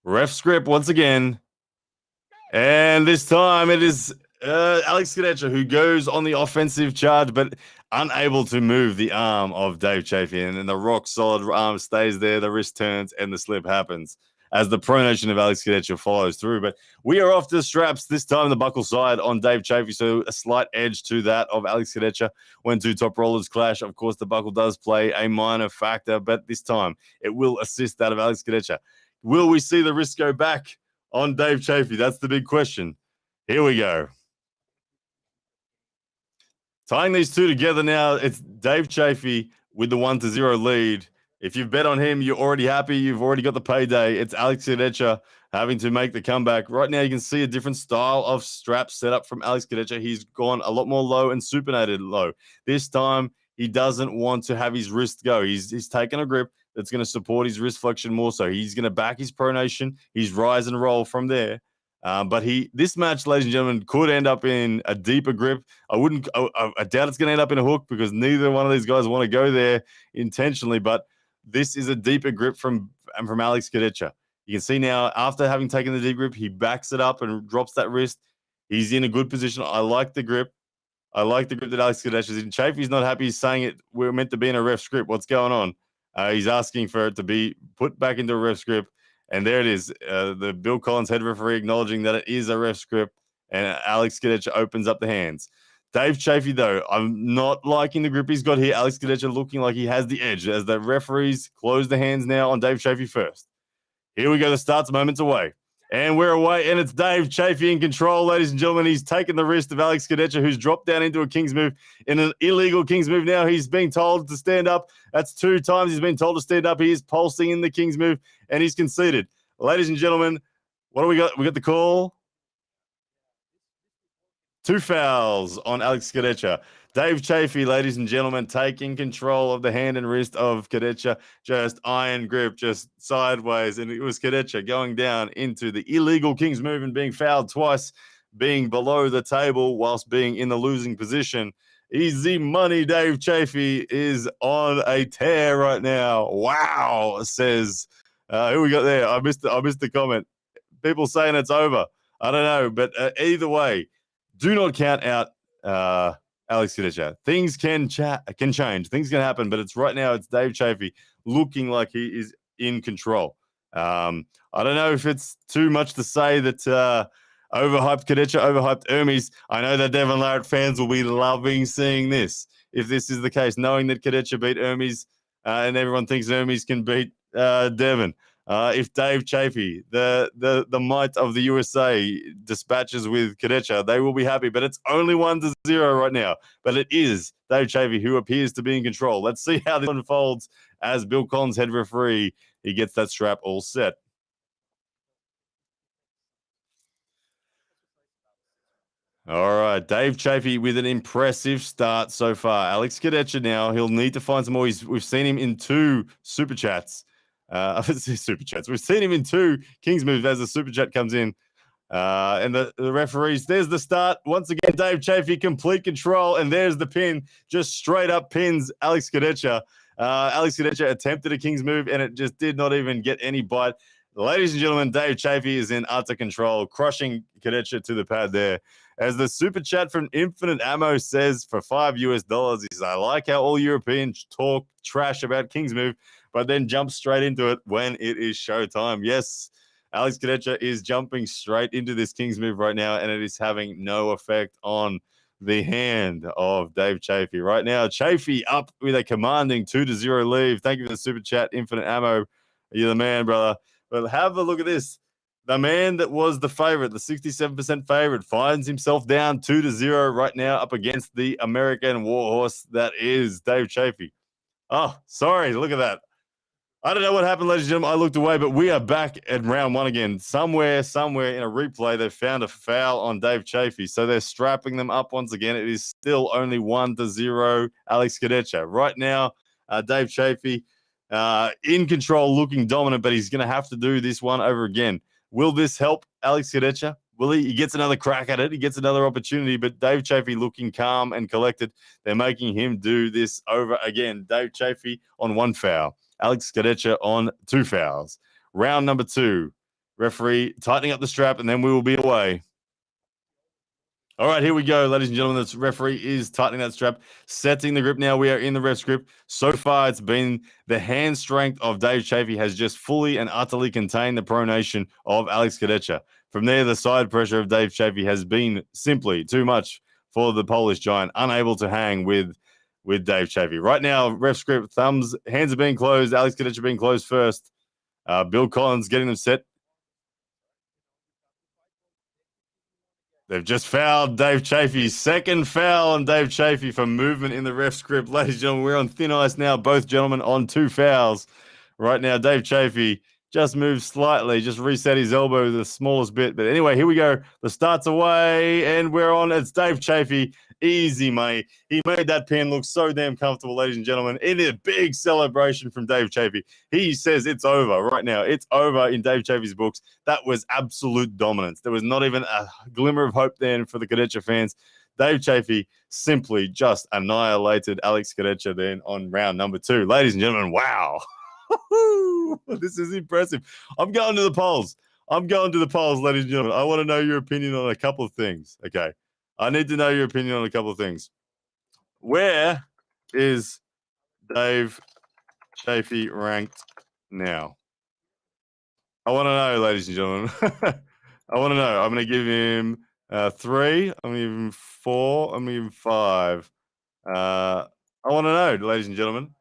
Ref script once again. And this time it is Alex Kadecha who goes on the offensive charge, but unable to move the arm of Dave Chafee. And then the rock-solid arm stays there, the wrist turns, and the slip happens as the pronation of Alex Kadecha follows through. But we are off the straps, this time the buckle side on Dave Chafee, so a slight edge to that of Alex Kadecha. When 2 top rollers clash, of course, the buckle does play a minor factor, but this time it will assist that of Alex Kadecha. Will we see the wrist go back on Dave Chafee? That's the big question. Here we go. Tying these two together now, it's Dave Chafee with the 1-0 lead. If you've bet on him, you're already happy. You've already got the payday. It's Alex Kadecha having to make the comeback. Right now, you can see a different style of strap set up from Alex Kadecha. He's gone a lot more low and supinated low. This time, he doesn't want to have his wrist go. He's taken a grip that's going to support his wrist flexion more so. He's going to back his pronation, his rise and roll from there. But this match, ladies and gentlemen, could end up in a deeper grip. I doubt it's going to end up in a hook because neither one of these guys want to go there intentionally. But this is a deeper grip from Alex Kadecha. You can see now, after having taken the deep grip, he backs it up and drops that wrist. He's in a good position. I like the grip. I like the grip that Alex Kadecha is in. Chafee's not happy. He's saying we're meant to be in a ref script. What's going on? He's asking for it to be put back into a ref script. And there it is. The Bill Collins head referee acknowledging that it is a ref script. And Alex Kadecha opens up the hands. Dave Chafee, though, I'm not liking the grip he's got here. Alex Kadecha looking like he has the edge as the referees close the hands now on Dave Chafee first. Here we go. The start's moments away. And we're away, and it's Dave Chafee in control, ladies and gentlemen. He's taken the wrist of Alex Kadecha, who's dropped down into a King's move, in an illegal King's move now. He's being told to stand up. That's 2 times he's been told to stand up. He is pulsing in the King's move, and he's conceded. Ladies and gentlemen, what do we got? We got the call. 2 fouls on Alex Kadecha. Dave Chafee, ladies and gentlemen, taking control of the hand and wrist of Kadecha. Just iron grip, just sideways. And it was Kadecha going down into the illegal King's move and being fouled twice, being below the table whilst being in the losing position. Easy money. Dave Chafee is on a tear right now. Wow, says, who we got there? I missed the comment. People saying it's over. I don't know, but either way, do not count out Alex Kadecha. Things can change. Things can happen, but right now it's Dave Chafee looking like he is in control. I don't know if it's too much to say that overhyped Kadecha, overhyped Hermes. I know that Devon Larratt fans will be loving seeing this. If this is the case, knowing that Kadecha beat Hermes and everyone thinks Hermes can beat Devon. If Dave Chafee, the might of the USA, dispatches with Kadecha, they will be happy. But it's only 1-0 right now. But it is Dave Chafee who appears to be in control. Let's see how this unfolds as Bill Collins, head referee, he gets that strap all set. All right, Dave Chafee with an impressive start so far. Alex Kadecha now, he'll need to find some more. We've seen him in 2 super chats. Super chats. We've seen him in 2 Kings moves as the super chat comes in. And the referees, there's the start. Once again, Dave Chafee, complete control. And there's the pin. Just straight up pins Alex Kadecha. Alex Kadecha attempted a Kings move and it just did not even get any bite. Ladies and gentlemen, Dave Chafee is in utter control, crushing Kadecha to the pad there. As the super chat from Infinite Ammo says for $5 US, he says, I like how all Europeans talk trash about Kings move, but then jump straight into it when it is showtime. Yes, Alex Kadecha is jumping straight into this Kings move right now, and it is having no effect on the hand of Dave Chafee. Right now, Chafee up with a commanding 2-0 lead. Thank you for the super chat, Infinite Ammo. You're the man, brother. But have a look at this. The man that was the favorite, the 67% favorite, finds himself down 2-0 right now up against the American warhorse that is Dave Chafee. Oh, sorry. Look at that. I don't know what happened, ladies and gentlemen. I looked away, but we are back at round one again. Somewhere in a replay, they found a foul on Dave Chafee. So they're strapping them up once again. It is still only 1-0, Alex Khalids. Right now, Dave Chafee in control, looking dominant, but he's going to have to do this one over again. Will this help Alex Khalids? Will he? He gets another crack at it. He gets another opportunity, but Dave Chafee looking calm and collected. They're making him do this over again. Dave Chafee on 1 foul. Alex Khalids on 2 fouls. Round number 2. Referee tightening up the strap, and then we will be away. All right, here we go, ladies and gentlemen. The referee is tightening that strap, setting the grip now. We are in the ref's grip. So far, it's been the hand strength of Dave Chafee has just fully and utterly contained the pronation of Alex Khalids. From there, the side pressure of Dave Chafee has been simply too much for the Polish giant, unable to hang with Dave Chafee. Right now, ref's grip, hands are being closed. Alex Khalids being closed first. Bill Collins getting them set. They've just fouled Dave Chafee. Second foul on Dave Chafee for movement in the ref's grip. Ladies and gentlemen, we're on thin ice now. Both gentlemen on 2 fouls. Right now, Dave Chafee just moved slightly, just reset his elbow the smallest bit. But anyway, here we go. The start's away, and we're on. It's Dave Chafee. Easy, mate. He made that pin look so damn comfortable, ladies and gentlemen. It is a big celebration from Dave Chafee. He says it's over right now. It's over in Dave Chafee's books. That was absolute dominance. There was not even a glimmer of hope then for the Khalids fans. Dave Chafee simply just annihilated Alex Khalids then on round number 2. Ladies and gentlemen, wow. This is impressive. I'm going to the polls. Ladies and gentlemen. I want to know your opinion on a couple of things. Okay. I need to know your opinion on a couple of things. Where is Dave Chafee ranked now? I want to know, ladies and gentlemen. I want to know. I'm going to give him 3. I'm going to give him 4. I'm going to give him 5. I want to know, ladies and gentlemen.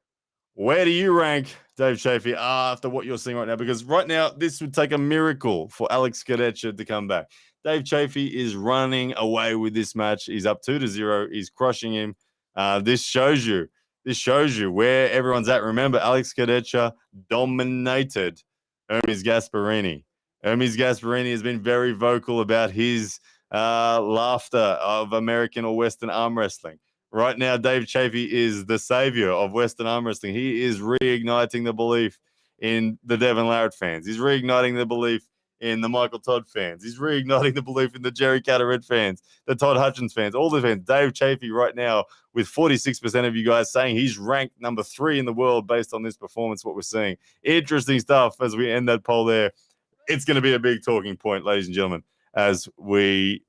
Where do you rank Dave Chafee after what you're seeing right now? Because right now, this would take a miracle for Alex Khalids to come back. Dave Chafee is running away with this match. He's up 2-0. He's crushing him. This shows you where everyone's at. Remember, Alex Khalids dominated Hermes Gasparini. Hermes Gasparini has been very vocal about his laughter of American or Western arm wrestling. Right now, Dave Chafee is the savior of Western arm wrestling. He is reigniting the belief in the Devon Larratt fans. He's reigniting the belief in the Michael Todd fans. He's reigniting the belief in the Jerry Catterett fans, the Todd Hutchins fans, all the fans. Dave Chafee right now, with 46% of you guys saying he's ranked number 3 in the world based on this performance, what we're seeing. Interesting stuff as we end that poll there. It's going to be a big talking point, ladies and gentlemen, as we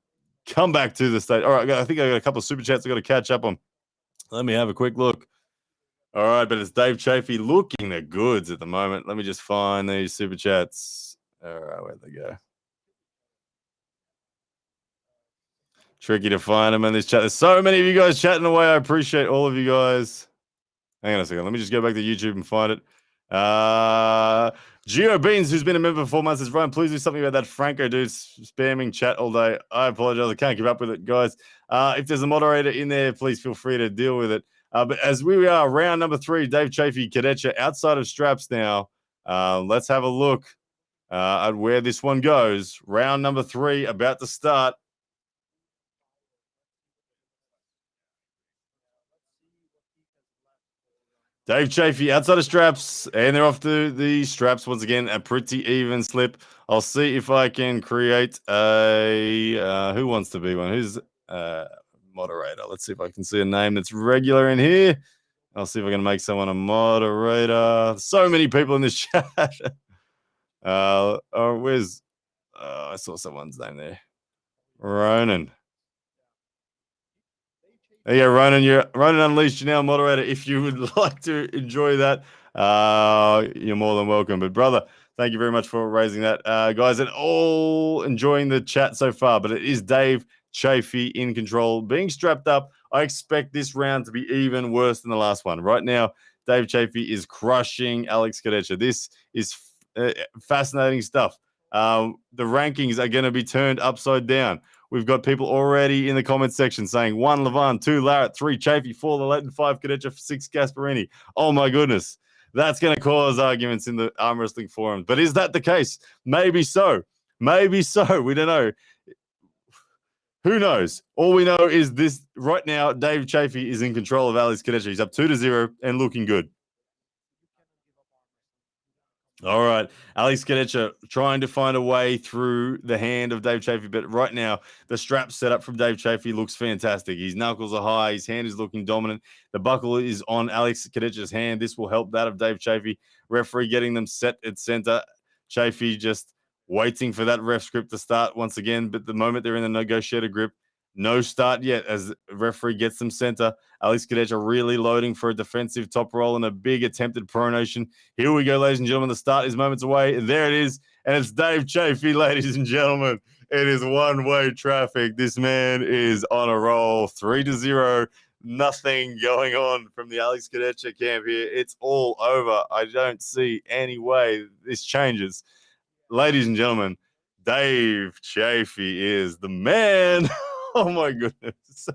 come back to the stage. All right, I think I got a couple of super chats I got to catch up on. Let me have a quick look. All right, but it's Dave Chafee looking the goods at the moment. Let me just find these super chats. All right, where'd they go? Tricky to find them in this chat. There's so many of you guys chatting away. I appreciate all of you guys. Hang on a second. Let me just go back to YouTube and find it. Geo Beans, who's been a member for 4 months, says, Ryan, please do something about that Franco dude spamming chat all day. I apologize. I can't keep up with it, guys. If there's a moderator in there, please feel free to deal with it. But as we are, round number 3, Dave Chafee, Khalids outside of straps now. Let's have a look at where this one goes. Round number 3 about to start. Dave Chafee outside of straps, and they're off to the straps once again. A pretty even slip. I'll see if I can create a who wants to be one. Who's moderator? Let's see if I can see a name that's regular in here. I'll see if I can make someone a moderator. So many people in this chat. Where's? I saw someone's name there. Ronan. There you go, Ronan. You're Ronan Unleashed, you're now moderator. If you would like to enjoy that, you're more than welcome. But brother, thank you very much for raising that. Guys, and all enjoying the chat so far, but it is Dave Chafee in control, being strapped up. I expect this round to be even worse than the last one. Right now, Dave Chafee is crushing Alex Khalids. This is fascinating stuff. The rankings are going to be turned upside down. We've got people already in the comment section saying 1 Levan, 2 Larratt, 3 Chafee, 4 the Leighton, 5 Kadecha, 6 Gasparini. Oh my goodness. That's going to cause arguments in the arm wrestling forums. But is that the case? Maybe so. Maybe so. We don't know. Who knows? All we know is this right now, Dave Chafee is in control of Alex Kadecha. He's up 2-0 and looking good. All right. Alex Kadecha trying to find a way through the hand of Dave Chafee, but right now the strap set up from Dave Chafee looks fantastic. His knuckles are high. His hand is looking dominant. The buckle is on Alex Kadecha's hand. This will help that of Dave Chafee. Referee getting them set at center. Chafee just waiting for that ref grip to start once again, but the moment they're in the negotiator grip, no start yet as referee gets them center. Alex Kadecha really loading for a defensive top roll and a big attempted pronation. Here we go, ladies and gentlemen. The start is moments away. There it is. And it's Dave Chafee, ladies and gentlemen. It is one-way traffic. This man is on a roll. 3-0. Nothing going on from the Alex Kadecha camp here. It's all over. I don't see any way this changes. Ladies and gentlemen, Dave Chafee is the man. Oh, my goodness.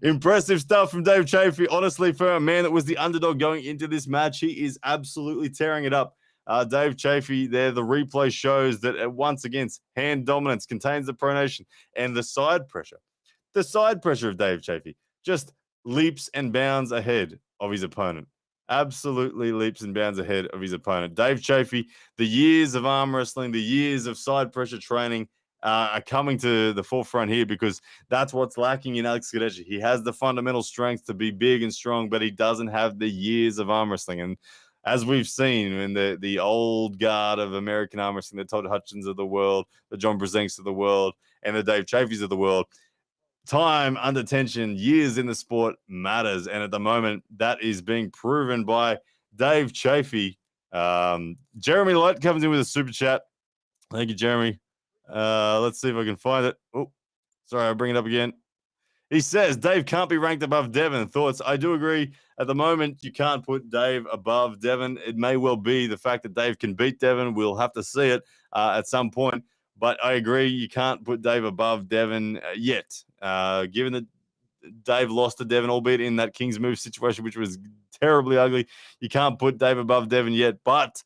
Impressive stuff from Dave Chafee. Honestly, for a man that was the underdog going into this match, he is absolutely tearing it up. Dave Chafee there, the replay shows that once again, hand dominance contains the pronation and the side pressure. The side pressure of Dave Chafee just leaps and bounds ahead of his opponent. Absolutely leaps and bounds ahead of his opponent. Dave Chafee, the years of arm wrestling, the years of side pressure training, are coming to the forefront here because that's what's lacking in Alex Kadecha. He has the fundamental strength to be big and strong, but he doesn't have the years of arm wrestling. And as we've seen in the old guard of American arm wrestling, the Todd Hutchins of the world, the John Brzenks of the world, and the Dave Chafees of the world, time under tension, years in the sport matters. And at the moment, that is being proven by Dave Chafee. Jeremy Light comes in with a super chat. Thank you, Jeremy. Let's see if I can find it. Oh, sorry, I'll bring it up again. He says, Dave can't be ranked above Devon. Thoughts? I do agree. At the moment, you can't put Dave above Devon. It may well be the fact that Dave can beat Devon. We'll have to see it at some point. But I agree, you can't put Dave above Devon yet. Given that Dave lost to Devon, albeit in that King's Move situation, which was terribly ugly, you can't put Dave above Devon yet. But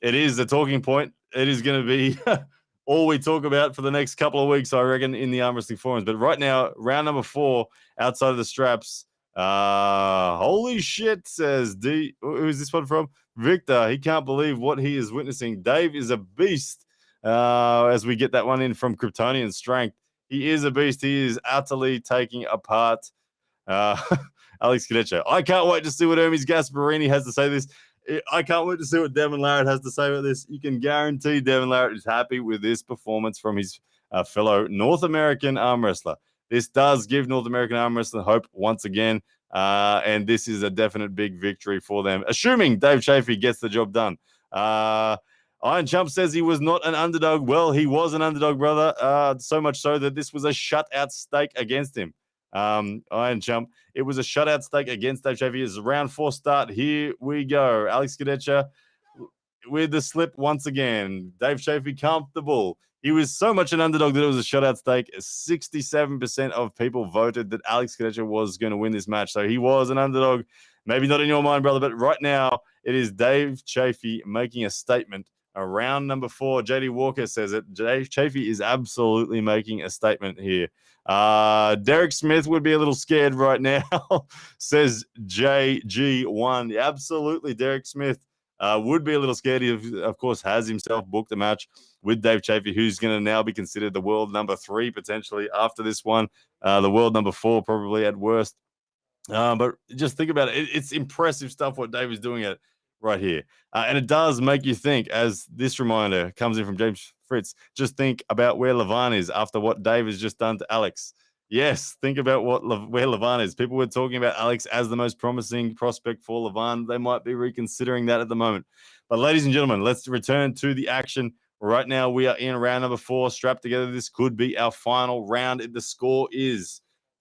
it is a talking point. It is going to be all we talk about for the next couple of weeks, I reckon, in the arm wrestling forums. But right now, round number 4, outside of the straps. Holy shit, says D. Who is this one from? Victor. He can't believe what he is witnessing. Dave is a beast. As we get that one in from Kryptonian Strength. He is a beast. He is utterly taking apart Alex Kadecha. I can't wait to see what Hermes Gasparini has to say this. I can't wait to see what Devon Larratt has to say about this. You can guarantee Devon Larratt is happy with this performance from his fellow North American arm wrestler. This does give North American arm wrestling hope once again, and this is a definite big victory for them, assuming Dave Chafee gets the job done. Iron Chump says he was not an underdog. Well, he was an underdog, brother, so much so that this was a shutout stake against him. Iron Chump, it was a shutout stake against Dave Chafee. It's round 4 start. Here we go. Alex Kadecha with the slip once again. Dave Chafee comfortable. He was so much an underdog that it was a shutout stake. 67% of people voted that Alex Kadecha was going to win this match. So he was an underdog. Maybe not in your mind, brother, but right now it is Dave Chafee making a statement. Round number 4, JD Walker says it. Dave Chafee is absolutely making a statement here. Derek Smith would be a little scared right now, says JG1. Absolutely, Derek Smith would be a little scared. He, of course, has himself booked a match with Dave Chafee, who's going to now be considered the world number 3 potentially after this one. The world number 4 probably at worst. But just think about it. It's impressive stuff what Dave is doing at right here. And it does make you think, as this reminder comes in from James Fritz, just think about where Levan is after what Dave has just done to Alex. Yes, think about where Levan is. People were talking about Alex as the most promising prospect for Levan. They might be reconsidering that at the moment. But ladies and gentlemen, let's return to the action. Right now, we are in round number 4, strapped together. This could be our final round. The score is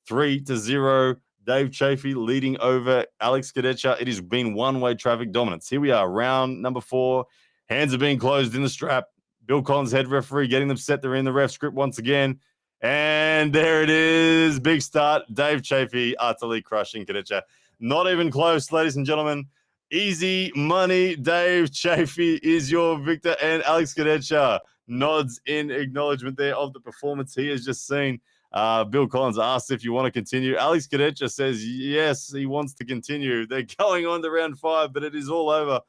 3-0. Dave Chafee leading over Alex Kadecha. It has been one-way traffic dominance. Here we are, round number 4. Hands are being closed in the strap. Bill Collins, head referee, getting them set. They're in the ref script once again. And there it is. Big start. Dave Chafee utterly crushing Khalids. Not even close, ladies and gentlemen. Easy money. Dave Chafee is your victor. And Alex Khalids nods in acknowledgement there of the performance he has just seen. Bill Collins asked if you want to continue. Alex Khalids says yes, he wants to continue. They're going on to round 5, but it is all over.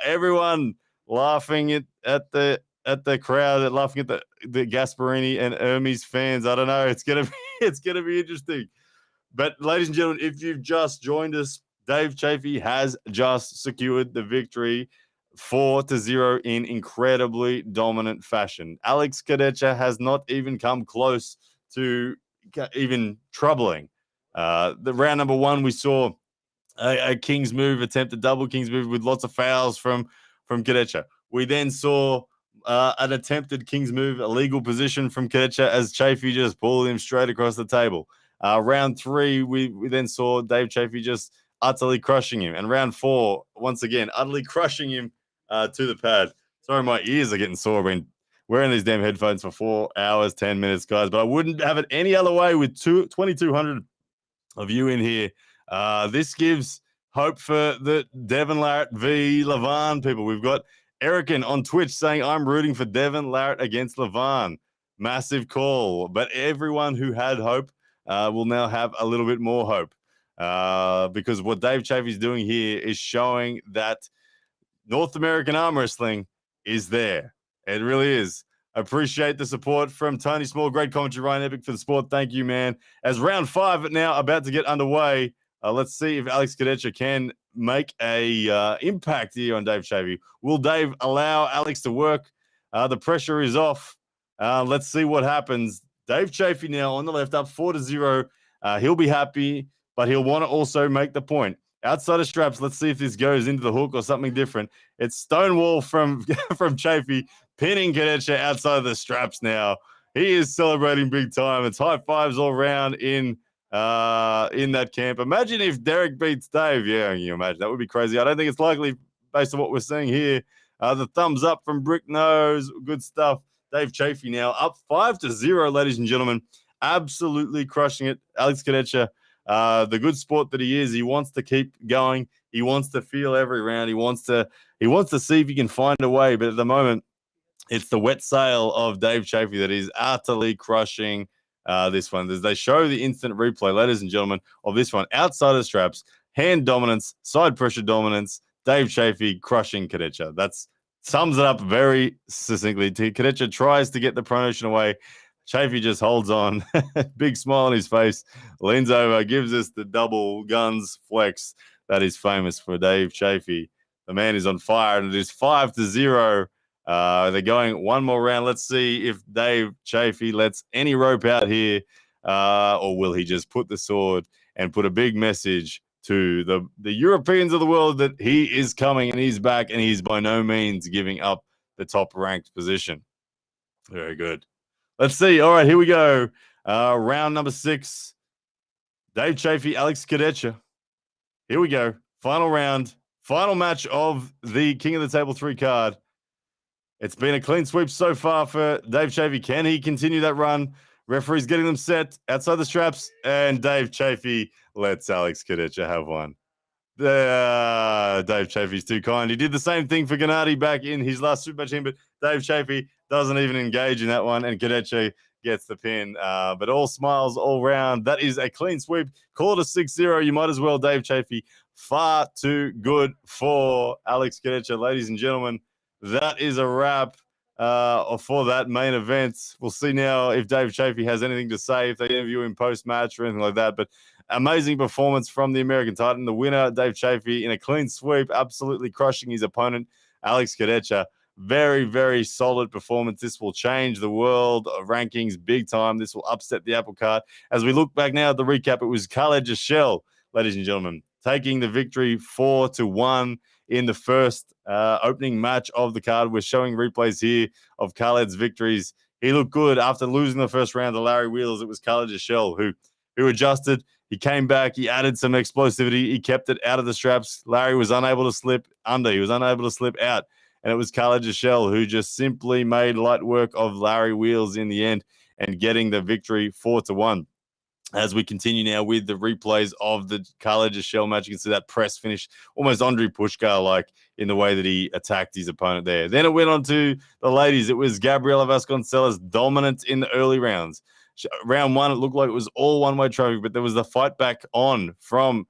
Everyone laughing at the crowd, laughing at the Gasparini and Hermes fans. I don't know. It's gonna be interesting. But ladies and gentlemen, if you've just joined us, Dave Chafee has just secured the victory 4-0 in incredibly dominant fashion. Alex Khalids has not even come close to even troubling. The round number 1, we saw a King's move, attempted double King's move with lots of fouls from Khalids. We then saw an attempted King's move, a legal position from Khalids as Chafee just pulled him straight across the table. Round 3, we then saw Dave Chafee just utterly crushing him. And round 4, once again, utterly crushing him to the pad. Sorry, my ears are getting sore. I've been wearing these damn headphones for 4 hours, 10 minutes, guys. But I wouldn't have it any other way with 2,200 of you in here. This gives hope for the Devon Larratt v. Levan people. We've got Erican on Twitch saying, I'm rooting for Devon Larratt against Levan. Massive call. But everyone who had hope will now have a little bit more hope. Because what Dave Chafee is doing here is showing that North American arm wrestling is there. It really is. I appreciate the support from Tony Small. Great commentary, Ryan Epic, for the sport. Thank you, man. As round 5 now about to get underway, let's see if Alex Khalids can make a impact here on Dave Chafee. Will Dave allow Alex to work? The pressure is off. Let's see what happens. Dave Chafee now on the left, up 4-0. He'll be happy, but he'll want to also make the point. Outside of straps, let's see if this goes into the hook or something different. It's Stonewall from Chafee, pinning Khalids outside of the straps now. He is celebrating big time. It's high fives all around in that camp. Imagine if Derek beats Dave. Yeah, can you imagine? That would be crazy. I don't think it's likely based on what we're seeing here. The thumbs up from Brick Nose. Good stuff. Dave Chafee now up 5-0, ladies and gentlemen. Absolutely crushing it. Alex Khalids, the good sport that he is, he wants to keep going. He wants to feel every round. He wants to see if he can find a way. But at the moment, it's the wet sail of Dave Chafee that is utterly crushing this one. As they show the instant replay, ladies and gentlemen, of this one, outside of straps, hand dominance, side pressure dominance, Dave Chafee crushing Khalids. That sums it up very succinctly. Khalids tries to get the promotion away. Chafee just holds on. Big smile on his face. Leans over, gives us the double guns flex that is famous for Dave Chafee. The man is on fire, and it is 5-0. They're going one more round. Let's see if Dave Chafee lets any rope out here, or will he just put the sword and put a big message to the Europeans of the world that he is coming and he's back and he's by no means giving up the top-ranked position. Very good. Let's see. All right, here we go. Round number 6. Dave Chafee, Alex Khalids. Here we go. Final round. Final match of the King of the Table 3 card. It's been a clean sweep so far for Dave Chafee. Can he continue that run? Referee's getting them set outside the straps, and Dave Chafee lets Alex Khalids have one. Dave Chafee's too kind. He did the same thing for Gennady back in his last Super Team, but Dave Chafee doesn't even engage in that one, and Khalids gets the pin. But all smiles all round. That is a clean sweep. Call it a 6-0. You might as well, Dave Chafee. Far too good for Alex Khalids. Ladies and gentlemen, that is a wrap for that main event. We'll see now if Dave Chafee has anything to say, if they interview him post-match or anything like that. But amazing performance from the American Titan. The winner, Dave Chafee, in a clean sweep, absolutely crushing his opponent, Alex Khalids. Very, very solid performance. This will change the world of rankings big time. This will upset the apple cart. As we look back now at the recap, it was Khalid, ladies and gentlemen, taking the victory 4-1 in the first opening match of the card. We're showing replays here of Khalid's victories. He looked good after losing the first round to Larry Wheels. It was Khalid who adjusted. He came back. He added some explosivity. He kept it out of the straps. Larry was unable to slip under. He was unable to slip out. and it was Khalid who just simply made light work of Larry Wheels in the end and getting the victory 4-1. As we continue now with the replays of the Khalid match, you can see that press finish, almost Andre Pushkar-like in the way that he attacked his opponent there. Then it went on to the ladies. It was Gabriella Vasquez dominant in the early rounds. Round one, it looked like it was all one-way traffic, but there was the fight back on from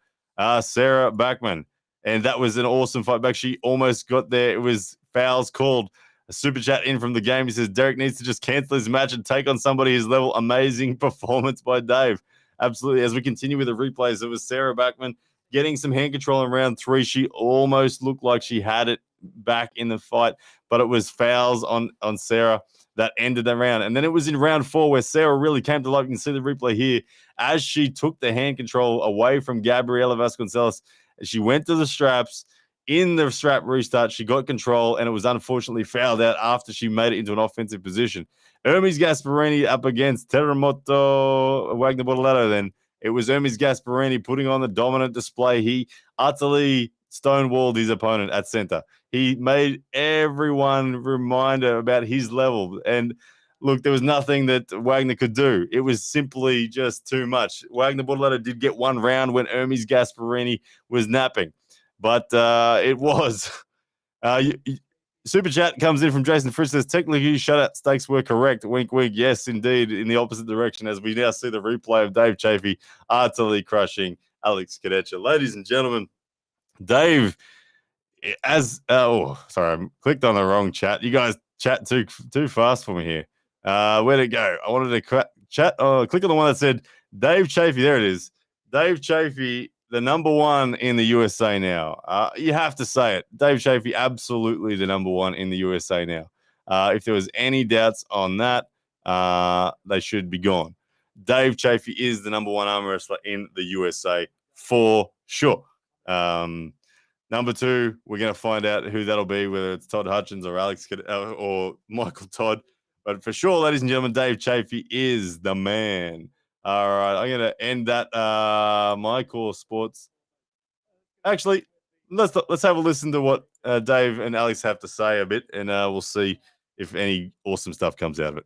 Sarah Backman, and that was an awesome fight back. She almost got there. It was fouls called. A super chat in from the game. He says Derek needs to just cancel his match and take on somebody his level. Amazing performance by Dave. Absolutely. As we continue with the replays, it was Sarah Backman getting some hand control in round 3. She almost looked like she had it back in the fight, but it was fouls on Sarah that ended the round. And then it was in round 4 where Sarah really came to life. You can see the replay here as she took the hand control away from Gabriella Vasconcelos. She went to the straps. In the strap restart, she got control, and it was unfortunately fouled out after she made it into an offensive position. Hermes Gasparini up against Terremoto Wagner Ladder. Then it was Hermes Gasparini putting on the dominant display. He utterly stonewalled his opponent at center. He made everyone reminder about his level. And look, there was nothing that Wagner could do. It was simply just too much. Wagner Ladder did get one round when Hermes Gasparini was napping. But it was. Super chat comes in from Jason Frisch. Says, technically, shutout stakes were correct. Wink, wink. Yes, indeed, in the opposite direction, as we now see the replay of Dave Chafee utterly crushing Alex Cadecha. Ladies and gentlemen, Dave, sorry, I clicked on the wrong chat. You guys chat too fast for me here. Where'd it go? I wanted to chat. Oh, click on the one that said Dave Chafee. There it is. Dave Chafee, the number one in the USA now. You have to say it. Dave Chafee, absolutely the number one in the USA now. If there was any doubts on that, they should be gone. Dave Chafee is the number one arm wrestler in the USA for sure. Number 2, we're going to find out who that'll be, whether it's Todd Hutchins or or Michael Todd. But for sure, ladies and gentlemen, Dave Chafee is the man. All right, I'm going to end that Michael Sports. Actually, let's have a listen to what Dave and Alex have to say a bit, and we'll see if any awesome stuff comes out of it.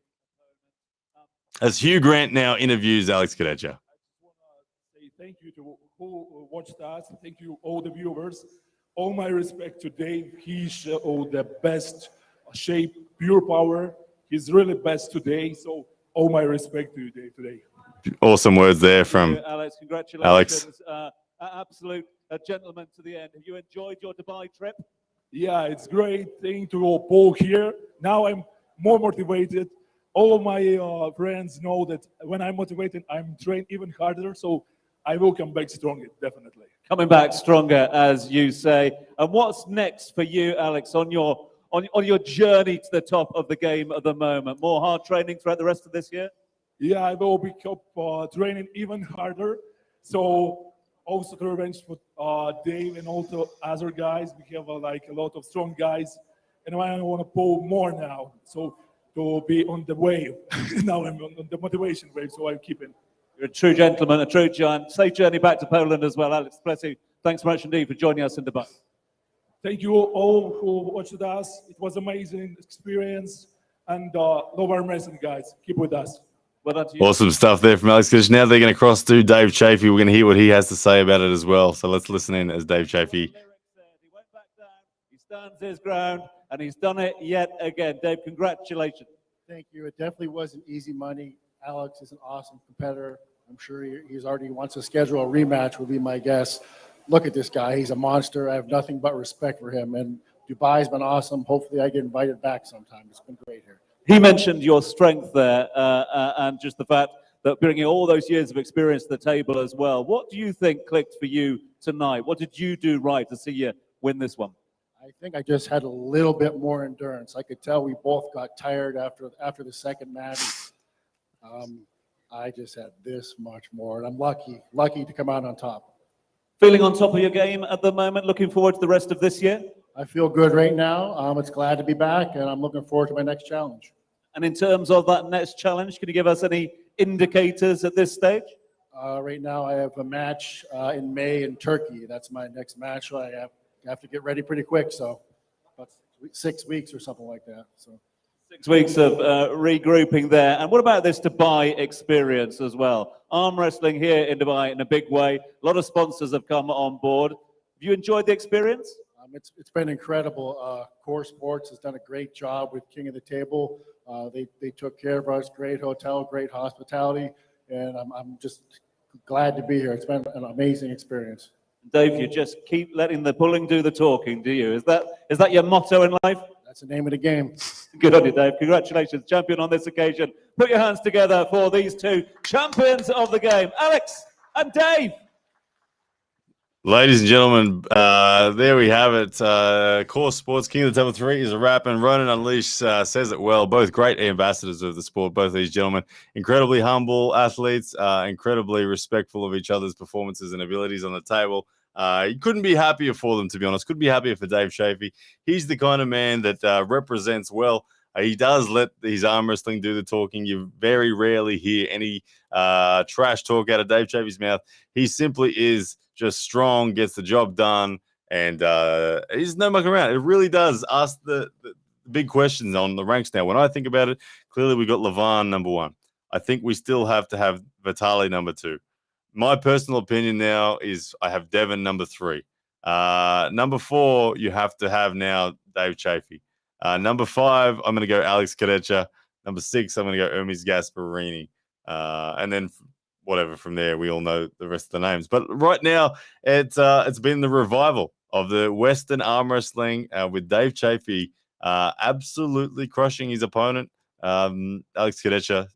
As Hugh Grant now interviews Alex Cadecha. I just want to say thank you to who watched us. Thank you, all the viewers. All my respect to Dave. He showed the best shape, pure power. He's really best today. So all my respect to you, Dave, today. Awesome words there from Alex. Congratulations. Alex. Absolute gentleman to the end. Have you enjoyed your Dubai trip? Yeah, it's great thing to go pull here. Now I'm more motivated. All of my friends know that when I'm motivated, I'm trained even harder. So I will come back stronger, definitely. Coming back stronger, as you say. And what's next for you, Alex, on your journey to the top of the game at the moment? More hard training throughout the rest of this year? Yeah, I will be training even harder. So also to revenge for Dave and also other guys. We have like a lot of strong guys, and I want to pull more now. So to be on the wave. Now I'm on the motivation wave, so I'm keeping. You're a true gentleman, a true giant. Safe journey back to Poland as well, Alex. Bless you. Thanks very much indeed for joining us in Dubai. Thank you all who watched us. It was amazing experience, and love our wrestling, guys. Keep with us. Well done to you. Awesome stuff there from Alex Cadecha. Now they're going to cross to Dave Chafee. We're going to hear what he has to say about it as well. So let's listen in as Dave Chafee. He went back down, he stands his ground, and he's done it yet again. Dave, congratulations. Thank you. It definitely wasn't easy money. Alex is an awesome competitor. I'm sure he's already wants to schedule a rematch, would be my guess. Look at this guy. He's a monster. I have nothing but respect for him. And Dubai's been awesome. Hopefully I get invited back sometime. It's been great here. He mentioned your strength there and just the fact that bringing all those years of experience to the table as well. What do you think clicked for you tonight? What did you do right to see you win this one? I think I just had a little bit more endurance. I could tell we both got tired after the second match. I just had this much more, and I'm lucky to come out on top. Feeling on top of your game at the moment? Looking forward to the rest of this year? I feel good right now. It's glad to be back, and I'm looking forward to my next challenge. And in terms of that next challenge, can you give us any indicators at this stage? Right now, I have a match in May in Turkey. That's my next match, so I have to get ready pretty quick. So that's 6 weeks or something like that. So 6 weeks of regrouping there. And what about this Dubai experience as well? Arm wrestling here in Dubai in a big way. A lot of sponsors have come on board. Have you enjoyed the experience? it's been incredible. Core Sports has done a great job with King of the Table. They took care of us. Great hotel, great hospitality, and I'm just glad to be here. It's been an amazing experience. Dave, you just keep letting the pulling do the talking, do you? Is that your motto in life? That's the name of the game. Good on you, Dave. Congratulations, champion on this occasion. Put your hands together for these two champions of the game, Alex and Dave. Ladies and gentlemen, there we have it. Core Sports King of the Table 3 is a wrap, and Ronan Unleashed says it well. Both great ambassadors of the sport, both these gentlemen. Incredibly humble athletes, incredibly respectful of each other's performances and abilities on the table. You couldn't be happier for them, to be honest. Couldn't be happier for Dave Chafee. He's the kind of man that represents well. He does let his arm wrestling do the talking. You very rarely hear any trash talk out of Dave Chafee's mouth. He simply is just strong, gets the job done, and he's no mucking around. It really does ask the big questions on the ranks now. When I think about it, clearly we got Levan number 1. I think we still have to have Vitali number 2. My personal opinion now is I have Devin number 3. Number 4, you have to have now Dave Chafee. Number 5, I'm going to go Alex Kadecha. Number 6, I'm going to go Hermes Gasparini. And then whatever from there, we all know the rest of the names. But right now, it's been the revival of the Western arm wrestling with Dave Chafee absolutely crushing his opponent, Alex Kadecha,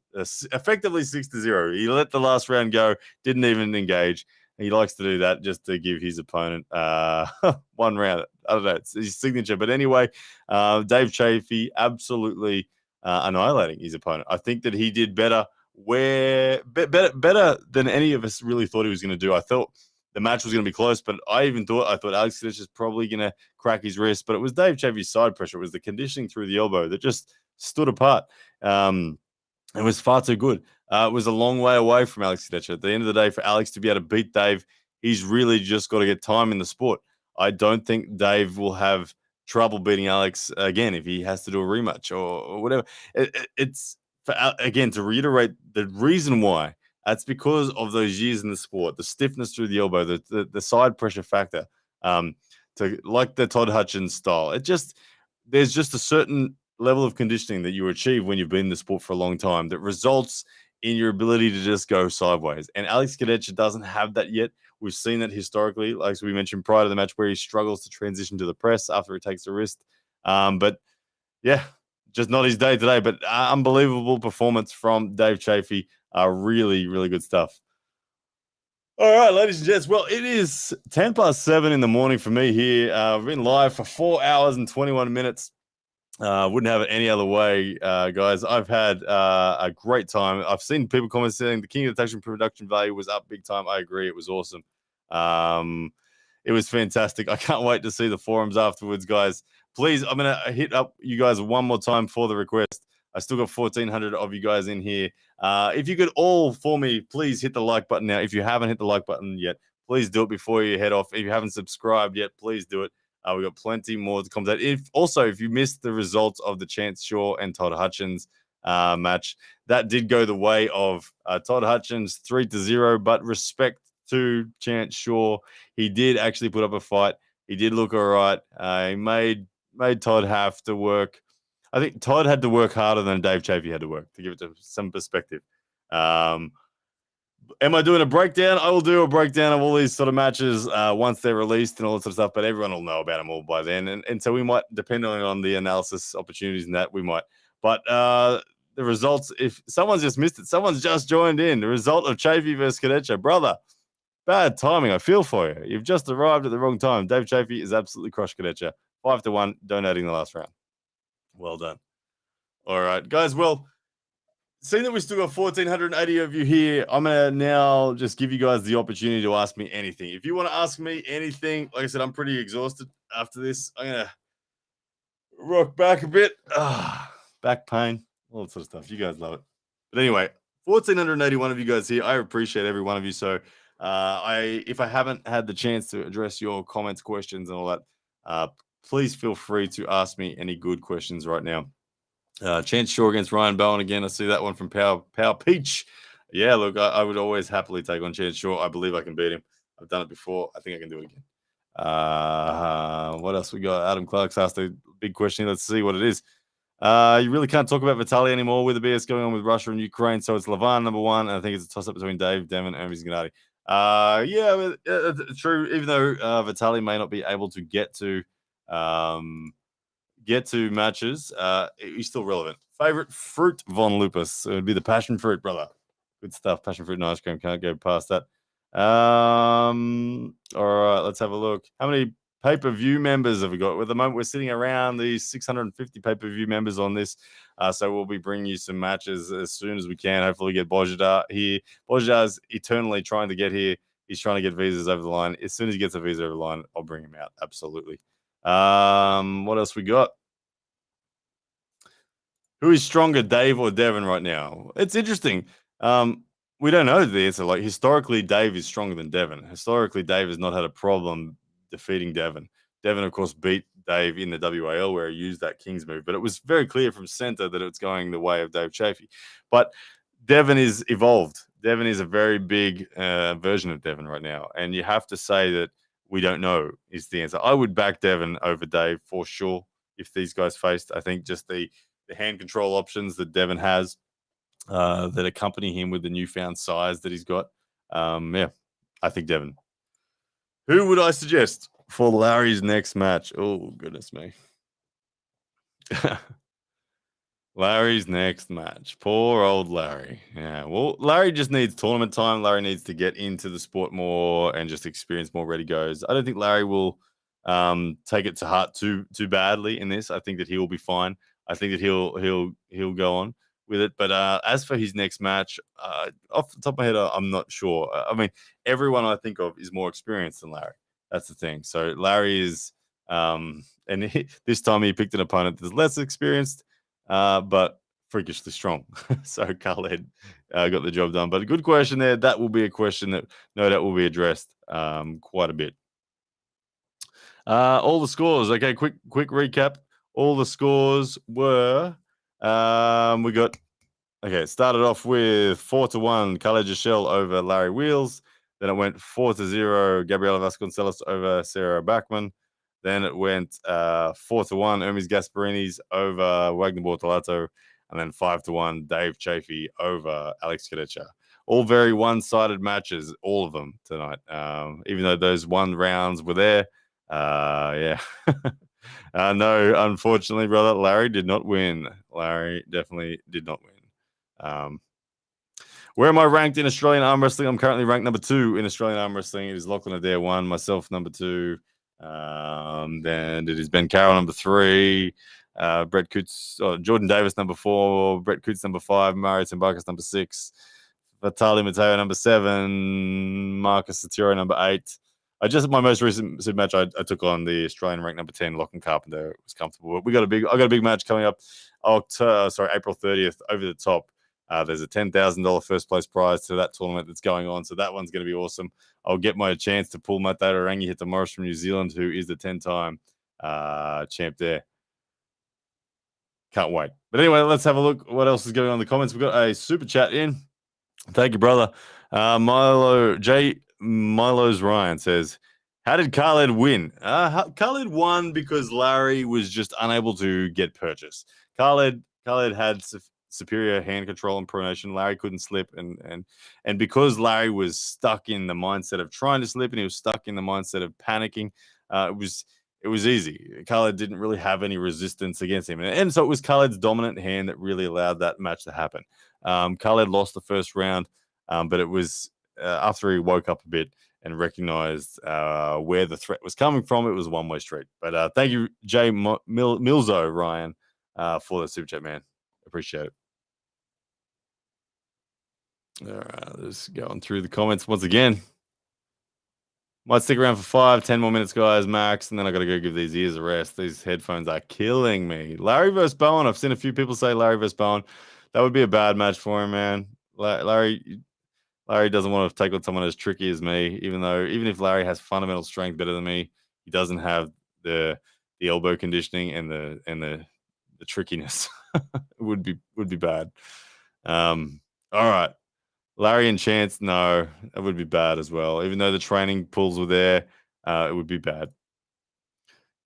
effectively 6-0. He let the last round go, didn't even engage. He likes to do that just to give his opponent one round. I don't know, it's his signature. But anyway, Dave Chafee absolutely annihilating his opponent. I think that he did better better than any of us really thought he was going to do. I thought the match was going to be close, but I thought Alex Kadecha is probably going to crack his wrist. But it was Dave Chafee's side pressure. It was the conditioning through the elbow that just stood apart. It was far too good. It was a long way away from Alex Kadecha. At the end of the day, for Alex to be able to beat Dave, he's really just got to get time in the sport. I don't think Dave will have trouble beating Alex again if he has to do a rematch or whatever. It's again, to reiterate the reason why, that's because of those years in the sport, the stiffness through the elbow, the side pressure factor, to like the Todd Hutchins style. There's just a certain level of conditioning that you achieve when you've been in the sport for a long time that results in your ability to just go sideways. And Alex Kadecha doesn't have that yet. We've seen that historically, like we mentioned prior to the match, where he struggles to transition to the press after he takes the wrist. But yeah, just not his day today. But unbelievable performance from Dave Chafee. Really, really good stuff. All right, ladies and gents. Well, it is 7:10 in the morning for me here. I've been live for 4 hours and 21 minutes. Wouldn't have it any other way, guys. I've had a great time. I've seen people comment saying the King of the Table production value was up big time. I agree. It was awesome. It was fantastic. I can't wait to see the forums afterwards, guys. Please, I'm going to hit up you guys one more time for the request. I still got 1,400 of you guys in here. If you could all, for me, please hit the like button now. If you haven't hit the like button yet, please do it before you head off. If you haven't subscribed yet, please do it. We've got plenty more to comment. If you missed the results of the Chance Shaw and Todd Hutchins match, that did go the way of Todd Hutchins 3-0. But respect to Chance Shaw, he did actually put up a fight. He did look all right. He made Todd have to work. I think Todd had to work harder than Dave Chafee had to work, to give it some perspective. Am I doing a breakdown? I will do a breakdown of all these sort of matches once they're released and all that sort of stuff, but everyone will know about them all by then. And so we might, depending on the analysis opportunities and that, we might. But the results, if someone's just missed it, someone's just joined in. The result of Chafee versus Kadecha. Brother, bad timing. I feel for you. You've just arrived at the wrong time. Dave Chafee is absolutely crushed Kadecha. 5-1, donating the last round. Well done. All right, guys. Well, seeing that we still got 1,480 of you here, I'm going to now just give you guys the opportunity to ask me anything. If you want to ask me anything, like I said, I'm pretty exhausted after this. I'm going to rock back a bit. Back pain, all that sort of stuff. You guys love it. But anyway, 1,481 of you guys here. I appreciate every one of you. So if I haven't had the chance to address your comments, questions, and all that, please feel free to ask me any good questions right now. Chance Shaw against Ryan Bowen again. I see that one from Power Peach. Yeah, look, I would always happily take on Chance Shaw. I believe I can beat him. I've done it before. I think I can do it again. What else we got? Adam Clark's asked a big question. Let's see what it is. You really can't talk about Vitaly anymore with the BS going on with Russia and Ukraine. So it's Levan number one. And I think it's a toss-up between Dave, Devin, and Hermes Gennady. Yeah, true. Even though Vitaly may not be able to get to matches, he's still relevant. Favorite fruit, Von Lupus. It would be the passion fruit, brother. Good stuff. Passion fruit and ice cream. Can't go past that. All right, let's have a look. How many pay-per-view members have we got? At the moment, we're sitting around the 650 pay-per-view members on this. So we'll be bringing you some matches as soon as we can. Hopefully, we get Bojidar here. Bojidar's eternally trying to get here. He's trying to get visas over the line. As soon as he gets a visa over the line, I'll bring him out. Absolutely. What else we got? Who is stronger, Dave or Devin right now? It's interesting. We don't know the answer. Like, historically, Dave is stronger than Devin. Historically, Dave has not had a problem defeating Devin. Devin, of course, beat Dave in the WAL where he used that King's move, but it was very clear from center that it's going the way of Dave Chafee. But Devin is evolved. Devin is a very big version of Devin right now, and you have to say that we don't know is the answer. I would back Devin over Dave for sure if these guys faced. I think just the hand control options that Devin has that accompany him with the newfound size that he's got. Yeah, I think Devin. Who would I suggest for Larry's next match? Oh, goodness me. Larry's next match. Poor old Larry. Yeah, well, Larry just needs tournament time. Larry needs to get into the sport more and just experience more ready goes. I don't think Larry will take it to heart too badly in this. I think that he will be fine. I think that he'll go on with it. But as for his next match, off the top of my head, I'm not sure. I mean, everyone I think of is more experienced than Larry. That's the thing. So Larry is, this time he picked an opponent that's less experienced, but freakishly strong. So Khalid got the job done. But a good question there. That will be a question that no doubt will be addressed quite a bit. All the scores. Okay, quick recap. All the scores were, we got, okay, it started off with 4-1, Khalid Jashel over Larry Wheels. Then it went 4-0, Gabriella Vasconcelos over Sarah Backman. Then it went 4-1, Hermes Gasparini's over Wagner Bortolato. And then 5-1, Dave Chafee over Alex Kadecha. All very one-sided matches, all of them tonight. Even though those 1 rounds were there, yeah. No, unfortunately, brother, Larry did not win. Larry definitely did not win. Where am I ranked in Australian arm wrestling? I'm currently ranked number 2 in Australian arm wrestling. It is Lachlan Adair 1, myself number 2. Then it is Ben Carroll number 3. Brett Coots, Jordan Davis number 4. Brett Coots number 5. Mario Timbakas number 6. Vitaly Mateo number 7. Marcus Satiro number 8. My most recent super match, I took on the Australian ranked number 10, Lachlan Carpenter. It was comfortable. I got a big match coming up. April 30th over the top. There's a $10,000 first place prize to that tournament that's going on. So that one's going to be awesome. I'll get my chance to pull Matato Rangi Hita Morris from New Zealand, who is the 10-time champ there. Can't wait. But anyway, let's have a look what else is going on in the comments. We've got a super chat in. Thank you, brother. Milo's Ryan says, how did Khalid win? Khalid won because Larry was just unable to get purchase. Khalid had superior hand control and pronation. Larry couldn't slip, and because Larry was stuck in the mindset of trying to slip and he was stuck in the mindset of panicking, it was easy. Khalid didn't really have any resistance against him, and so it was Khalid's dominant hand that really allowed that match to happen. Khalid lost the first round, but it was after he woke up a bit and recognized where the threat was coming from. It was a one-way street. But thank you, Jay Milzo, Ryan, for the super chat, man. Appreciate it. All right, just going through the comments once again. Might stick around for 5-10 more minutes, guys, max, and then I got to go give these ears a rest. These headphones are killing me. Larry versus Bowen. I've seen a few people say Larry versus Bowen. That would be a bad match for him, man. Larry doesn't want to take on someone as tricky as me, even if Larry has fundamental strength better than me. He doesn't have the the elbow conditioning and the trickiness would be bad. All right. Larry and Chance, no, that would be bad as well. Even though the training pools were there, it would be bad.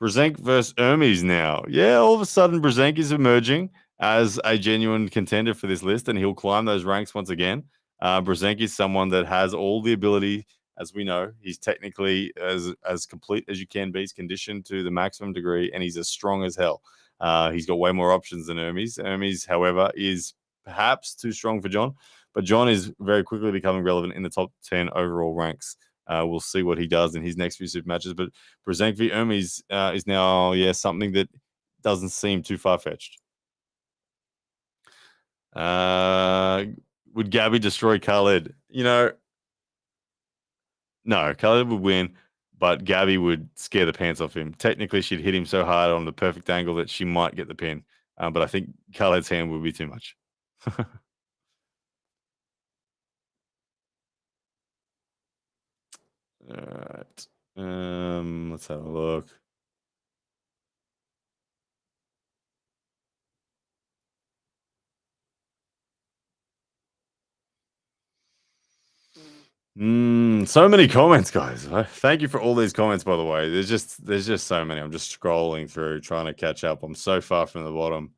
Brzenk versus Hermes now. Yeah, all of a sudden Brzenk is emerging as a genuine contender for this list, and he'll climb those ranks once again. Brzenk is someone that has all the ability, as we know. He's technically as complete as you can be. He's conditioned to the maximum degree, and he's as strong as hell. He's got way more options than Hermes. Hermes, however, is perhaps too strong for John, but John is very quickly becoming relevant in the top 10 overall ranks. We'll see what he does in his next few super matches. But Brzenk v. Hermes is now, something that doesn't seem too far-fetched. Would Gabby destroy Khalid? No, Khalid would win, but Gabby would scare the pants off him. Technically, she'd hit him so hard on the perfect angle that she might get the pin. But I think Khalid's hand would be too much. All right. Let's have a look. So many comments, guys. Thank you for all these comments, by the way. There's just so many. I'm just scrolling through, trying to catch up. I'm so far from the bottom.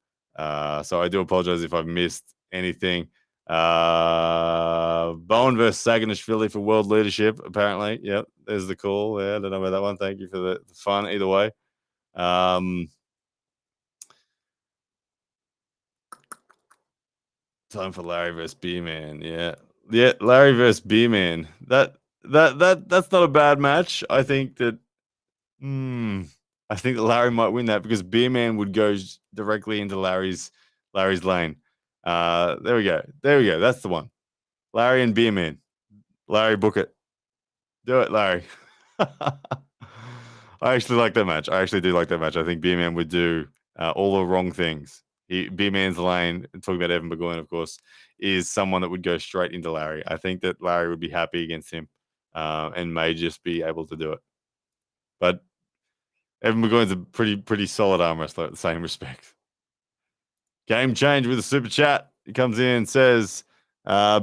So I do apologize if I've missed anything. Bowen versus Saganishvili for world leadership, apparently. Yep, there's the call. Yeah, I don't know about that one. Thank you for the fun either way. Time for Larry versus B-Man. Yeah, Larry versus B-Man. That's not a bad match. I think that Larry might win that because B-Man would go directly into Larry's lane. There we go. That's the one. Larry and B-Man. Larry, book it. Do it, Larry. I actually like that match. I actually do like that match. I think B-Man would do all the wrong things. B-Man's lane, talking about Evan Burgoyne, of course, is someone that would go straight into Larry. I think that Larry would be happy against him and may just be able to do it. But Evan Burgoyne's a pretty solid arm wrestler at the same respect. Game change with a super chat. He comes in and says,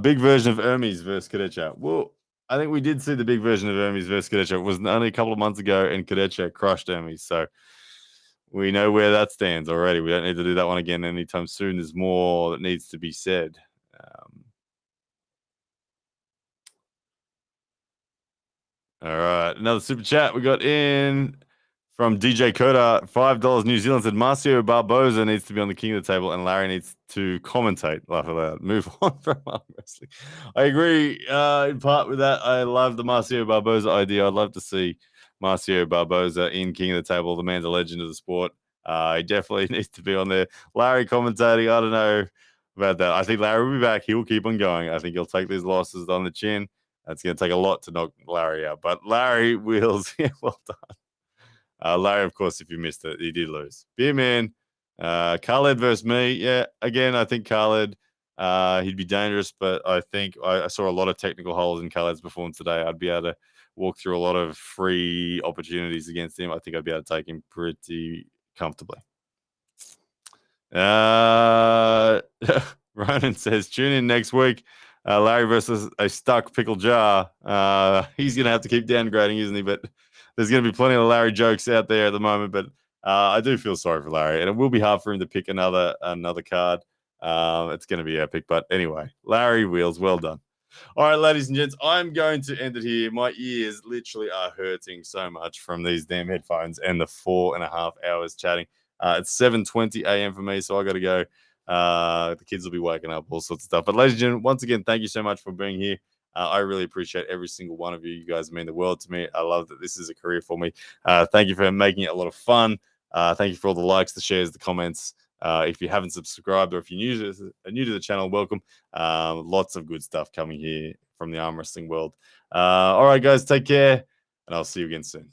big version of Hermes versus Kadetcha. Well, I think we did see the big version of Hermes versus Kadetcha. It was only a couple of months ago, and Kadetcha crushed Hermes. So we know where that stands already. We don't need to do that one again anytime soon. There's more that needs to be said. All right. Another super chat we got in from DJ Coda. $5 New Zealand said, Marcio Barboza needs to be on the king of the table and Larry needs to commentate. Laugh aloud. Move on from arm wrestling. I agree in part with that. I love the Marcio Barboza idea. I'd love to see Marcio Barboza in king of the table. The man's a legend of the sport. He definitely needs to be on there. Larry commentating, I don't know about that. I think Larry will be back. He will keep on going. I think he'll take these losses on the chin. It's going to take a lot to knock Larry out. But Larry wills. Yeah, well done. Larry, of course, if you missed it, he did lose. Beerman, Khalid versus me. Yeah, again, I think Khalid, he'd be dangerous, but I think I saw a lot of technical holes in Khalid's performance today. I'd be able to walk through a lot of free opportunities against him. I think I'd be able to take him pretty comfortably. Ronan says, tune in next week. Larry versus a stuck pickle jar. He's going to have to keep downgrading, isn't he? But there's going to be plenty of Larry jokes out there at the moment. But I do feel sorry for Larry, and it will be hard for him to pick another card. It's going to be epic. But anyway, Larry Wheels, well done. All right, ladies and gents, I'm going to end it here. My ears literally are hurting so much from these damn headphones and the 4.5 hours chatting. It's 7:20 a.m. for me, so I got to go. The kids will be waking up, all sorts of stuff. But ladies and gentlemen, once again, thank you so much for being here. I really appreciate every single one of you. You guys mean the world to me. I love that this is a career for me. Thank you for making it a lot of fun. Thank you for all the likes, the shares, the comments. If you haven't subscribed or if you're new to the channel, welcome. Lots of good stuff coming here from the arm wrestling world. All right, guys, take care, and I'll see you again soon.